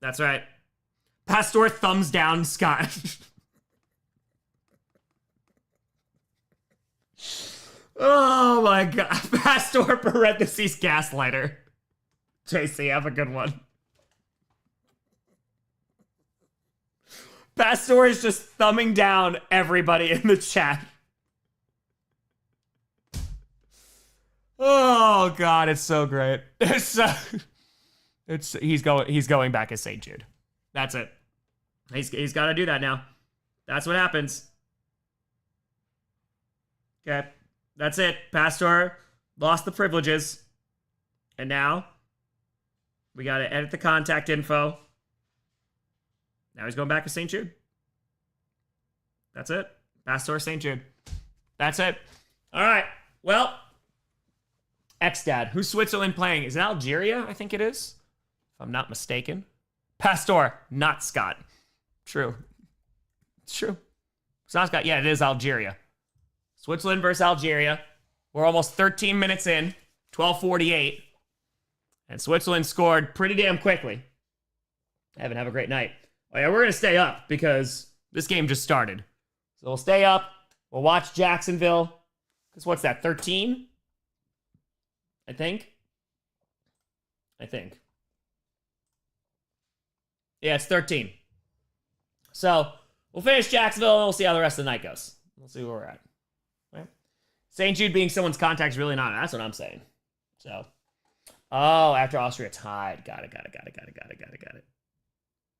That's right. Pastor thumbs down Scott. Oh my God. Pastor parentheses gaslighter. JC, have a good one. Pastor is just thumbing down everybody in the chat. Oh God, it's so great. He's going back as St. Jude. That's it. He's got to do that now. That's what happens. Okay, that's it. Pastor lost the privileges, and now we got to edit the contact info. Now he's going back to St. Jude. That's it. Pastor St. Jude. That's it. All right. Well, X-Dad. Who's Switzerland playing? Is it Algeria? I think it is. If I'm not mistaken. Pastor, not Scott. True. It's true. It's not Scott. Yeah, it is Algeria. Switzerland versus Algeria. We're almost 13 minutes in. 12:48. And Switzerland scored pretty damn quickly. Evan, have a great night. Oh yeah, we're going to stay up because this game just started. So we'll stay up. We'll watch Jacksonville. Because what's that, 13? I think. Yeah, it's 13. So we'll finish Jacksonville and we'll see how the rest of the night goes. We'll see where we're at. Right? St. Jude being someone's contact is really not. That's what I'm saying. So, oh, after Austria tied. Got it.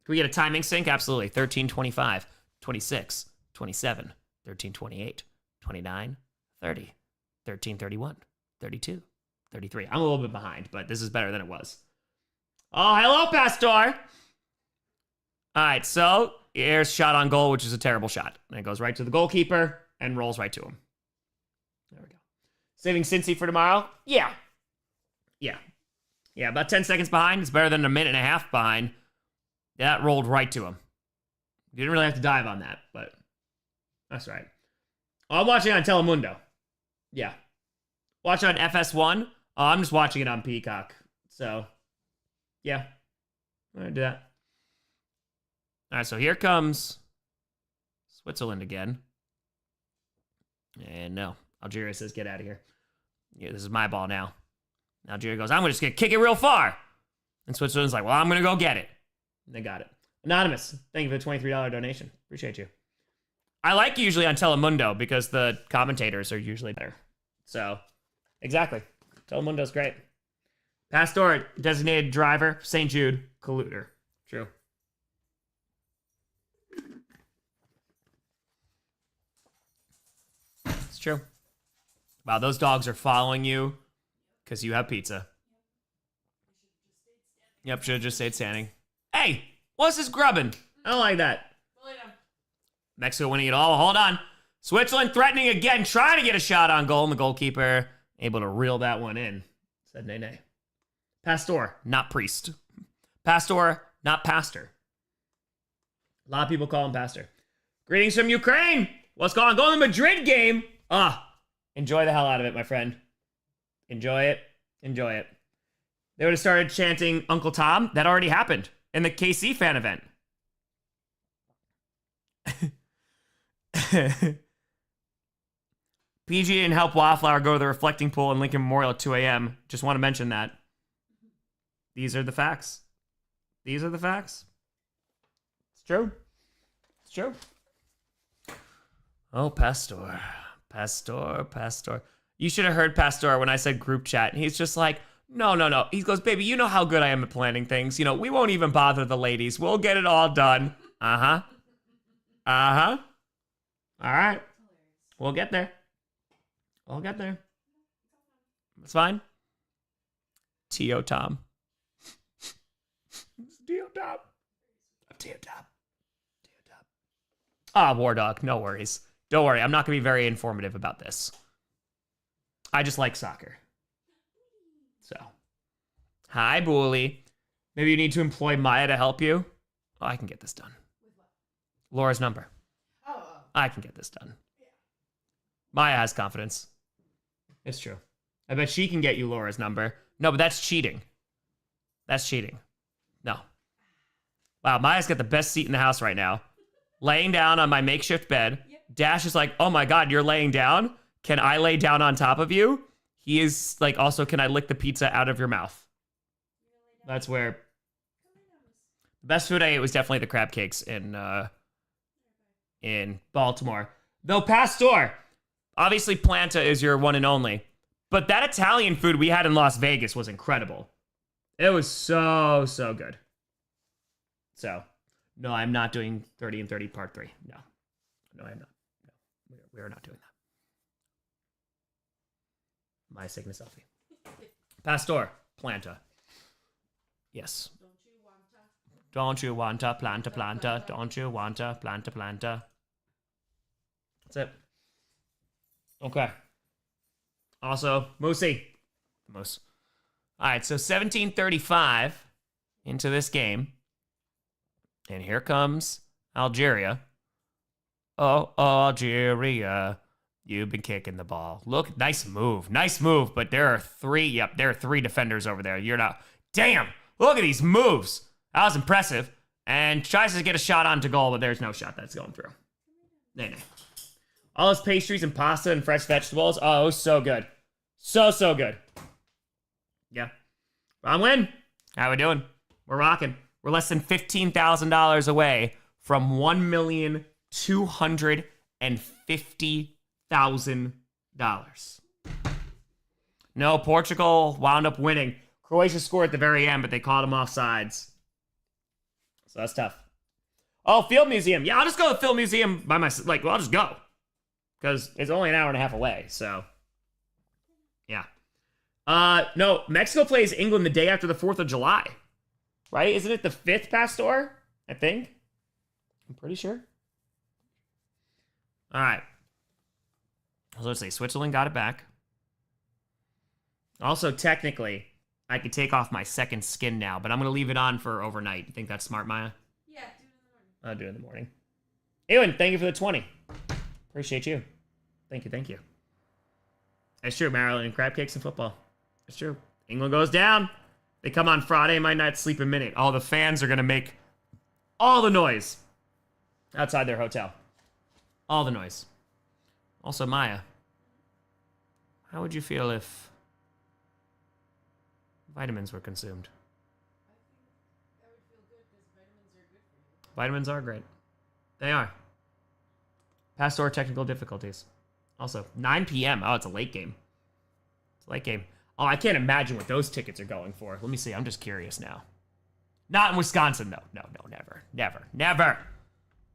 Can we get a timing sync? Absolutely. 13, 25, 26, 27, 13, 28, 29, 30, 13, 31, 32, 33. I'm a little bit behind, but this is better than it was. Oh, hello, Pastor. All right, so here's shot on goal, which is a terrible shot. And it goes right to the goalkeeper and rolls right to him. There we go. Saving Cincy for tomorrow? Yeah. Yeah, about 10 seconds behind. It's better than a minute and a half behind. That rolled right to him. You didn't really have to dive on that, but that's right. Oh, I'm watching on Telemundo. Yeah. Watch on FS1. Oh, I'm just watching it on Peacock. So, yeah. I'm going to do that. All right, so here comes Switzerland again. And no, Algeria says, get out of here. Yeah, this is my ball now. Algeria goes, I'm just going to kick it real far. And Switzerland's like, well, I'm going to go get it. And they got it. Anonymous, thank you for the $23 donation. Appreciate you. I like usually on Telemundo because the commentators are usually better. So, exactly. Telemundo's great. Pastor, designated driver, St. Jude, colluder. True. It's true. Wow, those dogs are following you because you have pizza. Yep, should have just stayed standing. Hey, what's this grubbing? I don't like that. Mexico winning it all. Hold on. Switzerland threatening again, trying to get a shot on goal, and the goalkeeper able to reel that one in. Said nay, nay. Pastor, not priest. Pastor, not pastor. A lot of people call him pastor. Greetings from Ukraine. What's going on? Go to the Madrid game. Enjoy the hell out of it, my friend. Enjoy it. Enjoy it. They would have started chanting Uncle Tom. That already happened in the KC fan event. PG didn't help Wildflower go to the reflecting pool in Lincoln Memorial at 2 a.m. Just want to mention that. These are the facts. These are the facts. It's true. It's true. Oh, Pastor. Pastor. You should have heard Pastor when I said group chat. He's just like, no. He goes, baby, you know how good I am at planning things. You know, we won't even bother the ladies. We'll get it all done. Uh-huh. All right. We'll get there. It's fine. T.O. Tom. T.O. Tom. T.O. Tom. War Dog. No worries. Don't worry. I'm not going to be very informative about this. I just like soccer. So. Hi, Booley. Maybe you need to employ Maya to help you. Oh, I can get this done. Laura's number. I can get this done. Maya has confidence. It's true. I bet she can get you Laura's number. No, but that's cheating. That's cheating. No. Wow, Maya's got the best seat in the house right now. Laying down on my makeshift bed. Dash is like, oh my God, you're laying down? Can I lay down on top of you? He is like, also, can I lick the pizza out of your mouth? That's where... The best food I ate was definitely the crab cakes in Baltimore. Though Pastor, obviously Planta is your one and only, but that Italian food we had in Las Vegas was incredible. It was so good. So, no, I'm not doing 30 and 30 part 3. No, I'm not. No, we are not doing that. My sickness selfie. Pastor, Planta. Yes. Don't you want to planta? Don't you want to planta? That's it. Okay. Also, Moosey. Moose. All right, so 1735 into this game. And here comes Algeria. Oh, Algeria. You've been kicking the ball. Look, nice move, but there are three defenders over there. You're not. Damn, look at these moves. That was impressive. And tries to get a shot onto goal, but there's no shot that's going through. Nay. All those pastries and pasta and fresh vegetables. Oh, so good. So good. Yeah. Bronwyn, how we doing? We're rocking. We're less than $15,000 away from $1,250,000. No, Portugal wound up winning. Croatia scored at the very end, but they caught them off sides. So that's tough. Oh, Field Museum. Yeah, I'll just go to the Field Museum by myself. Like, well, I'll just go. Because it's only an hour and a half away, so. Yeah. No, Mexico plays England the day after the 4th of July. Right? Isn't it the 5th, Pastor? I think. I'm pretty sure. All right. So let's see. Switzerland got it back. Also, technically, I could take off my second skin now, but I'm going to leave it on for overnight. You think that's smart, Maya? Yeah, do it in the morning. I'll do it in the morning. Ewan, thank you for the 20. Appreciate you. Thank you. It's true, Maryland and crab cakes and football. It's true. England goes down. They come on Friday, might not sleep a minute. All the fans are going to make all the noise outside their hotel. All the noise. Also, Maya, how would you feel if vitamins were consumed? I think that would feel good because vitamins are good for you. Vitamins are great. They are. Pastor technical difficulties. Also, 9 p.m. Oh, it's a late game. It's a late game. Oh, I can't imagine what those tickets are going for. Let me see. I'm just curious now. Not in Wisconsin, though. No, never.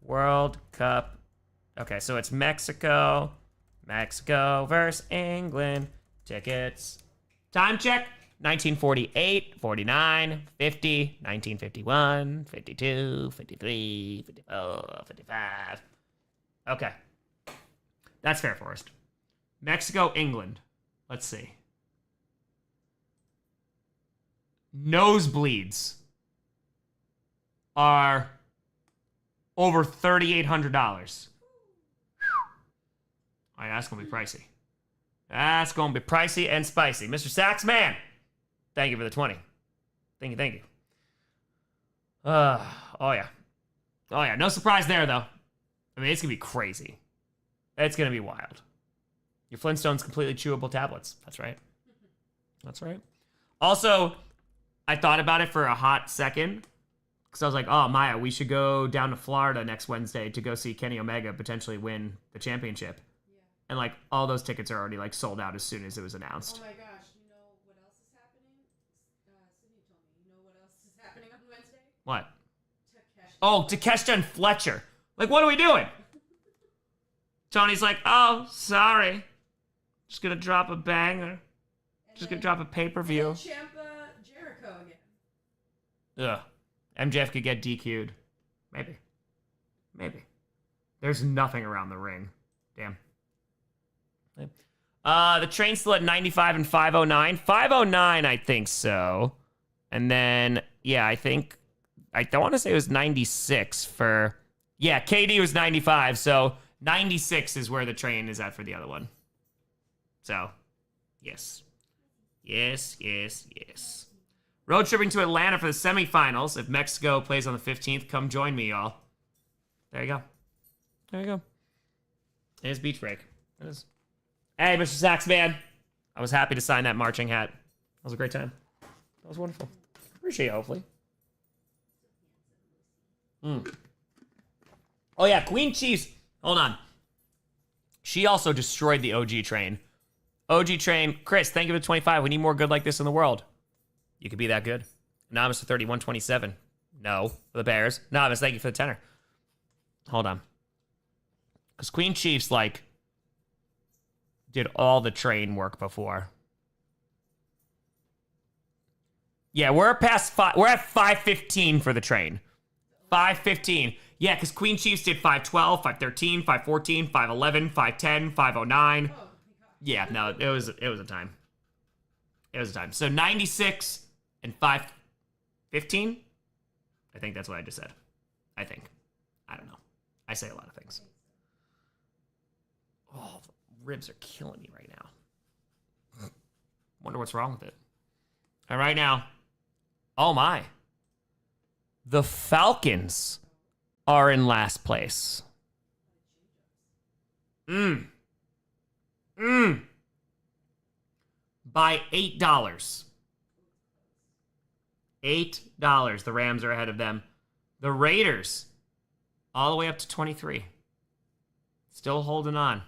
World Cup. Okay, so it's Mexico. Mexico versus England. Tickets. Time check. 1948, 49, 50, 1951, 52, 53, 54, 55. Okay. That's fair, Forrest. Mexico, England. Let's see. Nosebleeds are over $3,800. All right, that's going to be pricey. That's going to be pricey and spicy. Mr. Saxman, thank you for the 20. Thank you. Oh, yeah. No surprise there, though. I mean, it's going to be crazy. It's going to be wild. Your Flintstones completely chewable tablets. That's right. Also, I thought about it for a hot second. Because I was like, oh, Maya, we should go down to Florida next Wednesday to go see Kenny Omega potentially win the championship. Yeah. And, like, all those tickets are already, like, sold out as soon as it was announced. Oh, my gosh. You know what else is happening? Sydney told me. You know what else is happening on Wednesday? What? Takeshi. Oh, Takeshita and Fletcher. Like, what are we doing? Tony's like, oh, sorry. Just gonna drop a banger. Just gonna drop a pay-per-view. Ciampa Jericho again. Ugh. MJF could get DQ'd. Maybe. There's nothing around the ring. Damn. The train's still at 95 and 509. 509, I think so. And then, yeah, I don't want to say it was 96 for... Yeah, KD was 95, so 96 is where the train is at for the other one. So, yes. Road tripping to Atlanta for the semifinals. If Mexico plays on the 15th, come join me, y'all. There you go. It is beach break. It is. Hey, Mr. Saxman. I was happy to sign that marching hat. That was a great time. That was wonderful. Appreciate it, hopefully. Oh, yeah, Queen Chiefs. Hold on. She also destroyed the OG train. OG train. Chris, thank you for the 25. We need more good like this in the world. You could be that good. Anonymous for 30, 127. No, for the Bears. Anonymous, thank you for the tenor. Hold on. Because Queen Chiefs, like, did all the train work before. Yeah, we're past we're at 515 for the train. 515. Yeah, because Queen Chiefs did 512, 513, 514, 511, 510, 509. Yeah, no, it was a time. It was a time. So 96 and 515? I think that's what I just said. I don't know. I say a lot of things. Oh, the ribs are killing me right now. Wonder what's wrong with it. And right now, oh my. The Falcons are in last place. By $8. $8. The Rams are ahead of them. The Raiders, all the way up to 23. Still holding on.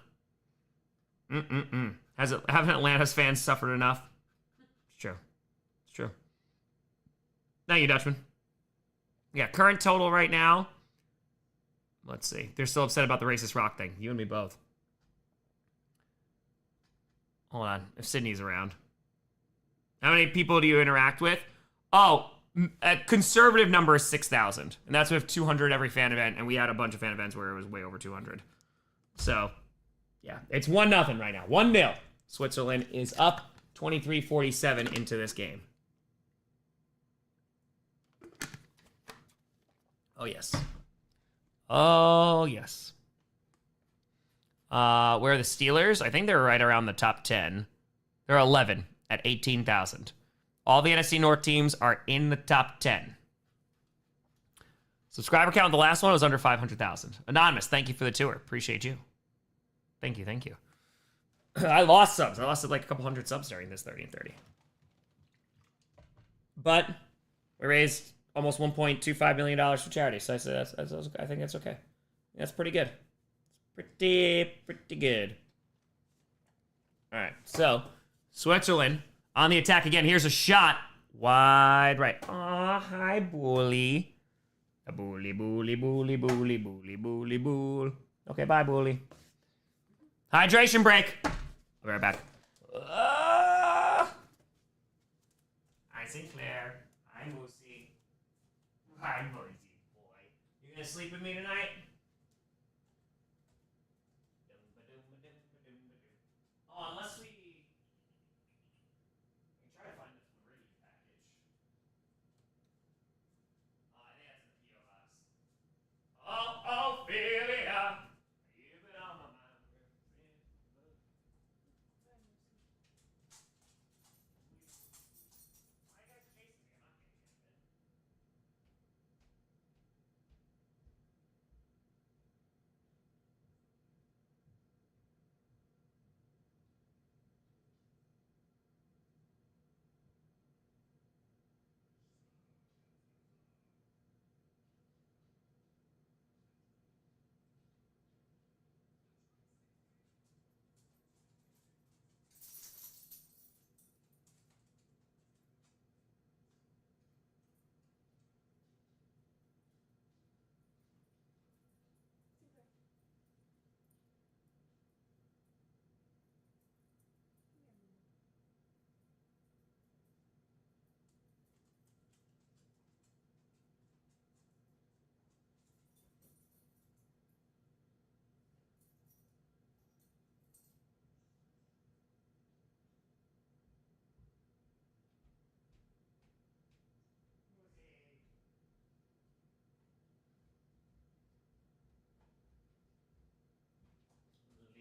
Haven't Atlanta's fans suffered enough? It's true. Thank you, Dutchman. Yeah, current total right now. Let's see. They're still upset about the racist rock thing. You and me both. Hold on. If Sydney's around. How many people do you interact with? Oh, a conservative number is 6,000. And that's with 200 every fan event. And we had a bunch of fan events where it was way over 200. So, yeah. It's 1-0 right now. 1-0. Switzerland is up 23-47 into this game. Oh, yes. Oh, yes. Where are the Steelers? I think they're right around the top 10. They're 11 at 18,000. All the NFC North teams are in the top 10. Subscriber count, the last one was under 500,000. Anonymous, thank you for the tour. Appreciate you. Thank you, thank you. I lost subs. I lost like a couple hundred subs during this 30 and 30. But we raised almost $1.25 million for charity. So I said I think that's okay. That's pretty good. Pretty good. All right, so Switzerland on the attack again. Here's a shot. Wide right. Aw, hi, Bully. A bully. Okay, bye, Bully. Hydration break. I'll be right back. Hi, Sinclair. Hi, Moosey. Hi, Moosey, boy. You gonna sleep with me tonight? Oh, unless we try to find the Floridian package. Oh, I think that's the P.O. box. Oh, Ophelia. You've been on my mind. Why are you guys chasing me? I'm not getting anything.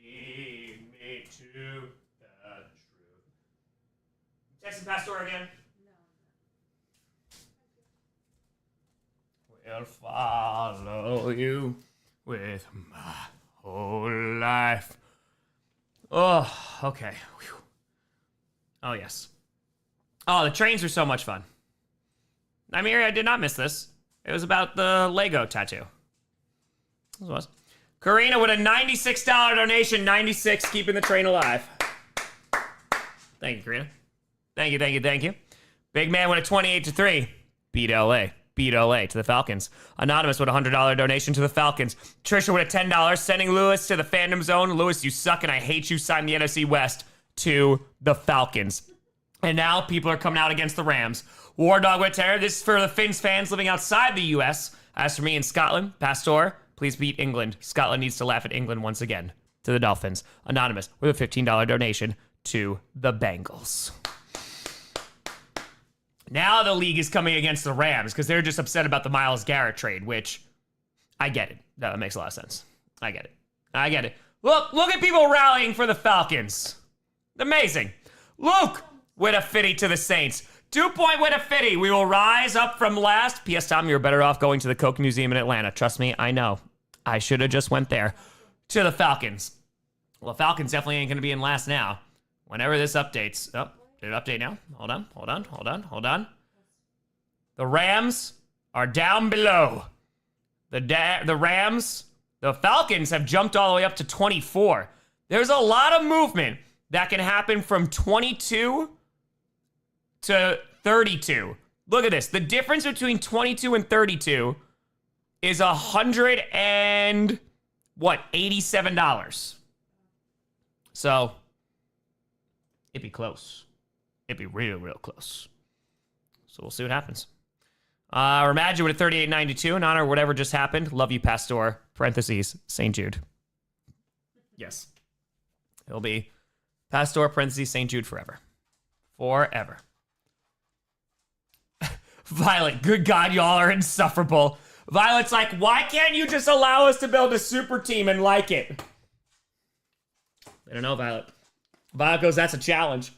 Lead me to the truth. Texting Pastor again? No. Will follow you with my whole life. Oh, okay. Whew. Oh, yes. Oh, the trains are so much fun. I mean, I did not miss this. It was about the Lego tattoo. This was. Karina with a $96 donation. 96, keeping the train alive. Thank you, Karina. Thank you. Big man with a 28-3. Beat LA. Beat LA to the Falcons. Anonymous with a $100 donation to the Falcons. Trisha with a $10, sending Lewis to the fandom zone. Lewis, you suck and I hate you. Sign the NFC West to the Falcons. And now people are coming out against the Rams. War Dog with Terror. This is for the Finns fans living outside the U.S. As for me in Scotland, Pastor, please beat England. Scotland needs to laugh at England once again. To the Dolphins. Anonymous with a $15 donation to the Bengals. Now the league is coming against the Rams because they're just upset about the Myles Garrett trade, which I get it. That makes a lot of sense. I get it. Look at people rallying for the Falcons. Amazing. Luke with a 50 to the Saints. 2-point with a 50. We will rise up from last. P.S. Tom, you're better off going to the Coke Museum in Atlanta. Trust me, I know. I should have just went there. To the Falcons. Well, Falcons definitely ain't going to be in last now. Whenever this updates. Oh, did it update now? Hold on. The Rams are down below. The Falcons have jumped all the way up to 24. There's a lot of movement that can happen from 22 to 32 Look at this. The difference between 22 and 32 is $87. So it'd be close. It'd be real, real close. So we'll see what happens. Imagine with a 38.92 in honor of whatever just happened. Love you, Pastor. Parentheses, St. Jude. Yes. It'll be Pastor, parentheses, St. Jude forever. Forever. Violet, good God, y'all are insufferable. Violet's like, why can't you just allow us to build a super team and like it? I don't know, Violet. Violet goes, that's a challenge.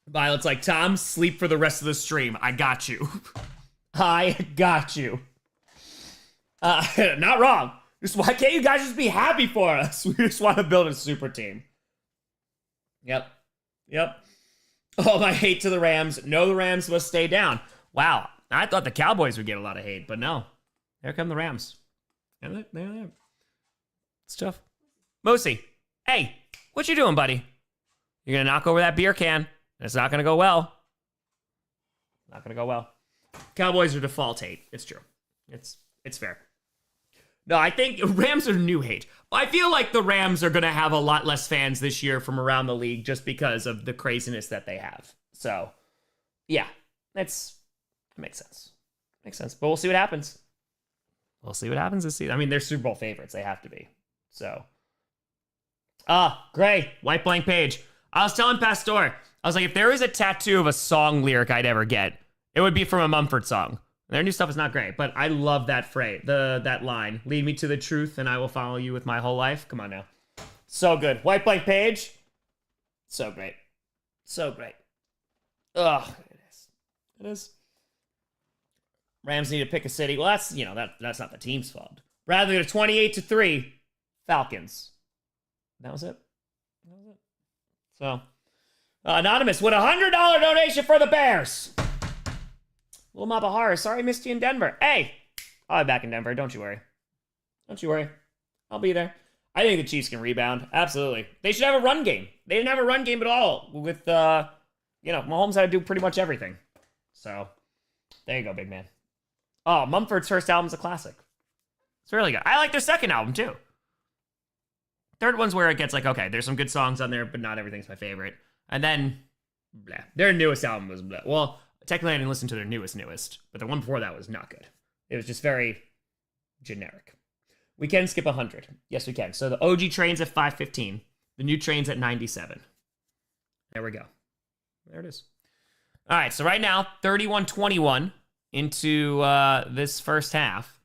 Violet's like, Tom, sleep for the rest of the stream. I got you. I got you. Not wrong. Just why can't you guys just be happy for us? We just want to build a super team. Yep. Oh, my hate to the Rams. No, the Rams must stay down. Wow. I thought the Cowboys would get a lot of hate, but no. Here come the Rams. And there. It's tough. Moosey, hey, what you doing, buddy? You're going to knock over that beer can. It's not going to go well. Not going to go well. Cowboys are default hate. It's true. It's fair. No, I think Rams are new hate. I feel like the Rams are going to have a lot less fans this year from around the league just because of the craziness that they have. So, yeah, that makes sense. Makes sense. But we'll see what happens. We'll see what happens this season. I mean, they're Super Bowl favorites. They have to be. So, Gray, white blank page. I was telling Pastor, I was like, if there is a tattoo of a song lyric I'd ever get, it would be from a Mumford song. Their new stuff is not great, but I love that phrase, that line. Lead me to the truth and I will follow you with my whole life. Come on now. So good. White blank page. So great. So great. Ugh, it is. Rams need to pick a city. Well, that's not the team's fault. Bradley to 28-3. Falcons. That was it. So, Anonymous with a $100 donation for the Bears. Little Mapahara, sorry I missed you in Denver. Hey, I'll be back in Denver. Don't you worry. Don't you worry. I'll be there. I think the Chiefs can rebound. Absolutely. They should have a run game. They didn't have a run game at all with, Mahomes had to do pretty much everything. So, there you go, big man. Oh, Mumford's first album's a classic. It's really good. I like their second album, too. Third one's where it gets like, okay, there's some good songs on there, but not everything's my favorite. And then, blah. Their newest album was blah. Well, technically I didn't listen to their newest, but the one before that was not good. It was just very generic. We can skip 100. Yes, we can. So the OG train's at 515. The new train's at 97. There we go. There it is. All right, so right now, 31-21 into this first half.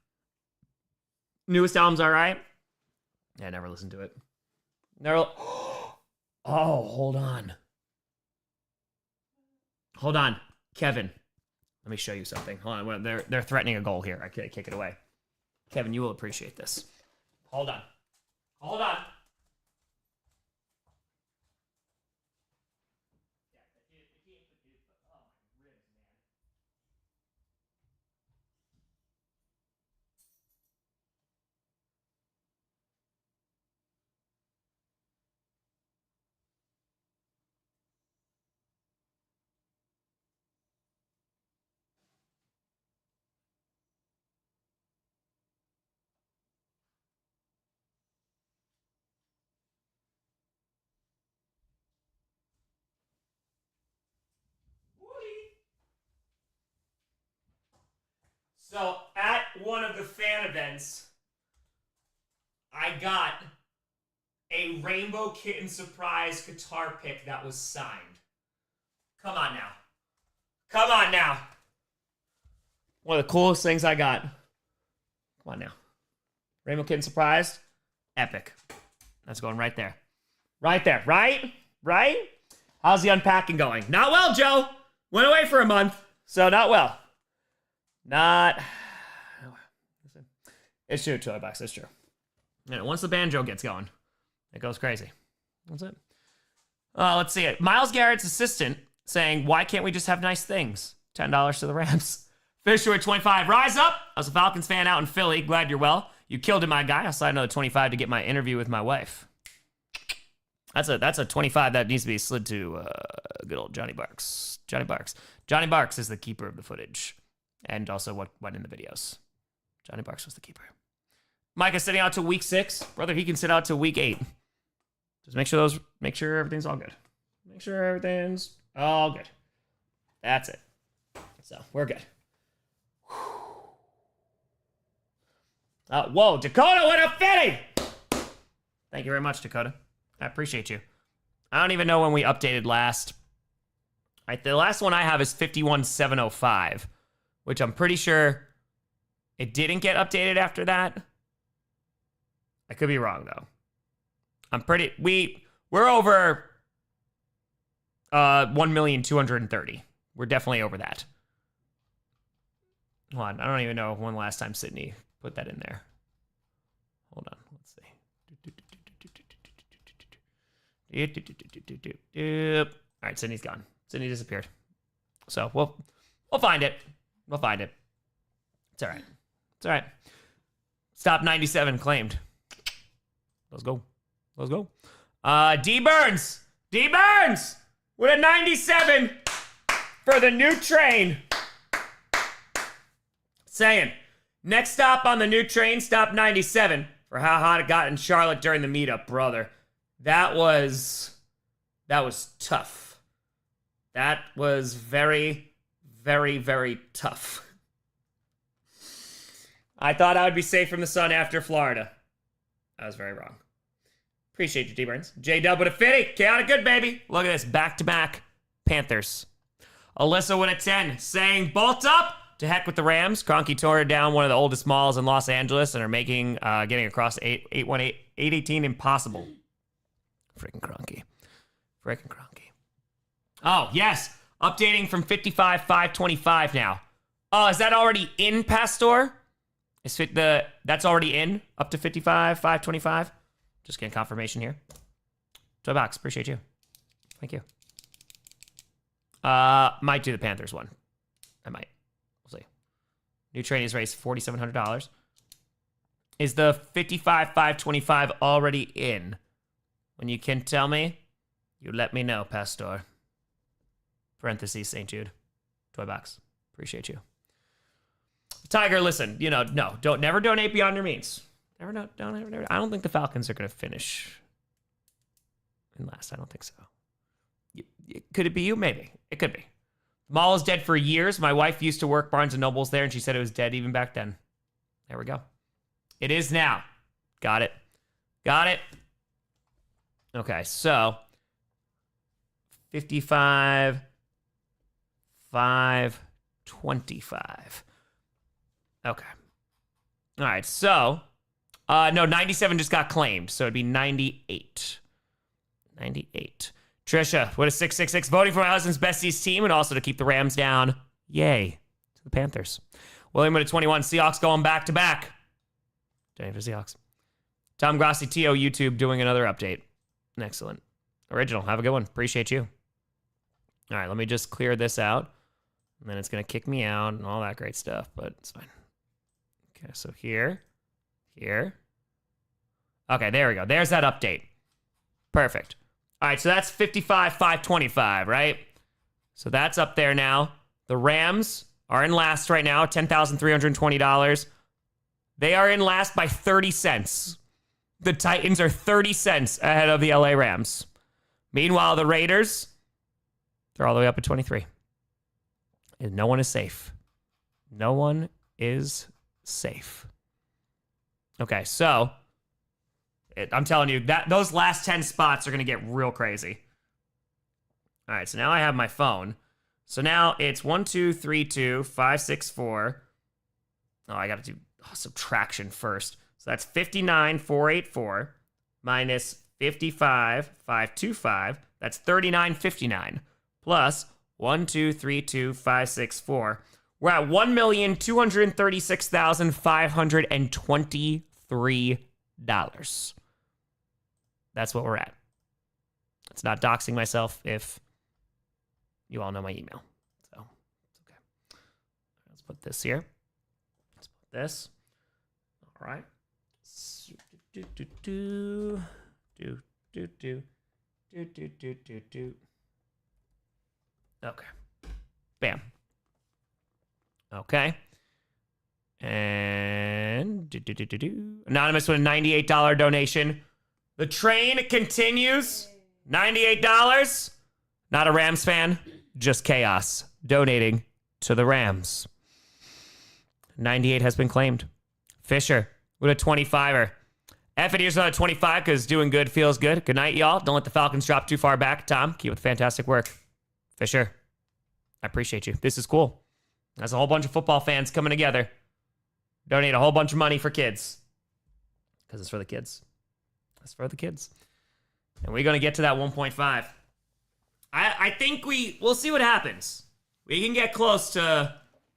Newest album's all right. Yeah, I never listened to it. Never. Oh, hold on. Hold on. Kevin, let me show you something. Hold on. They're threatening a goal here. I could kick it away. Kevin, you will appreciate this. Hold on. Hold on. So at one of the fan events, I got a Rainbow Kitten surprise guitar pick that was signed. Come on now. Come on now. One of the coolest things I got. Come on now. Rainbow Kitten surprise. Epic. That's going right there. Right there. Right? Right? How's the unpacking going? Not well, Joe. Went away for a month, so not well. Not. It's true, toy box. It's true. And once the banjo gets going, it goes crazy. That's it. Let's see it. Myles Garrett's assistant saying, "Why can't we just have nice things?" $10 to the Rams. Fisher at 25. Rise up. I was a Falcons fan out in Philly. Glad you're well. You killed it, my guy. I'll slide another 25 to get my interview with my wife. That's a 25 that needs to be slid to good old Johnny Barks. Johnny Barks. Johnny Barks is the keeper of the footage, and also what went in the videos. Johnny Barks was the keeper. Micah's sitting out to week 6, brother. He can sit out to week 8. Just make sure everything's all good. Make sure everything's all good. That's it. So we're good. Whoa, Dakota, what a fitting! Thank you very much, Dakota. I appreciate you. I don't even know when we updated last. The last one I have is 51705, which I'm pretty sure it didn't get updated after that. I could be wrong though. We're over 1,230,000. We're definitely over that. Hold on, I don't even know when last time Sydney put that in there. Hold on, let's see. All right, Sydney's gone. Sydney disappeared. So we'll find it. We'll find it. It's all right. It's all right. Stop 97 claimed. Let's go. Let's go. D Burns. D Burns with a 97 for the new train. Saying, next stop on the new train, stop 97 for how hot it got in Charlotte during the meetup, brother. That was tough. That was very, very, very tough. I thought I would be safe from the sun after Florida. I was very wrong. Appreciate you, D-Burns. J-Dub with a 50. Chaotic good, baby. Look at this. Back-to-back Panthers. Alyssa with a 10. Saying, bolt up. To heck with the Rams. Kroenke tore down one of the oldest malls in Los Angeles and are making getting across 818 impossible. Freaking Kroenke. Freaking Kroenke. Oh, yes. Updating from 55,525 now. Oh, is that already in, Pastor? That's already in? Up to 55,525? Just getting confirmation here. Toy Box, appreciate you. Thank you. Might do the Panthers one. I might. We'll see. New train is raised $4,700. Is the 55,525 already in? When you can tell me, you let me know, Pastor. Parentheses, St. Jude. Toy Box. Appreciate you. Tiger, listen, never donate beyond your means. Never. I don't think the Falcons are going to finish in last. I don't think so. Could it be you? Maybe. It could be. The mall is dead for years. My wife used to work Barnes & Noble's there, and she said it was dead even back then. There we go. It is now. Got it. Got it. Okay, so 55,525. Okay. All right, so, no, 97 just got claimed, so it'd be 98. 98. Trisha, what a 666, voting for my husband's besties team and also to keep the Rams down. Yay. To the Panthers. William with a 21, Seahawks going back to back. Day for Seahawks. Tom Grossi, TO YouTube doing another update. Excellent. Original, have a good one. Appreciate you. All right, let me just clear this out. And then it's going to kick me out and all that great stuff, but it's fine. Okay, so here. Okay, there we go. There's that update. Perfect. All right, so that's 55,525, right? So that's up there now. The Rams are in last right now, $10,320. They are in last by 30 cents. The Titans are 30 cents ahead of the LA Rams. Meanwhile, the Raiders, they're all the way up at 23. And no one is safe. No one is safe. Okay, so I'm telling you that those last 10 spots are going to get real crazy. All right, so now I have my phone. So now it's 1, 2, 3, 2, 5, 6, 4. Oh, I got to do subtraction first. So that's 59,484 minus 55,525. That's 39,59 plus 1, 2, 3, 2, 5, 6, 4. We're at $1,236,523. That's what we're at. It's not doxing myself if you all know my email. So it's okay. Let's put this here. Let's put this. All right. Okay. Bam. Okay. And anonymous with a $98 donation. The train continues. $98. Not a Rams fan, just chaos. Donating to the Rams. 98 has been claimed. Fisher with a 25er. F it, here's another 25 because doing good feels good. Good night, y'all. Don't let the Falcons drop too far back. Tom, keep with fantastic work. Fisher, I appreciate you. This is cool. That's a whole bunch of football fans coming together. Donate a whole bunch of money for kids. Because it's for the kids. It's for the kids. And we're going to get to that 1.5. I think we'll see what happens. We can get close to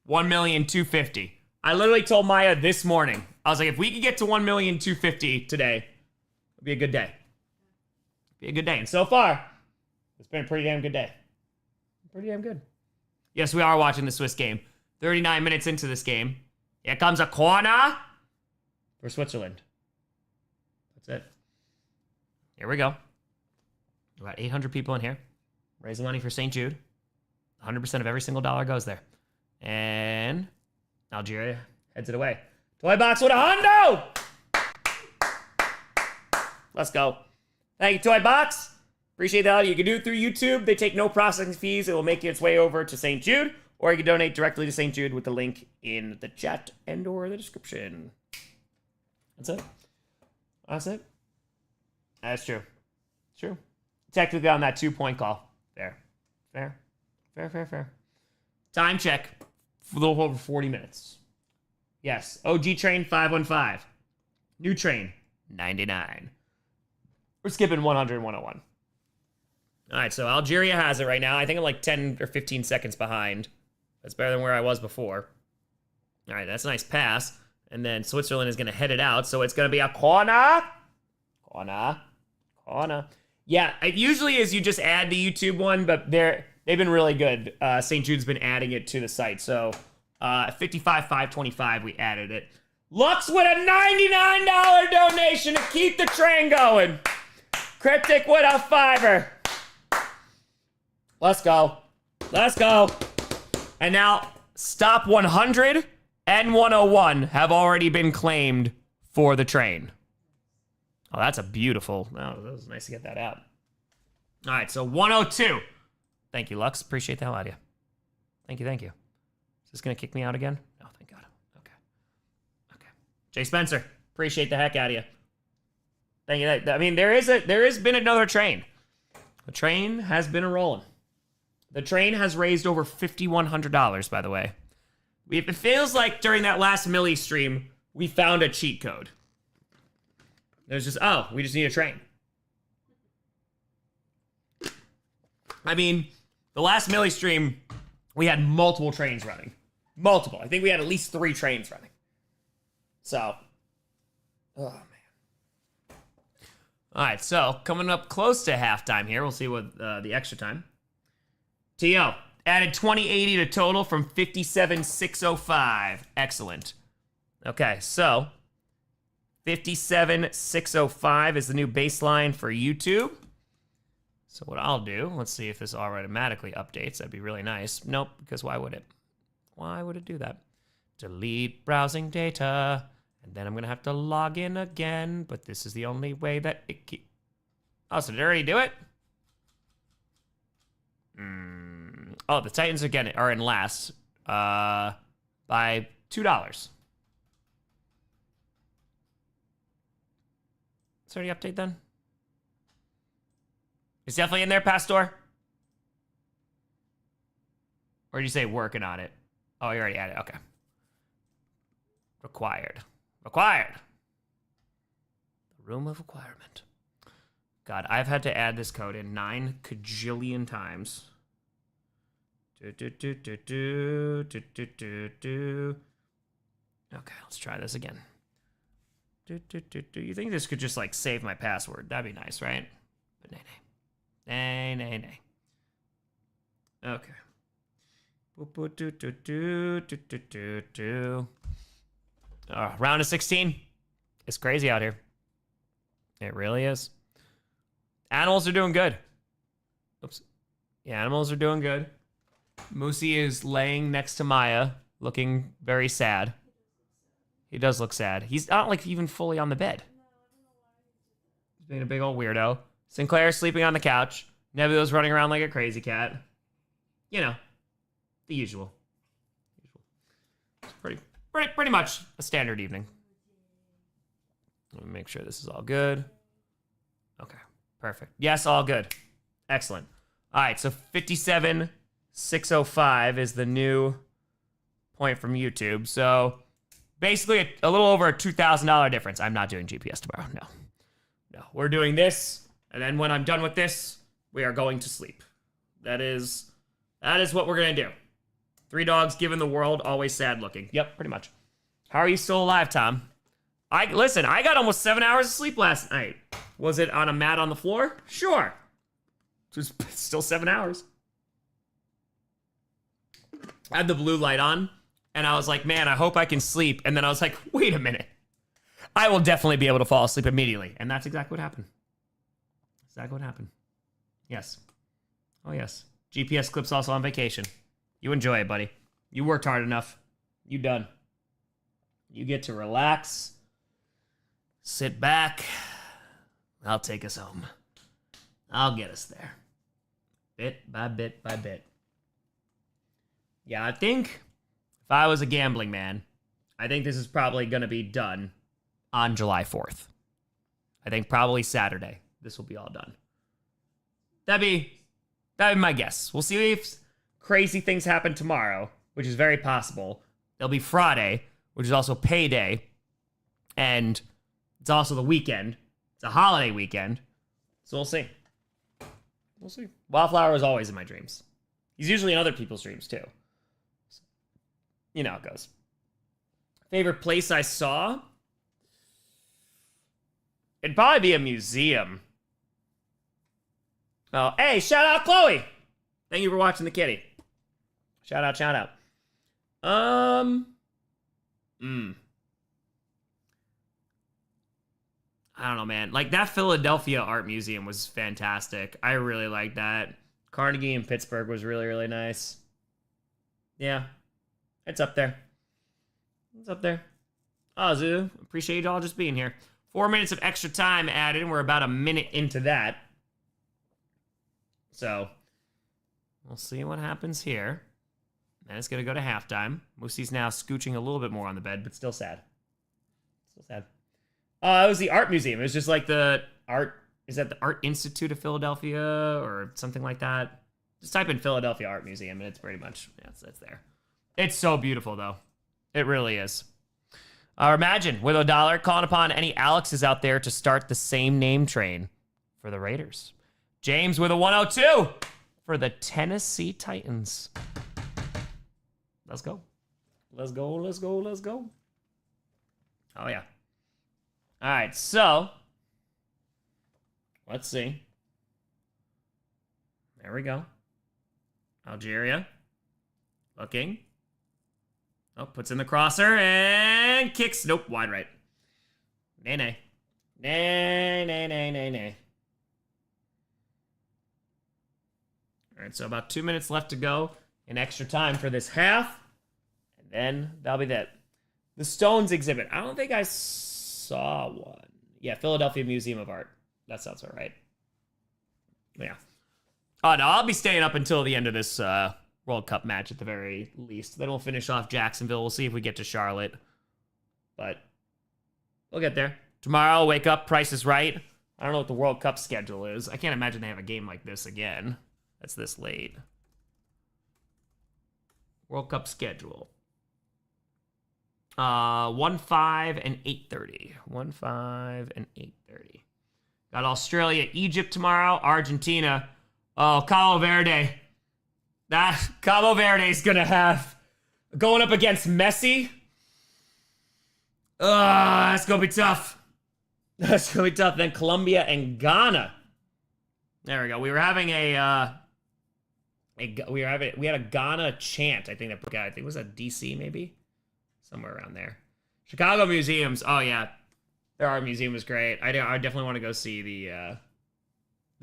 1,250,000. I literally told Maya this morning. I was like, if we could get to 1,250,000 today, it'd be a good day. Be a good day. And so far, it's been a pretty damn good day. Pretty damn good. Yes, we are watching the Swiss game. 39 minutes into this game. Here comes a corner for Switzerland. That's it. Here we go. About 800 people in here. Raising money for St. Jude. 100% of every single dollar goes there. And Algeria heads it away. Toy box with a hundo! Let's go. Thank you, Toy Box. Appreciate that. You can do it through YouTube. They take no processing fees. It will make its way over to St. Jude. Or you can donate directly to St. Jude with the link in the chat and or the description. That's it. That's it. That's true. True. Technically on that 2-point call. Fair. Time check. A little over 40 minutes. Yes. OG train 515. New train 99. We're skipping 100 and 101. All right, so Algeria has it right now. I think I'm like 10 or 15 seconds behind. That's better than where I was before. All right, that's a nice pass. And then Switzerland is going to head it out. So it's going to be a corner. Corner. Yeah, it usually is you just add the YouTube one, but they've been really good. St. Jude's been adding it to the site. So 55,525, we added it. Lux with a $99 donation to keep the train going. Cryptic with a $5. Let's go. And now, stop 100 and 101 have already been claimed for the train. Oh, that's a beautiful. Oh, that was nice to get that out. All right, so 102. Thank you, Lux. Appreciate the hell out of you. Thank you. Is this going to kick me out again? No, thank God. Okay. Jay Spencer, appreciate the heck out of you. Thank you. I mean, there has been another train. The train has been a-rolling. The train has raised over $5,100, by the way. It feels like during that last Millie stream, we found a cheat code. There's just, we just need a train. I mean, the last Millie stream, we had multiple trains running. Multiple. I think we had at least 3 trains running. So, oh, man. All right, so coming up close to halftime here. We'll see what the extra time. T.O. added 2080 to total from 57,605. Excellent. Okay, so 57,605 is the new baseline for YouTube. So what I'll do, let's see if this automatically updates. That'd be really nice. Nope, because why would it? Why would it do that? Delete browsing data. And then I'm going to have to log in again. But this is the only way that it Oh, so did it already do it? Oh, the Titans are in last by $2. It's already update then? It's definitely in there, Pastor? Or did you say working on it? Oh, you already added it. Okay. Required. The room of requirement. God, I've had to add this code in 9 cajillion times. Okay, let's try this again. You think this could just like save my password? That'd be nice, right? But nay. Okay. Round of 16. It's crazy out here. It really is. Animals are doing good. Oops. The animals are doing good. Moosey is laying next to Maya, looking very sad. He does look sad. He's not like even fully on the bed. He's being a big old weirdo. Sinclair's sleeping on the couch. Nebula's running around like a crazy cat. You know, the usual. It's pretty much a standard evening. Let me make sure this is all good. Okay, perfect. Yes, all good. Excellent. All right, so 57,605 is the new point from YouTube. So basically a little over a $2,000 difference. I'm not doing GPS tomorrow. No. We're doing this, and then when I'm done with this, we are going to sleep. That is what we're going to do. 3 dogs given the world, always sad looking. Yep, pretty much. How are you still alive, Tom? I got almost 7 hours of sleep last night. Was it on a mat on the floor? Sure. Just still 7 hours. I had the blue light on, and I was like, man, I hope I can sleep. And then I was like, wait a minute. I will definitely be able to fall asleep immediately. And that's exactly what happened. Yes. Oh, yes. GPS Clip's also on vacation. You enjoy it, buddy. You worked hard enough. You done. You get to relax. Sit back. I'll take us home. I'll get us there. Bit by bit by bit. Yeah, I think if I was a gambling man, I think this is probably going to be done on July 4th. I think probably Saturday. This will be all done. That'd be my guess. We'll see if crazy things happen tomorrow, which is very possible. There'll be Friday, which is also payday, and it's also the weekend. It's a holiday weekend, so we'll see. We'll see. Wildflower is always in my dreams. He's usually in other people's dreams, too. So, you know how it goes. Favorite place I saw? It'd probably be a museum. Oh, hey, shout out Chloe! Thank you for watching the kitty. Shout out. I don't know, man. Like, that Philadelphia Art Museum was fantastic. I really liked that. Carnegie in Pittsburgh was really, really nice. Yeah. It's up there. Oh, Zoo. Appreciate you all just being here. 4 minutes of extra time added, and we're about a minute into that. So, we'll see what happens here. And it's going to go to halftime. Moosey's now scooching a little bit more on the bed, but still sad. It was the art museum. It was just like the art... Is that the Art Institute of Philadelphia or something like that? Just type in Philadelphia Art Museum, and it's pretty much... Yeah, it's there. It's so beautiful, though. It really is. Imagine, with $1, calling upon any Alexes out there to start the same name train for the Raiders. James with a 102 for the Tennessee Titans. Let's go. Oh, yeah. All right, so let's see. There we go. Algeria. Looking. Oh, puts in the crosser and kicks. Nope, wide right. Nay. All right, so about 2 minutes left to go in extra time for this half. And then that'll be that. The Stones exhibit. I don't think I saw one. Yeah, Philadelphia Museum of Art. That sounds all right. Yeah. Oh, no, I'll be staying up until the end of this World Cup match at the very least. Then we'll finish off Jacksonville. We'll see if we get to Charlotte. But we'll get there. Tomorrow, I'll wake up, Price is Right. I don't know what the World Cup schedule is. I can't imagine they have a game like this again. That's this late. World Cup schedule. 1-5 and 8:30. 1-5 and 8:30. Got Australia, Egypt tomorrow. Argentina. Oh, Cabo Verde. That Cabo Verde is gonna have going up against Messi. That's gonna be tough. Then Colombia and Ghana. There we go. We were having we had a Ghana chant. I think it was at DC maybe, somewhere around there. Chicago museums. Oh yeah, their art museum was great. I definitely want to go see the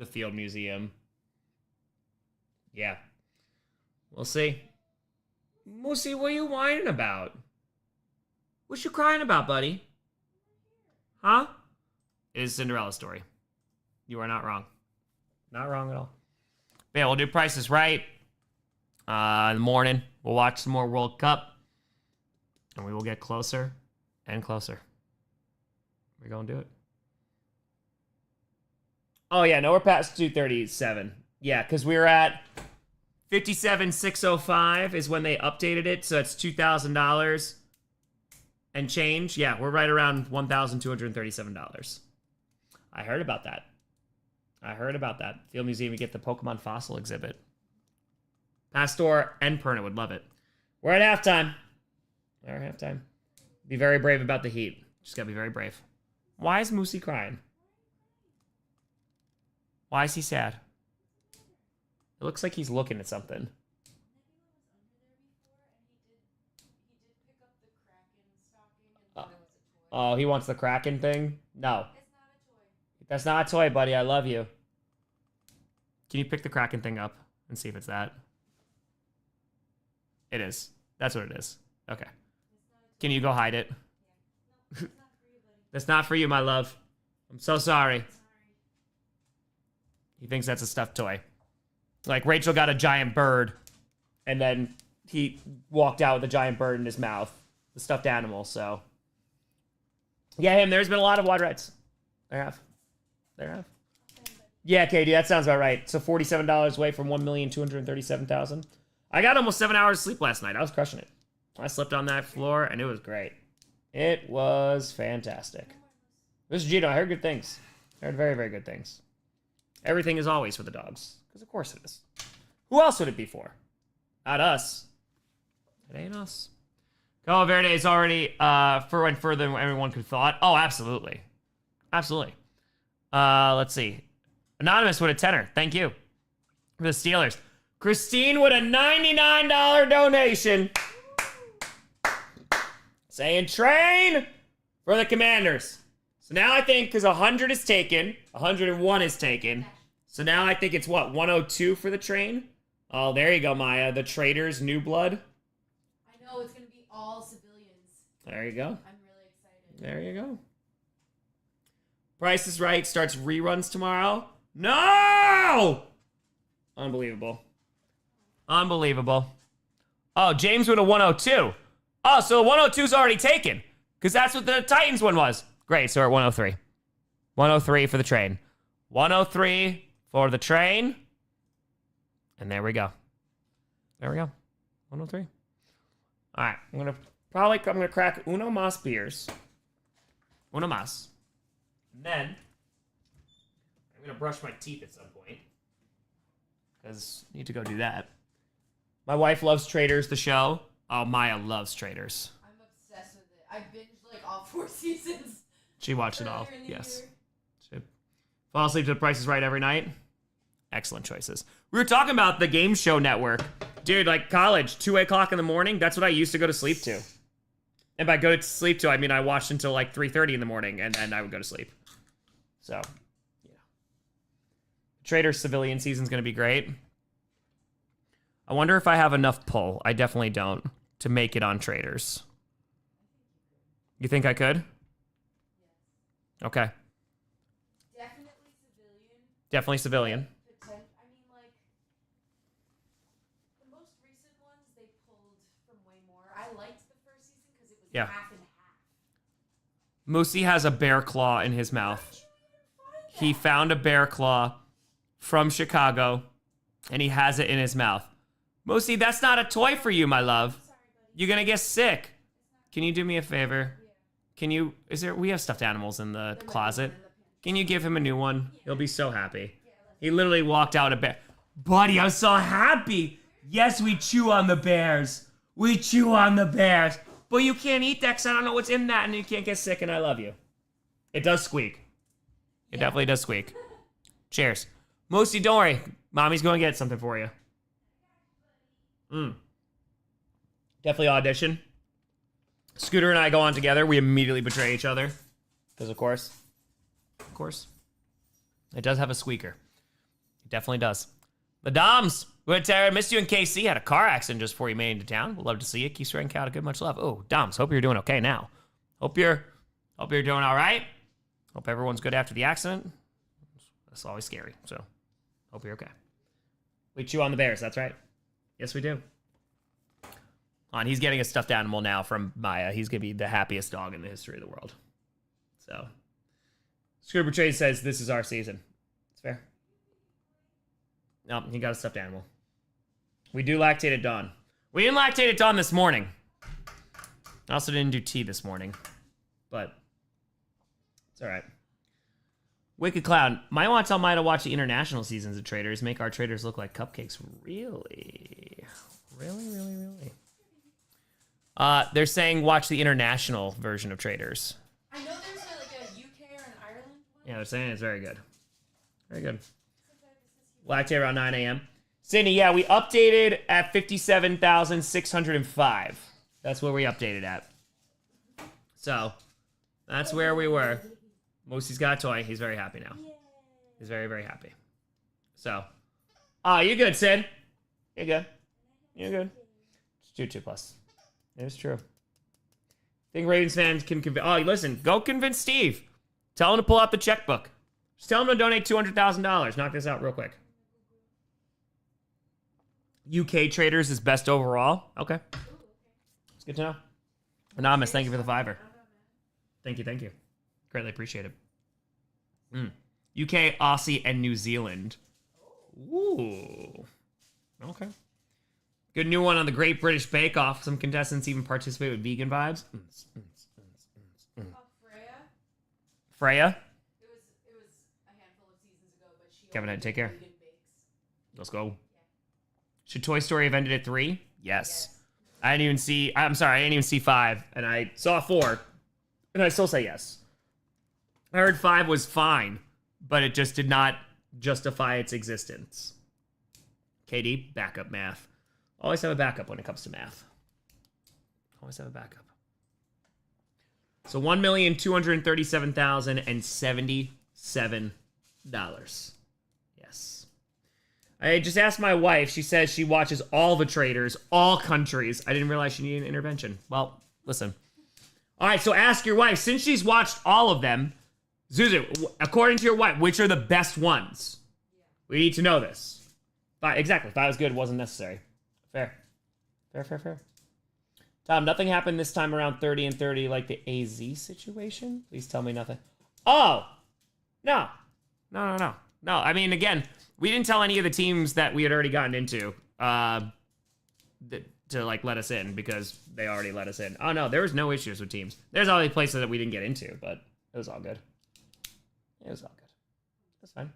Field Museum. Yeah. We'll see. Moosey, what are you whining about? What you crying about, buddy? Huh? It is Cinderella story. You are not wrong. Not wrong at all. But yeah, we'll do Price is Right. In the morning, we'll watch some more World Cup. And we will get closer and closer. We're going to do it. Oh, yeah, no, we're past 237. Yeah, because we were at 57,605 is when they updated it. So it's $2,000 and change. Yeah, we're right around $1,237. I heard about that. Field Museum, you get the Pokemon fossil exhibit. Pastor and Perna would love it. We're at halftime. Be very brave about the heat. Just gotta be very brave. Why is Moosey crying? Why is he sad? It looks like he's looking at something. Oh, he wants the Kraken thing? No. That's not a toy, buddy. I love you. Can you pick the Kraken thing up and see if it's that? It is. That's what it is. Okay. Can you go hide it? That's not for you, my love. I'm so sorry. He thinks that's a stuffed toy. Like, Rachel got a giant bird, and then he walked out with a giant bird in his mouth. The stuffed animal, so. Yeah, there's been a lot of wide rights. There have. Yeah, Katie, that sounds about right. So $47 away from 1,237,000. I got almost 7 hours of sleep last night. I was crushing it. I slept on that floor, and it was great. It was fantastic. Mr. Gino, I heard good things. I heard very, very good things. Everything is always for the dogs. Because of course it is. Who else would it be for? Not us. It ain't us. Cabo Verde is already went further than everyone could thought. Oh, absolutely. Absolutely. Let's see. Anonymous with a tenner. Thank you. For the Steelers. Christine with a $99 donation. Saying train for the Commanders. So now I think, because 100 is taken, 101 is taken. So now I think it's what, 102 for the train? Oh, there you go, Maya. The Traitors, New Blood. I know, it's going to be all civilians. There you go. I'm really excited. There you go. Price is Right starts reruns tomorrow. No! Unbelievable. Oh, James with a 102. Oh, so the 102 is already taken. Because that's what the Titans one was. Great, so we're at 103. 103 for the train. 103 for the train. And there we go. 103. All right, I'm gonna crack Uno Mas beers. Uno Mas. And then I'm gonna brush my teeth at some point. Because I need to go do that. My wife loves Traitors, the show. Oh, Maya loves Traitors. I'm obsessed with it. I binged like all 4 seasons. She watched it all. Yes. She fall asleep to The Price is Right every night. Excellent choices. We were talking about the game show network. Dude, like college, 2 o'clock in the morning, that's what I used to go to sleep to. And by go to sleep to, I mean I watched until like 3:30 in the morning, and then I would go to sleep. So, yeah. Trader civilian season's going to be great. I wonder if I have enough pull. I definitely don't. To make it on Traders. You think I could? Okay. Definitely civilian. I mean, like, the most recent ones, they pulled from way more. I liked the first season because it was half and half. Moosey has a bear claw in his mouth. He found a bear claw from Chicago, and he has it in his mouth. Moosey, that's not a toy for you, my love. You're gonna get sick. Can you do me a favor? Can you, we have stuffed animals in the closet. Can you give him a new one? He'll be so happy. He literally walked out a bear. Buddy, I'm so happy. Yes, we chew on the bears. We chew on the bears. But you can't eat that because I don't know what's in that, and you can't get sick, and I love you. It does squeak. It definitely does squeak. Cheers. Moosey, don't worry. Mommy's going to get something for you. Definitely audition. Scooter and I go on together. We immediately betray each other. Because, of course, it does have a squeaker. It definitely does. The Doms. Good, Tara. Missed you in KC. Had a car accident just before you made it into town. Would love to see you. Keep spreading out. Good, much love. Oh, Doms. Hope you're doing okay now. Hope you're doing all right. Hope everyone's good after the accident. That's always scary. So, hope you're okay. We chew on the bears. That's right. Yes, we do. He's getting a stuffed animal now from Maya. He's gonna be the happiest dog in the history of the world. So, Scuba Trade says this is our season. It's fair. No, he got a stuffed animal. We do lactate at dawn. We didn't lactate at dawn this morning. I also didn't do tea this morning, but it's all right. Wicked Cloud. Might want to tell Maya to watch the international seasons of Traders. Make our traders look like cupcakes. Really? Really? They're saying watch the international version of Traders. I know there's like a UK or an Ireland one. Yeah, they're saying it's very good. Very good. Lactate around 9 a.m. Sydney, yeah, we updated at 57,605. That's where we updated at. So, that's where we were. Moosey's got a toy. He's very happy now. He's very, very happy. So, you're good, Sid. You're good. You're good. Just do 2+. It's true. Think Ravens fans can convince... Oh, listen, go convince Steve. Tell him to pull out the checkbook. Just tell him to donate $200,000. Knock this out real quick. UK Traders is best overall. Okay. It's good to know. Anonymous, thank you for the $5. Thank you. Greatly appreciate it. UK, Aussie, and New Zealand. Ooh. Okay. Good new one on the Great British Bake Off. Some contestants even participate with vegan vibes. Freya? It was a handful of seasons ago, but she Kevin, take care. Let's go. Should Toy Story have ended at 3? Yes. I didn't even see... I'm sorry, I didn't even see 5. And I saw 4. And I still say yes. I heard 5 was fine, but it just did not justify its existence. KD, backup math. Always have a backup when it comes to math. Always have a backup. So $1,237,077. Yes. I just asked my wife. She says she watches all the traders, all countries. I didn't realize she needed an intervention. Well, listen. All right, so ask your wife. Since she's watched all of them, Zuzu, according to your wife, which are the best ones? We need to know this. Exactly. 5 was good, wasn't necessary. Fair. Tom, nothing happened this time around 30 and 30 like the AZ situation? Please tell me nothing. Oh! No. No. I mean, again, we didn't tell any of the teams that we had already gotten into to, like, let us in because they already let us in. Oh, no, there was no issues with teams. There's all these places that we didn't get into, but it was all good. That's fine.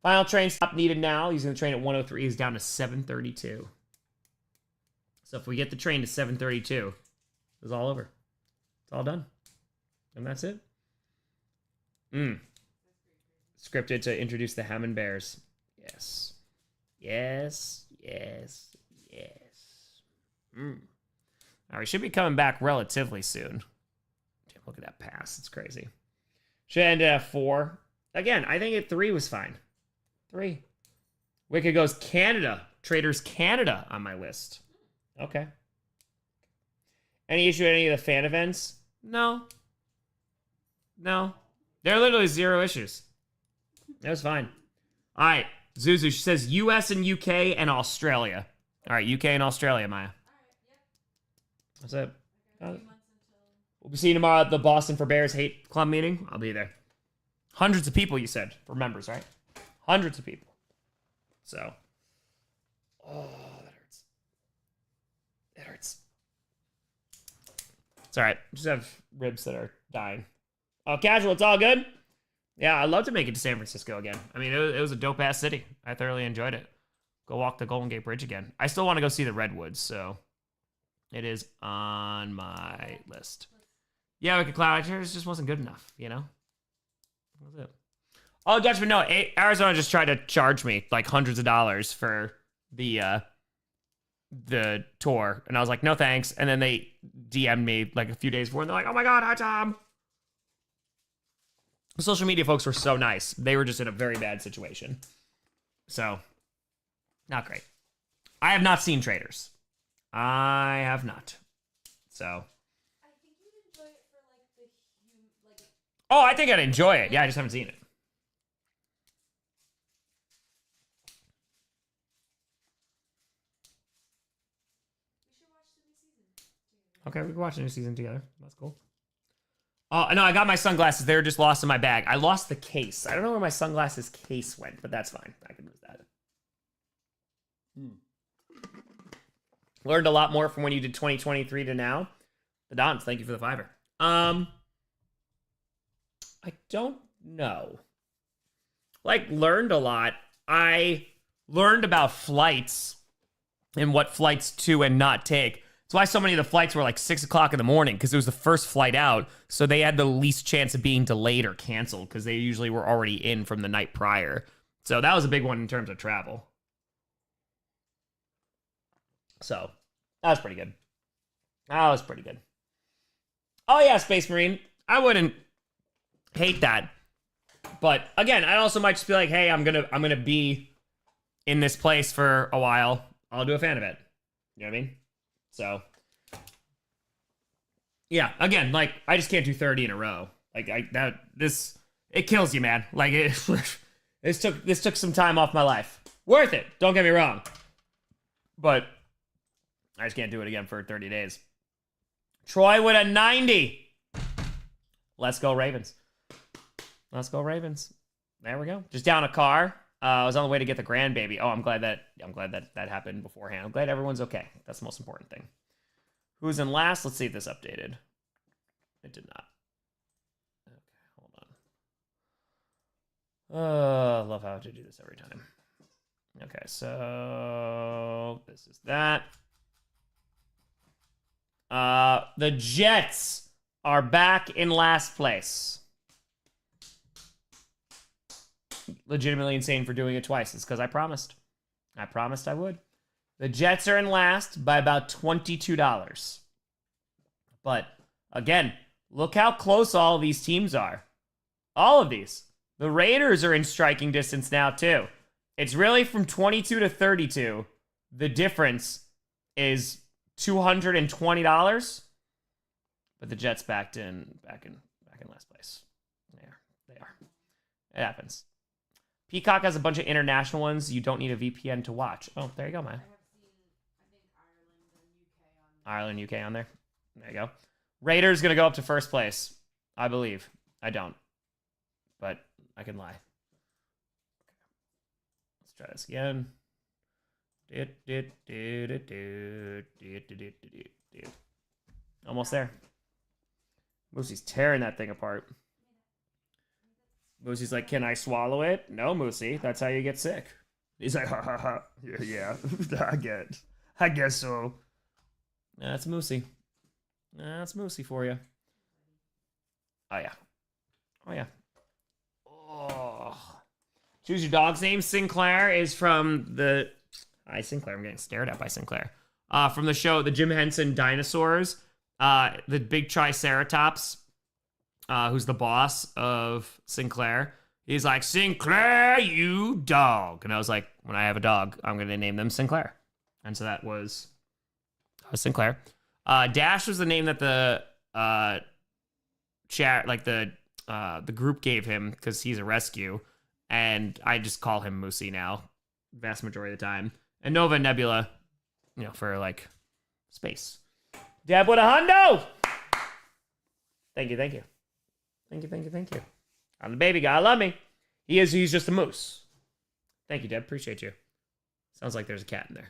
Final train stop needed now. Using the train at 103 is down to 732. So if we get the train to 732, it's all over. It's all done. And that's it. Scripted to introduce the Hammond Bears. Yes. All right, we should be coming back relatively soon. Damn, look at that pass. It's crazy. Should end at 4. Again, I think at 3 was fine. 3. Wicked goes Canada. Traders Canada on my list. Okay. Any issue with any of the fan events? No. There are literally 0 issues. That was fine. All right. Zuzu, she says US and UK and Australia. All right, UK and Australia, Maya. That's it. We'll be seeing you tomorrow at the Boston for Bears Hate Club meeting. I'll be there. Hundreds of people, you said, for members, right? Hundreds of people. So. Oh, that hurts. That hurts. It's all right. Just have ribs that are dying. Oh, casual, it's all good? Yeah, I'd love to make it to San Francisco again. I mean, it was a dope-ass city. I thoroughly enjoyed it. Go walk the Golden Gate Bridge again. I still want to go see the Redwoods, so it is on my list. Yeah, Wicked Cloud, it just wasn't good enough, you know? That was it. Oh, Dutchman, no, Arizona just tried to charge me like hundreds of dollars for the tour, and I was like, no thanks. And then they DM'd me like a few days before, and they're like, oh my god, hi Tom. The social media folks were so nice. They were just in a very bad situation. So, Not great. I have not seen Traitors. I have not. So. Oh, I think I'd enjoy it. Yeah, I just haven't seen it. Okay, we can watch the new season together. That's cool. Oh, no, I got my sunglasses. They were just lost in my bag. I lost the case. I don't know where my sunglasses case went, but that's fine. I can lose that. Learned a lot more from when you did 2023 to now. The Dons, thank you for the $5. I don't know. Like, learned a lot. I learned about flights and what flights to and not take. That's why so many of the flights were like 6 o'clock in the morning, because it was the first flight out. So they had the least chance of being delayed or canceled, because they usually were already in from the night prior. So that was a big one in terms of travel. So that was pretty good. That was pretty good. Oh yeah, Space Marine. I wouldn't hate that. But again, I also might just be like, hey, I'm gonna be in this place for a while. I'll do a fan event. You know what I mean? So yeah, again, like I just can't do 30 in a row. Like it kills you, man. Like this took some time off my life. Worth it. Don't get me wrong. But I just can't do it again for 30 days. Troy with a 90. Let's go Ravens. Let's go Ravens. There we go. Just down a car. I was on the way to get the grandbaby. Oh, I'm glad that happened beforehand. I'm glad everyone's okay. That's the most important thing. Who's in last? Let's see if this updated. It did not. Okay, hold on. I love how I have to do this every time. Okay, so this is that. The Jets are back in last place. Legitimately insane for doing it twice. It's because I promised. I promised I would. The Jets are in last by about $22. But again, look how close all of these teams are. All of these. The Raiders are in striking distance now too. It's really from 22 to 32. The difference is $220. But the Jets back in last place. They are. It happens. Peacock has a bunch of international ones. You don't need a VPN to watch. Oh, there you go, man. Ireland, UK on there. There you go. Raiders gonna go up to first place, I believe. I don't, but I can lie. Let's try this again. Almost there. Moosey's tearing that thing apart. Moosey's like, can I swallow it? No, Moosey. That's how you get sick. He's like, ha ha ha. Yeah, I guess so. That's Moosey. That's Moosey for you. Oh, yeah. Oh, yeah. Oh. Choose your dog's name. Sinclair is from the... Hi, Sinclair. I'm getting stared at by Sinclair. From the show, the Jim Henson Dinosaurs. The big Triceratops. Who's the boss of Sinclair. He's like, Sinclair, you dog. And I was like, when I have a dog, I'm going to name them Sinclair. And so that was Sinclair. Dash was the name that the the group gave him because he's a rescue. And I just call him Moosey now, vast majority of the time. And Nova and Nebula, for like space. Deb with a hundo! Thank you. Thank you. I'm the baby guy. I love me. He's just a moose. Thank you, Deb. Appreciate you. Sounds like there's a cat in there.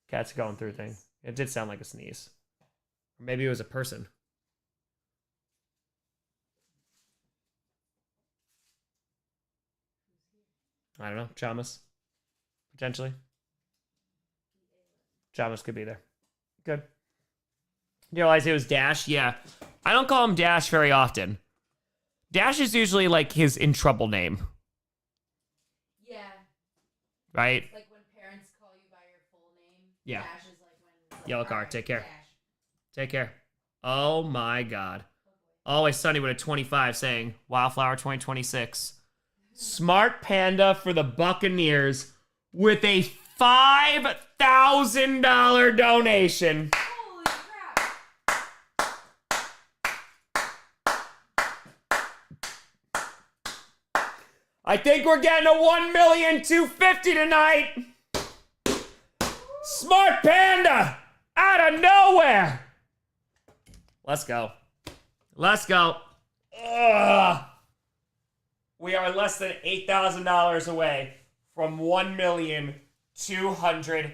Cat's going through things. It did sound like a sneeze. Or maybe it was a person. I don't know. Chamas. Potentially. Chamas could be there. Good. You realize it was Dash? Yeah. I don't call him Dash very often. Dash is usually like his in trouble name. Yeah. Right? Like when parents call you by your full name. Yeah. Dash is like when... Yellow car. Take care. Take care. Oh my God. Always Sunny with a 25 saying, Wildflower 2026. Smart Panda for the Buccaneers. with a $5,000 donation. Holy crap. I think we're getting a $1,250,000 tonight. Smart Panda out of nowhere. Let's go. Let's go. Ugh. We are less than $8,000 away from $1,250,000.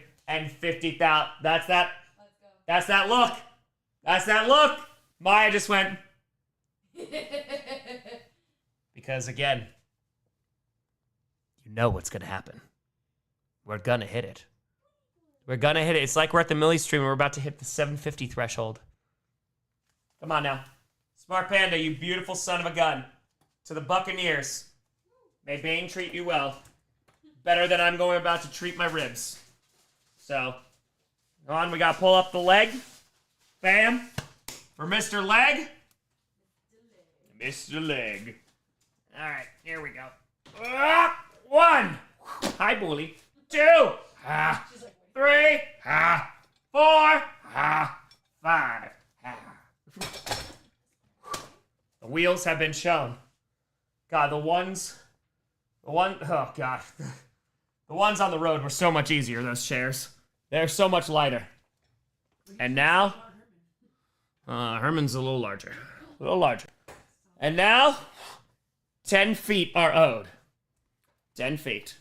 That's that. That's that look. That's that look. Maya just went. Because again, you know what's gonna happen. We're gonna hit it. We're gonna hit it. It's like we're at the Millie stream and we're about to hit the 750 threshold. Come on now. Smart Panda, you beautiful son of a gun. To the Buccaneers. May Bane treat you well. Better than I'm going about to treat my ribs. So, go on, we gotta pull up the leg. Bam. For Mr. Leg. Mr. Leg. Alright, here we go. One. Hi, Bully. Two. Three. 4. 5. The wheels have been shown. God, oh God. The ones on the road were so much easier, those chairs. They're so much lighter. And now, Herman's a little larger. A little larger. And now, 10 feet are owed. 10 feet.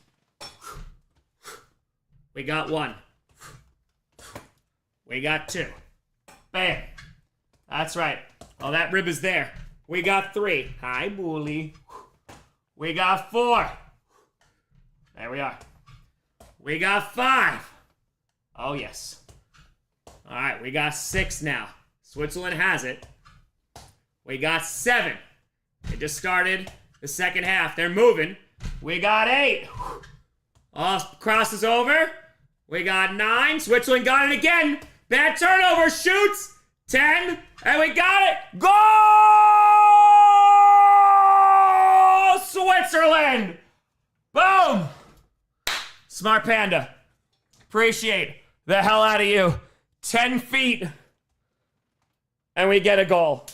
We got 1. We got 2. Bam. That's right. Oh, that rib is there. We got 3. Hi, Bully. We got 4. There we are. We got 5. Oh, yes. All right, we got 6 now. Switzerland has it. We got 7. It just started the second half. They're moving. We got 8. All crosses over. We got 9. Switzerland got it again. Bad turnover. Shoots. 10. And we got it. Goal! Switzerland! Boom! Smart Panda. Appreciate the hell out of you. 10 feet. And we get a goal.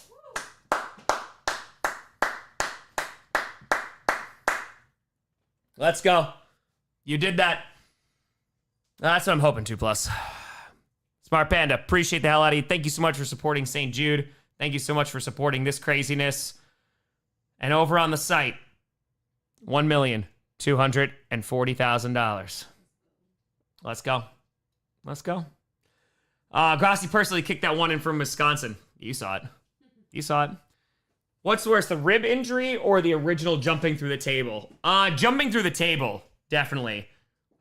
Let's go. You did that. That's what I'm hoping to, plus. Smart Panda, appreciate the hell out of you. Thank you so much for supporting St. Jude. Thank you so much for supporting this craziness. And over on the site, $1,240,000. Let's go. Let's go. Grossi personally kicked that one in from Wisconsin. You saw it. You saw it. What's worse, the rib injury or the original jumping through the table? Jumping through the table, definitely.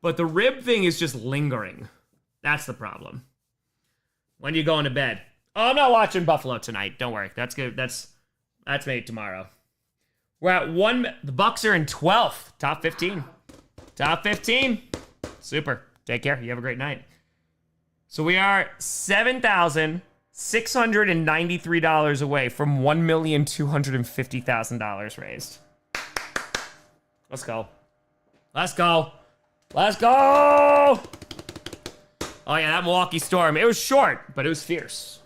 But the rib thing is just lingering. That's the problem. When are you going to bed? Oh, I'm not watching Buffalo tonight. Don't worry. That's good. That's made tomorrow. We're at 1. The Bucks are in 12th. Top 15. Top 15. Super. Take care. You have a great night. So we are $7,693 away from $1,250,000 raised. Let's go. Let's go. Let's go! Oh yeah, that Milwaukee Storm. It was short, but it was fierce.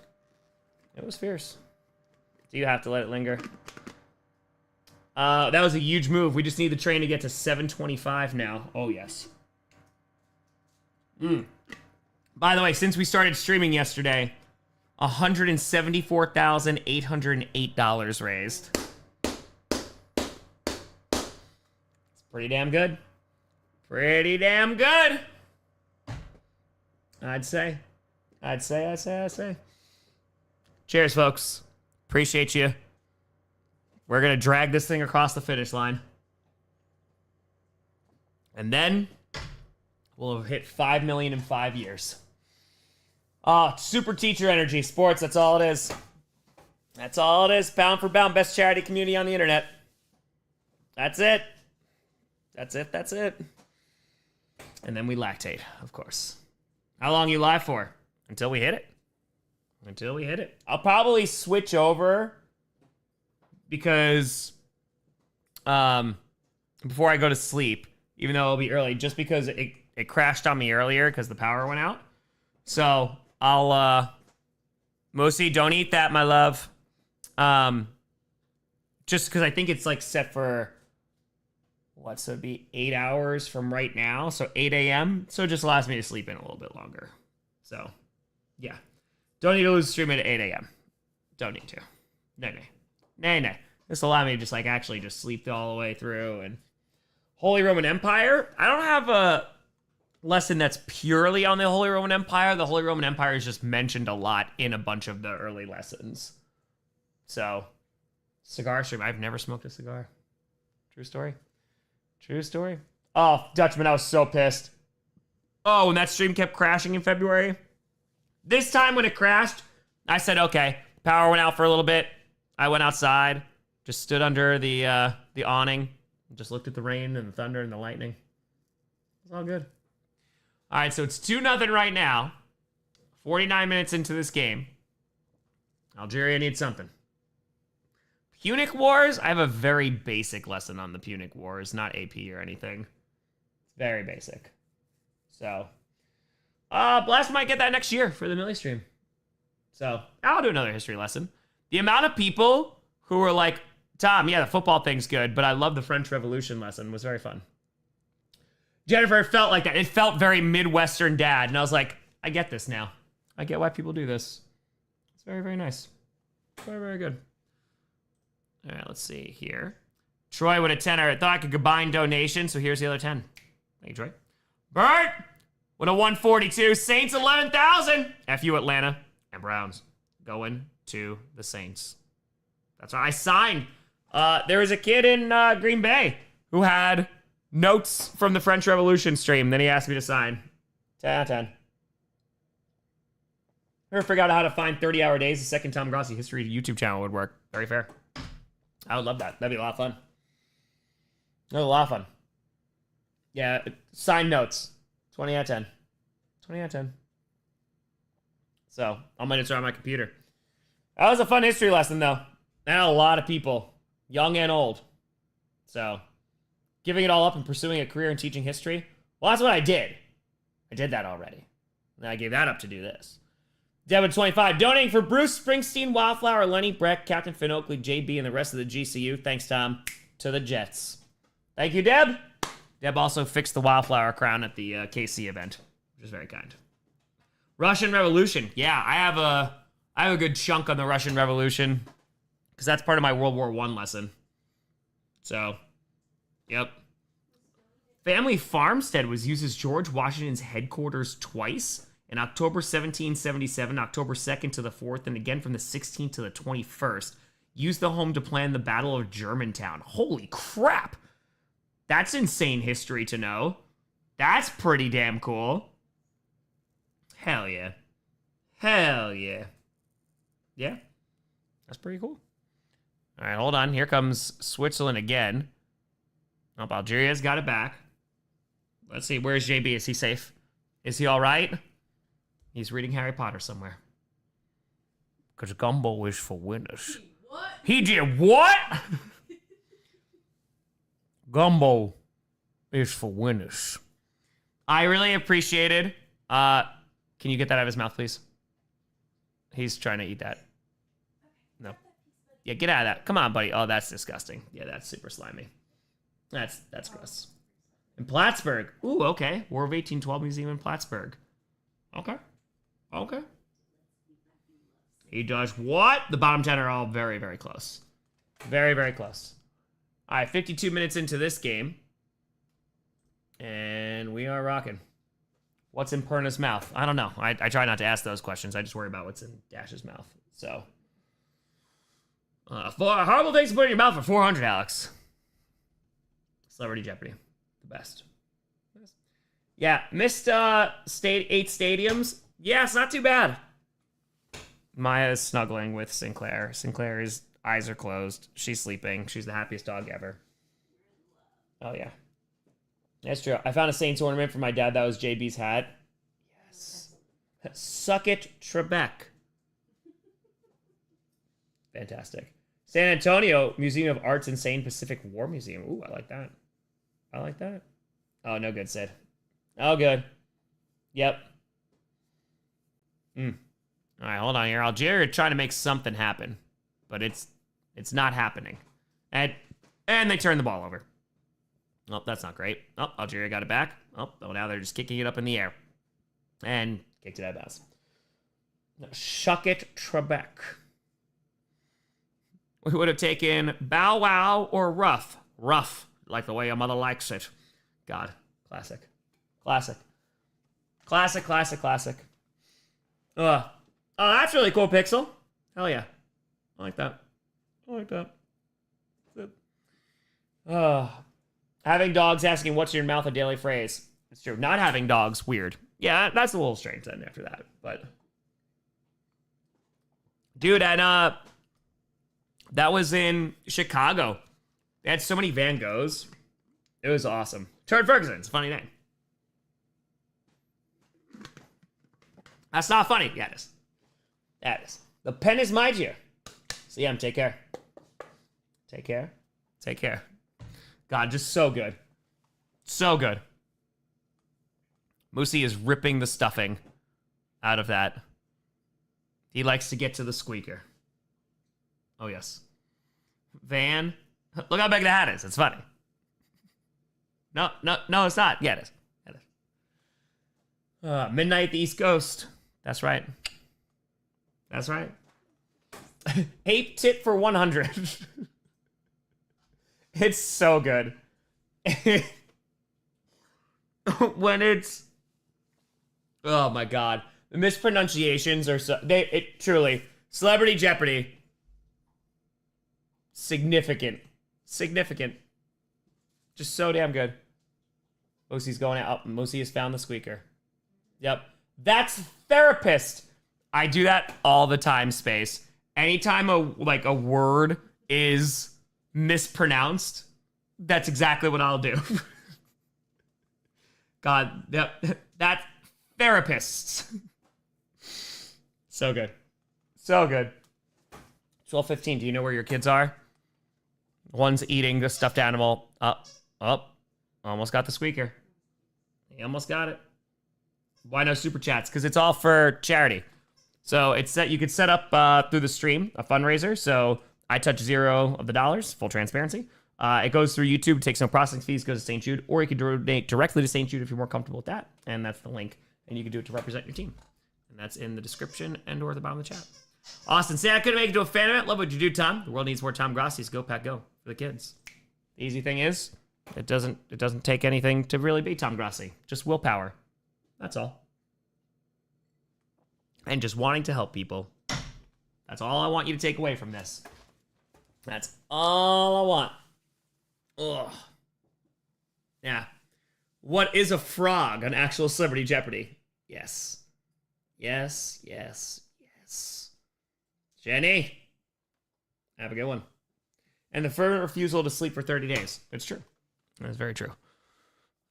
It was fierce. Do you have to let it linger? That was a huge move. We just need the train to get to 725 now. Oh yes. By the way, since we started streaming yesterday, $174,808 raised. It's pretty damn good. Pretty damn good. I'd say. Cheers, folks. Appreciate you. We're going to drag this thing across the finish line. And then we'll hit 5 million in 5 years. Super teacher energy. Sports, that's all it is. That's all it is. Pound for pound. Best charity community on the internet. That's it. That's it. And then we lactate, of course. How long you live for? Until we hit it. I'll probably switch over because before I go to sleep, even though it'll be early, just because it crashed on me earlier because the power went out. So I'll Mosi, don't eat that, my love. Just because I think it's like set for what, so it'd be 8 hours from right now, so 8 a.m. So it just allows me to sleep in a little bit longer. So yeah, don't need to lose the stream at 8 a.m. Don't need to. No. This will allow me to just like actually just sleep all the way through. And Holy Roman Empire, I don't have a lesson that's purely on the Holy Roman Empire. The Holy Roman Empire is just mentioned a lot in a bunch of the early lessons. So, cigar stream. I've never smoked a cigar. True story. True story. Oh, Dutchman, I was so pissed. Oh, when that stream kept crashing in February. This time when it crashed, I said, okay, power went out for a little bit. I went outside, just stood under the awning, and just looked at the rain and the thunder and the lightning. It's all good. All right, so it's 2-0 right now. 49 minutes into this game. Algeria needs something. Punic Wars, I have a very basic lesson on the Punic Wars, not AP or anything. It's very basic. So, Blast might get that next year for the Millie stream. So, I'll do another history lesson. The amount of people who were like, Tom, yeah, the football thing's good, but I love the French Revolution lesson was very fun. Jennifer felt like that. It felt very Midwestern dad. And I was like, I get this now. I get why people do this. It's very, very nice. Very, very good. All right, let's see here. Troy with a 10. I thought I could combine donation, so here's the other 10. Thank you, Troy. Bert with a 142. Saints 11,000. F you, Atlanta. And Browns going to the Saints. That's right. I signed. There was a kid in Green Bay who had notes from the French Revolution stream. Then he asked me to sign. 10 out of 10. Never figured out how to find 30-hour days. The second Tom Grossi history YouTube channel would work. Very fair. I would love that. That'd be a lot of fun. That'd be a lot of fun. Yeah, signed notes. 20 out of 10. 20 out of 10. So, I'm going to try on my computer. That was a fun history lesson, though. And a lot of people, young and old. So, giving it all up and pursuing a career in teaching history, well, that's what I did. I did that already. And I gave that up to do this. Devin 25, donating for Bruce Springsteen, Wildflower, Lenny Breck, Captain Finn Oakley, JB, and the rest of the GCU. Thanks, Tom, to the Jets. Thank you, Deb. Deb also fixed the Wildflower crown at the KC event, which is very kind. Russian Revolution. Yeah, I have a good chunk on the Russian Revolution because that's part of my World War I lesson. So, yep. Family Farmstead was used as George Washington's headquarters twice. In October 1777, October 2nd to the 4th, and again from the 16th to the 21st. Used the home to plan the Battle of Germantown. Holy crap! That's insane history to know. That's pretty damn cool. Hell yeah. Hell yeah. Yeah. That's pretty cool. All right, hold on. Here comes Switzerland again. Oh, Algeria's got it back. Let's see. Where's JB? Is he safe? Is he all right? He's reading Harry Potter somewhere. Because gumbo is for winners. What? He did what? Gumbo is for winners. I really appreciated. Can you get that out of his mouth, please? He's trying to eat that. No. Yeah, get out of that. Come on, buddy. Oh, that's disgusting. Yeah, that's super slimy. That's gross. In Plattsburgh. Ooh, okay. War of 1812 Museum in Plattsburgh. Okay. Okay. He does what? The bottom 10 are all very, very close. Very, very close. All right, 52 minutes into this game. And we are rocking. What's in Perna's mouth? I don't know. I try not to ask those questions. I just worry about what's in Dash's mouth. So. Horrible things to put in your mouth for 400, Alex. Celebrity Jeopardy. The best. Yeah, missed 8 stadiums. Yeah, it's not too bad. Maya's snuggling with Sinclair. Sinclair's eyes are closed. She's sleeping. She's the happiest dog ever. Oh, yeah. That's true. I found a Saints ornament for my dad. That was JB's hat. Yes. Suck it, Trebek. Fantastic. San Antonio Museum of Art's Insane Pacific War Museum. Ooh, I like that. I like that. Oh, no good, Sid. Oh, good. Yep. All right, hold on here. Algeria trying to make something happen, but it's not happening. And they turn the ball over. Oh, that's not great. Oh, Algeria got it back. Oh, now they're just kicking it up in the air. And kicked it out of bounds. Shuck it, Trebek. We would have taken Bow Wow or Rough. Rough, like the way your mother likes it. God, classic. Classic. Classic, classic, classic. Oh, that's really cool, Pixel. Hell yeah. I like that. I like that. Having dogs asking what's in your mouth a daily phrase. It's true. Not having dogs, weird. Yeah, that's a little strange then after that. But dude, and that was in Chicago. They had so many Van Goghs. It was awesome. Turd Ferguson, it's a funny name. That's not funny. Yeah, it is. Yeah, it is. The pen is my dear. CM, take care. Take care. Take care. God, just so good. So good. Moosey is ripping the stuffing out of that. He likes to get to the squeaker. Oh, yes. Van. Look how big the hat is. It's funny. No, it's not. Yeah, it is. It is. Midnight, the East Coast. That's right. That's right. Ape tit for 100. It's so good. When it's... Oh, my God. The mispronunciations are so... It truly... Celebrity Jeopardy. Significant. Significant. Just so damn good. Moosey's going out. Moosey has found the squeaker. Yep. That's therapist. I do that all the time, Space. Anytime a word is mispronounced, that's exactly what I'll do. God, yep. That's therapists. So good. So good. 12:15. Do you know where your kids are? One's eating the stuffed animal. Almost got the squeaker. He almost got it. Why no super chats? Because it's all for charity. So it's that you could set up through the stream a fundraiser. So I touch $0 of the dollars, full transparency. It goes through YouTube, takes no processing fees, goes to St. Jude, or you can donate directly to St. Jude if you're more comfortable with that. And that's the link. And you can do it to represent your team. And that's in the description and or the bottom of the chat. Austin, say I couldn't make it to a fan event. Love what you do, Tom. The world needs more Tom Grossi's. Go, Pack, go for the kids. The easy thing is, it doesn't take anything to really be Tom Grossi. Just willpower. That's all. And just wanting to help people. That's all I want you to take away from this. That's all I want. Ugh. Yeah. What is a frog on actual Celebrity Jeopardy? Yes. Yes, yes, yes. Jenny, have a good one. And the fervent refusal to sleep for 30 days. It's true. That's very true.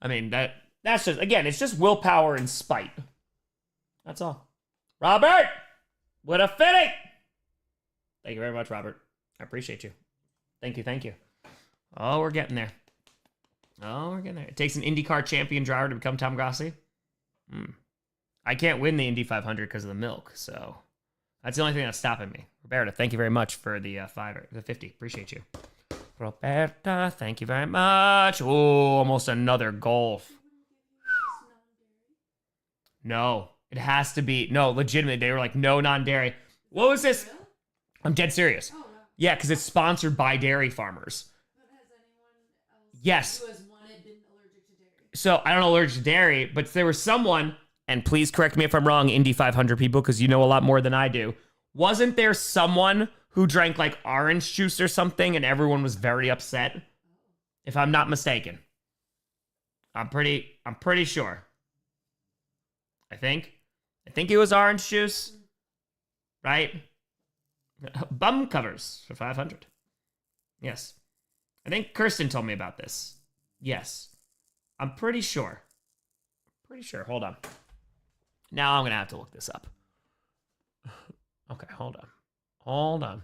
I mean, that's just, again, it's just willpower and spite. That's all. Robert! What a fitting! Thank you very much, Robert. I appreciate you. Thank you, thank you. Oh, we're getting there. Oh, we're getting there. It takes an IndyCar champion driver to become Tom Grossi. I can't win the Indy 500 because of the milk, so that's the only thing that's stopping me. Roberta, thank you very much for the 50. Appreciate you. Roberta, thank you very much. Oh, almost another golf. No, it has to be. No, legitimately, they were like, no non-dairy. What was this? I'm dead serious. Yeah, because it's sponsored by dairy farmers. Yes. So I don't know allergic to dairy, but there was someone, and please correct me if I'm wrong, Indy 500 people, because you know a lot more than I do. Wasn't there someone who drank like orange juice or something, and everyone was very upset? If I'm not mistaken. I'm pretty sure. I think it was orange juice, right? Bum covers for 500. Yes. I think Kirsten told me about this. Yes. I'm pretty sure. Hold on. Now I'm going to have to look this up. Okay, hold on.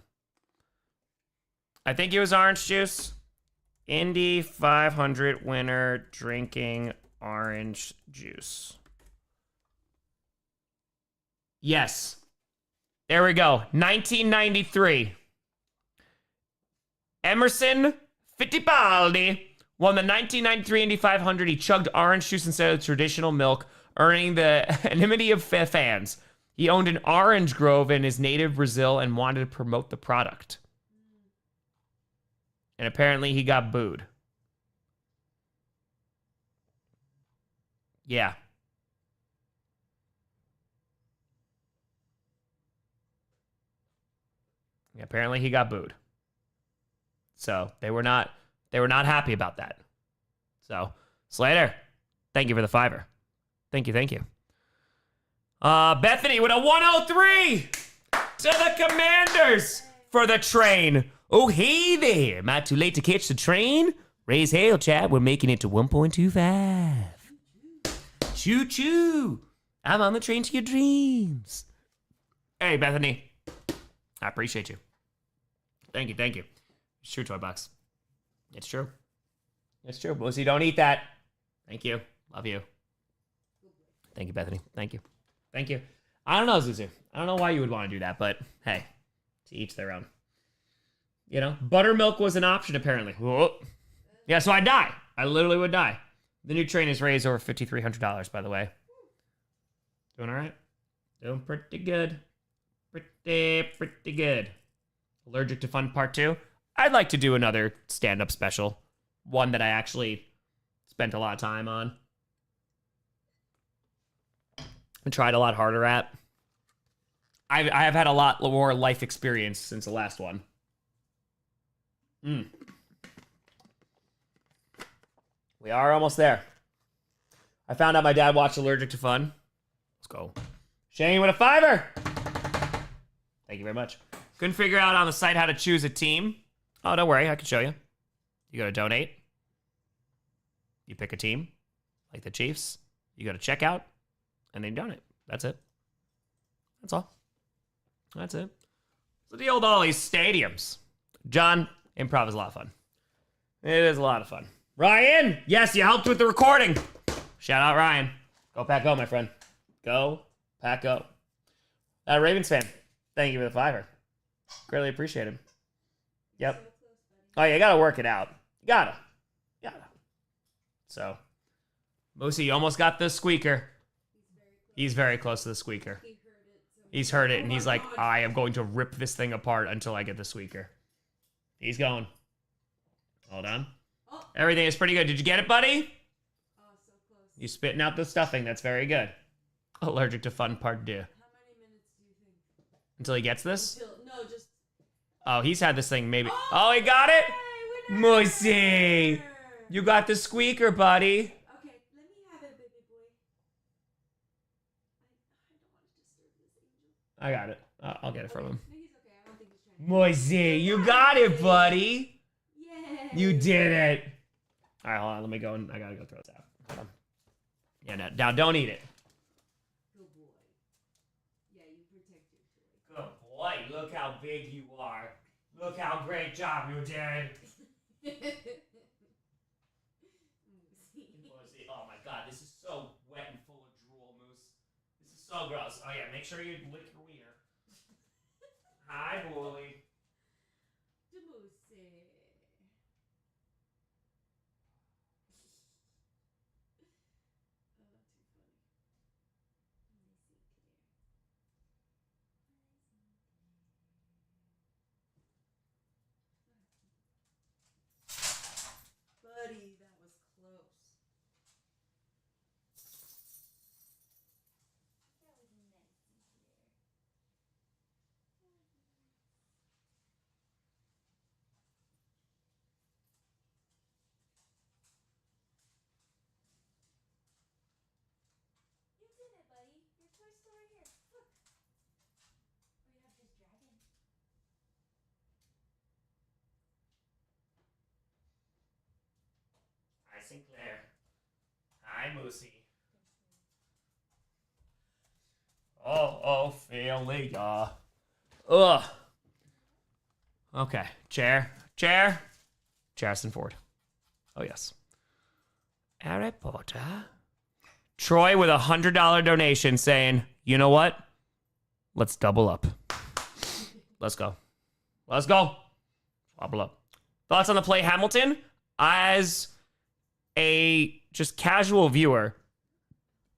I think it was orange juice. Indy 500 winner drinking orange juice. Yes. There we go. 1993. Emerson Fittipaldi won the 1993 Indy 500. He chugged orange juice instead of traditional milk, earning the enmity of fans. He owned an orange grove in his native Brazil and wanted to promote the product. And apparently he got booed. Yeah. Apparently he got booed. So they were not happy about that. So Slater, thank you for the $5. Thank you. Bethany with a 103 to the Commanders for the train. Oh, hey there. Am I too late to catch the train? Raise hail, chat. We're making it to 1.25. Choo choo. I'm on the train to your dreams. Hey, Bethany. I appreciate you. Thank you. It's true, Toy Box. It's true. Lucy, don't eat that. Thank you. Love you. Thank you, Bethany. Thank you. I don't know, Zuzu. I don't know why you would want to do that, but hey, to each their own. You know, buttermilk was an option, apparently. Whoa. Yeah, so I'd die. I literally would die. The new train is raised over $5,300, by the way. Doing all right? Doing pretty good. Pretty good. Allergic to Fun Part 2. I'd like to do another stand-up special. One that I actually spent a lot of time on. And tried a lot harder at. I have had a lot more life experience since the last one. We are almost there. I found out my dad watched Allergic to Fun. Let's go. Shane with a $5. Thank you very much. Couldn't figure out on the site how to choose a team. Oh, don't worry. I can show you. You go to donate. You pick a team, like the Chiefs. You go to checkout, and then donate. That's it. That's all. That's it. So the old all these stadiums. John, improv is a lot of fun. It is a lot of fun. Ryan, yes, you helped with the recording. Shout out, Ryan. Go Pack Go, my friend. Go Pack Go. Ravens fan, thank you for the $5. Greatly appreciated. Yep. Oh, yeah, you gotta work it out. You gotta. So, Moosey, you almost got the squeaker. He's very close to the squeaker. He's heard it, and he's like, I am going to rip this thing apart until I get the squeaker. He's going. Hold on. Everything is pretty good. Did you get it, buddy? Oh, so close. You spitting out the stuffing. That's very good. Allergic to Fun Part 2. How many minutes do you think? Until he gets this? Oh, he's had this thing maybe. Oh, he got it? Moosey! You got the squeaker, buddy. Okay, let me have it, baby boy. I got it. I'll get it from him. No, he's okay. I don't think he's trying to. Moosey, you got it, buddy. Yay. You did it. All right, hold on. Let me go and I gotta go throw this out. Hold on. Yeah, now don't eat it. Good boy. Yeah, you protect your toy. Good boy. Look how big you are. Look how great job you did. Moosey, oh my God, this is so wet and full of drool, Moose. This is so gross. Oh yeah, make sure you lick your wiener. Hi, Wooly. Buddy, that was close. That was messy there. You did it, buddy. Your toy's still right here. Look. Or you have this dragon. Hi, Sinclair. Hi, Moosey. Oh, Ophelia. Ugh. Okay. Chair. Charleston Ford. Oh, yes. Harry Potter. Troy with $100 donation saying, you know what? Let's double up. Let's go. Let's go. Double up. Thoughts on the play Hamilton? As a just casual viewer,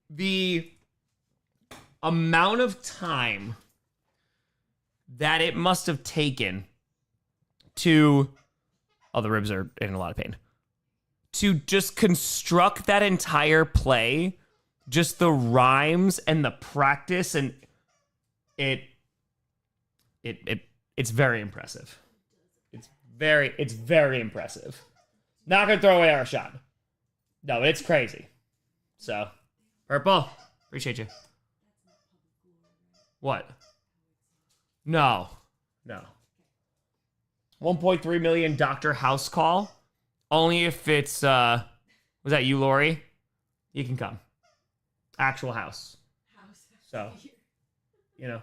the amount of time that it must have taken to... Oh, the ribs are in a lot of pain. To just construct that entire play, just the rhymes and the practice, and it's very impressive. It's very impressive. Not gonna throw away our shot. No, it's crazy. So, Purple, appreciate you. What? No. 1.3 million Dr. House call. Only if it's, was that you, Lori? You can come. Actual house. So, you know.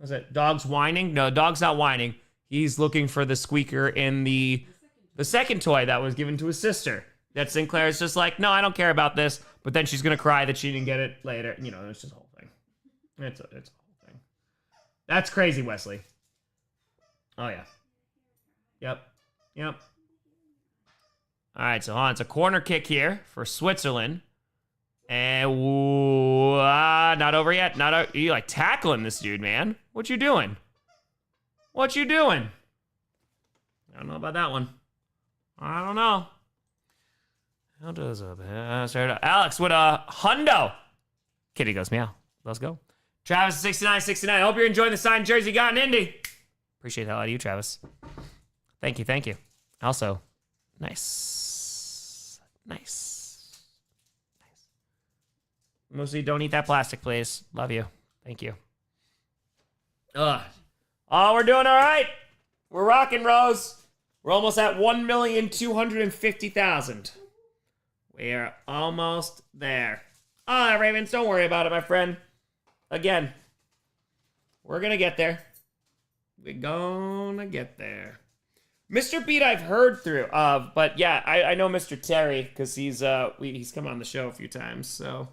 Was it dog's whining? No, dog's not whining. He's looking for the squeaker in the second toy that was given to his sister. That Sinclair's just like, no, I don't care about this. But then she's going to cry that she didn't get it later. You know, it's just a whole thing. It's a whole thing. That's crazy, Wesley. Oh, yeah. Yep. All right, so it's a corner kick here for Switzerland. And not over yet. You like tackling this dude, man. What you doing? I don't know about that one. I don't know. How does a bastard? Alex with a hundo. Kitty goes meow. Let's go. Travis 6969. I hope you're enjoying the signed jersey you got in Indy. Appreciate the hell out of you, Travis. Thank you. Also, nice. Mostly don't eat that plastic, please. Love you. Thank you. Oh, we're doing all right. We're rocking, Rose. We're almost at 1,250,000. We are almost there. All right, Ravens, don't worry about it, my friend. Again, we're going to get there. We're going to get there. Mr. Beat I've heard through of, but yeah, I know Mr. Terry because he's come on the show a few times, so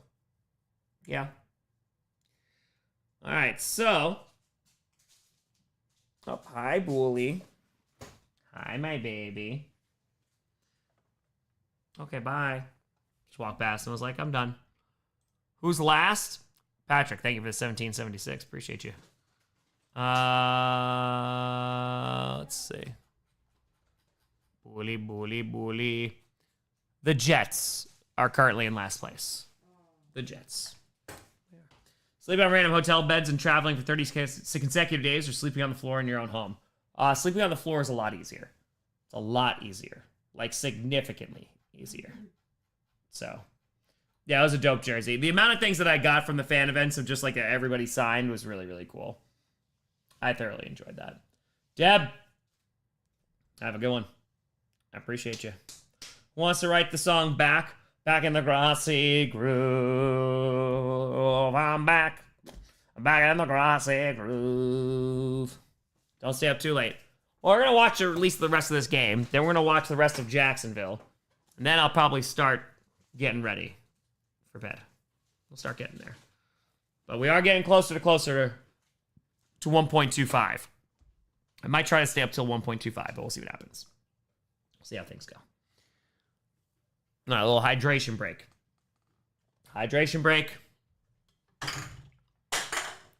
yeah. All right, so hi, Booley. Hi, my baby. Okay, bye. Just walked past and was like, I'm done. Who's last? Patrick, thank you for the 1776. Appreciate you. Let's see. Bully. The Jets are currently in last place. The Jets. Sleeping on random hotel beds and traveling for 30 consecutive days, or sleeping on the floor in your own home. Sleeping on the floor is a lot easier. It's a lot easier. Like, significantly easier. So, yeah, it was a dope jersey. The amount of things that I got from the fan events of just like everybody signed was really, really cool. I thoroughly enjoyed that. Deb, have a good one. I appreciate you. Who wants to write the song Back in the Grossi Groove? I'm back in the Grossi Groove. Don't stay up too late. Well, we're going to watch at least the rest of this game. Then we're going to watch the rest of Jacksonville. And then I'll probably start getting ready for bed. We'll start getting there. But we are getting closer to 1.25. I might try to stay up till 1.25, but we'll see what happens. See how things go. All right, a little hydration break.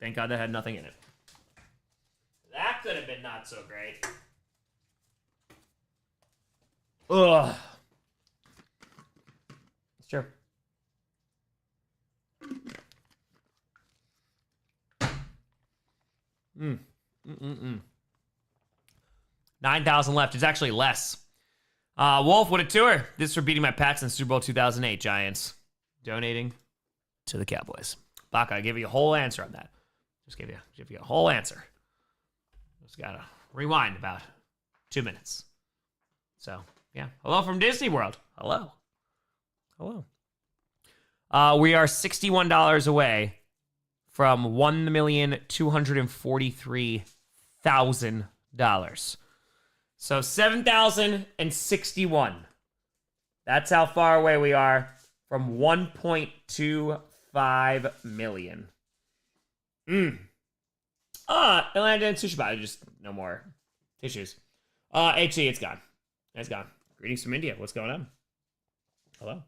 Thank God that had nothing in it. That could have been not so great. Ugh. Sure. 9,000 left. It's actually less. Wolf, what a tour. This is for beating my Pats in Super Bowl 2008 Giants. Donating to the Cowboys. Baka, I give you a whole answer on that. Just give you a whole answer. Just gotta rewind about 2 minutes. So, yeah. Hello from Disney World. Hello. We are $61 away from $1,243,000. So 7,061. That's how far away we are from 1.25 million. Atlanta and Sushi Body, just no more tissues. HC, it's gone. It's gone. Greetings from India. What's going on? Hello.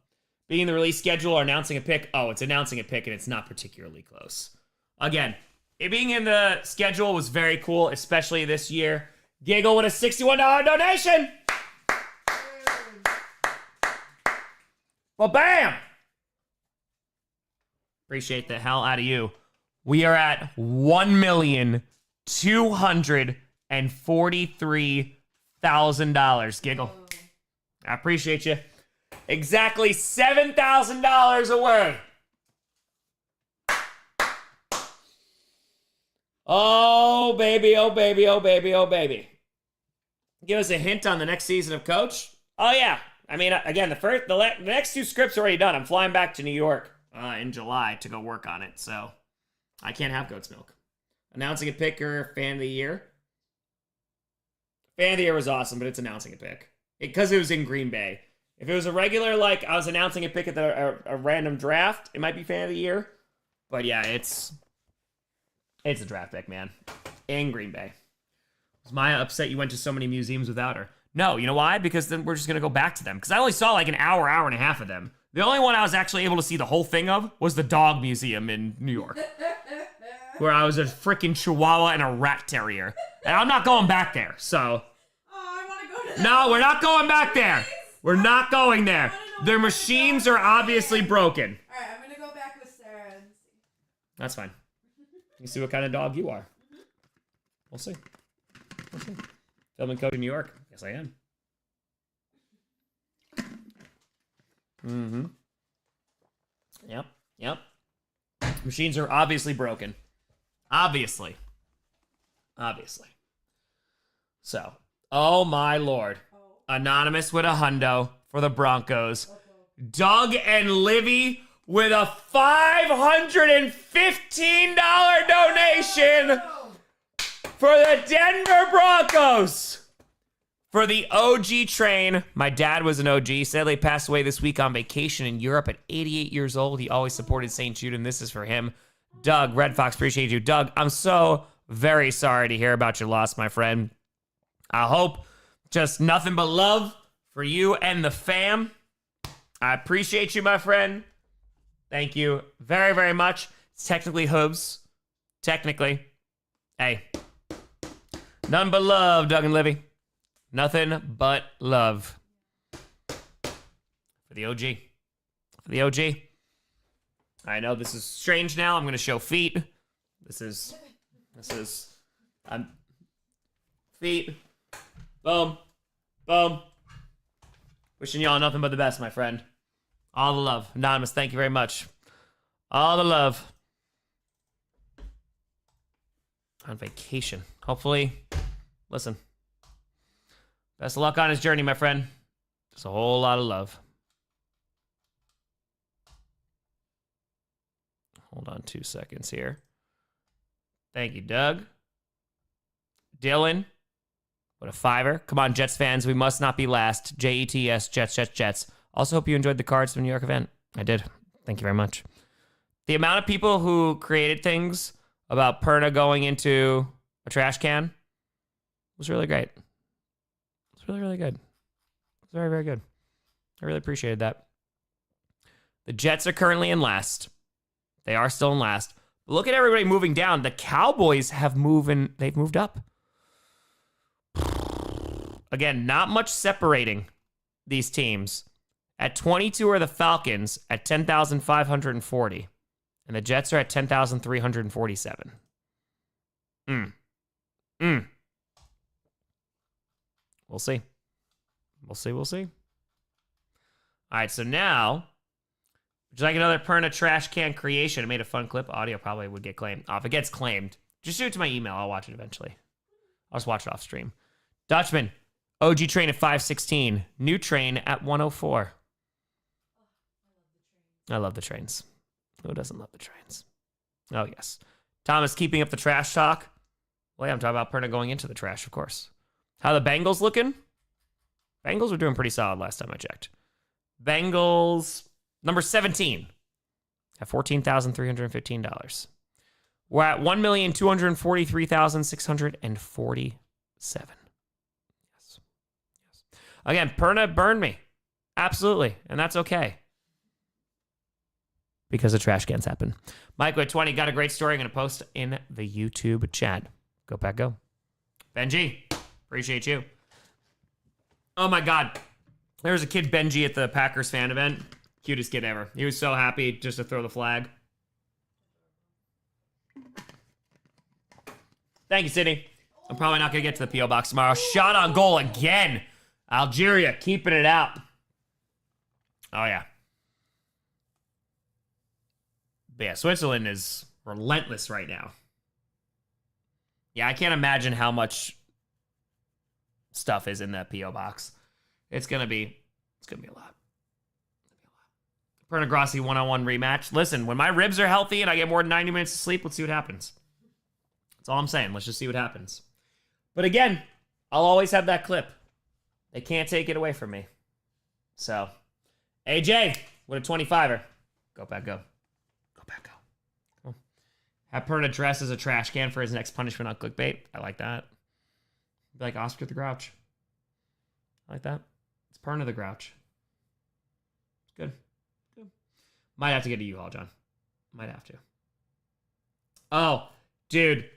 Being the release schedule or announcing a pick. Oh, it's announcing a pick and it's not particularly close. Again, it being in the schedule was very cool, especially this year. Giggle with a $61 donation. Well, bam! Appreciate the hell out of you. We are at $1,243,000. Giggle. I appreciate you. Exactly $7,000 away. Oh, baby, oh, baby, oh, baby, oh, baby. Give us a hint on the next season of Coach? Oh, yeah. I mean, again, the next two scripts are already done. I'm flying back to New York in July to go work on it, so I can't have goat's milk. Announcing a pick or fan of the year? Fan of the year was awesome, but it's announcing a pick. Because it was in Green Bay. If it was a regular, like, I was announcing a pick at a random draft, it might be fan of the year. But yeah, it's a draft pick, man. In Green Bay. Was Maya upset you went to so many museums without her? No, you know why? Because then we're just going to go back to them. Because I only saw like an hour and a half of them. The only one I was actually able to see the whole thing of was the dog museum in New York. Where I was a freaking chihuahua and a rat terrier. And I'm not going back there, so. Oh, I want to go to that. No, we're not going back there. We're not going there. Their machines are obviously broken. All right, I'm going to go back with Sarah and see. That's fine. You see what kind of dog you are. We'll see. We'll see. Filming Coach in New York. Yes, I am. Mm-hmm. Yep. Machines are obviously broken. Obviously. So, oh my lord. Anonymous with a hundo for the Broncos. Doug and Livy with a $515 donation for the Denver Broncos. For the OG train. My dad was an OG. Sadly passed away this week on vacation in Europe at 88 years old. He always supported St. Jude, and this is for him. Doug, Red Fox, appreciate you. Doug, I'm so very sorry to hear about your loss, my friend. I hope just nothing but love for you and the fam. I appreciate you, my friend. Thank you very, very much. It's technically hooves. Technically. Hey. None but love, Doug and Livy. Nothing but love. For the OG. For the OG. I know this is strange now. I'm going to show feet. This is feet. Boom. Boom. Wishing y'all nothing but the best, my friend. All the love. Anonymous, thank you very much. All the love. On vacation. Hopefully, listen. Best of luck on his journey, my friend. Just a whole lot of love. Hold on 2 seconds here. Thank you, Doug. Dylan. What a fiver. Come on, Jets fans. We must not be last. Jets, Jets. Also hope you enjoyed the cards from the New York event. I did. Thank you very much. The amount of people who created things about Perna going into a trash can was really great. It's really, really good. It's very, very good. I really appreciated that. The Jets are currently in last. They are still in last. But look at everybody moving down. The Cowboys have they've moved up. Again, not much separating these teams. At 22 are the Falcons at 10,540. And the Jets are at 10,347. We'll see. We'll see. All right, so now, would you like another Perna trash can creation? I made a fun clip. Audio probably would get claimed. If it gets claimed, just shoot it to my email. I'll watch it eventually. I'll just watch it off stream. Dutchman, OG train at 516. New train at 104. I love the trains. Who doesn't love the trains? Oh, yes. Thomas, keeping up the trash talk. Well, yeah, I'm talking about Perna going into the trash, of course. How the Bengals looking? Bengals were doing pretty solid last time I checked. Bengals, number 17, at $14,315. We're at 1,243,647. Yes. Again, Perna burned me. Absolutely. And that's okay. Because the trash cans happen. Mike with 20 got a great story. I'm going to post in the YouTube chat. Go Pack Go. Benji, appreciate you. Oh my God. There was a kid, Benji, at the Packers fan event. Cutest kid ever. He was so happy just to throw the flag. Thank you, Sydney. I'm probably not going to get to the P.O. box tomorrow. Shot on goal again. Algeria keeping it out. Oh, yeah. But yeah, Switzerland is relentless right now. Yeah, I can't imagine how much stuff is in that P.O. box. It's gonna be a lot. Perna Grossi one-on-one rematch. Listen, when my ribs are healthy and I get more than 90 minutes of sleep, let's see what happens. That's all I'm saying. Let's just see what happens. But again, I'll always have that clip. They can't take it away from me. So, AJ with a 25er. Go Pack Go. Go Pack Go. Come on. Have Perna dress as a trash can for his next punishment on clickbait. I like that. Be like Oscar the Grouch. I like that. It's Perna the Grouch. Good. Good. Might have to get a U-Haul, John. Might have to. Oh, dude.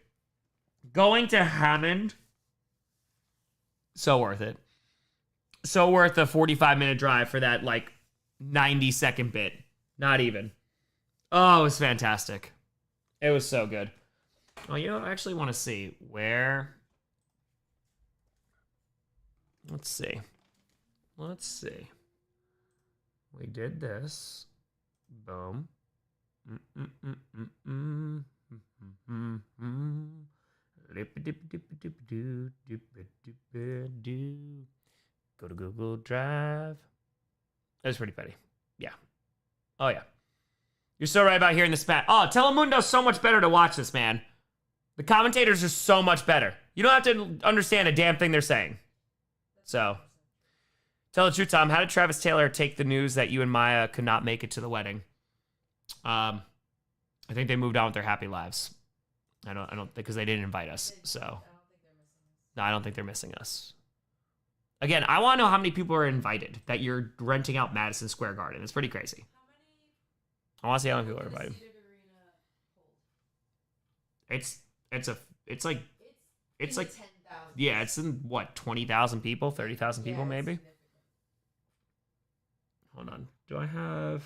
Going to Hammond. So worth it. So worth the 45-minute drive for that, 90-second bit. Not even. Oh, it was fantastic. It was so good. Oh, I actually want to see where... Let's see. We did this. Boom. Go to Google Drive. That was pretty petty. Yeah. Oh, yeah. You're so right about hearing the spat. Oh, Telemundo's so much better to watch this, man. The commentators are so much better. You don't have to understand a damn thing they're saying. So, tell the truth, Tom. How did Travis Taylor take the news that you and Maya could not make it to the wedding? I think they moved on with their happy lives. I don't because they didn't invite us. So, no, I don't think they're missing us. Again, I want to know how many people are invited that you're renting out Madison Square Garden. It's pretty crazy. I want to see how many people are invited. It's like yeah, it's in what, 20,000 people, 30,000 people maybe. Hold on, do I have?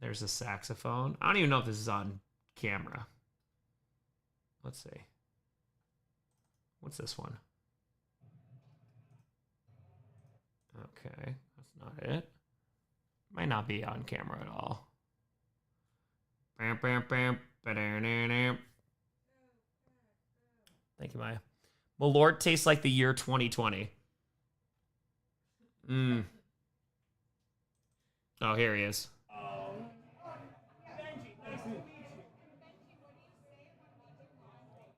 There's a saxophone. I don't even know if this is on camera. Let's see. What's this one? Okay, that's not it. Might not be on camera at all. Bam, bam, bam. Ba-da-da-da. Thank you, Maya. Malort tastes like the year 2020. Oh, here he is.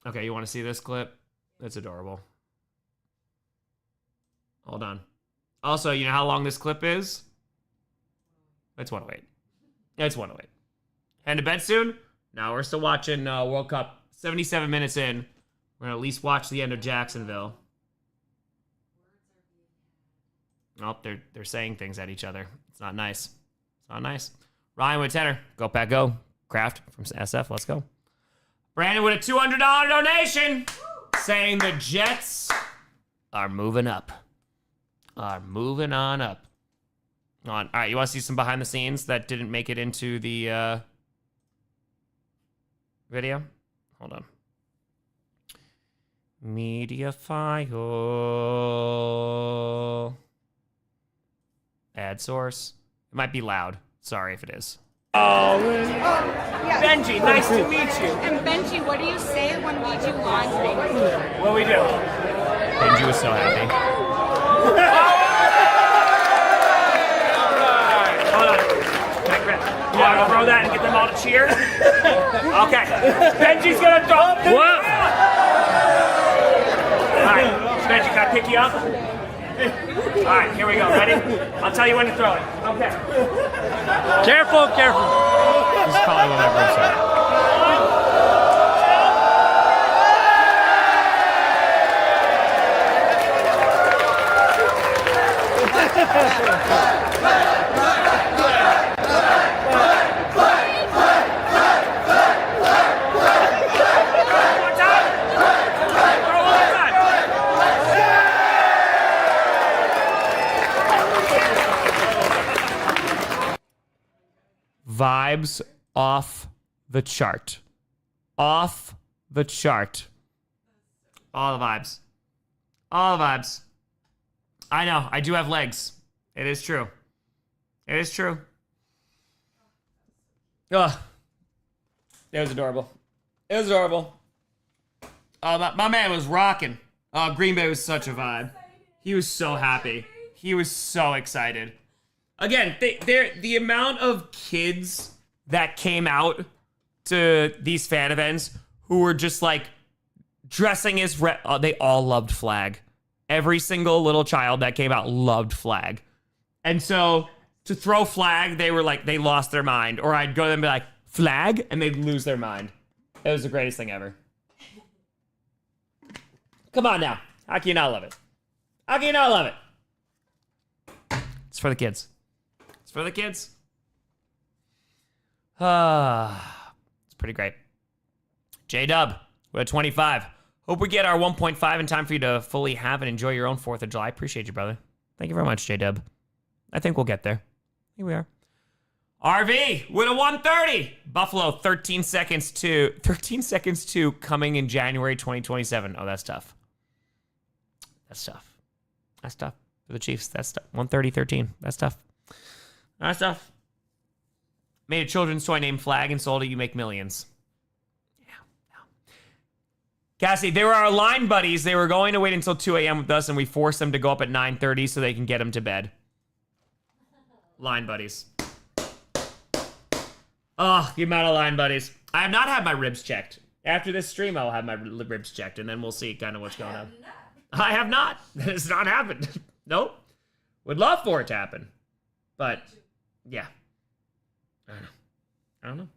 Okay, you want to see this clip? That's adorable. Hold on. Also, you know how long this clip is? It's 108. It's 108. Heading to bed soon? No, we're still watching World Cup. 77 minutes in. We're going to at least watch the end of Jacksonville. Oh, they're saying things at each other. It's not nice. It's not nice. Ryan with tenor. Go Pack Go. Kraft from SF. Let's go. Brandon with a $200 donation. Saying the Jets are moving up. Are moving on up. All right, you want to see some behind the scenes that didn't make it into the video? Hold on. Media file. Ad source. It might be loud. Sorry if it is. Oh, Benji, nice to meet you. And Benji, what do you say when we do laundry? What we do? Benji was so happy. Hold on. You want to throw that and get them all to cheer? Okay. Benji's going to throw. What? All right. Benji, can I pick you up? All right, here we go. Ready? I'll tell you when to throw it. Okay. Careful, careful. This is probably what my groups are. Vibes off the chart. Off the chart. All the vibes. All the vibes. I know. I do have legs. It is true. It is true. Ugh. It was adorable. It was adorable. My man was rocking. Green Bay was such a vibe. He was so happy. He was so excited. Again, the amount of kids that came out to these fan events who were just like dressing as they all loved Flag. Every single little child that came out loved Flag. And so to throw Flag, they were like, they lost their mind. Or I'd go to them and be like, Flag? And they'd lose their mind. It was the greatest thing ever. Come on now. How can you not love it? How can you not love it? It's for the kids. It's for the kids. It's pretty great. J-Dub, we're at 25. Hope we get our 1.5 in time for you to fully have and enjoy your own 4th of July. Appreciate you, brother. Thank you very much, J-Dub. I think we'll get there. Here we are. RV with a 130. Buffalo, 13 seconds to coming in January 2027. Oh, that's tough. That's tough. That's tough for the Chiefs. That's tough. 130-13. That's tough. That's tough. Made a children's toy named Flag and sold it. You make millions. Yeah. Cassie, they were our line buddies. They were going to wait until 2 a.m. with us, and we forced them to go up at 9:30 so they can get them to bed. Line buddies. Oh, the amount of line buddies. I have not had my ribs checked. After this stream, I'll have my ribs checked, and then we'll see kind of what's going on. I have not. That has not happened. Nope. Would love for it to happen. But, yeah. I don't know.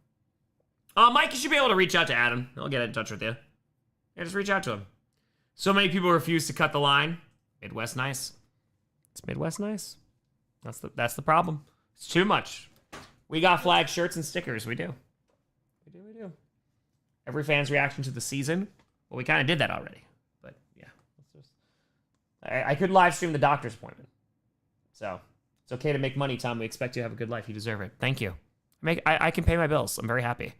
Mike, you should be able to reach out to Adam. He'll get in touch with you. Yeah, just reach out to him. So many people refuse to cut the line. Midwest nice. It's Midwest nice. That's the problem. It's too much. We got Flag shirts and stickers. We do. We do. Every fan's reaction to the season. Well, we kind of did that already. But, yeah. I could live stream the doctor's appointment. So, it's okay to make money, Tom. We expect you to have a good life. You deserve it. Thank you. I can pay my bills. I'm very happy.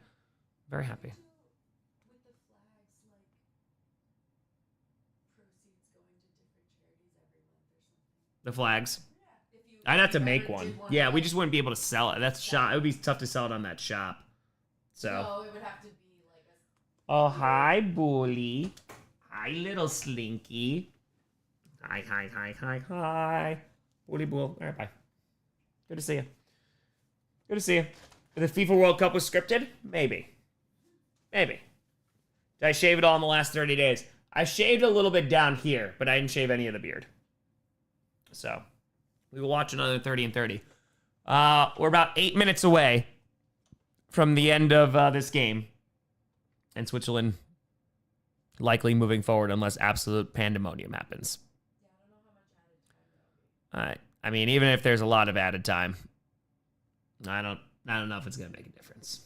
Very happy. The flags. I'd have to make one. Yeah, we just wouldn't be able to sell it. That's shop. It would be tough to sell it on that shop. So. No, it would have to be like a. Oh, hi, Bully. Hi, little Slinky. Hi. Bully Bull. All right, bye. Good to see you. Good to see you. The FIFA World Cup was scripted? Maybe. Did I shave it all in the last 30 days? I shaved a little bit down here, but I didn't shave any of the beard. So, we will watch another 30 and 30. We're about 8 minutes away from the end of this game. And Switzerland likely moving forward unless absolute pandemonium happens. I mean, even if there's a lot of added time, I don't know if it's going to make a difference.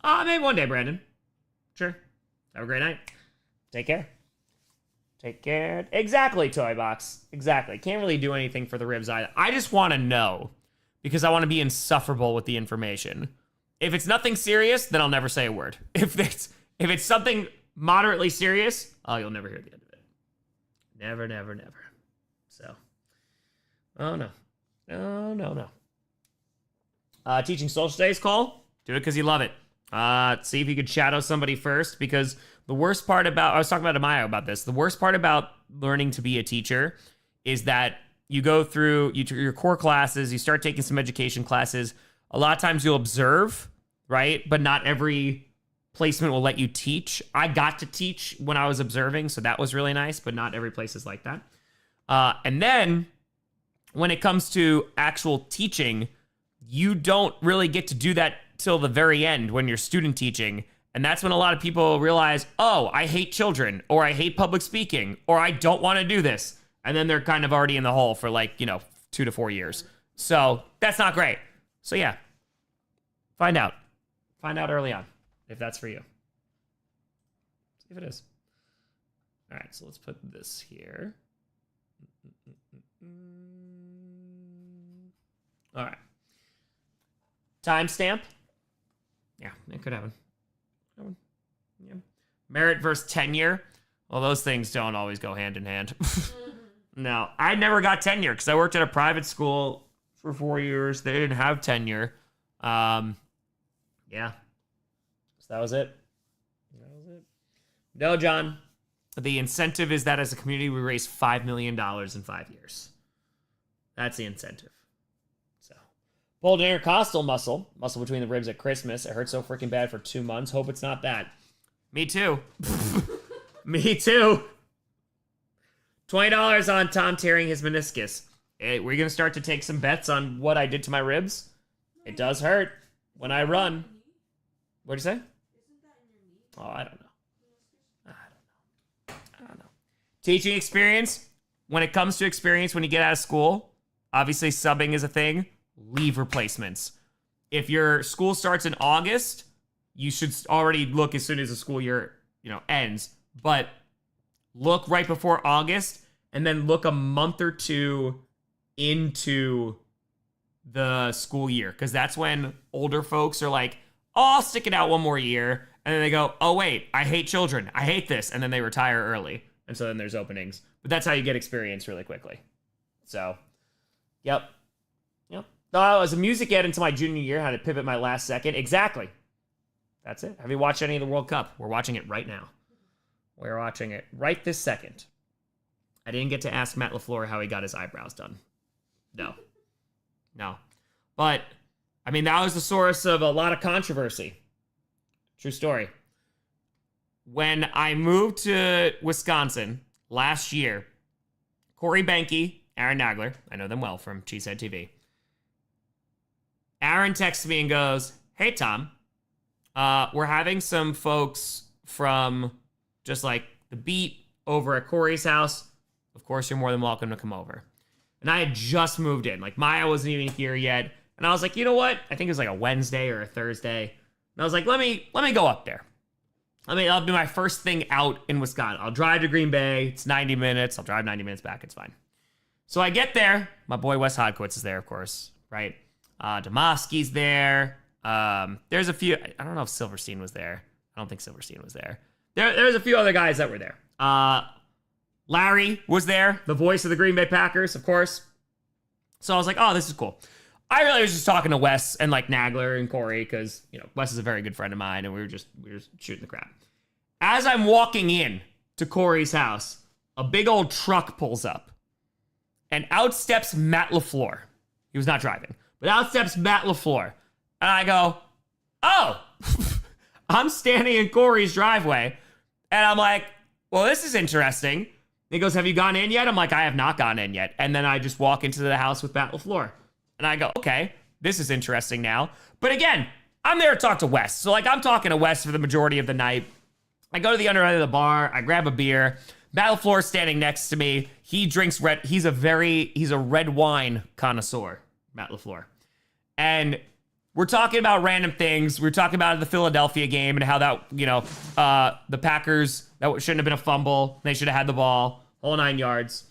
Maybe one day, Brandon. Sure. Have a great night. Take care. Exactly, Toy Box. Exactly. Can't really do anything for the ribs either. I just want to know because I want to be insufferable with the information. If it's nothing serious, then I'll never say a word. If it's something moderately serious, you'll never hear the end of it. Never. So, oh no. Teaching social studies, Cole. Do it because you love it. See if you could shadow somebody first, because the worst part about, I was talking about Amaya about this, the worst part about learning to be a teacher is that you go through your core classes, you start taking some education classes. A lot of times you'll observe, right? But not every placement will let you teach. I got to teach when I was observing, so that was really nice, but not every place is like that. And then when it comes to actual teaching, you don't really get to do that till the very end when you're student teaching. And that's when a lot of people realize, oh, I hate children, or I hate public speaking, or I don't want to do this. And then they're kind of already in the hole for 2 to 4 years. So that's not great. So yeah, find out. Find out early on if that's for you. See if it is. All right, so let's put this here. All right. Timestamp. Yeah, it could happen. Yeah. Merit versus tenure. Well, those things don't always go hand in hand. No, I never got tenure because I worked at a private school for 4 years. They didn't have tenure. Yeah. So that was it. No, John. The incentive is that as a community, we raise $5 million in 5 years. That's the incentive. So, pulled an intercostal muscle between the ribs at Christmas. It hurt so freaking bad for 2 months. Hope it's not that. Me too. Me too. $20 on Tom tearing his meniscus. Hey, we're going to start to take some bets on what I did to my ribs. It does hurt when I run. What'd you say? Oh, I don't know. Teaching experience. When it comes to experience when you get out of school, obviously subbing is a thing. Leave replacements. If your school starts in August, you should already look as soon as the school year, ends. But look right before August, and then look a month or two into the school year, because that's when older folks are like, oh, I'll stick it out one more year. And then they go, oh, wait, I hate children. I hate this. And then they retire early. And so then there's openings. But that's how you get experience really quickly. So, yep. No, I was a music ed until my junior year. Had to pivot my last second. Exactly. That's it. Have you watched any of the World Cup? We're watching it right now. We're watching it right this second. I didn't get to ask Matt LaFleur how he got his eyebrows done. No. But, that was the source of a lot of controversy. True story. When I moved to Wisconsin last year, Corey Benke, Aaron Nagler, I know them well from Cheesehead TV. Aaron texts me and goes, hey, Tom, we're having some folks from just like the beat over at Corey's house. Of course, you're more than welcome to come over. And I had just moved in. Like, Maya wasn't even here yet. And I was like, you know what? I think it was like a Wednesday or a Thursday. And I was like, let me go up there. That'll be my first thing out in Wisconsin. I'll drive to Green Bay. It's 90 minutes. I'll drive 90 minutes back. It's fine. So I get there. My boy Wes Hodkowitz is there, of course, right? Demoski's there. There's a few. I don't know if Silverstein was there. I don't think Silverstein was there. There's a few other guys that were there. Larry was there, the voice of the Green Bay Packers, of course. So I was like, oh, this is cool. I really was just talking to Wes and like Nagler and Corey because, Wes is a very good friend of mine and we were shooting the crap. As I'm walking in to Corey's house, a big old truck pulls up and out steps Matt LaFleur. He was not driving, but out steps Matt LaFleur. And I go, oh, I'm standing in Corey's driveway. And I'm like, well, this is interesting. And he goes, have you gone in yet? I'm like, I have not gone in yet. And then I just walk into the house with Matt LaFleur. And I go, okay, this is interesting now. But again, I'm there to talk to Wes. So like I'm talking to Wes for the majority of the night. I go to the under end of the bar. I grab a beer. Matt LaFleur standing next to me. He drinks red. He's a red wine connoisseur, Matt LaFleur. And we're talking about random things. We're talking about the Philadelphia game and how that, the Packers, that shouldn't have been a fumble. They should have had the ball, whole 9 yards.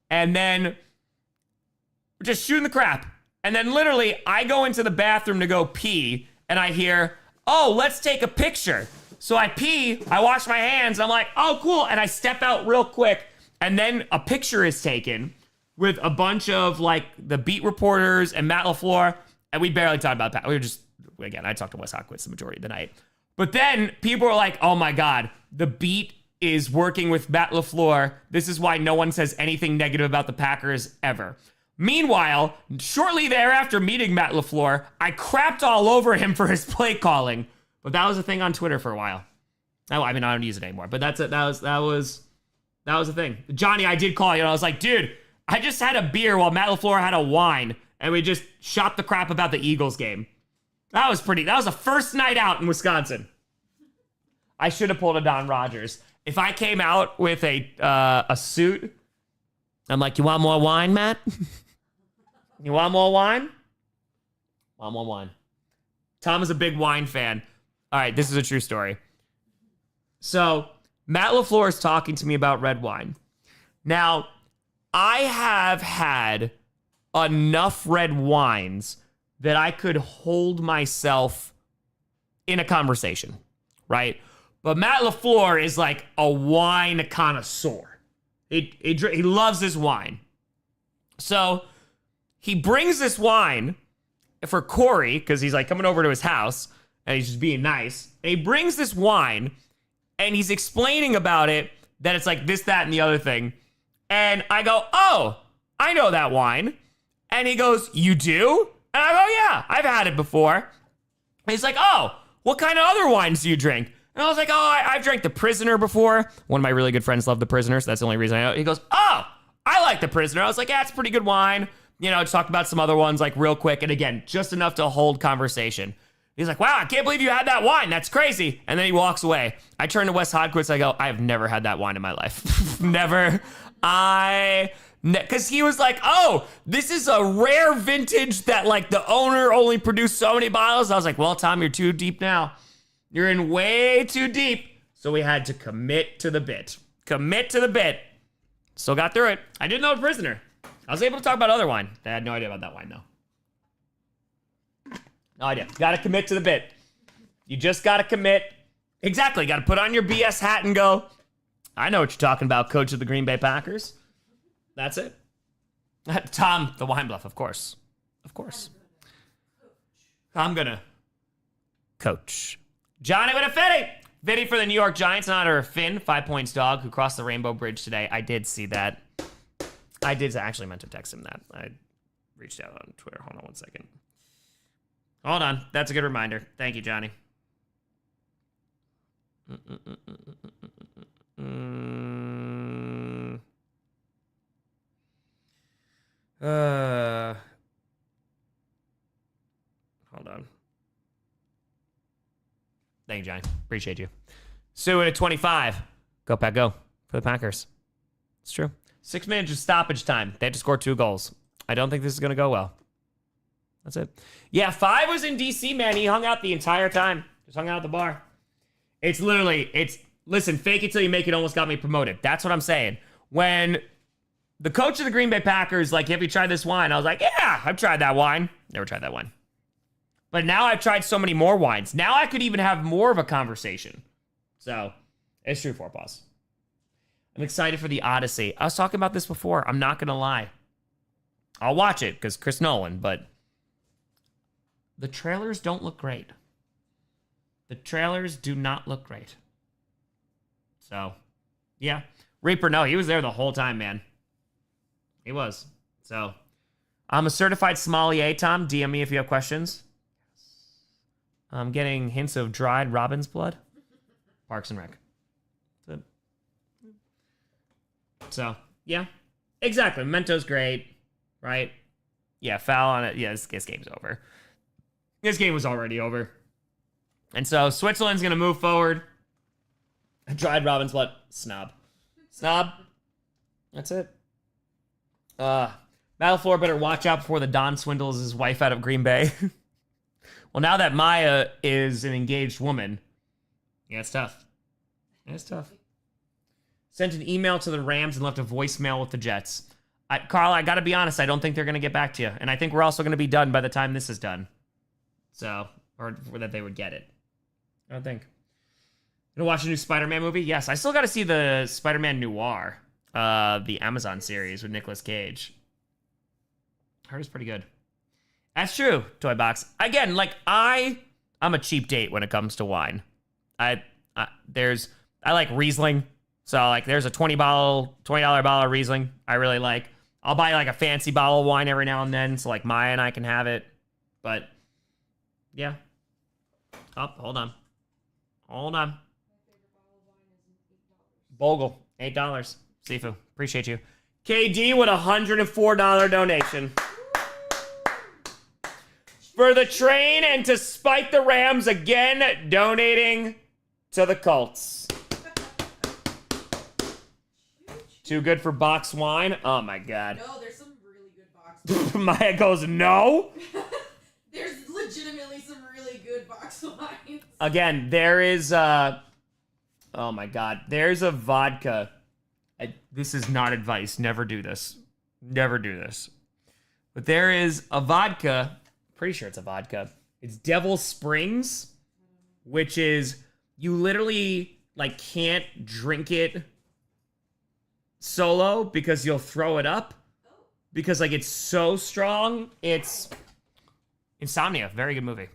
And then we're just shooting the crap. And then literally I go into the bathroom to go pee and I hear, oh, let's take a picture. So I pee, I wash my hands. I'm like, oh, cool. And I step out real quick. And then a picture is taken with a bunch of like the beat reporters and Matt LaFleur. And we barely talked about that. We were just, again, I talked to Wes Hodkowitz the majority of the night. But then people were like, oh my God, the beat is working with Matt LaFleur. This is why no one says anything negative about the Packers ever. Meanwhile, shortly thereafter meeting Matt LaFleur, I crapped all over him for his play calling. But that was a thing on Twitter for a while. I don't use it anymore. But that's it. That was That was the thing. Johnny, I did call you, and I was like, dude, I just had a beer while Matt LaFleur had a wine, and we just shot the crap about the Eagles game. That was the first night out in Wisconsin. I should have pulled a Don Rogers. If I came out with a suit, I'm like, you want more wine, Matt? You want more wine? Want more wine. Tom is a big wine fan. All right, this is a true story. So, Matt LaFleur is talking to me about red wine. Now, I have had enough red wines that I could hold myself in a conversation, right? But Matt LaFleur is like a wine connoisseur. He loves his wine. So he brings this wine for Corey, because he's like coming over to his house and he's just being nice. And he brings this wine and he's explaining about it, that it's like this, that, and the other thing. And I go, oh, I know that wine. And he goes, you do? And I go, yeah, I've had it before. And he's like, oh, what kind of other wines do you drink? And I was like, oh, I've drank The Prisoner before. One of my really good friends loved The Prisoner, so that's the only reason I know. He goes, oh, I like The Prisoner. I was like, yeah, it's pretty good wine. You know, just talked about some other ones, like real quick. And again, just enough to hold conversation. He's like, wow, I can't believe you had that wine. That's crazy. And then he walks away. I turn to Wes Hodquist. I go, I have never had that wine in my life. Never. Because he was like, oh, this is a rare vintage that like the owner only produced so many bottles. I was like, well, Tom, you're too deep now. You're in way too deep. So we had to commit to the bit. Commit to the bit. Still got through it. I didn't know The Prisoner. I was able to talk about other wine. I had no idea about that wine, though. No idea. Got to commit to the bit. You just got to commit. Exactly. Got to put on your BS hat and go, I know what you're talking about, coach of the Green Bay Packers. That's it. Tom, the wine bluff, of course. Of course. I'm going to coach. Johnny with a Fitty. Fitty for the New York Giants in honor of Finn, 5 points dog, who crossed the Rainbow Bridge today. I did see that. I actually meant to text him that. I reached out on Twitter. Hold on one second. Hold on. That's a good reminder. Thank you, Johnny. Hold on. Thank you, Johnny. Appreciate you. Sue at 25. Go Pack, go for the Packers. It's true. 6 minutes of stoppage time. They had to score 2 goals. I don't think this is going to go well. That's it. Yeah, 5 was in D.C., man. He hung out the entire time. Just hung out at the bar. Listen, fake it till you make it almost got me promoted. That's what I'm saying. When the coach of the Green Bay Packers, like, have you tried this wine? I was like, yeah, I've tried that wine. Never tried that wine. But now I've tried so many more wines. Now I could even have more of a conversation. So, it's true, 4 Paws. I'm excited for the Odyssey. I was talking about this before. I'm not going to lie. I'll watch it because Chris Nolan, but the trailers don't look great. The trailers do not look great. So, yeah. Reaper, no, he was there the whole time, man. He was. So, I'm a certified sommelier, Tom. DM me if you have questions. I'm getting hints of dried robin's blood. Parks and Rec. That's it. So, yeah. Exactly. Memento's great, right? Yeah, foul on it. Yeah, this game's over. This game was already over. And so, Switzerland's going to move forward. Dried robin's blood. Snob. That's it. Matt LaFleur better watch out before the Don swindles his wife out of Green Bay. Well, now that Maya is an engaged woman, yeah, it's tough. It's tough. Sent an email to the Rams and left a voicemail with the Jets. Carl, I got to be honest, I don't think they're going to get back to you. And I think we're also going to be done by the time this is done. So, or that they would get it. I don't think. Gonna watch a new Spider-Man movie? Yes, I still got to see the Spider-Man Noir, the Amazon series with Nicolas Cage. Heard it's pretty good. That's true, Toy Box. Again, like I'm a cheap date when it comes to wine. I like Riesling. So like there's a $20 bottle of Riesling I really like. I'll buy like a fancy bottle of wine every now and then so like Maya and I can have it. But yeah. Oh, hold on. Bogle, $8. Sifu, appreciate you. KD with a $104 donation. For the train and to spite the Rams again, donating to the Colts. Too good for box wine? Oh my God. No, there's some really good box wine. Maya goes, no. There's legitimately some really good box wines. Again, there is oh my God. There's a vodka. This is not advice. Never do this. Never do this. But there is a vodka. Pretty sure it's a vodka. It's Devil Springs, which is you literally like can't drink it solo because you'll throw it up because like it's so strong. It's Insomnia. Very good movie.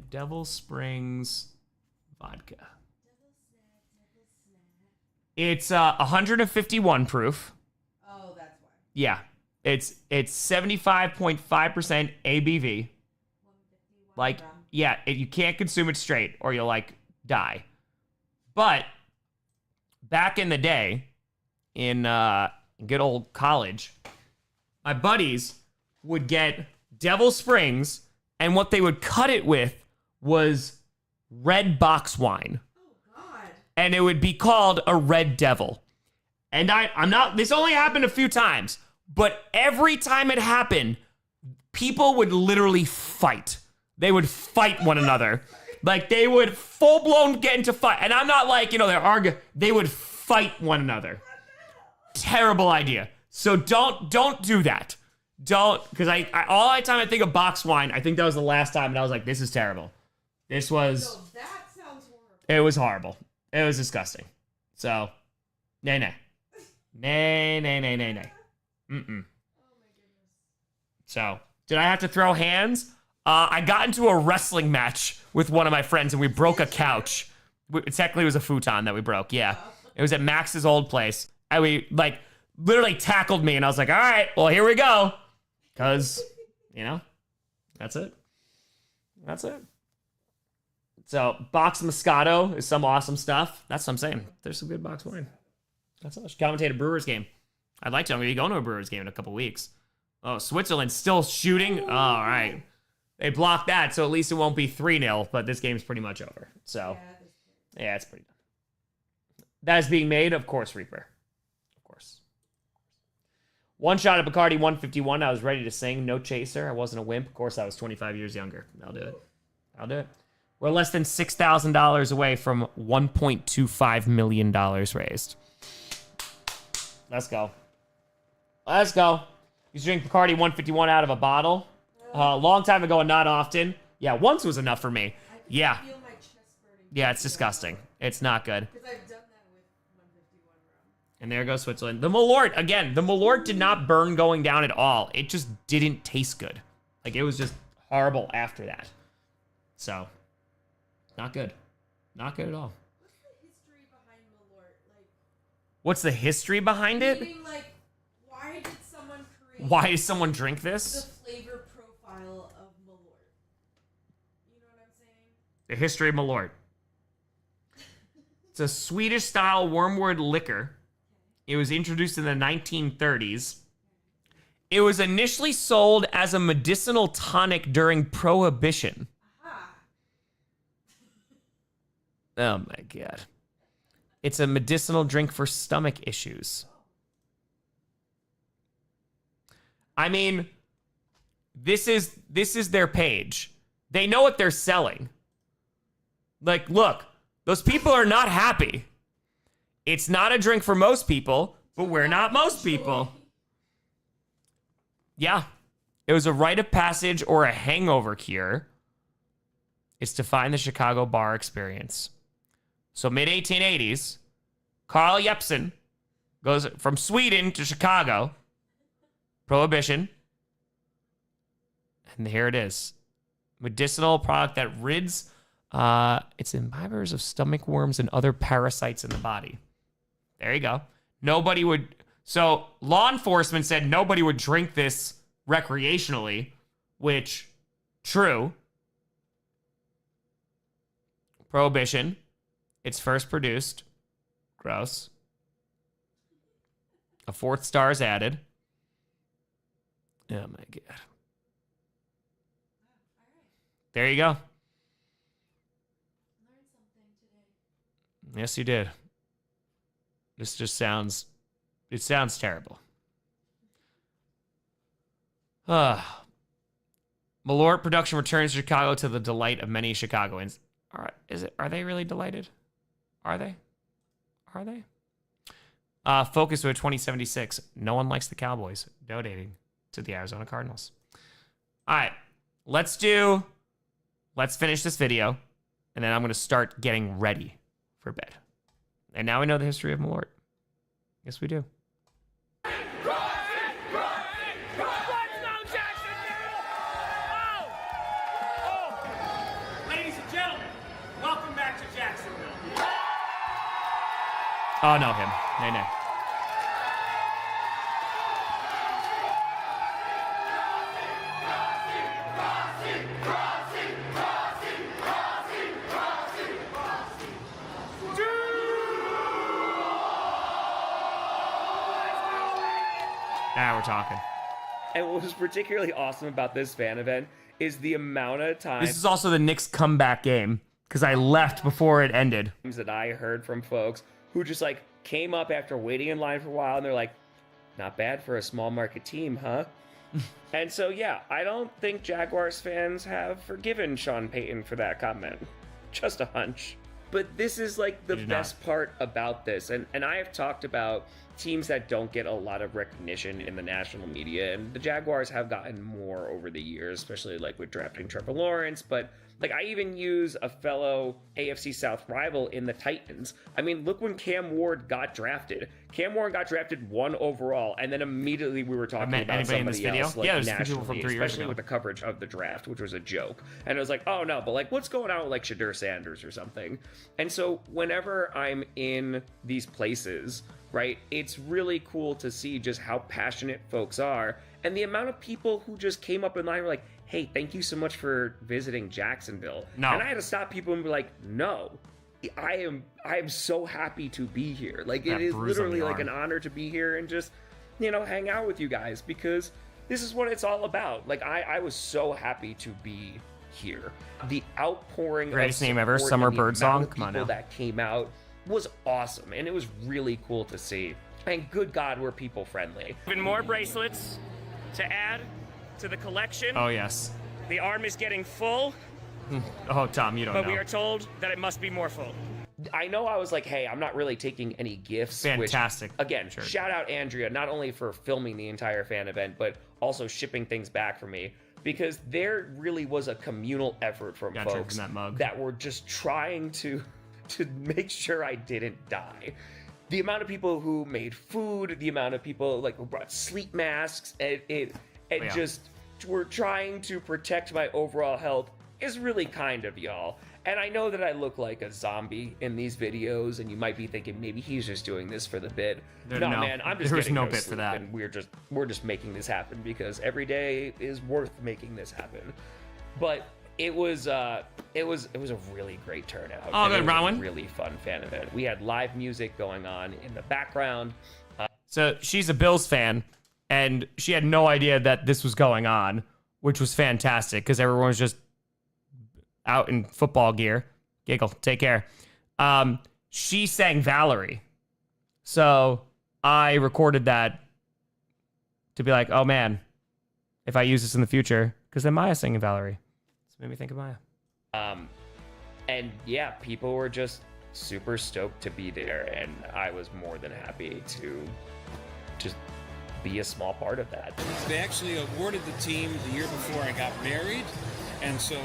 Devil Springs vodka. It's 151 proof. Oh, that's why. Yeah. It's 75.5% ABV. Like, yeah, you can't consume it straight or you'll like die. But back in the day, in good old college, my buddies would get Devil Springs, and what they would cut it with was red box wine. Oh, God. And it would be called a Red Devil. And I'm not, this only happened a few times, but every time it happened, people would literally fight. They would fight one another. Like, they would full-blown get into fight. And I'm not like, they're arguing. They would fight one another. Terrible idea. So don't do that. Don't, because all the time I think of box wine, I think that was the last time, and I was like, this is terrible. This was, No, that sounds horrible. it was horrible. It was disgusting. So, nay. Mm-mm. So, did I have to throw hands? I got into a wrestling match with one of my friends, and we broke a couch. Technically, it was a futon that we broke, yeah. It was at Max's old place. And we, literally tackled me, and I was like, all right, well, here we go. Because, that's it. That's it. So, Box Moscato is some awesome stuff. That's what I'm saying. There's some good box wine. That's all. Commentate a Brewers game. I'd like to. I'm going to be going to a Brewers game in a couple weeks. Oh, Switzerland's still shooting? Oh, all right. They blocked that, so at least it won't be 3-0, but this game's pretty much over. So, yeah, it's pretty done. That is being made, of course, Reaper. Of course. One shot at Bacardi 151. I was ready to sing. No chaser. I wasn't a wimp. Of course, I was 25 years younger. I'll do it. We're less than $6,000 away from $1.25 million raised. Let's go. You drink Bacardi 151 out of a bottle. A long time ago and not often. Yeah, once was enough for me. Yeah. Feel my chest burning. Yeah, it's disgusting. It's not good. Because I've done that with 151 rum. And there goes Switzerland. The Malort, again, the Malort did not burn going down at all. It just didn't taste good. Like, it was just horrible after that. So, not good. Not good at all. What's the history behind Malort? Like, What's the history behind it? meaning, like, why did someone create Why does someone drink the this? flavor profile of Malort? You know what I'm saying? The history of Malort. It's a Swedish-style wormwood liquor. It was introduced in the 1930s. It was initially sold as a medicinal tonic during Prohibition. Oh my God. It's a medicinal drink for stomach issues. I mean, this is their page. They know what they're selling. Like, look, those people are not happy. It's not a drink for most people, but we're not most people. Yeah. It was a rite of passage or a hangover cure. It's to find the Chicago bar experience. So mid-1880s, Carl Jeppson goes from Sweden to Chicago. Prohibition. And here it is. Medicinal product that rids its imbibers of stomach worms and other parasites in the body. There you go. Nobody would... So law enforcement said nobody would drink this recreationally, which, true. Prohibition. It's first produced. Gross. A 4th star is added. Oh my god. There you go. Yes, you did. This just sounds... It sounds terrible. Malort production returns to Chicago to the delight of many Chicagoans. All right, are they really delighted? Are they? Are they? Focus to 2076. No one likes the Cowboys. Donating to the Arizona Cardinals. All right, let's finish this video, and then I'm going to start getting ready for bed. And now we know the history of Malort. Yes, we do. Ladies and gentlemen, welcome back to Jacksonville. Oh, no, him. Nay. Now we're talking. And what was particularly awesome about this fan event is the amount of time... This is also the Knicks comeback game, because I left before it ended. ...that I heard from folks who just, like, came up after waiting in line for a while, and they're like, not bad for a small market team, huh? And so, yeah, I don't think Jaguars fans have forgiven Sean Payton for that comment. Just a hunch. But this is, like, the best part about this. And I have talked about teams that don't get a lot of recognition in the national media, and the Jaguars have gotten more over the years, especially, like, with drafting Trevor Lawrence, but... Like, I even use a fellow AFC South rival in the Titans. I mean, look when Cam Ward got drafted. Cam Ward got drafted 1 overall, and then immediately we were talking about somebody else, like, nationally, especially with the coverage of the draft, which was a joke. And I was like, oh no, but like, what's going on with like Shadur Sanders or something? And so whenever I'm in these places, right, it's really cool to see just how passionate folks are, and the amount of people who just came up in line were like, hey, thank you so much for visiting Jacksonville. No. And I had to stop people and be like, no, I am so happy to be here. Like, it is literally like an honor to be here and just, you know, hang out with you guys, because this is what it's all about. Like, I was so happy to be here. The outpouring Greatest of name ever, support Summer and the Bird amount Song. of Come on people now. that came out was awesome, and it was really cool to see. And good God, were people friendly. Even more bracelets to add to the collection. Oh, yes. The arm is getting full, Oh, Tom, you don't but know. we are told that it must be more full. I know I was like, hey, I'm not really taking any gifts. Fantastic. Which, again, shout out Andrea, not only for filming the entire fan event, but also shipping things back for me. Because there really was a communal effort from folks that were just trying to make sure I didn't die. The amount of people who made food, the amount of people like who brought sleep masks, just were trying to protect my overall health is really kind of y'all. And I know that I look like a zombie in these videos, and you might be thinking maybe he's just doing this for the bit. No, man, I'm just There's getting no no bit sleep, for that. and we're just making this happen because every day is worth making this happen. But it was a really great turnout. Oh, and good, it was Ronwin. a really fun fan event. We had live music going on in the background. So she's a Bills fan, and she had no idea that this was going on, which was fantastic because everyone was just out in football gear. Giggle, take care. She sang Valerie. So I recorded that to be like, oh man, if I use this in the future, because then Maya's singing Valerie. So it made me think of Maya. And yeah, people were just super stoked to be there, and I was more than happy to just be a small part of that. They actually awarded the team the year before I got married, and so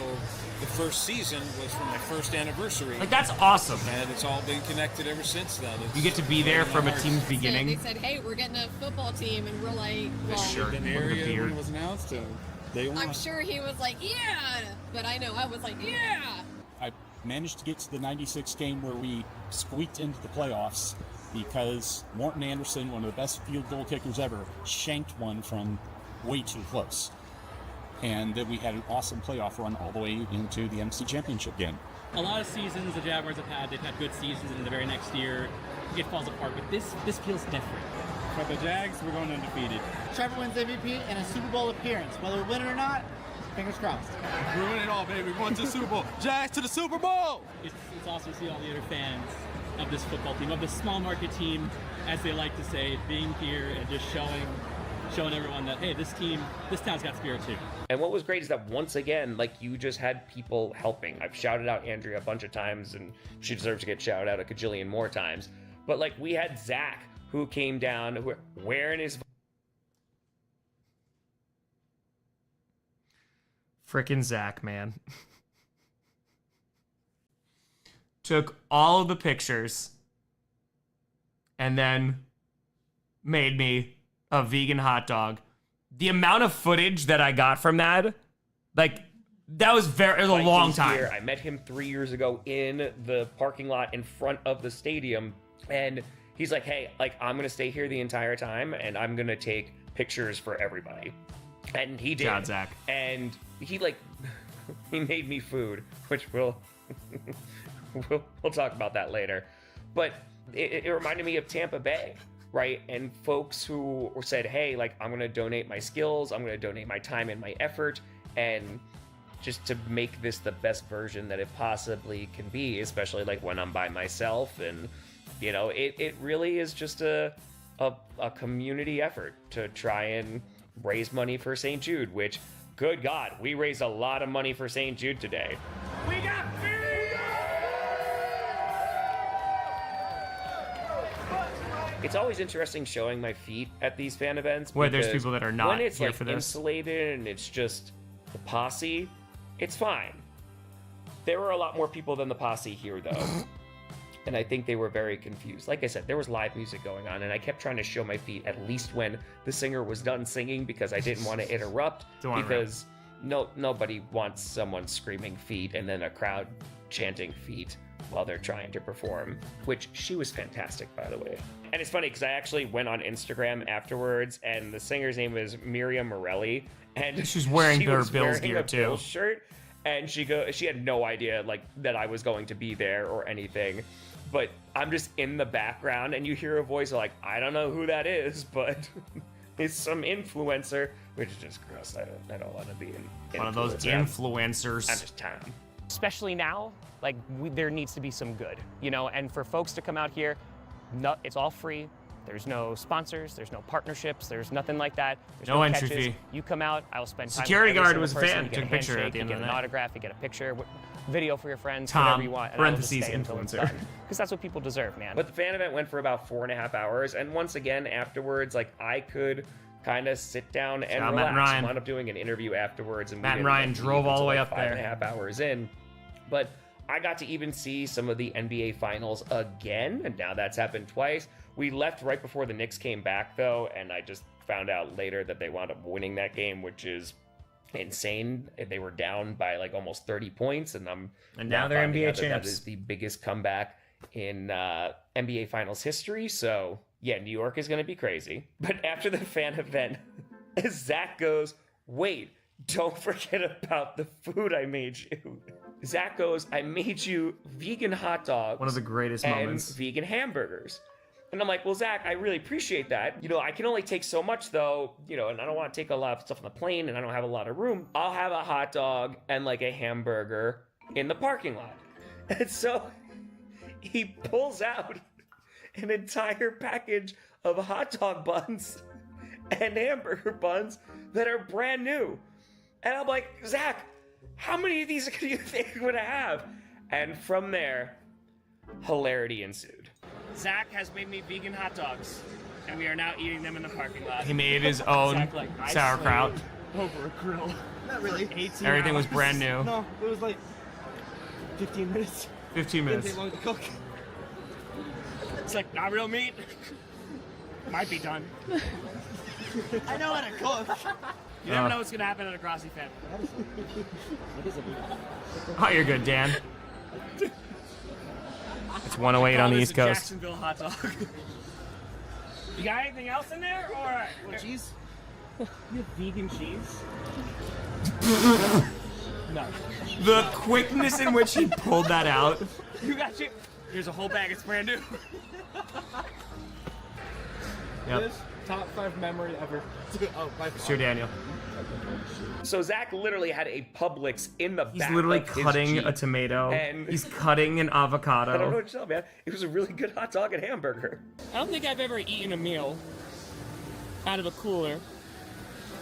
the first season was for my first anniversary. Like, that's awesome. And it's all been connected ever since then. You get to be there from a team's beginning. They said, hey, we're getting a football team, and we're like, well, shirt in the with the area beard. when it was announced. Day one. I'm sure he was like, yeah, but I know I was like, yeah. I managed to get to the 96 game where we squeaked into the playoffs because Morton Anderson, one of the best field goal kickers ever, shanked one from way too close. And then we had an awesome playoff run all the way into the NFC Championship game. A lot of seasons the Jaguars have had, they've had good seasons, and the very next year it falls apart. But this feels different. But the Jags, we're going undefeated. Trevor wins MVP and a Super Bowl appearance. Whether we win it or not, fingers crossed. We're winning it all, baby. We're going to the Super Bowl. Jags to the Super Bowl! It's awesome to see all the other fans of this football team, of this small market team, as they like to say, being here and just showing everyone that, hey, this town's got spirit too. And what was great is that once again, like, you just had people helping. I've shouted out Andrea a bunch of times, and she deserves to get shouted out a cajillion more times. But, like, we had Zach, who came down wearing his... Frickin' Zach, man. Took all of the pictures and then made me a vegan hot dog. The amount of footage that I got from that, like, that was it was a long time. I met him 3 years ago in the parking lot in front of the stadium, and he's like, hey, like, I'm gonna stay here the entire time, and I'm gonna take pictures for everybody. And he did. God, Zach. And he, like, he made me food, which we'll talk about that later. But it reminded me of Tampa Bay, right? And folks who said, hey, like, I'm going to donate my skills, I'm going to donate my time and my effort, and just to make this the best version that it possibly can be, especially, like, when I'm by myself. And, you know, it really is just a community effort to try and raise money for St. Jude, which, good God, we raised a lot of money for St. Jude today. We got It's always interesting showing my feet at these fan events. Where there's because people that are not when it's here like for this. insulated and it's just the posse, it's fine. There were a lot more people than the posse here, though. And I think they were very confused. Like I said, there was live music going on, and I kept trying to show my feet at least when the singer was done singing, because I didn't want to interrupt, because nobody wants someone screaming feet and then a crowd chanting feet while they're trying to perform, which she was fantastic, by the way. And it's funny because I actually went on Instagram afterwards, and the singer's name is Miriam Morelli, and she's wearing her was Bills wearing gear a too. Bills shirt, and she had no idea like that I was going to be there or anything. But I'm just in the background, and you hear a voice like, I don't know who that is, but it's some influencer, which is just gross. I don't want to be one of those influencers. I'm just Tom. Especially now, like, there needs to be some good, you know, and for folks to come out here, it's all free. There's no sponsors, there's no partnerships, there's nothing like that. There's no entry catches. fee. You come out, I'll spend time Security with every guard single was a person. fan, You get took a picture at handshake, the end you of get the an night. autograph, you get a picture, video for your friends, Tom, whatever you want. And I will just parentheses, stay until it's influencer. done. Because that's what people deserve, man. But the fan event went for about 4.5 hours, and once again, afterwards, like, I could kind of sit down and Matt relax. and Ryan. I wound up doing an interview afterwards, and Matt we and didn't Ryan leave drove all the until, way like, up there. 5.5 hours in. But I got to even see some of the NBA Finals again, and now that's happened twice. We left right before the Knicks came back, though, and I just found out later that they wound up winning that game, which is insane. They were down by like almost 30 points, and now they're finding NBA out that champs. That is the biggest comeback in NBA Finals history. So yeah, New York is going to be crazy. But after the fan event, Zach goes, "Wait, don't forget about the food I made you." Zach goes, "I made you vegan hot dogs." One of the greatest and moments. Vegan hamburgers. And I'm like, well, Zach, I really appreciate that. You know, I can only take so much, though, you know, and I don't want to take a lot of stuff on the plane, and I don't have a lot of room. I'll have a hot dog and, like, a hamburger in the parking lot. And so he pulls out an entire package of hot dog buns and hamburger buns that are brand new. And I'm like, Zach, how many of these do you think I'm going to have? And from there, hilarity ensued. Zach has made me vegan hot dogs, and we are now eating them in the parking lot. He made his own Zach, like, I sauerkraut. slaved over a grill. Not really. 18 Everything was hours. brand new. No, it was like 15 minutes. 15 Didn't minutes. take long to cook. It's like, not real meat. Might be done. I know how to cook. You never know what's going to happen at a Grossi fan. Oh, you're good, Dan. It's 108 on the East Coast. Jacksonville hot dog. You got anything else in there? Or What, cheese? You have vegan cheese? No. The quickness in which he pulled that out. You got you. Here's a whole bag. It's brand new. Yep. This? top 5 memory ever. Oh, by far. Sure, Daniel. So Zach literally had a Publix in the He's back literally of his cutting Jeep, a tomato. and He's cutting an avocado. I don't know what to tell, man. It was a really good hot dog and hamburger. I don't think I've ever eaten a meal out of a cooler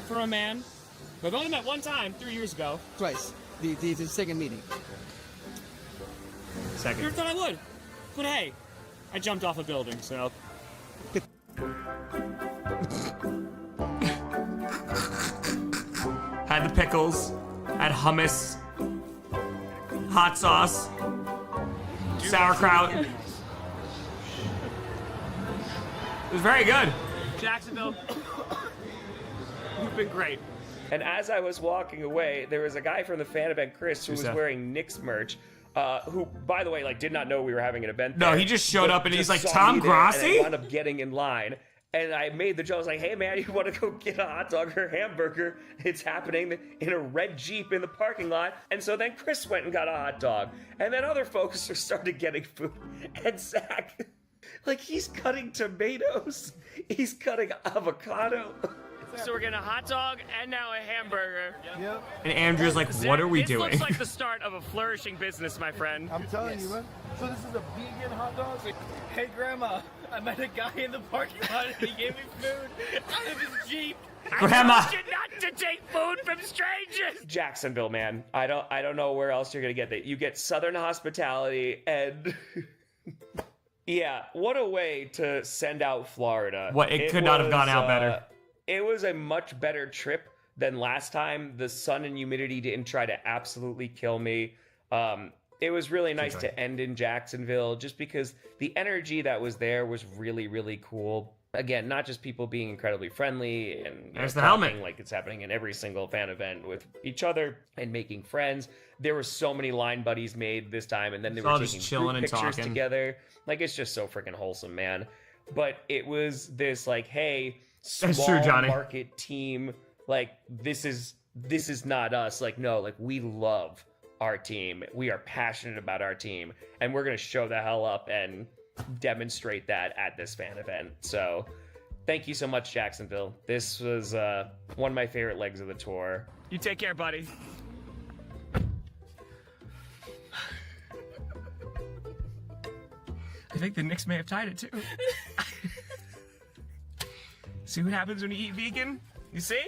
from a man. We've only met one time 3 years ago. Twice. The second meeting. Second. Never thought I would. But hey, I jumped off a building, so. Had the pickles, had hummus, hot sauce, sauerkraut. It was very good. Jacksonville, you've been great. And as I was walking away, there was a guy from the fan event, Chris, who was Who's that? wearing Knicks merch. Who, by the way, like did not know we were having an event. No, there, he just showed but up and he's just like, saw "Tom me there, and Grossi?" I wound up getting in line, and I made the joke. I was like, "Hey man, you want to go get a hot dog or a hamburger? It's happening in a red Jeep in the parking lot." And so then Chris went and got a hot dog, and then other folks started getting food, and Zach, like he's cutting tomatoes, he's cutting avocado. So we're getting a hot dog and now a hamburger. Yep. And Andrew's like, Zach, "What are we this doing?" Looks like the start of a flourishing business, my friend. I'm telling you, man. So this is a vegan hot dog? Hey, Grandma, I met a guy in the parking lot and he gave me food out of his Jeep. Grandma. I told you not to take food from strangers. Jacksonville, man. I don't know where else you're gonna get that. You get Southern hospitality and yeah, what a way to send out Florida. What, it could not have gone out better. It was a much better trip than last time. The sun and humidity didn't try to absolutely kill me. It was really nice to end in Jacksonville just because the energy that was there was really, really cool. Again, not just people being incredibly friendly and There's the helmet. talking like it's happening in every single fan event with each other and making friends. There were so many line buddies made this time, and then they It's were all taking just chilling group and pictures talking. together. Like, it's just so freaking wholesome, man. But it was this like, hey, That's small true, Johnny. market team, like this is not us. Like, no, like we love our team. We are passionate about our team, and we're gonna show the hell up and demonstrate that at this fan event. So thank you so much, Jacksonville. This was one of my favorite legs of the tour. You take care, buddy. I think the Knicks may have tied it too. See what happens when you eat vegan? You see?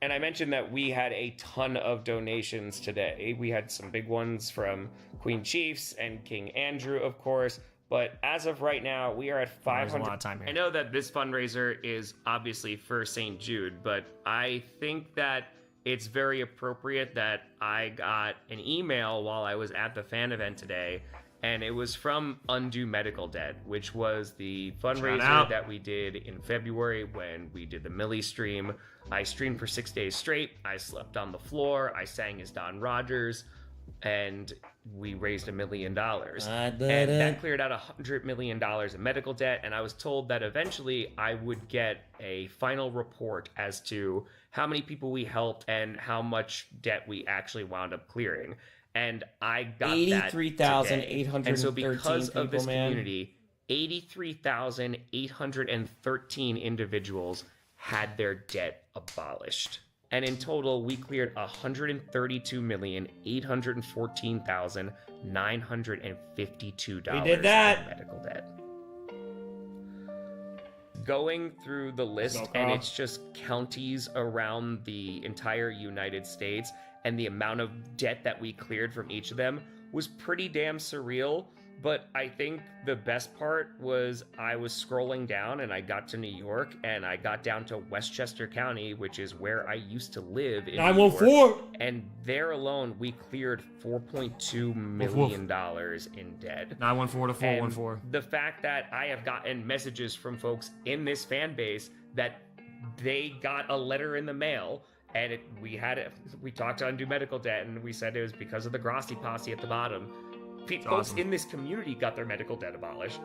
And I mentioned that we had a ton of donations today. We had some big ones from Queen Chiefs and King Andrew, of course. But as of right now, we are at 500. There's a lot of time here. I know that this fundraiser is obviously for St. Jude, but I think that it's very appropriate that I got an email while I was at the fan event today, and it was from Undo Medical Debt, which was the fundraiser that we did in February when we did the Millie stream. I streamed for 6 days straight. I slept on the floor. I sang as Don Rogers, and we raised $1 million. And that cleared out $100 million in medical debt. And I was told that eventually I would get a final report as to how many people we helped and how much debt we actually wound up clearing. And I got 83,813 And so because of this people, man. community, 83,813 individuals had their debt abolished. And in total, we cleared $132,814,952 We did that. in medical debt. Going through the list, Go, and Carl. it's just counties around the entire United States, and the amount of debt that we cleared from each of them was pretty damn surreal. But I think the best part was I was scrolling down and I got to New York, and I got down to Westchester County, which is where I used to live in New 914. York. And there alone, we cleared $4.2 million in debt. 914 to 414. And the fact that I have gotten messages from folks in this fan base that they got a letter in the mail, and we talked to Undo Medical Debt, and we said it was because of the Grossi posse at the bottom. Folks awesome. in this community got their medical debt abolished.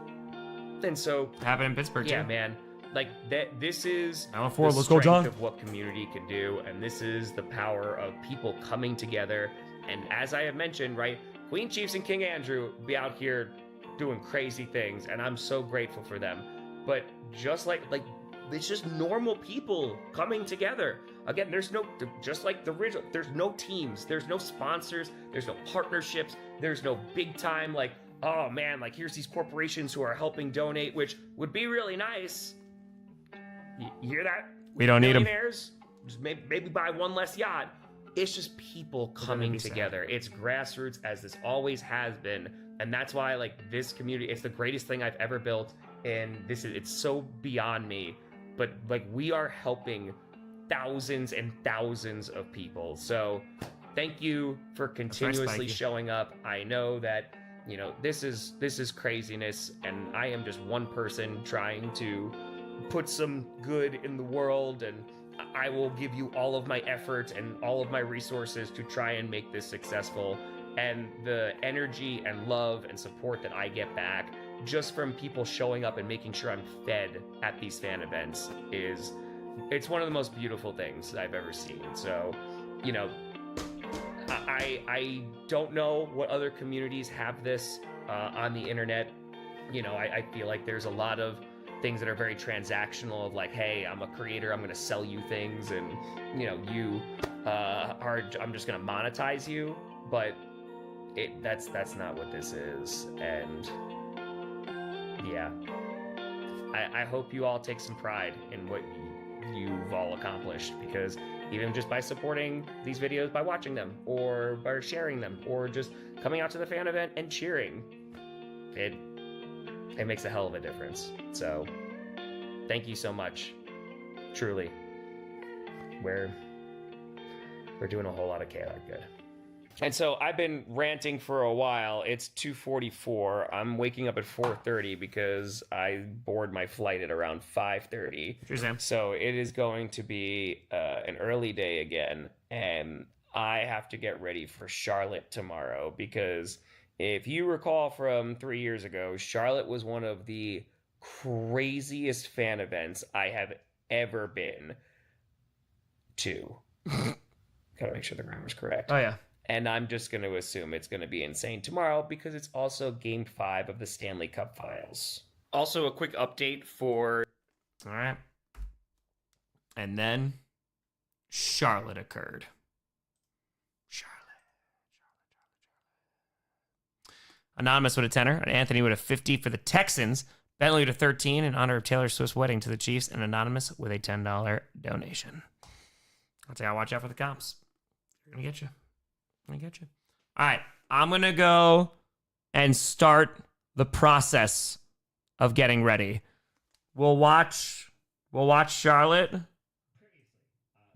And so happened in Pittsburgh, yeah, too. man. Like that, this is the 914, let's go, strength John. of what community can do, and this is the power of people coming together. And as I have mentioned, right, Queen Chiefs and King Andrew be out here doing crazy things, and I'm so grateful for them. But just like it's just normal people coming together. Again, there's no, just like the original, there's no teams, there's no sponsors, there's no partnerships, there's no big time, like, oh man, like here's these corporations who are helping donate, which would be really nice. You hear that? We don't need 'em. Millionaires, just maybe buy one less yacht. It's just people coming together. It's grassroots, as this always has been. And that's why, like, this community, it's the greatest thing I've ever built. And it's so beyond me. But, like, we are helping thousands and thousands of people. So thank you for continuously showing up. I know that, you know, this is craziness. And I am just one person trying to put some good in the world, and I will give you all of my effort and all of my resources to try and make this successful. And the energy and love and support that I get back just from people showing up and making sure I'm fed at these fan events it's one of the most beautiful things I've ever seen. So, you know, I don't know what other communities have this on the internet. You know, I feel like there's a lot of things that are very transactional of like, hey, I'm a creator, I'm gonna sell you things, and you know, you I'm just gonna monetize you. But that's not what this is. And yeah, I hope you all take some pride in what you've all accomplished, because even just by supporting these videos, by watching them or by sharing them or just coming out to the fan event and cheering, it makes a hell of a difference. So thank you so much. Truly. We're doing a whole lot of chaotic good. And so I've been ranting for a while. It's 2:44. I'm waking up at 4:30 because I board my flight at around 5:30. Sure, Sam. So it is going to be an early day again. And I have to get ready for Charlotte tomorrow, because if you recall from 3 years ago, Charlotte was one of the craziest fan events I have ever been to. Gotta make sure the grammar's correct. Oh, yeah. And I'm just going to assume it's going to be insane tomorrow, because it's also Game 5 of the Stanley Cup Finals. Also, a quick update for... All right. And then Charlotte occurred. Anonymous with a 10, and Anthony with a 50 for the Texans. Bentley with a 13 in honor of Taylor Swift's wedding to the Chiefs, and Anonymous with a $10 donation. I'll tell you, watch out for the comps. They're going to get you. All right, I'm going to go and start the process of getting ready. We'll watch Charlotte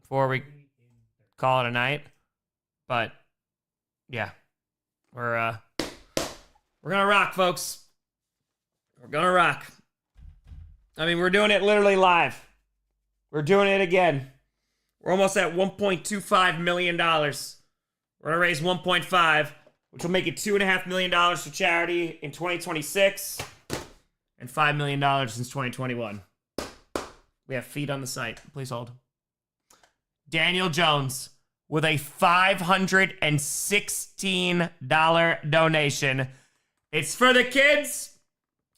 before we call it a night. But yeah, we're going to rock, folks. We're going to rock. I mean, we're doing it literally live. We're doing it again. We're almost at $1.25 million. We're going to raise 1.5, which will make it $2.5 million for charity in 2026 and $5 million since 2021. We have feet on the site. Please hold. Daniel Jones with a $516 donation. It's for the kids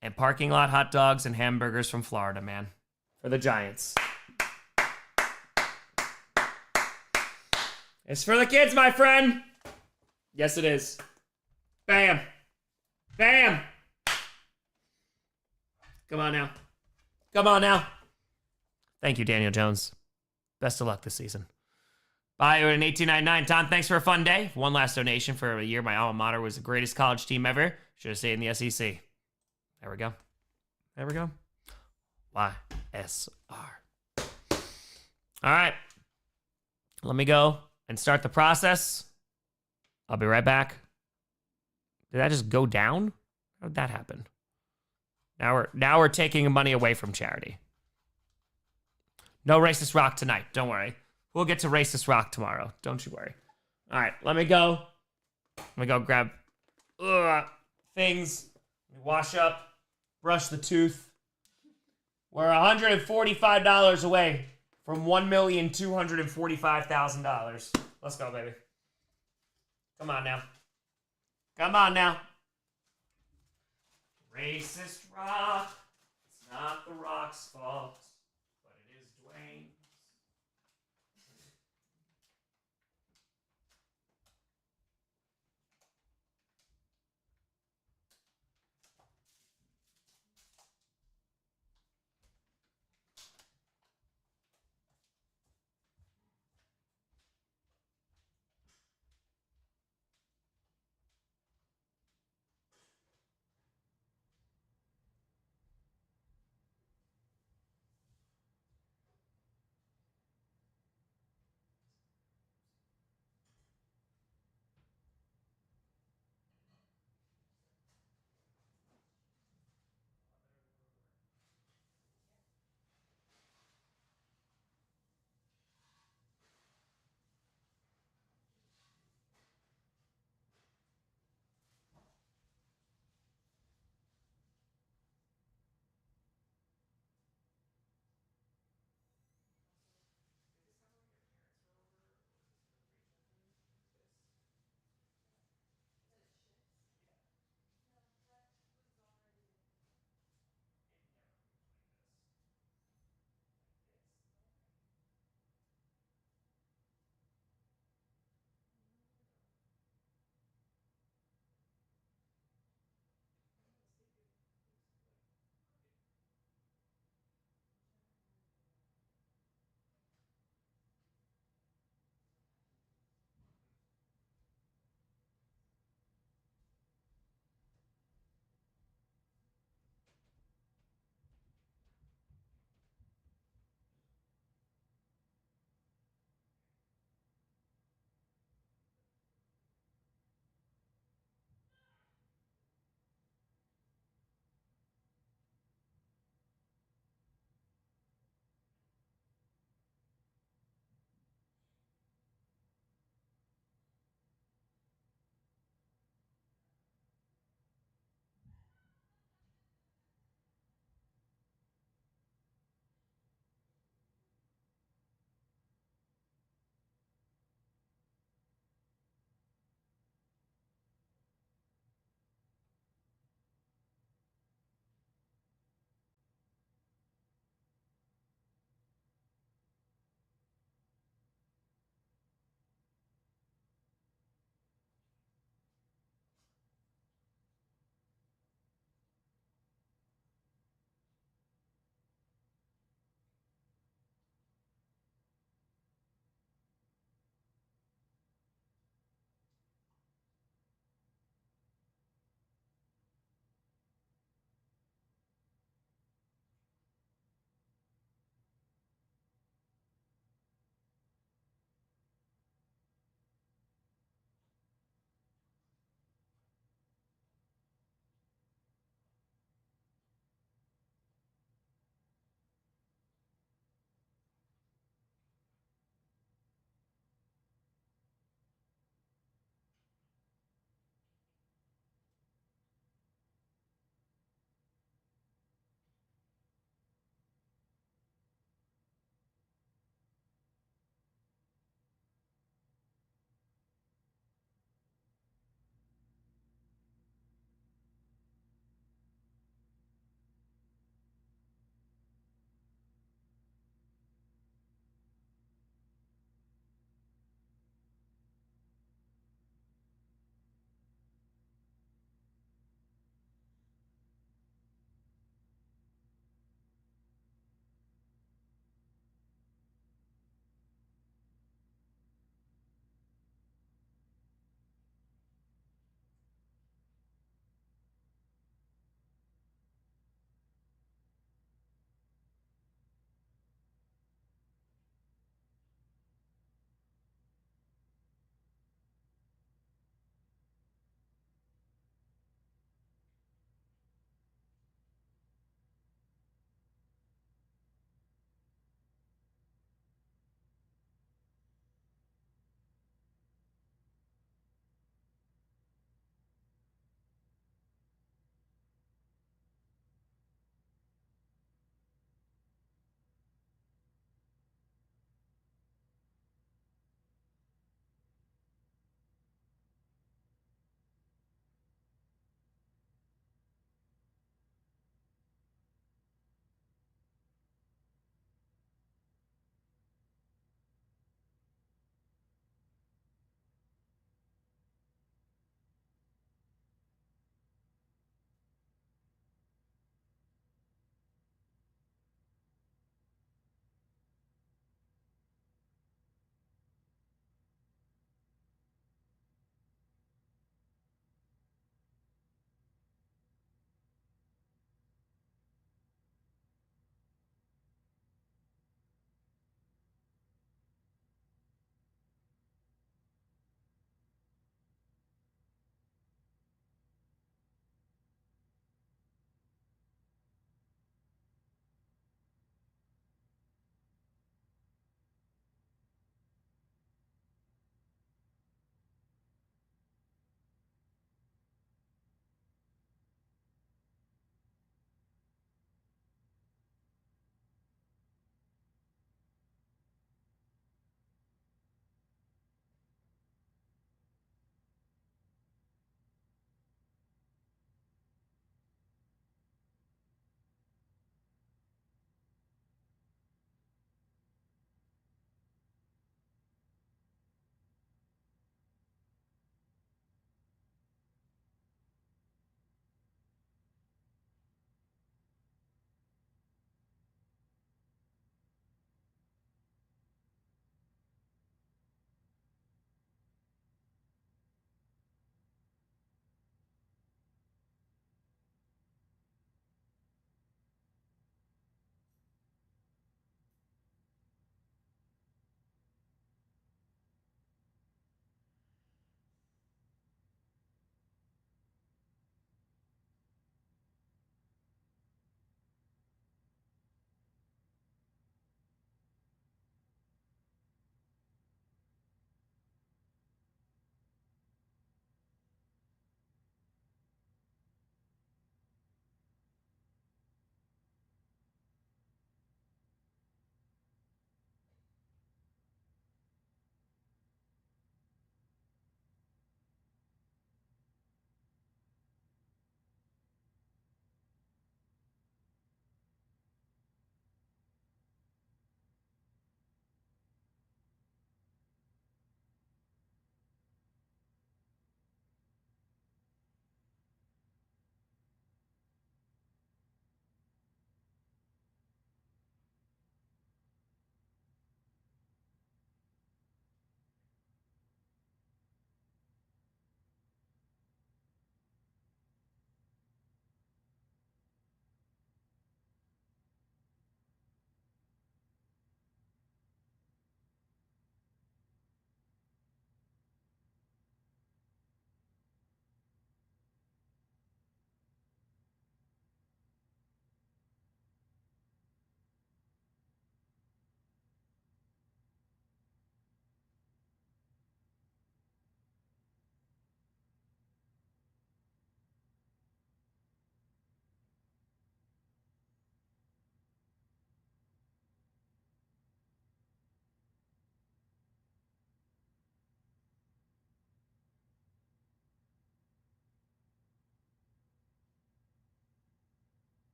and parking lot hot dogs and hamburgers from Florida, man. For the Giants. It's for the kids, my friend. Yes, it is. Bam. Bam. Come on now. Come on now. Thank you, Daniel Jones. Best of luck this season. Bye, an 1899. Tom, thanks for a fun day. One last donation for a year. My alma mater was the greatest college team ever. Should have stayed in the SEC. There we go. There we go. YSR. All right. Let me go and start the process. I'll be right back. Did that just go down? How did that happen? Now we're taking money away from charity. No racist rock tonight. Don't worry. We'll get to racist rock tomorrow. Don't you worry. All right, let me go. Let me go grab things. Wash up. Brush the tooth. We're $145 away from $1,245,000. Let's go, baby. Come on now. Come on now. Racist rock. It's not the rock's fault, but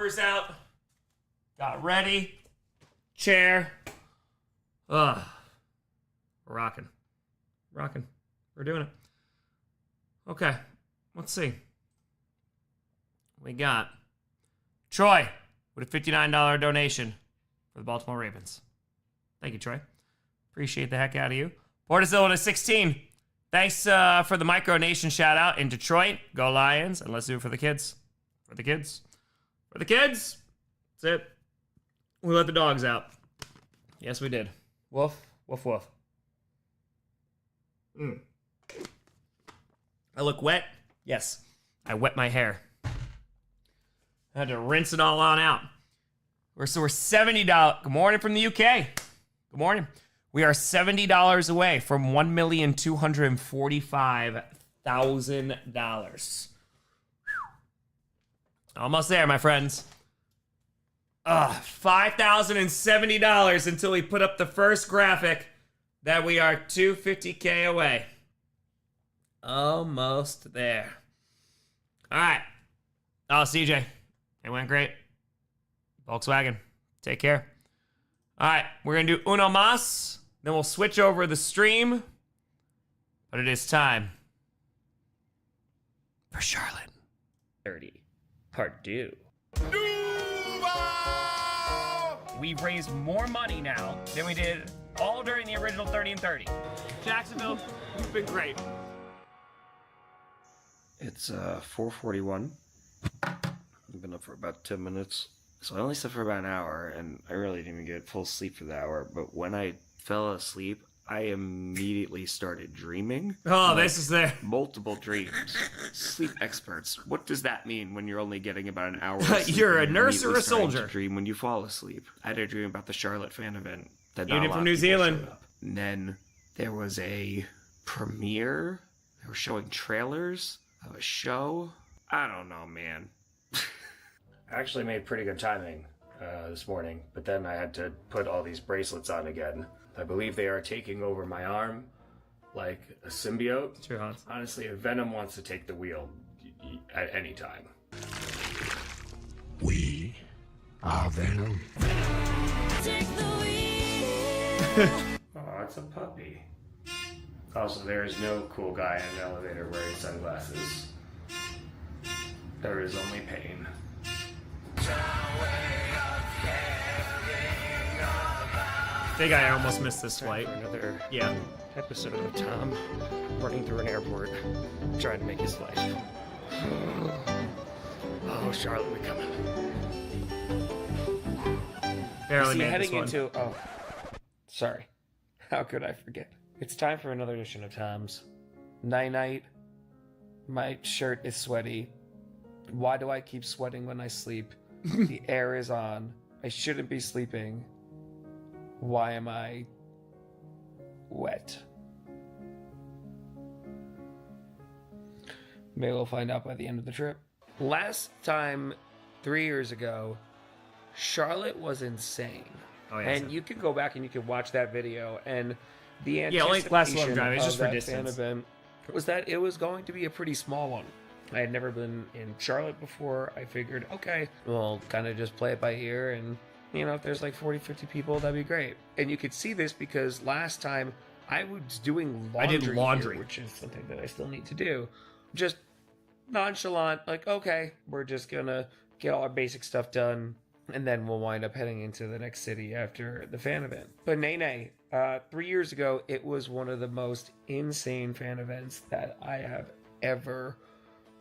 bumpers out. Got ready. Chair. Ugh. We're rocking. Rocking. We're doing it. Okay. Let's see. We got Troy with a $59 donation for the Baltimore Ravens. Thank you, Troy. Appreciate the heck out of you. Portisil with a 16. Thanks for the micronation shout out in Detroit. Go Lions. And let's do it for the kids. For the kids. For the kids. That's it. We let the dogs out. Yes, we did. Woof. Woof, woof. I look wet? Yes. I wet my hair. I had to rinse it all on out. We're $70. Good morning from the UK. Good morning. We are $70 away from $1,245,000. Almost there, my friends. $5,070 until we put up the first graphic that we are $250K away. Almost there. All right. Oh, CJ. It went great. Volkswagen. Take care. All right. We're going to do uno mas. Then we'll switch over the stream. But it is time for Charlotte. 30. Part 2. We've raised more money now than we did all during the original 30 and 30. Jacksonville, you've been great. It's 4:41. I've been up for about 10 minutes. So I only slept for about an hour, and I really didn't even get full sleep for the hour. But when I fell asleep, I immediately started dreaming. Oh, this is there. Multiple dreams. Sleep experts. What does that mean when you're only getting about an hour of sleep? You're a and nurse or a immediately starting soldier? to dream when you fall asleep. I had a dream about the Charlotte fan event. That not a Unit lot from of New people Zealand. showed up. And then there was a premiere. They were showing trailers of a show. I don't know, man. I actually made pretty good timing this morning, but then I had to put all these bracelets on again. I believe they are taking over my arm like a symbiote. True, Hans. Honestly, if Venom wants to take the wheel at any time. We are Venom. Oh, it's a puppy. Also, there is no cool guy in an elevator wearing sunglasses. There is only pain. I think I almost missed this flight. Another Yeah. episode of Tom running through an airport trying to make his flight. Oh, Charlotte, we coming. Barely made heading this one. into sorry. How could I forget? It's time for another edition of Tom's. Night. My shirt is sweaty. Why do I keep sweating when I sleep? The air is on. I shouldn't be sleeping. Why am I wet? Maybe we'll find out by the end of the trip. Last time, 3 years ago, Charlotte was insane. Oh, yeah, and you can go back and you can watch that video, and the Yeah, only class long anticipation drive. It's of just for that distance. fan event was that it was going to be a pretty small one. I had never been in Charlotte before. I figured, okay, we'll kind of just play it by ear, and you know, if there's like 40, 50 people, that'd be great. And you could see this because last time I was doing laundry. I did laundry. here, which is something that I still need to do. Just nonchalant, like, okay, we're just gonna get all our basic stuff done, and then we'll wind up heading into the next city after the fan event. But nay, 3 years ago, it was one of the most insane fan events that I have ever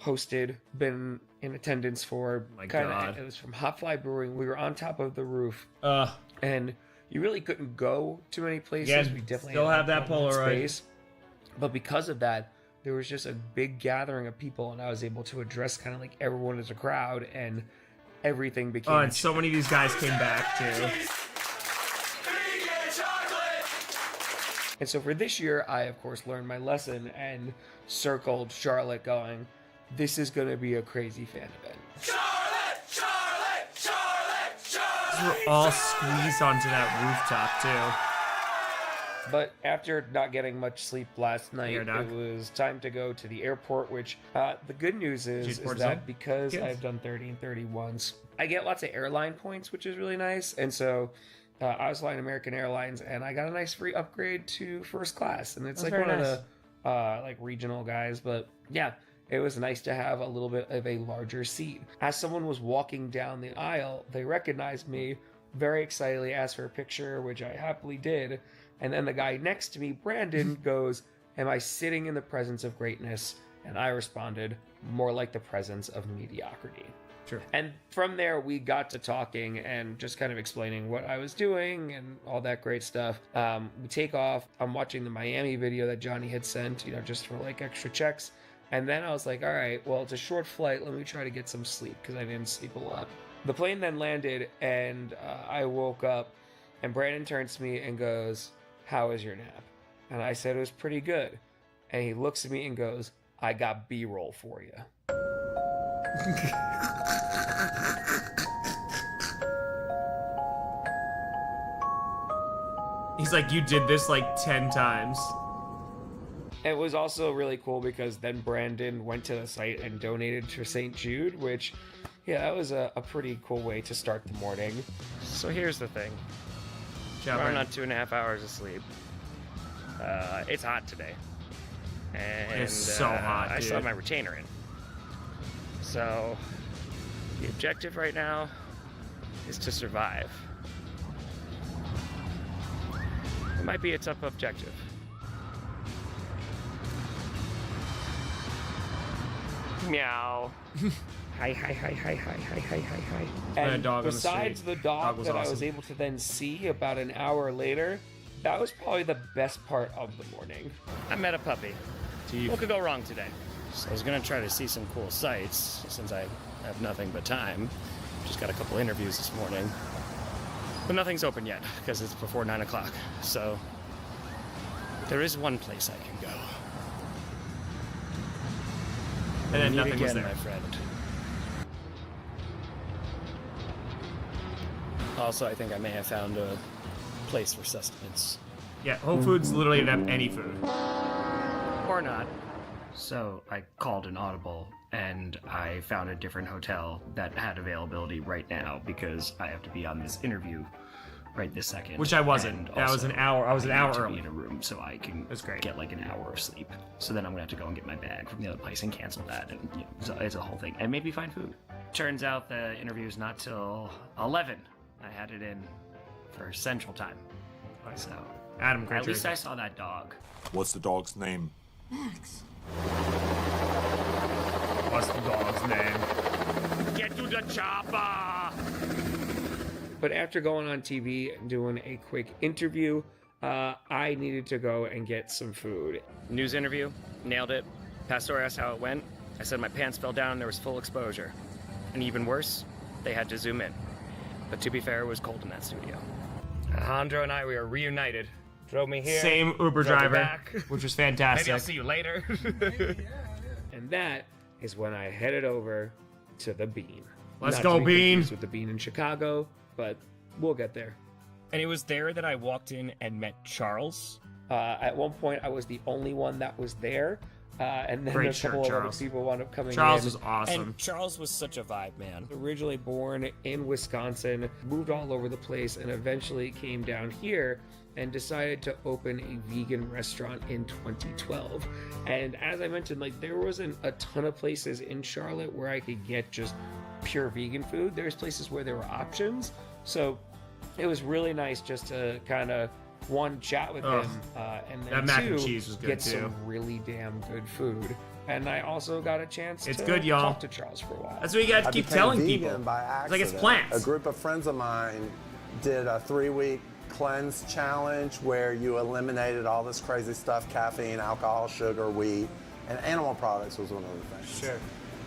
hosted, been in attendance for. My God. It was from Hot Fly Brewing. We were on top of the roof, Uh, and you really couldn't go to many places. Yeah, we definitely still had have that limited Polaroid. space. But because of that, there was just a big gathering of people, and I was able to address kind of like everyone as a crowd, and everything became. oh, and so many of these guys came back too. And so for this year, I of course learned my lesson and circled Charlotte, going, "This is going to be a crazy fan event." We're all squeezed onto that rooftop too. But after not getting much sleep last night, it was time to go to the airport, which the good news is that because I've done 30 and 31s, I get lots of airline points, which is really nice. And so I was flying American Airlines, and I got a nice free upgrade to first class. And it's like one of the like regional guys. But yeah, it was nice to have a little bit of a larger seat. As someone was walking down the aisle, they recognized me, very excitedly asked for a picture, which I happily did. And then the guy next to me, Brandon, goes, "Am I sitting in the presence of greatness?" And I responded, "More like the presence of mediocrity." Sure. And from there, we got to talking and just kind of explaining what I was doing and all that great stuff. We take off. I'm watching the Miami video that Johnny had sent, just for like extra checks. And then I was like, all right, well, it's a short flight. Let me try to get some sleep because I didn't sleep a lot. The plane then landed, and I woke up, and Brandon turns to me and goes, "How was your nap?" And I said it was pretty good. And he looks at me and goes, "I got B-roll for you." He's like, "You did this like 10 times." It was also really cool because then Brandon went to the site and donated to St. Jude, which, yeah, that was a pretty cool way to start the morning. So here's the thing. I'm on 2.5 hours of sleep. It's hot today. And it's so hot, dude. I still have my retainer in. So the objective right now is to survive. It might be a tough objective. Meow. Hi. And besides the dog that I was able to then see about an hour later, that was probably the best part of the morning. I met a puppy. What could go wrong today? So I was gonna try to see some cool sights since I have nothing but time. Just got a couple interviews this morning. But nothing's open yet because it's before 9 o'clock. So there is one place I can go. And then nothing was there. My friend. Also, I think I may have found a place for sustenance. Yeah, Whole Foods literally didn't have any food. Or not. So I called an audible and I found a different hotel that had availability right now because I have to be on this interview right this second. Which I wasn't. And That was also, an hour. I was an I need hour to early. be in a room so I can get like an hour of sleep. So then I'm gonna have to go and get my bag from the other place and cancel that, and so it's a whole thing. And maybe find food. Turns out the interview's not till 11. I had it in for Central Time. So Adam, at least I saw that dog. What's the dog's name? Max. What's the dog's name? Get to the chopper! But after going on TV and doing a quick interview, I needed to go and get some food. News interview, nailed it. Pastor asked how it went. I said my pants fell down and there was full exposure. And even worse, they had to zoom in. But to be fair, it was cold in that studio. Alejandro and I, we are reunited. Drove me here. Same Uber drove me driver, back. which was fantastic. Maybe I'll see you later. And that is when I headed over to the Bean. Let's Not go, to be Bean. confused with the Bean in Chicago, but we'll get there. And it was there that I walked in and met Charles. At one point, I was the only one that was there, and then Great a couple shirt, of other Charles. people wound up coming Charles in. was awesome. And Charles was such a vibe, man. Originally born in Wisconsin, moved all over the place, and eventually came down here and decided to open a vegan restaurant in 2012. And as I mentioned, like, there wasn't a ton of places in Charlotte where I could get just pure vegan food. There's places where there were options. So it was really nice just to kind of, one, chat with him, and then that mac two, and cheese was good get too. some really damn good food. And I also got a chance It's to good, y'all. talk to Charles for a while. That's what you got to keep became telling vegan people. By It's accident. like it's plants. A group of friends of mine did a 3-week cleanse challenge where you eliminated all this crazy stuff: caffeine, alcohol, sugar, wheat, and animal products was one of the things. Sure.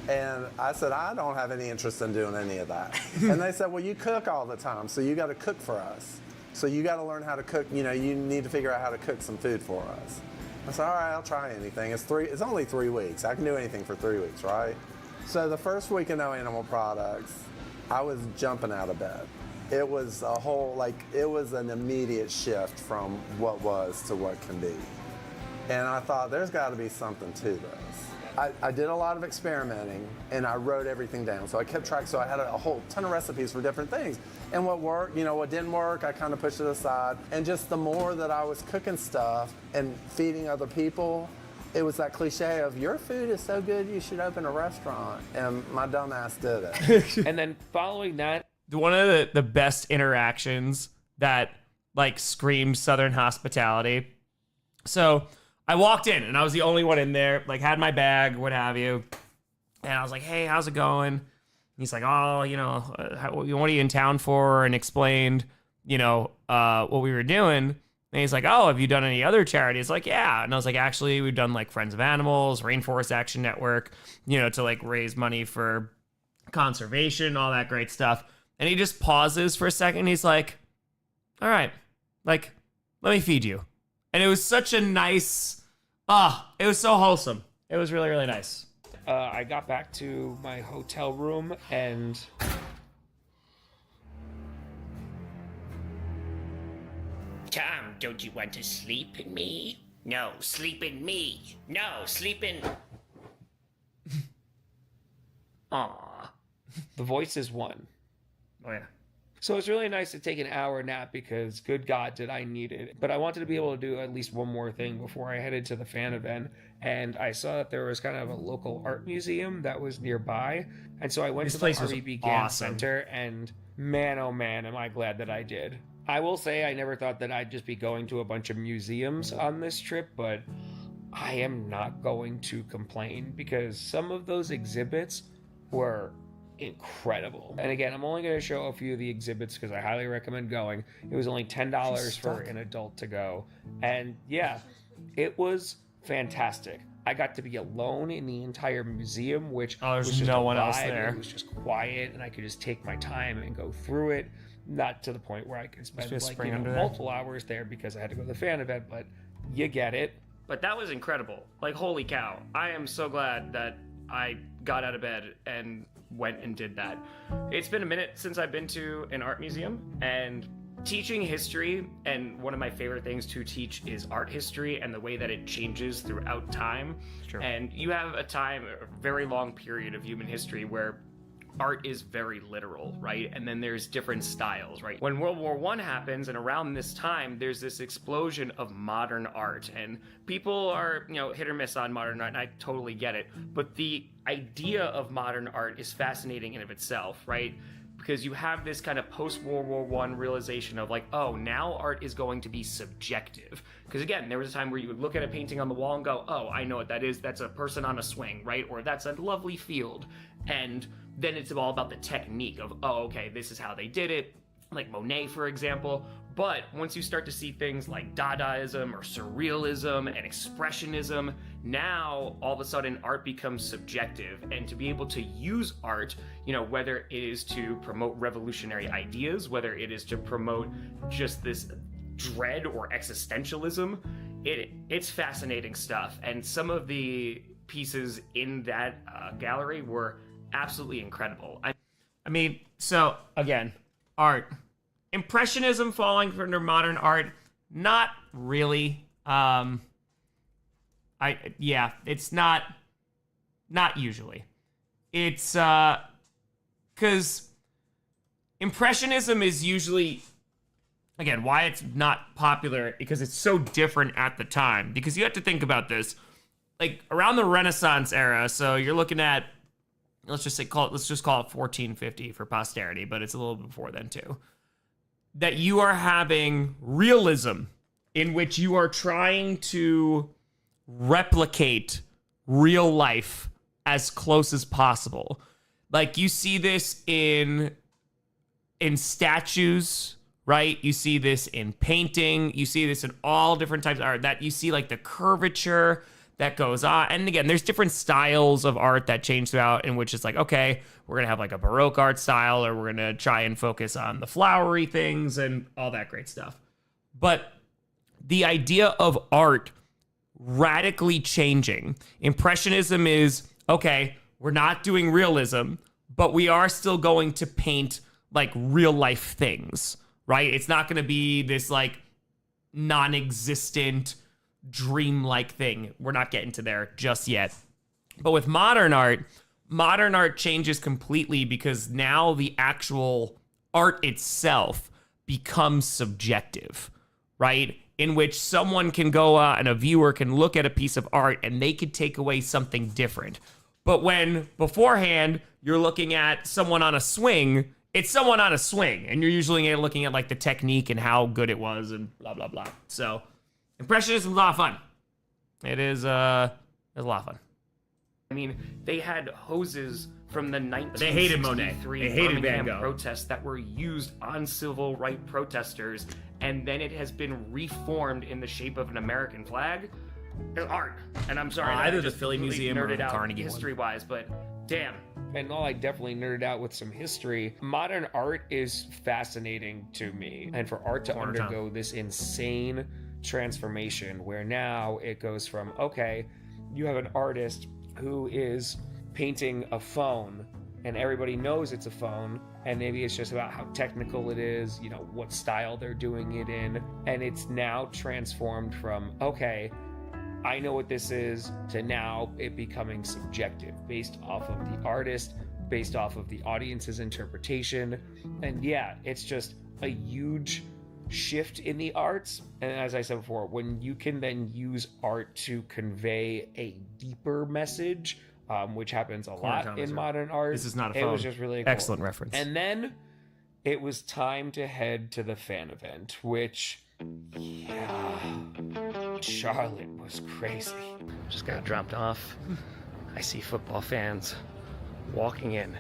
And I said, I don't have any interest in doing any of that. And they said, well, you cook all the time, so you got to cook for us. So you got to learn how to cook. You know, you need to figure out how to cook some food for us. I said, all right, I'll try anything. It's only 3 weeks. I can do anything for 3 weeks, right? So the first week of no animal products, I was jumping out of bed. It was a whole, like, it was an immediate shift from what was to what can be. And I thought, there's got to be something to this. I did a lot of experimenting, and I wrote everything down. So I kept track, so I had a whole ton of recipes for different things. And what worked, what didn't work, I kind of pushed it aside. And just the more that I was cooking stuff and feeding other people, it was that cliche of, your food is so good, you should open a restaurant. And my dumb ass did it. And then following that, one of the best interactions that like screams Southern hospitality. So I walked in and I was the only one in there, like had my bag, what have you. And I was like, hey, how's it going? And he's like, oh, what are you in town for? And explained, what we were doing. And he's like, oh, have you done any other charities? Like, yeah. And I was like, actually, we've done like Friends of Animals, Rainforest Action Network, to like raise money for conservation, all that great stuff. And he just pauses for a second. He's like, all right, like, let me feed you. And it was such a nice, it was so wholesome. It was really, really nice. I got back to my hotel room and Tom, don't you want to sleep in me? No, sleep in me. No, sleep in... Aw. The voices won. Oh, yeah. So it's really nice to take an hour nap because, good God, did I need it. But I wanted to be able to do at least one more thing before I headed to the fan event. And I saw that there was kind of a local art museum that was nearby. And so I went to the RBB Gann Center, and man, oh man, am I glad that I did. I will say I never thought that I'd just be going to a bunch of museums on this trip, but I am not going to complain because some of those exhibits were incredible. And again, I'm only going to show a few of the exhibits because I highly recommend going. It was only $10 for an adult to go. And yeah, it was fantastic. I got to be alone in the entire museum, which there's was just no a one else vibe. there. It was just quiet and I could just take my time and go through it. Not to the point where I could spend multiple hours there because I had to go to the fan event, but you get it. But that was incredible. Like, holy cow. I am so glad that I got out of bed and went and did that. It's been a minute since I've been to an art museum, and teaching history, and one of my favorite things to teach is art history and the way that it changes throughout time. Sure. And you have a very long period of human history where art is very literal, right? And then there's different styles, right? When World War I happens, and around this time, there's this explosion of modern art. And people are, hit or miss on modern art, and I totally get it. But the idea of modern art is fascinating in of itself, right? Because you have this kind of post-World War I realization of like, oh, now art is going to be subjective. Because again, there was a time where you would look at a painting on the wall and go, oh, I know what that is. That's a person on a swing, right? Or that's a lovely field. And then it's all about the technique of, oh, okay, this is how they did it, like Monet, for example. But once you start to see things like Dadaism or Surrealism and Expressionism, now all of a sudden art becomes subjective. And to be able to use art, whether it is to promote revolutionary ideas, whether it is to promote just this dread or existentialism, it's fascinating stuff. And some of the pieces in that gallery were absolutely incredible. I mean, so again, art. Impressionism falling under modern art, not really. It's not usually. It's because Impressionism is usually, again, why it's not popular, because it's so different at the time. Because you have to think about this, like around the Renaissance era. So you're looking at, let's just call it 1450 for posterity, but it's a little before then too. That you are having realism in which you are trying to replicate real life as close as possible. Like you see this in statues, right? You see this in painting. You see this in all different types of art. That you see like the curvature that goes on. And again, there's different styles of art that change throughout, in which it's like, okay, we're going to have like a Baroque art style, or we're going to try and focus on the flowery things and all that great stuff. But the idea of art radically changing. Impressionism is, okay, we're not doing realism, but we are still going to paint like real life things, right? It's not going to be this like non-existent dream-like thing. We're not getting to there just yet. But with modern art changes completely because now the actual art itself becomes subjective, right? In which someone can go and a viewer can look at a piece of art and they could take away something different. But when beforehand you're looking at someone on a swing, it's someone on a swing, and you're usually looking at like the technique and how good it was and blah, blah, blah. So Impressionism is a lot of fun. It is a lot of fun. I mean, they had hoses from the 1963 They hated Monet. They hated Van Gogh. protests that were used on civil rights protesters, and then it has been reformed in the shape of an American flag. It's art, and I'm sorry. Either I the just Philly completely Museum or nerded the out Carnegie one. history-wise, but damn. And while I definitely nerded out with some history, modern art is fascinating to me. And for art to Corner town. undergo this insane transformation where now it goes from, okay, you have an artist who is painting a phone and everybody knows it's a phone, and maybe it's just about how technical it is, you know, what style they're doing it in, and it's now transformed from, okay, I know what this is, to now it becoming subjective based off of the artist, based off of the audience's interpretation. And yeah, it's just a huge shift in the arts. And as I said before, when you can then use art to convey a deeper message, which happens a lot in modern art. This is not a It phone. was just really cool. Excellent reference. And then it was time to head to the fan event, which, yeah, Charlotte was crazy. Just got dropped off. I see football fans walking in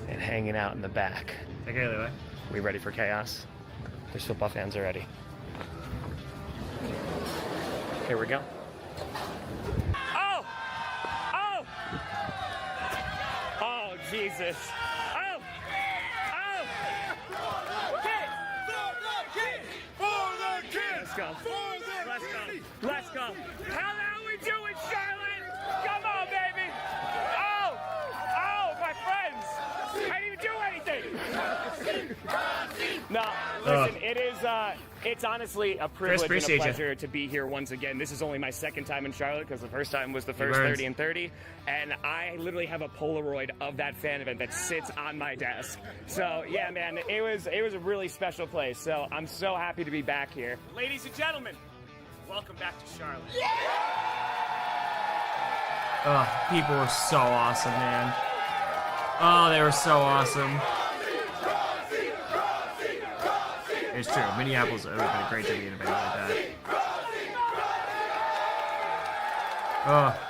and hanging out in the back. Okay, we ready for chaos? There's football fans already. Here we go. Oh! Oh! Oh, Jesus. Oh! Oh! Let's go. Let's go. Let's go. How are we doing, Charlotte? Come on, baby. Oh! Oh, my friends. I didn't even do anything. No, listen, it is, it's honestly a privilege and a appreciate ya. pleasure to be here once again. This is only my second time in Charlotte because the first time was the first burns. 30 and 30, and I literally have a Polaroid of that fan event that sits on my desk. So yeah, man, it was a really special place. So I'm so happy to be back here. Ladies and gentlemen, welcome back to Charlotte. People were so awesome, man. Oh, they were so awesome. It's true. Minneapolis would have been a great city in a event like that.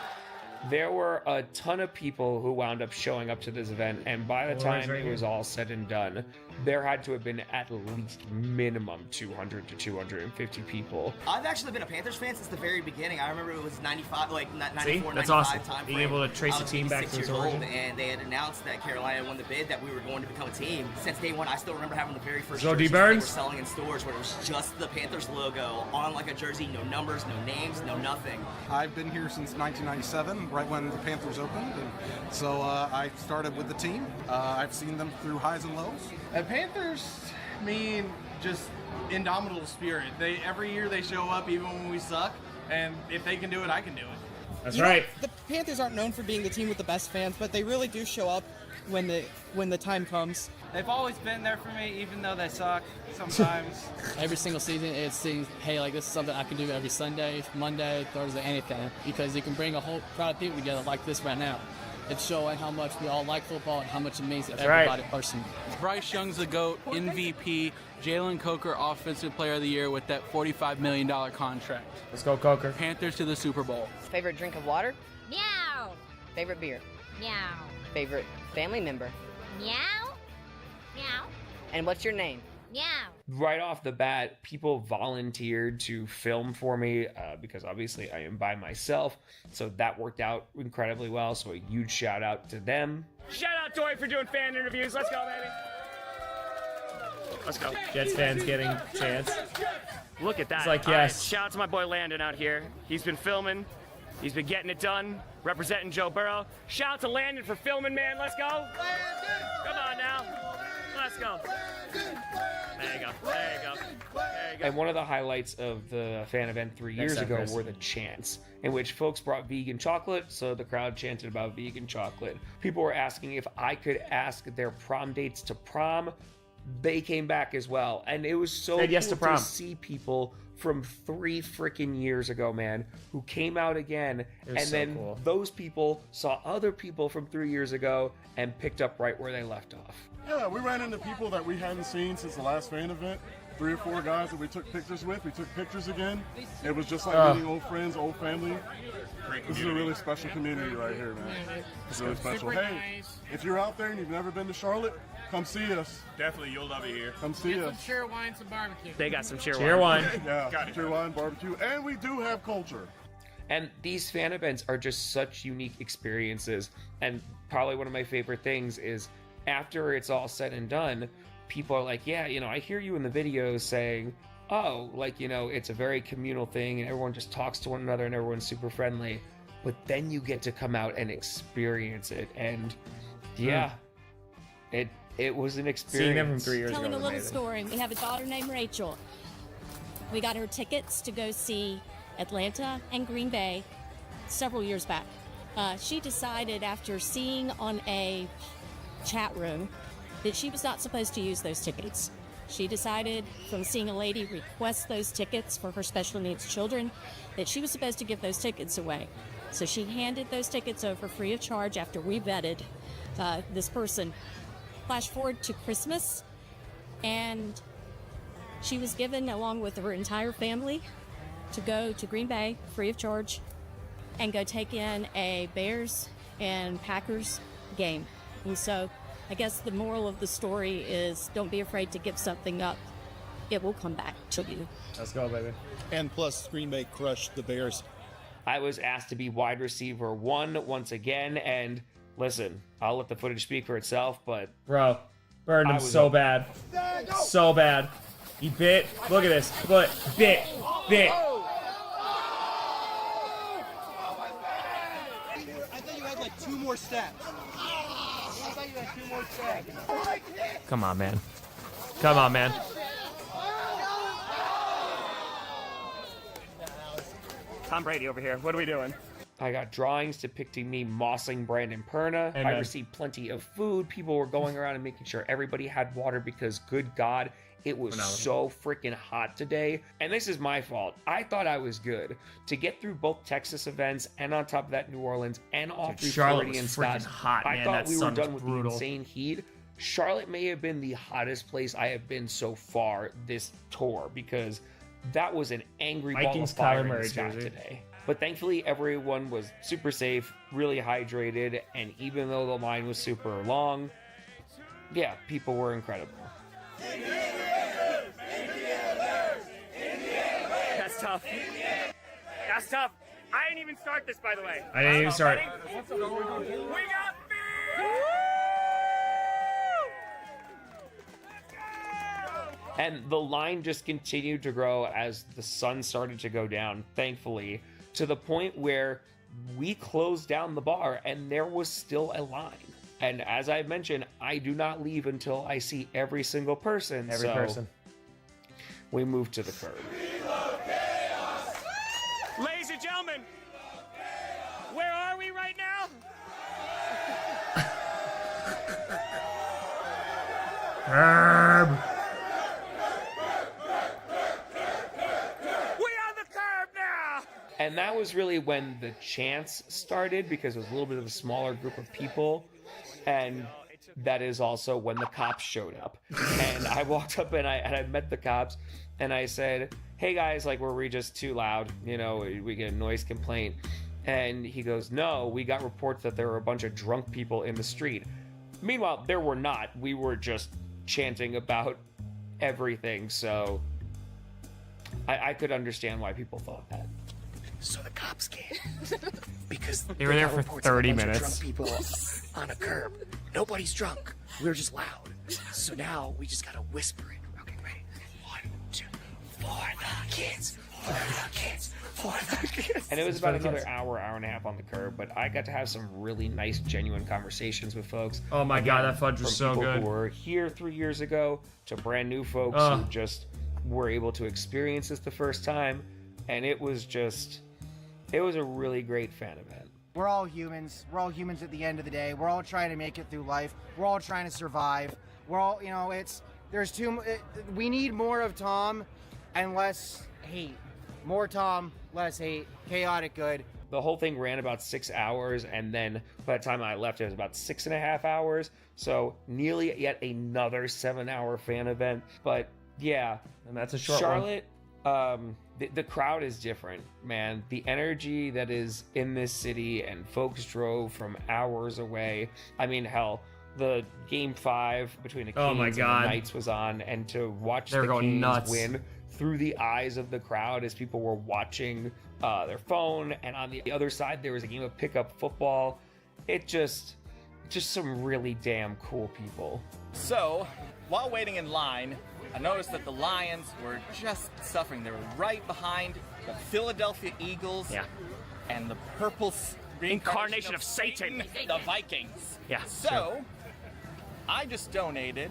There were a ton of people who wound up showing up to this event, and by the time it was all said and done, there had to have been at least minimum 200 to 250 people. I've actually been a Panthers fan since the very beginning. I remember it was 95, like 94, See? 95 That's awesome. time Being frame. able to trace I the was team back 6 to its years old, origin. and they had announced that Carolina won the bid, that we were going to become a team. Since day one, I still remember having the very first Go D jerseys that they were Burns. selling in stores where it was just the Panthers logo on like a jersey, no numbers, no names, no nothing. I've been here since 1997, right when the Panthers opened, and so I started with the team. I've seen them through highs and lows. The Panthers mean just indomitable spirit. Every year they show up, even when we suck, and if they can do it, I can do it. That's You know, right. the Panthers aren't known for being the team with the best fans, but they really do show up when the time comes. They've always been there for me, even though they suck sometimes. Every single season, it seems, hey, like this is something I can do every Sunday, Monday, Thursday, anything, because you can bring a whole crowd of people together like this right now. It's showing how much we all like football and how much it means to everybody personally. Bryce Young's the GOAT, MVP, Jalen Coker Offensive Player of the Year with that $45 million contract. Let's go, Coker. Panthers to the Super Bowl. Favorite drink of water? Meow. Favorite beer? Meow. Favorite family member? Meow. Meow. And what's your name? Meow. Right off the bat, people volunteered to film for me because obviously I am by myself. So that worked out incredibly well. So a huge shout out to them. Shout out Tori for doing fan interviews. Let's go, baby. Let's go. Jets fans getting a chance. Look at that. It's like, All right, yes. shout out to my boy Landon out here. He's been filming. He's been getting it done, representing Joe Burrow. Shout out to Landon for filming, man. Let's go. Come on now. Let's go. There you go. There you go. There you go. And one of the highlights of the fan event 3 years Next time, ago Chris. were the chants, in which folks brought vegan chocolate, so the crowd chanted about vegan chocolate. People were asking if I could ask their prom dates to prom. They came back as well, and it was so Said yes cool to prom. see people from 3 freaking years ago, man, who came out again, It was and so then cool. those people saw other people from 3 years ago and picked up right where they left off. Yeah, we ran into people that we hadn't seen since the last fan event. 3 or 4 guys that we took pictures with. We took pictures again. It was just like meeting old friends, old family. This is a really special community right here, man. It's really special. Hey, if you're out there and you've never been to Charlotte, come see us. Definitely, you'll love it here. Come see us. Cheer wine, some barbecue. They got some cheer wine. Yeah, cheer wine, barbecue, and we do have culture. And these fan events are just such unique experiences. And probably one of my favorite things is after it's all said and done, people are like, yeah, you know, I hear you in the videos saying, oh, like, you know, it's a very communal thing and everyone just talks to one another and everyone's super friendly. But then you get to come out and experience it. And yeah, it was an experience. Seeing them from 3 years Telling ago a was little amazing. story. We have a daughter named Rachel. We got her tickets to go see Atlanta and Green Bay several years back. She decided after seeing on a chat room that she was not supposed to use those tickets. She decided from seeing a lady request those tickets for her special needs children that she was supposed to give those tickets away. So she handed those tickets over free of charge after we vetted this person. Flash forward to Christmas, and she was given, along with her entire family, to go to Green Bay free of charge and go take in a Bears and Packers game. And so I guess the moral of the story is don't be afraid to give something up. It will come back to you. Let's go, baby. And plus, Green Bay crushed the Bears. I was asked to be wide receiver 1 once again, and listen, I'll let the footage speak for itself, but Bro, burned I him was so up. bad. So bad. He bit. Look at this. Look. Bit. I thought you had like 2 more steps. I thought you had 2 more steps. Come on, man. Come on, man. Tom Brady over here. What are we doing? I got drawings depicting me mossing Brandon Perna. I Amen. received plenty of food. People were going around and making sure everybody had water because, good God, it was so freaking hot today. And this is my fault. I thought I was good. To get through both Texas events and on top of that New Orleans and all Dude, through Charlotte Florida was and freaking Scott, hot, I man. thought That we were sun was done with brutal. the insane heat. Charlotte may have been the hottest place I have been so far this tour because that was an angry ball of Vikings fire Kyler in the Murray sky jersey. today. But thankfully, everyone was super safe, really hydrated, and even though the line was super long, yeah, people were incredible. That's tough. That's tough. I didn't even start this, by the way. I didn't even start. We got And the line just continued to grow as the sun started to go down, thankfully, to the point where we closed down the bar and there was still a line. And as I mentioned, I do not leave until I see every single person. Every so person. We moved to the curb. Ladies and gentlemen, where are we right now? Herb. We on the curb now. And that was really when the chants started because it was a little bit of a smaller group of people. And that is also when the cops showed up. And I walked up and I met the cops and I said, hey guys, like, were we just too loud? You know, we get a noise complaint. And he goes, no, we got reports that there were a bunch of drunk people in the street. Meanwhile, there were not. We were just chanting about everything. So I could understand why people thought that. So the cops came because They were there got for reports of a 30 bunch of minutes. Drunk people on a curb. Nobody's drunk. We were just loud. So now we just gotta whisper it. Okay, ready? 1, 2, for the kids. For And it was about another hour and a half on the curb, but I got to have some really nice, genuine conversations with folks. Oh my God, that fudge was so from people good. who were here 3 years ago to brand new folks who just were able to experience this the first time, and it was a really great fan event. We're all humans. We're all humans at the end of the day. We're all trying to make it through life. We're all trying to survive. We're all, we need more of Tom and less hate. More Tom, less hate. Chaotic good. The whole thing ran about 6 hours, and then by the time I left, it was about 6.5 hours. So nearly yet another 7-hour fan event. But yeah, and that's a short Charlotte, the crowd is different, man. The energy that is in this city, and folks drove from hours away. I mean, hell, the Game 5 between the Kings and the Knights was on, and to watch the Kings win through the eyes of the crowd as people were watching their phone, and on the other side there was a game of pickup football. It just some really damn cool people. So, while waiting in line, I noticed that the Lions were just suffering. They were right behind the Philadelphia Eagles and the purple incarnation of Satan, the Vikings. Yeah. So, I just donated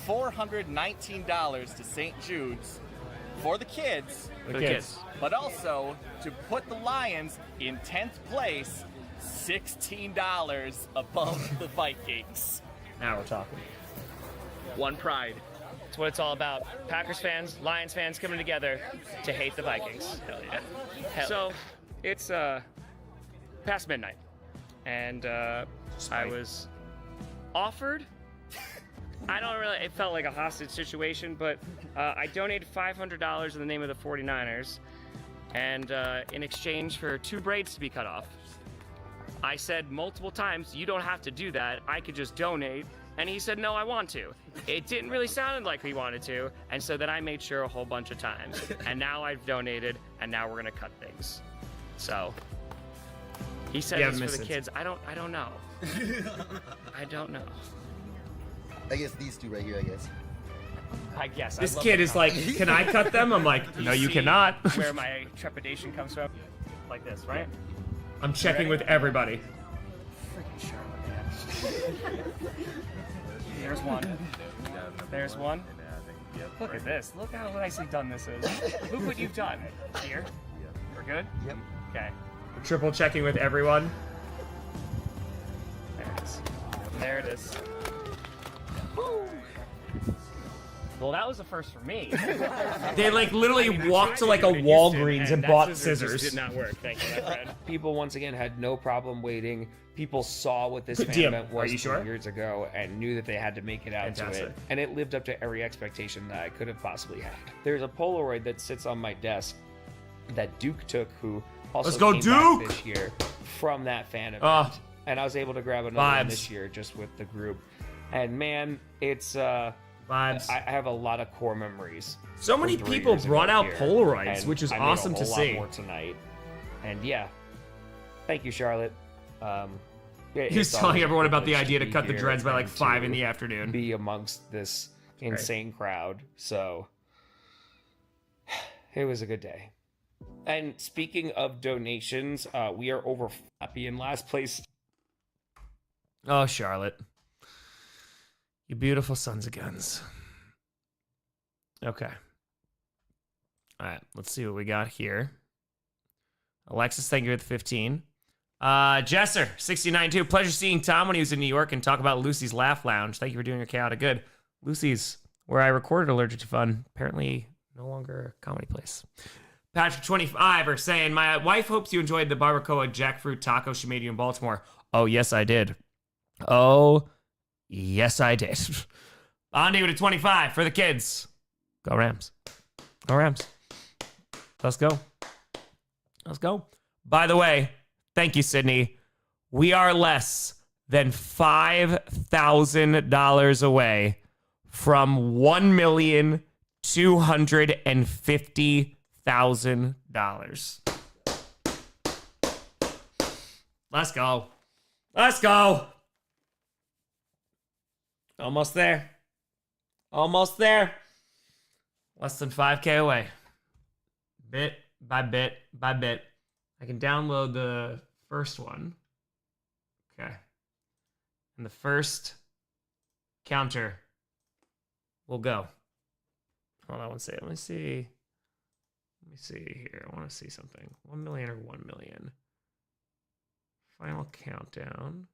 $419 to St. Jude's for the kids. But also to put the Lions in 10th place, $16 above the Vikings. Now we're talking. One pride. That's what it's all about. Packers fans, Lions fans coming together to hate the Vikings. Hell yeah. So, it's past midnight, and I was offered. It felt like a hostage situation, but I donated $500 in the name of the 49ers, and in exchange for 2 braids to be cut off. I said multiple times, you don't have to do that, I could just donate, and he said, no, I want to. It didn't really sound like he wanted to, and so then I made sure a whole bunch of times, and now I've donated, and now we're gonna cut things. So, he said it's for the kids. I don't know. I don't know. I guess these two right here, I guess. This kid is like, can I cut them? I'm like, no, you cannot. Where my trepidation comes from? Like this, right? I'm checking with everybody. Freaking Charlotte, man. There's one. There's one. Look at this. Look how nicely done this is. Look what you've done. Here. We're good? Yep. Okay. Triple checking with everyone. There it is. There it is. Well, that was the first for me. They like literally walked to like a Walgreens and bought scissors. Did not work. Thank you, my friend. People once again had no problem waiting. People saw what this fan DM, event was are you sure? years ago and knew that they had to make it out to Fantastic. it. And it lived up to every expectation that I could have possibly had. There's a Polaroid that sits on my desk that Duke took, who also Let's go, came back Duke! this year from that fan event. And I was able to grab another one this year just with the group. And man, it's vibes. I have a lot of core memories. So many from 3 people years brought ago out here, Polaroids, and which is I made awesome a to whole see. lot more tonight. And yeah, thank you, Charlotte. He was telling everyone about the idea to cut the dreads by like 5 in the afternoon. Be amongst this insane crowd. So it was a good day. And speaking of donations, we are over happy in last place. Oh, Charlotte. You beautiful sons of guns. Okay. All right, let's see what we got here. Alexis, thank you for the 15. Jesser, 69-2. Pleasure seeing Tom when he was in New York and talk about Lucy's Laugh Lounge. Thank you for doing your chaotic good. Lucy's, where I recorded Allergic to Fun, apparently no longer a comedy place. Patrick, 25, are saying, my wife hopes you enjoyed the barbacoa jackfruit taco she made you in Baltimore. Oh, yes, I did. Oh, yes, I did. Andy with a 25 for the kids. Go Rams. Go Rams. Let's go. Let's go. By the way, thank you, Sydney. We are less than $5,000 away from $1,250,000. Let's go. Let's go. Almost there. Almost there. Less than 5K away. Bit by bit by bit. I can download the first one. Okay. And the first counter will go. Hold on one second. Let me see. Let me see here. I want to see something. 1 million or 1 million. Final countdown.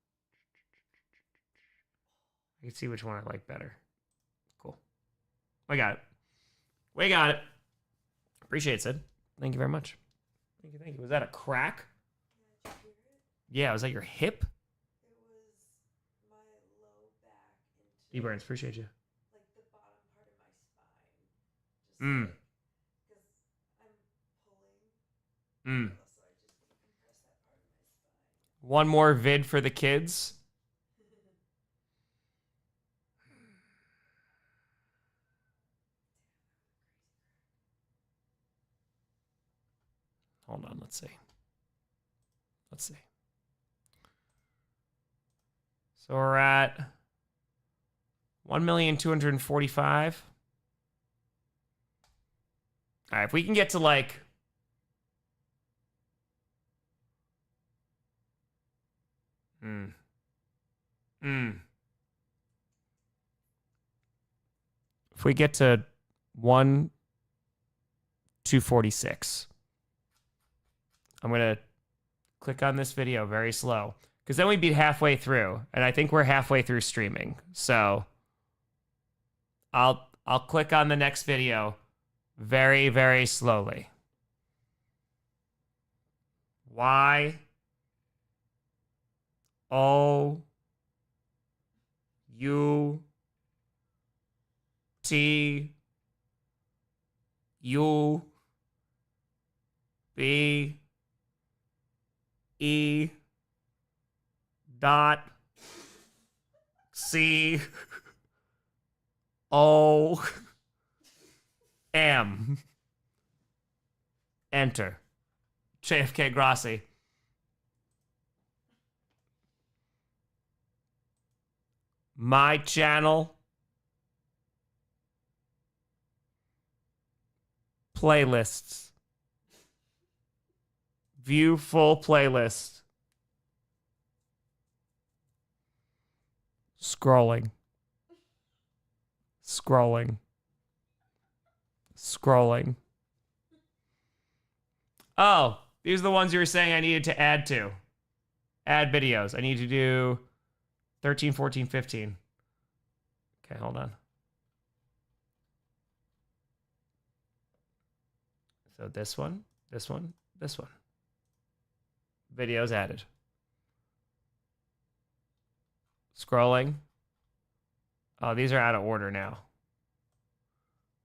I can see which one I like better. Cool. We got it. We got it. Appreciate it, Sid. Thank you very much. Thank you, thank you. Was that a crack? Yeah, was that your hip? It was my low back into D-Burns, appreciate you. like the bottom part of my spine. Just because I'm pulling. So I just decompress that part of my spine. One more vid for the kids. Hold on, let's see. Let's see. So we're at 1,245,000. All right, if we can get to like if we get to 1,246, I'm going to click on this video very slow because then we'd be halfway through, and I think we're halfway through streaming. So I'll click on the next video very, very slowly. Y O U T U B E dot C O M. Enter. JFK Grossi. My channel. Playlists. View full playlist. Scrolling. Scrolling. Scrolling. Oh, these are the ones you were saying I needed to add to. Add videos. I need to do 13, 14, 15. Okay, hold on. So this one, this one, this one. Videos added. Scrolling. Oh, these are out of order now.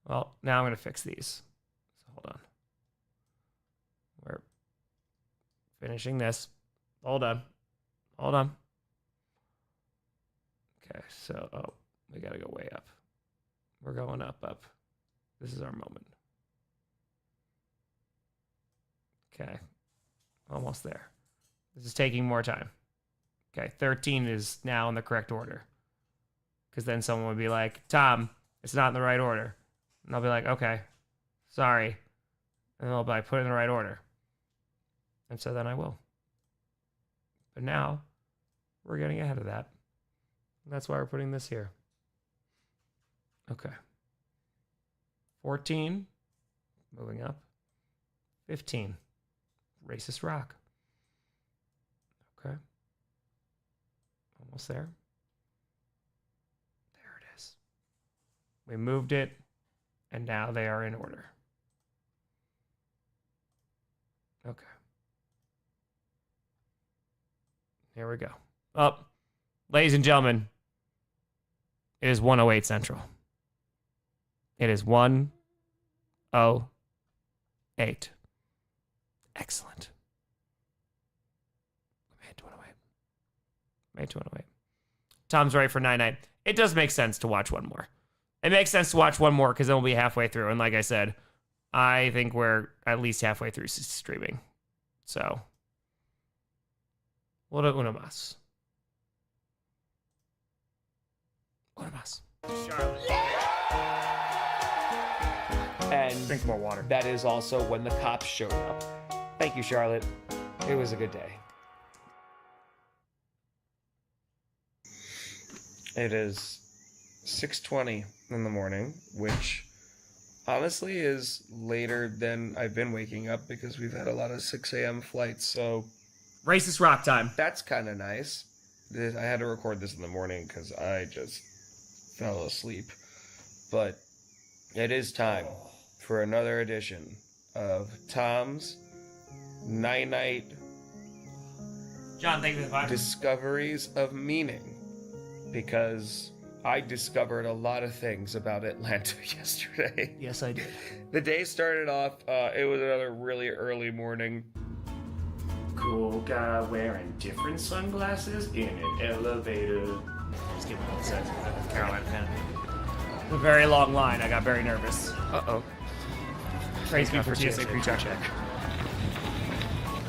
Well, now I'm going to fix these. So hold on. We're finishing this. Hold on. Hold on. Okay, so, oh, we got to go way up. We're going up, up. This is our moment. Okay, almost there. This is taking more time. Okay, 13 is now in the correct order. Because then someone would be like, Tom, it's not in the right order. And I'll be like, okay, sorry. And they'll be like, put it in the right order. And so then I will. But now, we're getting ahead of that. And that's why we're putting this here. Okay. 14, moving up. 15. Racist rock. Okay. Almost there. There it is. We moved it, and now they are in order. Okay. Here we go. Up. Ladies and gentlemen, it is 108 Central. It is 108. Excellent. Made to 108. Made to 108. Tom's right for 99. It does make sense to watch one more. It makes sense to watch one more because then we'll be halfway through. And like I said, I think we're at least halfway through streaming. So, una más. Una más. Charlotte. And drink more water. That is also when the cops showed up. Thank you, Charlotte. It was a good day. It is 6:20 in the morning, which honestly is later than I've been waking up because we've had a lot of 6 a.m. flights, so... Racist rock time. That's kind of nice. I had to record this in the morning because I just fell asleep. But it is time for another edition of Tom's Night John, thank you for the vibe. Discoveries of Meaning. Because I discovered a lot of things about Atlanta yesterday. Yes, I did. The day started off, it was another really early morning. Cool guy wearing different sunglasses in an elevator. Just give me one sec. Carolina fan. A very long line. I got very nervous. Uh-oh. Praise me for TSA pre-check.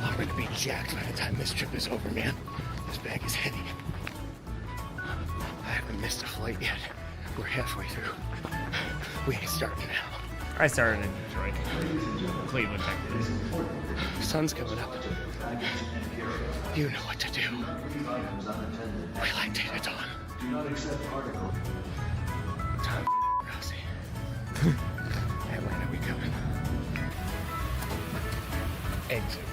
I'm gonna be jacked by the time this trip is over, man. This bag is heavy. I haven't missed a flight yet. We're halfway through. We ain't starting now. I started in Detroit. Cleveland, Texas. Sun's coming up. You know what to do. We like data dawn. Do not accept article. Tom Grossi. Atlanta, we coming. Exit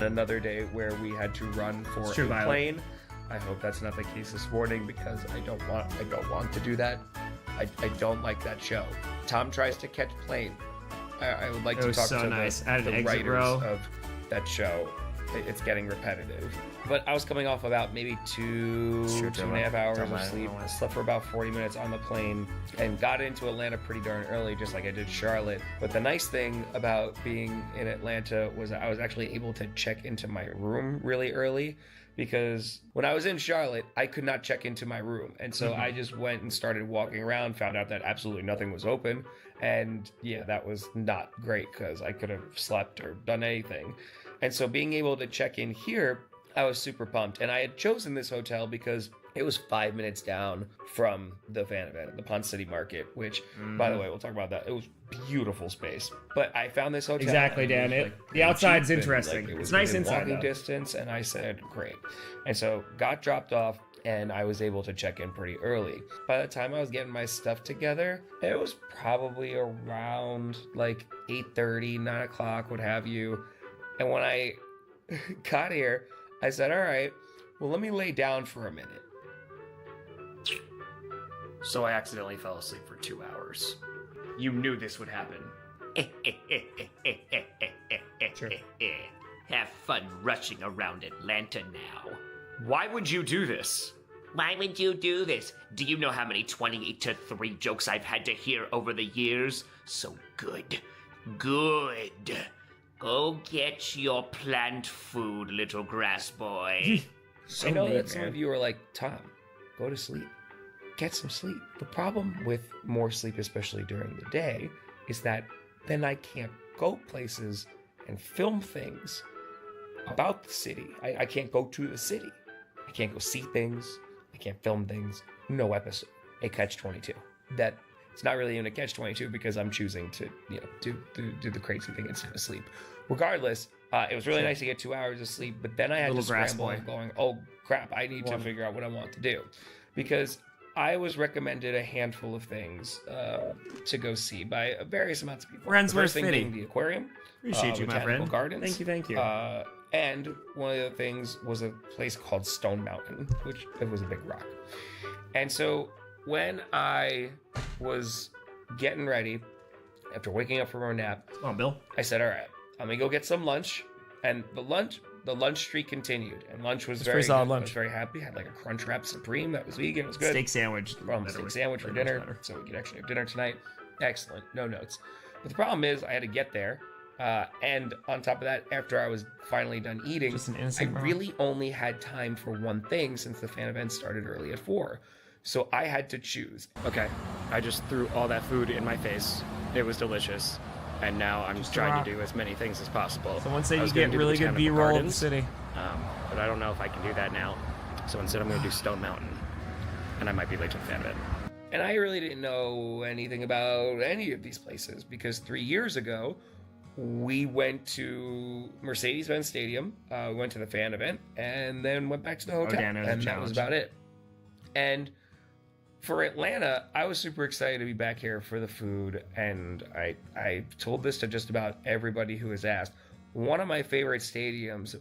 road. Another day where we had to run for true, a Violet. plane. I hope that's not the case this morning because I don't want to do that. I don't like that show. Tom tries to catch plane. I would like It to was talk so to nice. the, At an the exit writers row. of that show. It's getting repetitive. But I was coming off about maybe two and a half hours of sleep. I slept for about 40 minutes on the plane and got into Atlanta pretty darn early, just like I did Charlotte. But the nice thing about being in Atlanta was I was actually able to check into my room really early, because when I was in Charlotte, I could not check into my room. And so I just went and started walking around, found out that absolutely nothing was open. And yeah, that was not great because I could have slept or done anything. And so being able to check in here, I was super pumped. And I had chosen this hotel because it was 5 minutes down from the fan event, the Ponce City Market, which, by the way, we'll talk about that. It was beautiful space. But I found this hotel. Exactly, and Dan. it was, The outside's cheap and, interesting. it It's was nice within inside, walking though. distance, and I said, great. And so got dropped off, and I was able to check in pretty early. By the time I was getting my stuff together, it was probably around like 8:30, 9 o'clock, what have you. And when I got here, I said, all right, well, let me lay down for a minute. So I accidentally fell asleep for 2 hours. You knew this would happen. Have fun rushing around Atlanta now. Why would you do this? Why would you do this? Do you know how many 28-3 jokes I've had to hear over the years? So good. Good. Go get your plant food, little grass boy. I know that some of you are like, Tom, go to sleep. Get some sleep. The problem with more sleep, especially during the day, is that then I can't go places and film things about the city. I can't go to the city. I can't go see things. I can't film things. No episode. A catch-22. That it's not really even a catch-22 because I'm choosing to, do the crazy thing instead of sleep. Regardless, it was really nice to get 2 hours of sleep, but then I had to scramble going, oh crap, I need to figure out what I want to do. Because I was recommended a handful of things to go see by various amounts of people. Friends The first worth thing fitting. being the aquarium. Appreciate you, my Botanical friend. Gardens. Thank you. And one of the things was a place called Stone Mountain, which it was a big rock. And so when I was getting ready, after waking up from a nap, come on, Bill, I said, all right, I'm gonna go get some lunch. And the lunch streak continued, and lunch was It's very pretty solid good. lunch. I was very happy. Had like a Crunchwrap Supreme that was vegan. It was good. Steak sandwich. Steak sandwich for dinner, so we could actually have dinner tonight. Excellent. No notes. But the problem is, I had to get there, and on top of that, after I was finally done eating, Just an I innocent moment. really only had time for one thing since the fan event started early at 4. So I had to choose. Okay, I just threw all that food in my face. It was delicious. And now I'm trying to do as many things as possible. Someone said I you was gonna get do the really good Botanical B-roll of the Gardens, city. But I don't know if I can do that now. So instead I'm going to do Stone Mountain. And I might be late to the fan event. And I really didn't know anything about any of these places because 3 years ago, we went to Mercedes-Benz Stadium, we went to the fan event, and then went back to the hotel. damn, that was a and that was challenge. about it. And for Atlanta, I was super excited to be back here for the food, and I told this to just about everybody who has asked. One of my favorite stadiums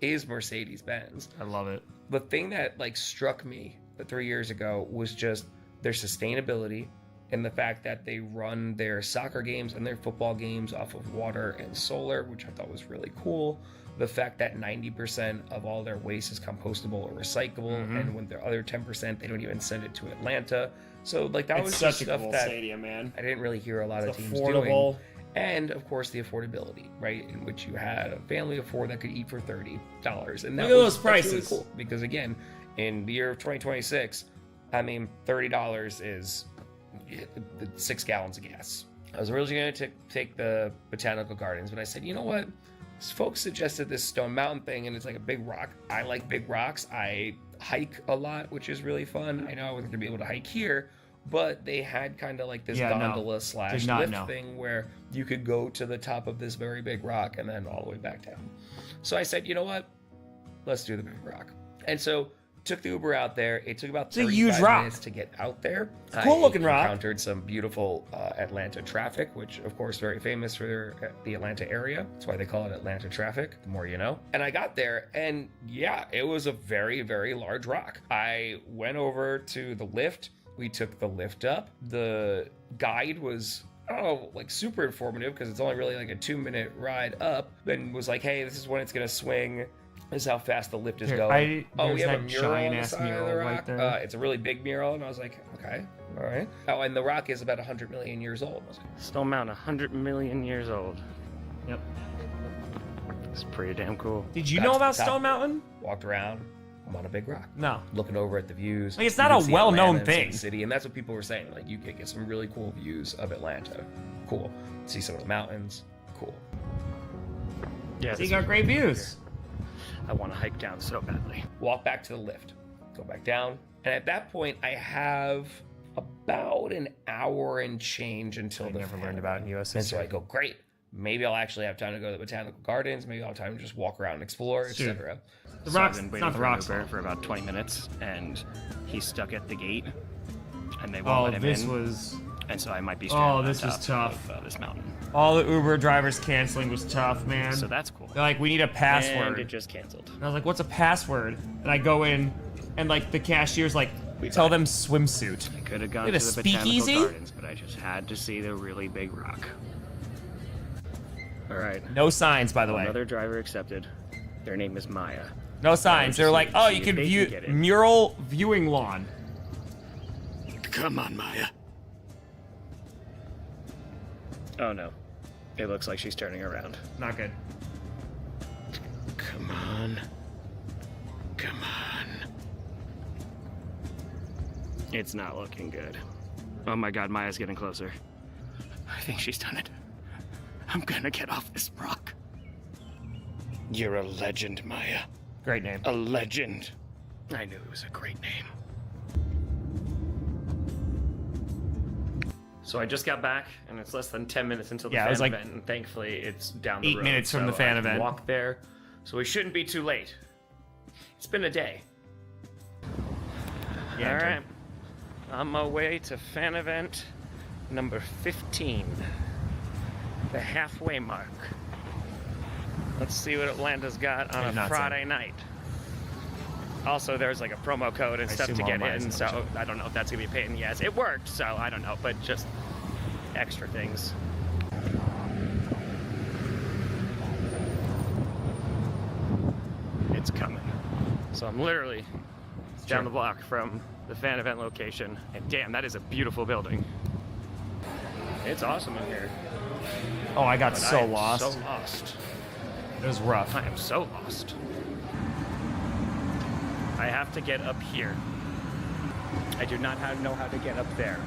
is Mercedes-Benz. I love it. The thing that like struck me 3 years ago was just their sustainability and the fact that they run their soccer games and their football games off of water and solar, which I thought was really cool. The fact that 90% of all their waste is compostable or recyclable, and when the other 10%, they don't even send it to Atlanta. So like that It's was such just a stuff cool that stadium, man. I didn't really hear a lot It's of teams affordable. doing. And of course the affordability, right? In which you had a family of 4 that could eat for $30. And that Look at those that's prices. really cool because again, in the year of 2026, I mean, $30 is 6 gallons of gas. I was originally going to take the botanical gardens, but I said, you know what? Folks suggested this Stone Mountain thing, and it's like a big rock. I like big rocks. I hike a lot, which is really fun. I know I wasn't going to be able to hike here, but they had kind of like this gondola slash lift thing where you could go to the top of this very big rock and then all the way back down. So I said, you know what? Let's do the big rock. And so took the Uber out there. It took about It's a huge 35 rock. minutes to get out there. It's a cool looking rock. Encountered some beautiful Atlanta traffic, which of course very famous for the Atlanta area. That's why they call it Atlanta traffic. The more you know. And I got there, and yeah, it was a very, very large rock. I went over to the lift. We took the lift up. The guide was, I don't know, like super informative because it's only really like a 2-minute ride up. Then was like, hey, this is when it's gonna swing. This is how fast the lift is Here, going. We there's have a that mural on the giant-ass side of the mural right rock. there. It's a really big mural, and I was like, okay, all right. Oh, and the rock is about 100 million years old. I was like, Stone Mountain, 100 million years old. Yep. It's pretty damn cool. Did you got know to the about top Stone of it, Mountain? Walked around. I'm on a big rock. No. Looking over at the views. Like, it's You not can a see well-known Atlanta and see thing. the city, and that's what people were saying. Like, you could get some really cool views of Atlanta. Cool. See some of the mountains. Cool. Yeah, So you got great views. I want to hike down so badly. Walk back to the lift. Go back down. And at that point, I have about an hour and change until the never learned about in US And so I history. go, great. Maybe I'll actually have time to go to the botanical gardens. Maybe I'll have time to just walk around and explore, Sure. etc. The So rocks, I've been it's waiting not the for an rocks. Uber for about 20 minutes, and he's stuck at the gate, and they won't Oh, let him this in. was. And so I might be Oh, stranded on this was top tough. of this mountain. All the Uber drivers canceling was tough, man. So that's cool. They're like, we need a password. And it just canceled. And I was like, what's a password? And I go in, and like the cashier's like, tell them swimsuit. I could have gone Look to at the a botanical speakeasy? gardens, but I just had to see the really big rock. All right. No signs, by the way. Another driver accepted. Their name is Maya. No signs. They're like, oh, you can view mural viewing lawn. Come on, Maya. Oh no. It looks like she's turning around. Not good. Come on. Come on. It's not looking good. Oh my god, Maya's getting closer. I think she's done it. I'm gonna get off this rock. You're a legend, Maya. Great name. A legend. I knew it was a great name. So I just got back, and it's less than 10 minutes until the Yeah, it fan was like event, and thankfully it's down the 8 road. minutes from the so fan I can event. Walk there, so we shouldn't be too late. It's been a day. Yeah, All right, on my way to fan event number 15, the halfway mark. Let's see what Atlanta's got on You're a not Friday night. Also, there's like a promo code and I stuff to assume all get Maya's in, gonna so show. I don't know if that's gonna be a pain in the ass. It worked, so I don't know, but just extra things. It's coming. So I'm literally down the block from the fan event location, and damn, that is a beautiful building. It's awesome in here. Oh, I got But so I am lost. So lost. It was rough. I am so lost. I have to get up here. I do not know how to get up there.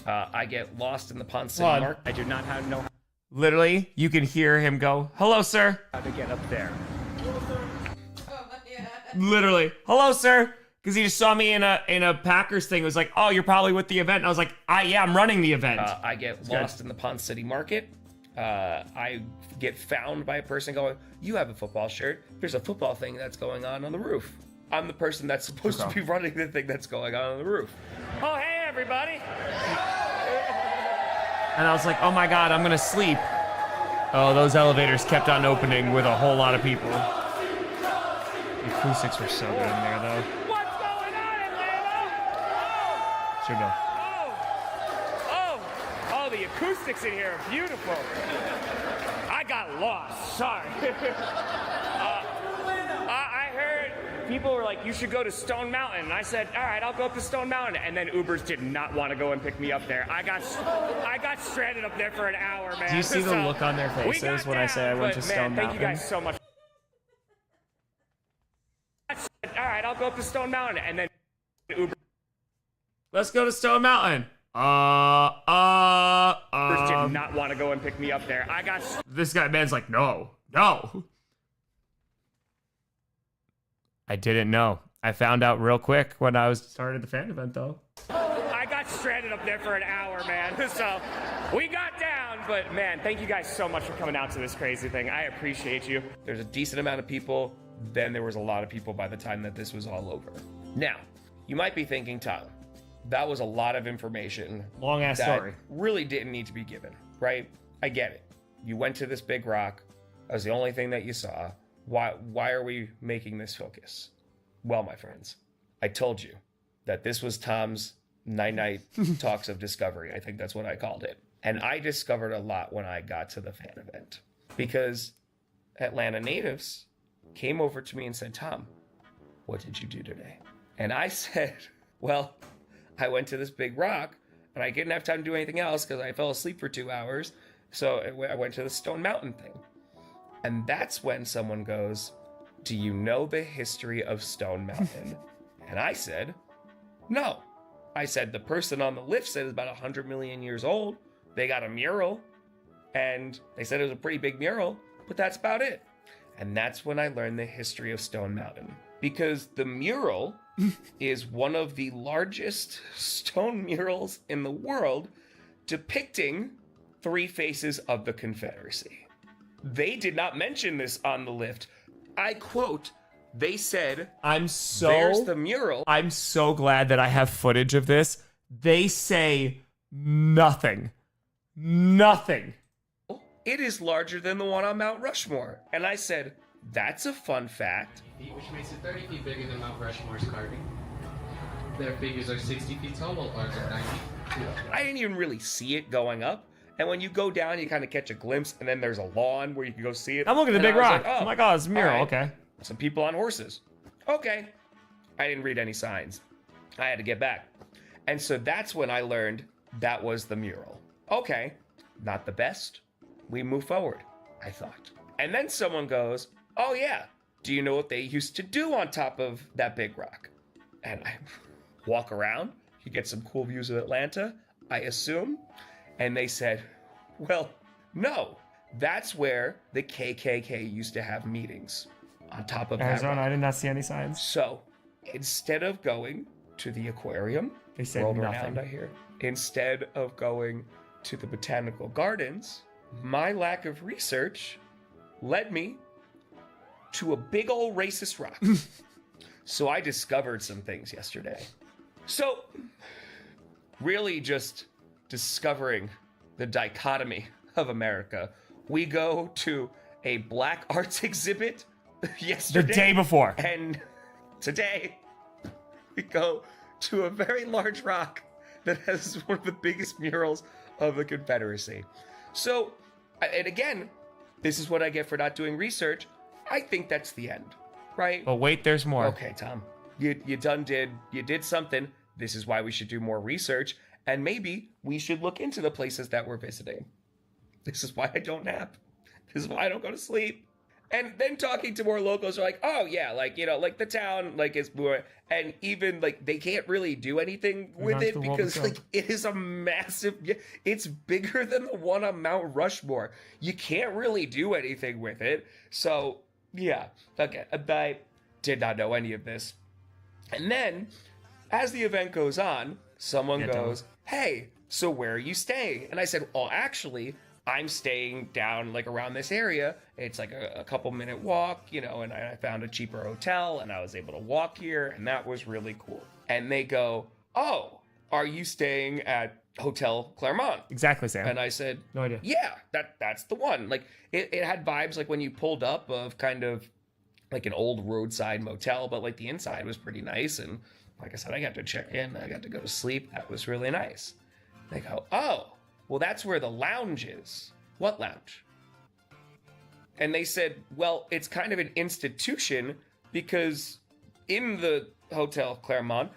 I get lost in the Pond City Hold on. Mark. I do not know Literally, you can hear him go, hello, sir. how to get up there. Literally, hello, sir. Because he just saw me in a Packers thing. It was like, oh, you're probably with the event. And I was like, I'm running the event. I get lost in the Pond City Market. I get found by a person going, you have a football shirt. There's a football thing that's going on the roof. I'm the person that's supposed to be running the thing that's going on the roof. Oh, hey, everybody. And I was like, oh my God, I'm gonna sleep. Oh, those elevators kept on opening with a whole lot of people. The acoustics were so good in there, though. What's going on, Atlanta? Should go. Oh, the acoustics in here are beautiful. I got lost. Sorry. I heard people were like, you should go to Stone Mountain. And I said, all right, I'll go up to Stone Mountain. And then Ubers did not want to go and pick me up there. I got stranded up there for an hour, man. Do you see the look on their we faces got when I say I went down, to but, Stone man, Mountain? Thank you guys so much. All right, I'll go up to Stone Mountain. And then Uber. Let's go to Stone Mountain. Ubers did not want to go and pick me up there. This man's like, no. I didn't know. I found out real quick when I started the fan event, though. I got stranded up there for an hour, man. So we got down, but man, thank you guys so much for coming out to this crazy thing. I appreciate you. There's a decent amount of people. Then there was a lot of people by the time that this was all over. Now, you might be thinking, Tom, that was a lot of information. Long ass that story. Really didn't need to be given, right? I get it. You went to this big rock. That was the only thing that you saw. Why are we making this focus? Well, my friends, I told you that this was Tom's night talks of discovery. I think that's what I called it. And I discovered a lot when I got to the fan event because Atlanta natives came over to me and said, Tom, what did you do today? And I said, well, I went to this big rock and I didn't have time to do anything else because I fell asleep for 2 hours. So I went to the Stone Mountain thing. And that's when someone goes, do you know the history of Stone Mountain? And I said, no. I said, the person on the lift said it's about 100 million years old. They got a mural. And they said it was a pretty big mural, but that's about it. And that's when I learned the history of Stone Mountain. Because the mural is one of the largest stone murals in the world depicting 3 faces of the Confederacy. They did not mention this on the lift. I quote, they said, there's the mural. I'm so glad that I have footage of this. They say nothing. Nothing. It is larger than the one on Mount Rushmore. And I said, that's a fun fact. Which makes it 30 feet bigger than Mount Rushmore's carving. Their figures are 60 feet tall, while ours are 90. I didn't even really see it going up. And when you go down, you kind of catch a glimpse, and then there's a lawn where you can go see it. I'm looking at the big rock. Oh my God, it's a mural. Right. Okay. Some people on horses. Okay. I didn't read any signs. I had to get back. And so that's when I learned that was the mural. Okay. Not the best. We move forward, I thought. And then someone goes, oh yeah, do you know what they used to do on top of that big rock? And I walk around. You get some cool views of Atlanta, I assume. And they said, well, no, that's where the KKK used to have meetings on top of Arizona, that. I did not see any signs. So instead of going to the aquarium, they said world nothing. renowned, I hear, instead of going to the botanical gardens, my lack of research led me to a big old racist rock. So I discovered some things yesterday. So really just discovering the dichotomy of America. We go to a black arts exhibit yesterday. The day before. And today we go to a very large rock that has one of the biggest murals of the Confederacy. So, and again, this is what I get for not doing research. I think that's the end, right? But wait, there's more. Okay, Tom. You did something. This is why we should do more research. And maybe we should look into the places that we're visiting. This is why I don't nap. This is why I don't go to sleep. And then talking to more locals are like, oh yeah, like, you know, like the town, like is more, and even like they can't really do anything with it because like it is a massive, it's bigger than the one on Mount Rushmore. You can't really do anything with it. So yeah, okay, I did not know any of this. And then, as the event goes on, someone Yeah, goes, "Hey, so where are you staying?" And I said, "Oh, actually, I'm staying down like around this area. It's like a couple minute walk, you know, and I found a cheaper hotel and I was able to walk here, and that was really cool." And they go, "Oh, are you staying at Hotel Claremont?" Exactly, Sam. And I said, No idea. "Yeah, that's the one." Like it had vibes like when you pulled up of kind of like an old roadside motel, but like the inside was pretty nice. And like I said, I got to check in, I got to go to sleep. That was really nice. They go, "Oh, well, that's where the lounge is." "What lounge?" And they said, "Well, it's kind of an institution because in the Hotel Claremont,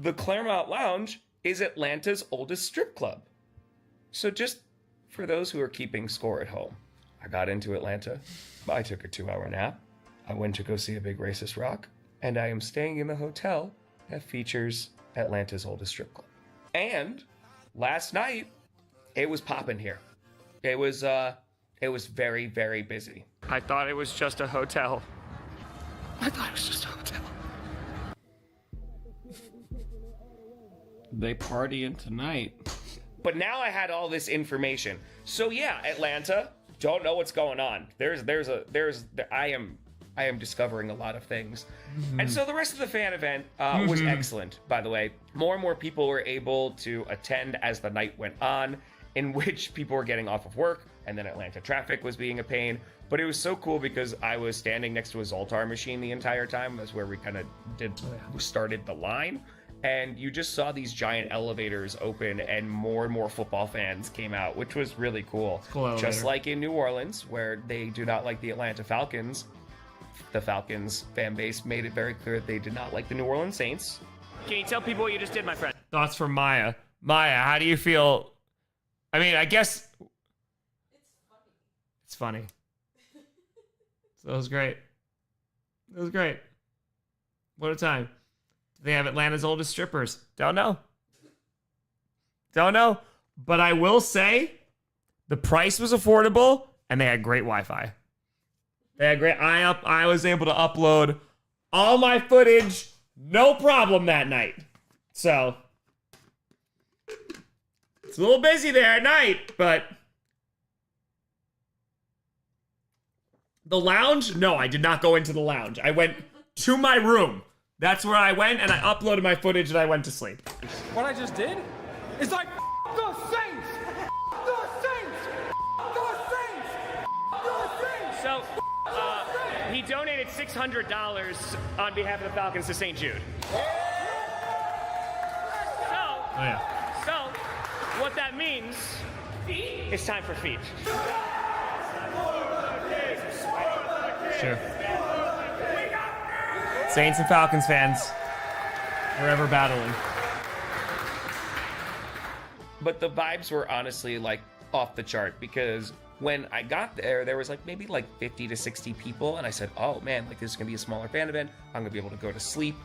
the Claremont Lounge is Atlanta's oldest strip club." So just for those who are keeping score at home, I got into Atlanta. I took a 2-hour nap. I went to go see a big racist rock. And I am staying in the hotel that features Atlanta's oldest strip club. And last night, it was popping here. It was very, very busy. I thought it was just a hotel. They partying tonight. But now I had all this information. So yeah, Atlanta, don't know what's going on. I am discovering a lot of things. And so the rest of the fan event was excellent, by the way. More and more people were able to attend as the night went on, in which people were getting off of work, and then Atlanta traffic was being a pain. But it was so cool because I was standing next to a Zoltar machine the entire time. That's where we kind of started the line. And you just saw these giant elevators open, and more football fans came out, which was really cool. Just like in New Orleans, where they do not like the Atlanta Falcons. The Falcons fan base made it very clear that they did not like the New Orleans Saints. Can you tell people what you just did, my friend? Thoughts from Maya. Maya, how do you feel? I mean, I guess it's funny. So it was great. It was great. What a time. Do they have Atlanta's oldest strippers? Don't know. Don't know. But I will say the price was affordable and they had great Wi-Fi. They had great. I was able to upload all my footage, no problem that night. So it's a little busy there at night, but the lounge? No, I did not go into the lounge. I went to my room. That's where I went, and I uploaded my footage, and I went to sleep. What I just did is like the Saints! The Saints! The Saints! The Saints! So, he donated $600 on behalf of the Falcons to St. Jude. So, what that means is time for feet. Sure. Saints and Falcons fans, forever battling. But the vibes were honestly like off the chart because when I got there was like maybe like 50 to 60 people, and I said, "Oh man, like this is gonna be a smaller fan event. I'm gonna be able to go to sleep."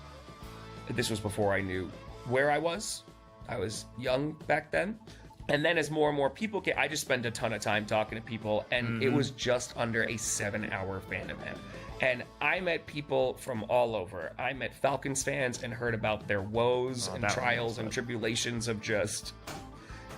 This was before I knew where I was. I was young back then. And then as more and more people came, I just spent a ton of time talking to people, and it was just under a 7-hour fan event. And I met people from all over. I met Falcons fans and heard about their woes and trials and tribulations of just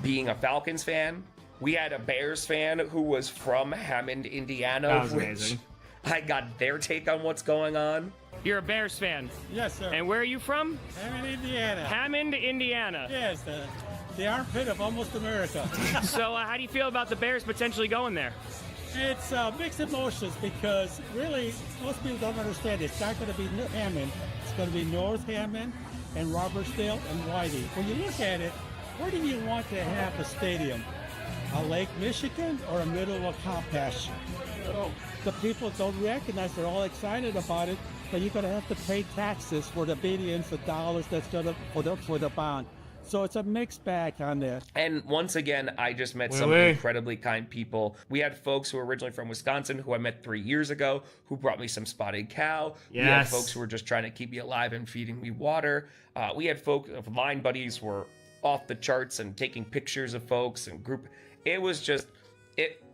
being a Falcons fan. We had a Bears fan who was from Hammond, Indiana. That was amazing. I got their take on what's going on. You're a Bears fan? Yes, sir. And where are you from? Hammond, Indiana. Hammond, Indiana. Yes, the armpit of almost America. So how do you feel about the Bears potentially going there? It's mixed emotions because really most people don't understand it's not going to be Hammond. It's going to be North Hammond and Robertsdale and Whitey. When you look at it, where do you want to have a stadium? A Lake Michigan or a middle of a cow pasture? The people don't recognize, they're all excited about it, but you're going to have to pay taxes for the billions of dollars that's going to for the bond. So it's a mixed bag on there. And once again, I just met some incredibly kind people. We had folks who were originally from Wisconsin who I met 3 years ago who brought me some spotted cow. We had folks who were just trying to keep me alive and feeding me water. We had folks, line buddies were off the charts and taking pictures of folks and group. It was just,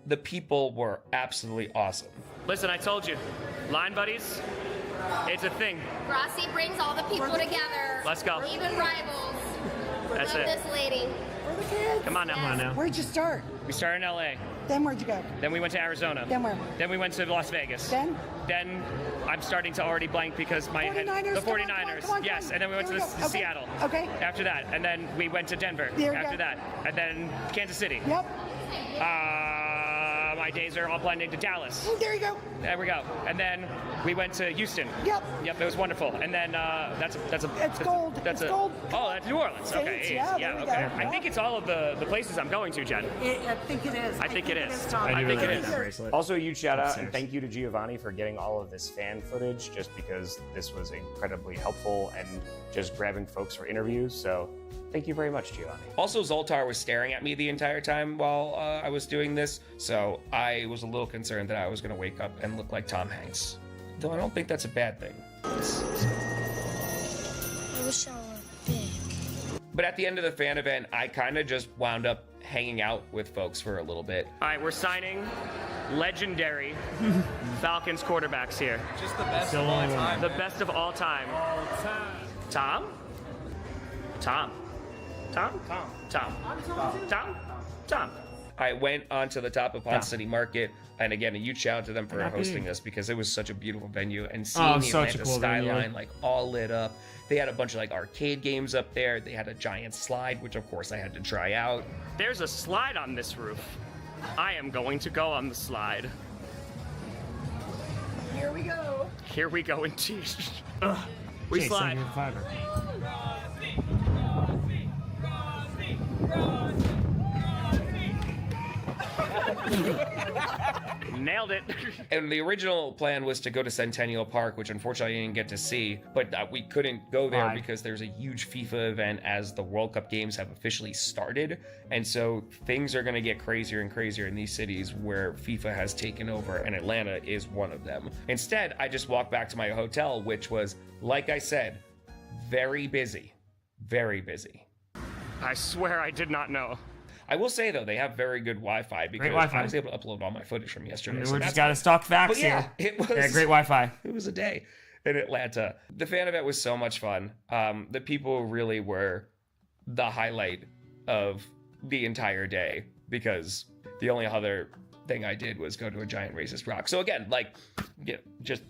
the people were absolutely awesome. Listen, I told you, line buddies, It's a thing. Grossi brings all the people together. Let's go. Even rivals. That's Love it. this lady. For the kids. Come on now. Come on now. Where'd you start? We started in LA. Then where'd you go? Then we went to Arizona. Then where? Then we went to Las Vegas. Then I'm starting to already blank because my head. 49ers? The Come on, 49ers. come on. Yes, and then we went to Here we go. Okay. Seattle. Okay. After that, and then we went to Denver. There we After go. that, and then Kansas City. Yep. My days are all blending to Dallas. There you go. There we go. And then we went to Houston. Yep. Yep, it was wonderful. And then that's It's gold. That's It's a, gold. Oh, that's New Orleans. Saints, Okay. yeah, there we okay. go. I think it's all of the places I'm going to, Jen. I think it is. I think it is. Tom. I think it is. Also, a huge shout out and thank you to Giovanni for getting all of this fan footage, just because this was incredibly helpful and just grabbing folks for interviews. So thank you very much, Giovanni. Also, Zoltar was staring at me the entire time while I was doing this, so I was a little concerned that I was going to wake up and look like Tom Hanks. Though I don't think that's a bad thing. I wish I were big. But at the end of the fan event, I kind of just wound up hanging out with folks for a little bit. All right, we're signing legendary Falcons quarterbacks here. Just the best of all time. The best of all time. Tom? Tom? Tom? Tom? Tom? Tom? I went onto the top of Ponce Yeah. City Market, and again, a huge shout out to them for Happy. hosting us because it was such a beautiful venue, and Oh, seeing the such a Atlanta cool venue. skyline like all lit up. They had a bunch of like arcade games up there. They had a giant slide, which of course I had to try out. There's a slide on this roof. I am going to go on the slide. Here we go. Here we go indeed. We Chase, slide. thank you for the fiber. Nailed it. And the original plan was to go to Centennial Park, which unfortunately I didn't get to see, but we couldn't go there Why? because there's a huge FIFA event as the World Cup games have officially started. And so things are going to get crazier and crazier in these cities where FIFA has taken over, and Atlanta is one of them. Instead, I just walked back to my hotel, which was, like I said, very busy. Very busy. I swear I did not know. I will say though, they have very good Wi-Fi because Wi-Fi. I was able to upload all my footage from yesterday. We so just that's got to stock facts But yeah, here. it was Yeah, great Wi-Fi. It was a day in Atlanta. The fan event was so much fun. The people really were the highlight of the entire day because the only other thing I did was go to a giant racist rock. So again, like, yeah, just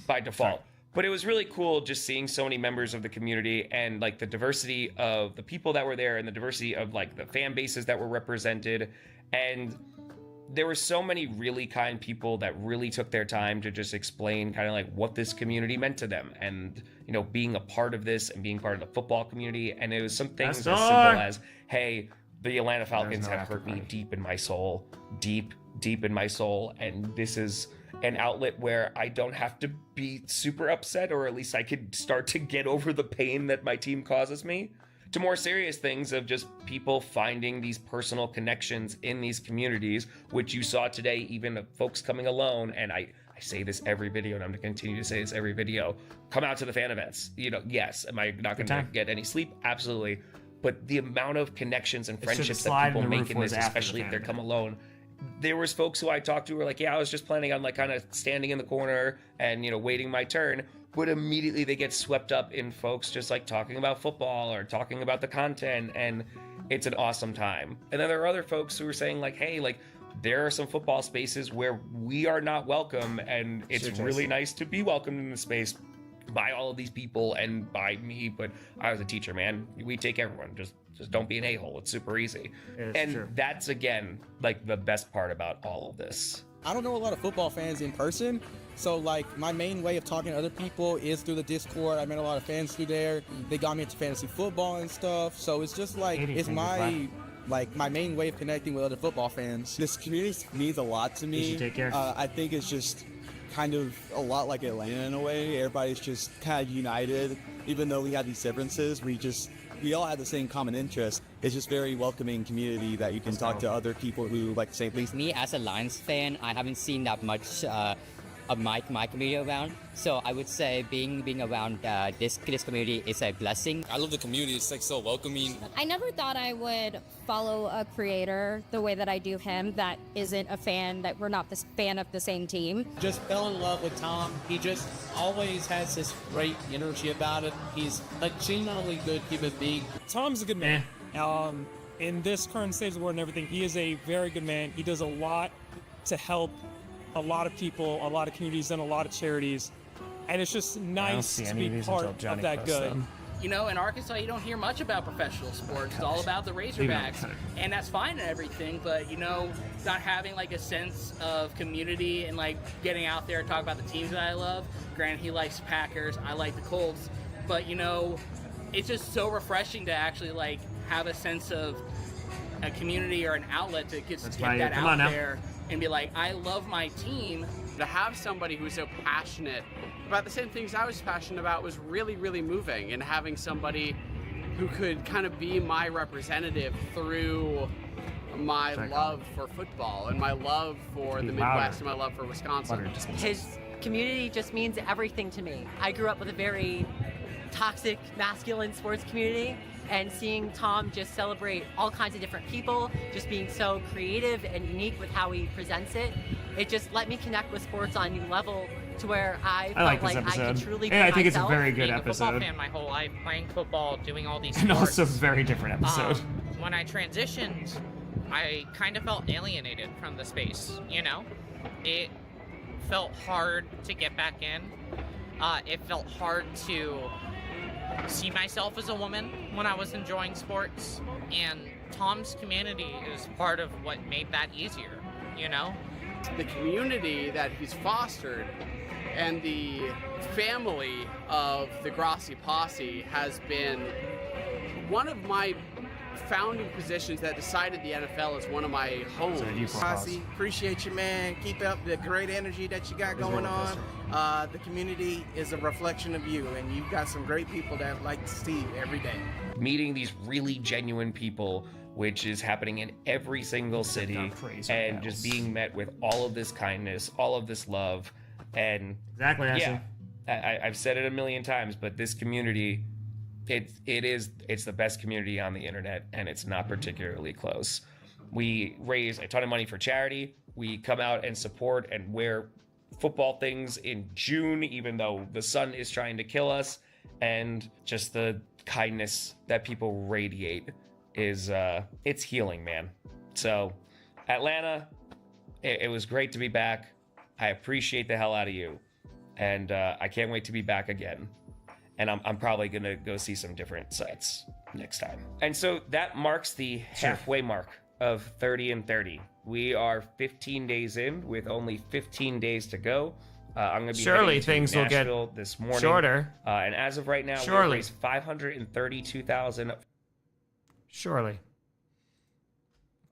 by default. But it was really cool just seeing so many members of the community and like the diversity of the people that were there and the diversity of like the fan bases that were represented. And there were so many really kind people that really took their time to just explain kind of like what this community meant to them and, you know, being a part of this and being part of the football community. And it was some things as simple as, hey, the Atlanta Falcons have hurt me deep in my soul, deep in my soul. And this is an outlet where I don't have to be super upset, or at least I could start to get over the pain that my team causes me, to more serious things of just people finding these personal connections in these communities, which you saw today, even of folks coming alone. And I say this every video, and I'm going to continue to say this every video. Come out to the fan events. You know, yes, am I not going to get any sleep? Absolutely. But the amount of connections and friendships that people make in this, especially if they come alone, there was folks who I talked to who were like, yeah, I was just planning on like kind of standing in the corner and, you know, waiting my turn. But immediately they get swept up in folks just like talking about football or talking about the content. And it's an awesome time. And then there are other folks who are saying like, hey, like there are some football spaces where we are not welcome. And it's really nice to be welcomed in the space by all of these people and by me. But I was a teacher, man. We take everyone. Just don't be an a-hole. It's super easy. And that's, again, like the best part about all of this. I don't know a lot of football fans in person, so like my main way of talking to other people is through the Discord. I met a lot of fans through there. They got me into fantasy football and stuff. So it's just like it's my main way of connecting with other football fans. This community means a lot to me. Take care. I think it's just kind of a lot like Atlanta in a way. Everybody's just kind of united, even though we have these differences. We all have the same common interest. It's just very welcoming community that you can talk to other people who like the same things. Me as a Lions fan, I haven't seen that much of my community around. So I would say being around this community is a blessing. I love the community. It's like so welcoming. I never thought I would follow a creator the way that I do him that isn't a fan, that we're not this fan of the same team. Just fell in love with Tom. He just always has this great energy about him. He's a genuinely good human being. Tom's a good man. In this current state of the world and everything, he is a very good man. He does a lot to help a lot of people, a lot of communities, and a lot of charities. And it's just nice to be part of that good. You know, in Arkansas, you don't hear much about professional sports. It's all about the Razorbacks, and that's fine and everything. But you know, not having like a sense of community and like getting out there and talk about the teams that I love. Granted, he likes Packers, I like the Colts, but you know, it's just so refreshing to actually like have a sense of a community or an outlet to get that out there and be like, I love my team. To have somebody who's so passionate about the same things I was passionate about was really, really moving, and having somebody who could kind of be my representative through my love for football and my love for the Midwest and my love for Wisconsin. His community just means everything to me. I grew up with a very toxic, masculine sports community, and seeing Tom just celebrate all kinds of different people, just being so creative and unique with how he presents it, it just let me connect with sports on a new level to where I felt like I could truly be I think it's a myself. very good Being a episode. football fan my whole life, playing football, doing all these And sports. also a very different episode. When I transitioned, I kind of felt alienated from the space, you know? It felt hard to get back in. It felt hard to see myself as a woman when I was enjoying sports, and Tom's community is part of what made that easier, you know? The community that he's fostered and the family of the Grossi posse has been one of my founding positions that decided the NFL is one of my homes. Grossi, appreciate you, man. Keep up the great energy that you got going on. The community is a reflection of you, and you've got some great people that like to see you every day. Meeting these really genuine people, which is happening in every single city, and just being met with all of this kindness, all of this love, and exactly. I've said it a million times, but this community, it's the best community on the internet, and it's not particularly close. We raise a ton of money for charity. We come out and support and wear football things in June, even though the sun is trying to kill us, and just the kindness that people radiate is it's healing, man. So Atlanta, it was great to be back. I appreciate the hell out of you, and I can't wait to be back again. And I'm probably gonna go see some different sites next time. And so that marks the halfway mark of 30 and 30. We are 15 days in with only 15 days to go. I'm gonna be Surely heading to things will get Nashville this morning. shorter. And as of right now, Surely. we've raised $532,000. Surely.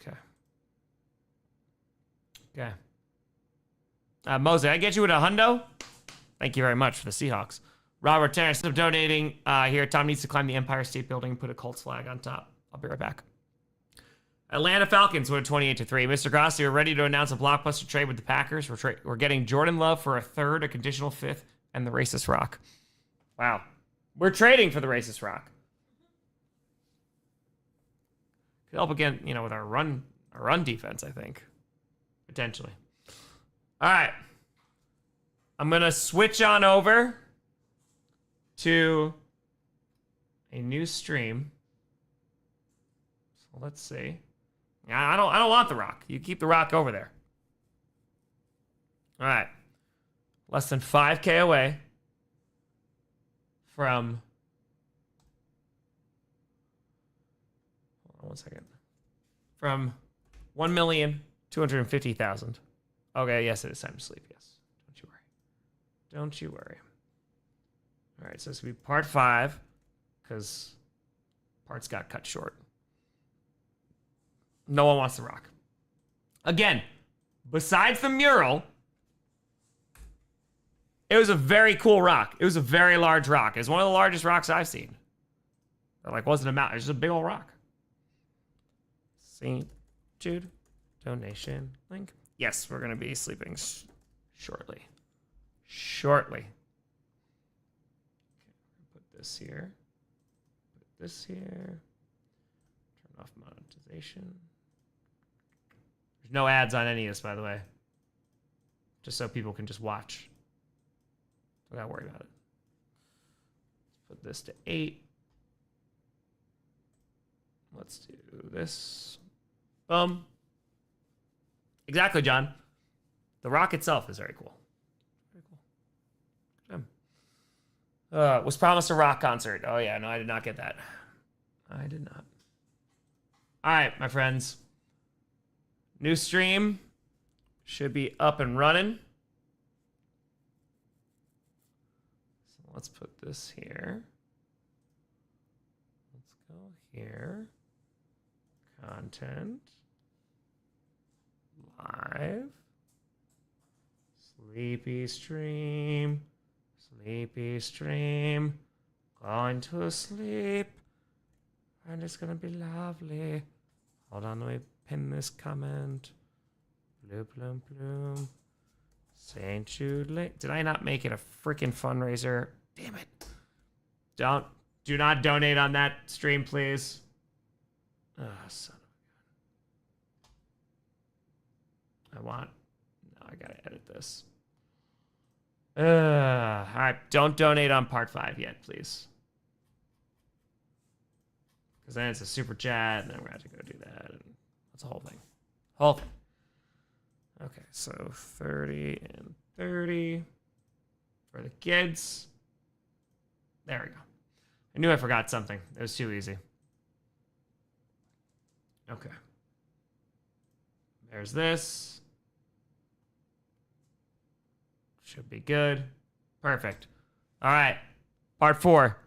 Okay. Mose, I get you with a hundo? Thank you very much for the Seahawks. Robert Terrence still donating here. Tom needs to climb the Empire State Building and put a Colts flag on top. I'll be right back. Atlanta Falcons win 28-3. Mr. Grossi, we're ready to announce a blockbuster trade with the Packers. We're getting Jordan Love for a third, a conditional fifth, and the Racist Rock. Wow. We're trading for the Racist Rock. Could help again, with our run defense, I think. Potentially. All right. I'm going to switch on over to a new stream. So let's see. I don't want the rock. You keep the rock over there. All right. Less than 5K away from... Hold on one second. From 1,250,000. Okay, yes, it is time to sleep. Yes. Don't you worry. Don't you worry. All right, so this will be part 5 because parts got cut short. No one wants the rock. Again, besides the mural, it was a very cool rock. It was a very large rock. It was one of the largest rocks I've seen. It wasn't a mountain. It was just a big old rock. St. Jude donation link. Yes, we're going to be sleeping shortly. shortly. Okay, put this here. Put this here. Turn off monetization. There's no ads on any of this, by the way. Just so people can just watch. Don't gotta worry about it. Let's put this to 8. Let's do this. Exactly, John. The rock itself is very cool. Very cool. Was promised a rock concert. Oh yeah, no, I did not get that. I did not. All right, my friends. New stream should be up and running. So let's put this here. Let's go here. Content. Live. Sleepy stream. Sleepy stream. Going to sleep. And it's gonna be lovely. Hold on, let me pin this comment. Bloom, bloom, bloom. St. Jude Lake. Did I not make it a freaking fundraiser? Damn it. Do not donate on that stream, please. Oh, son of a gun. No, I gotta edit this. All right, don't donate on part 5 yet, please. Because then it's a super chat, and then we're going to have to go do that. And that's a whole thing. Whole thing. Okay, so 30 and 30 for the kids. There we go. I knew I forgot something. It was too easy. Okay. There's this. Should be good. Perfect. All right. Part 4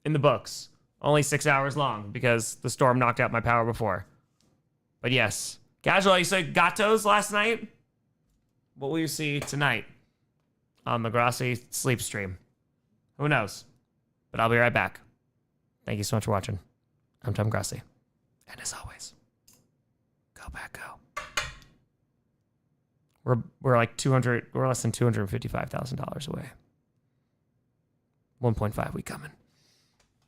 in the books. Only 6 hours long because the storm knocked out my power before. But yes. Casual, you said gatos last night? What will you see tonight on the Grossi sleep stream? Who knows? But I'll be right back. Thank you so much for watching. I'm Tom Grossi. And as always, go back, go. We're like we're less than $255,000 away. 1.5, we coming.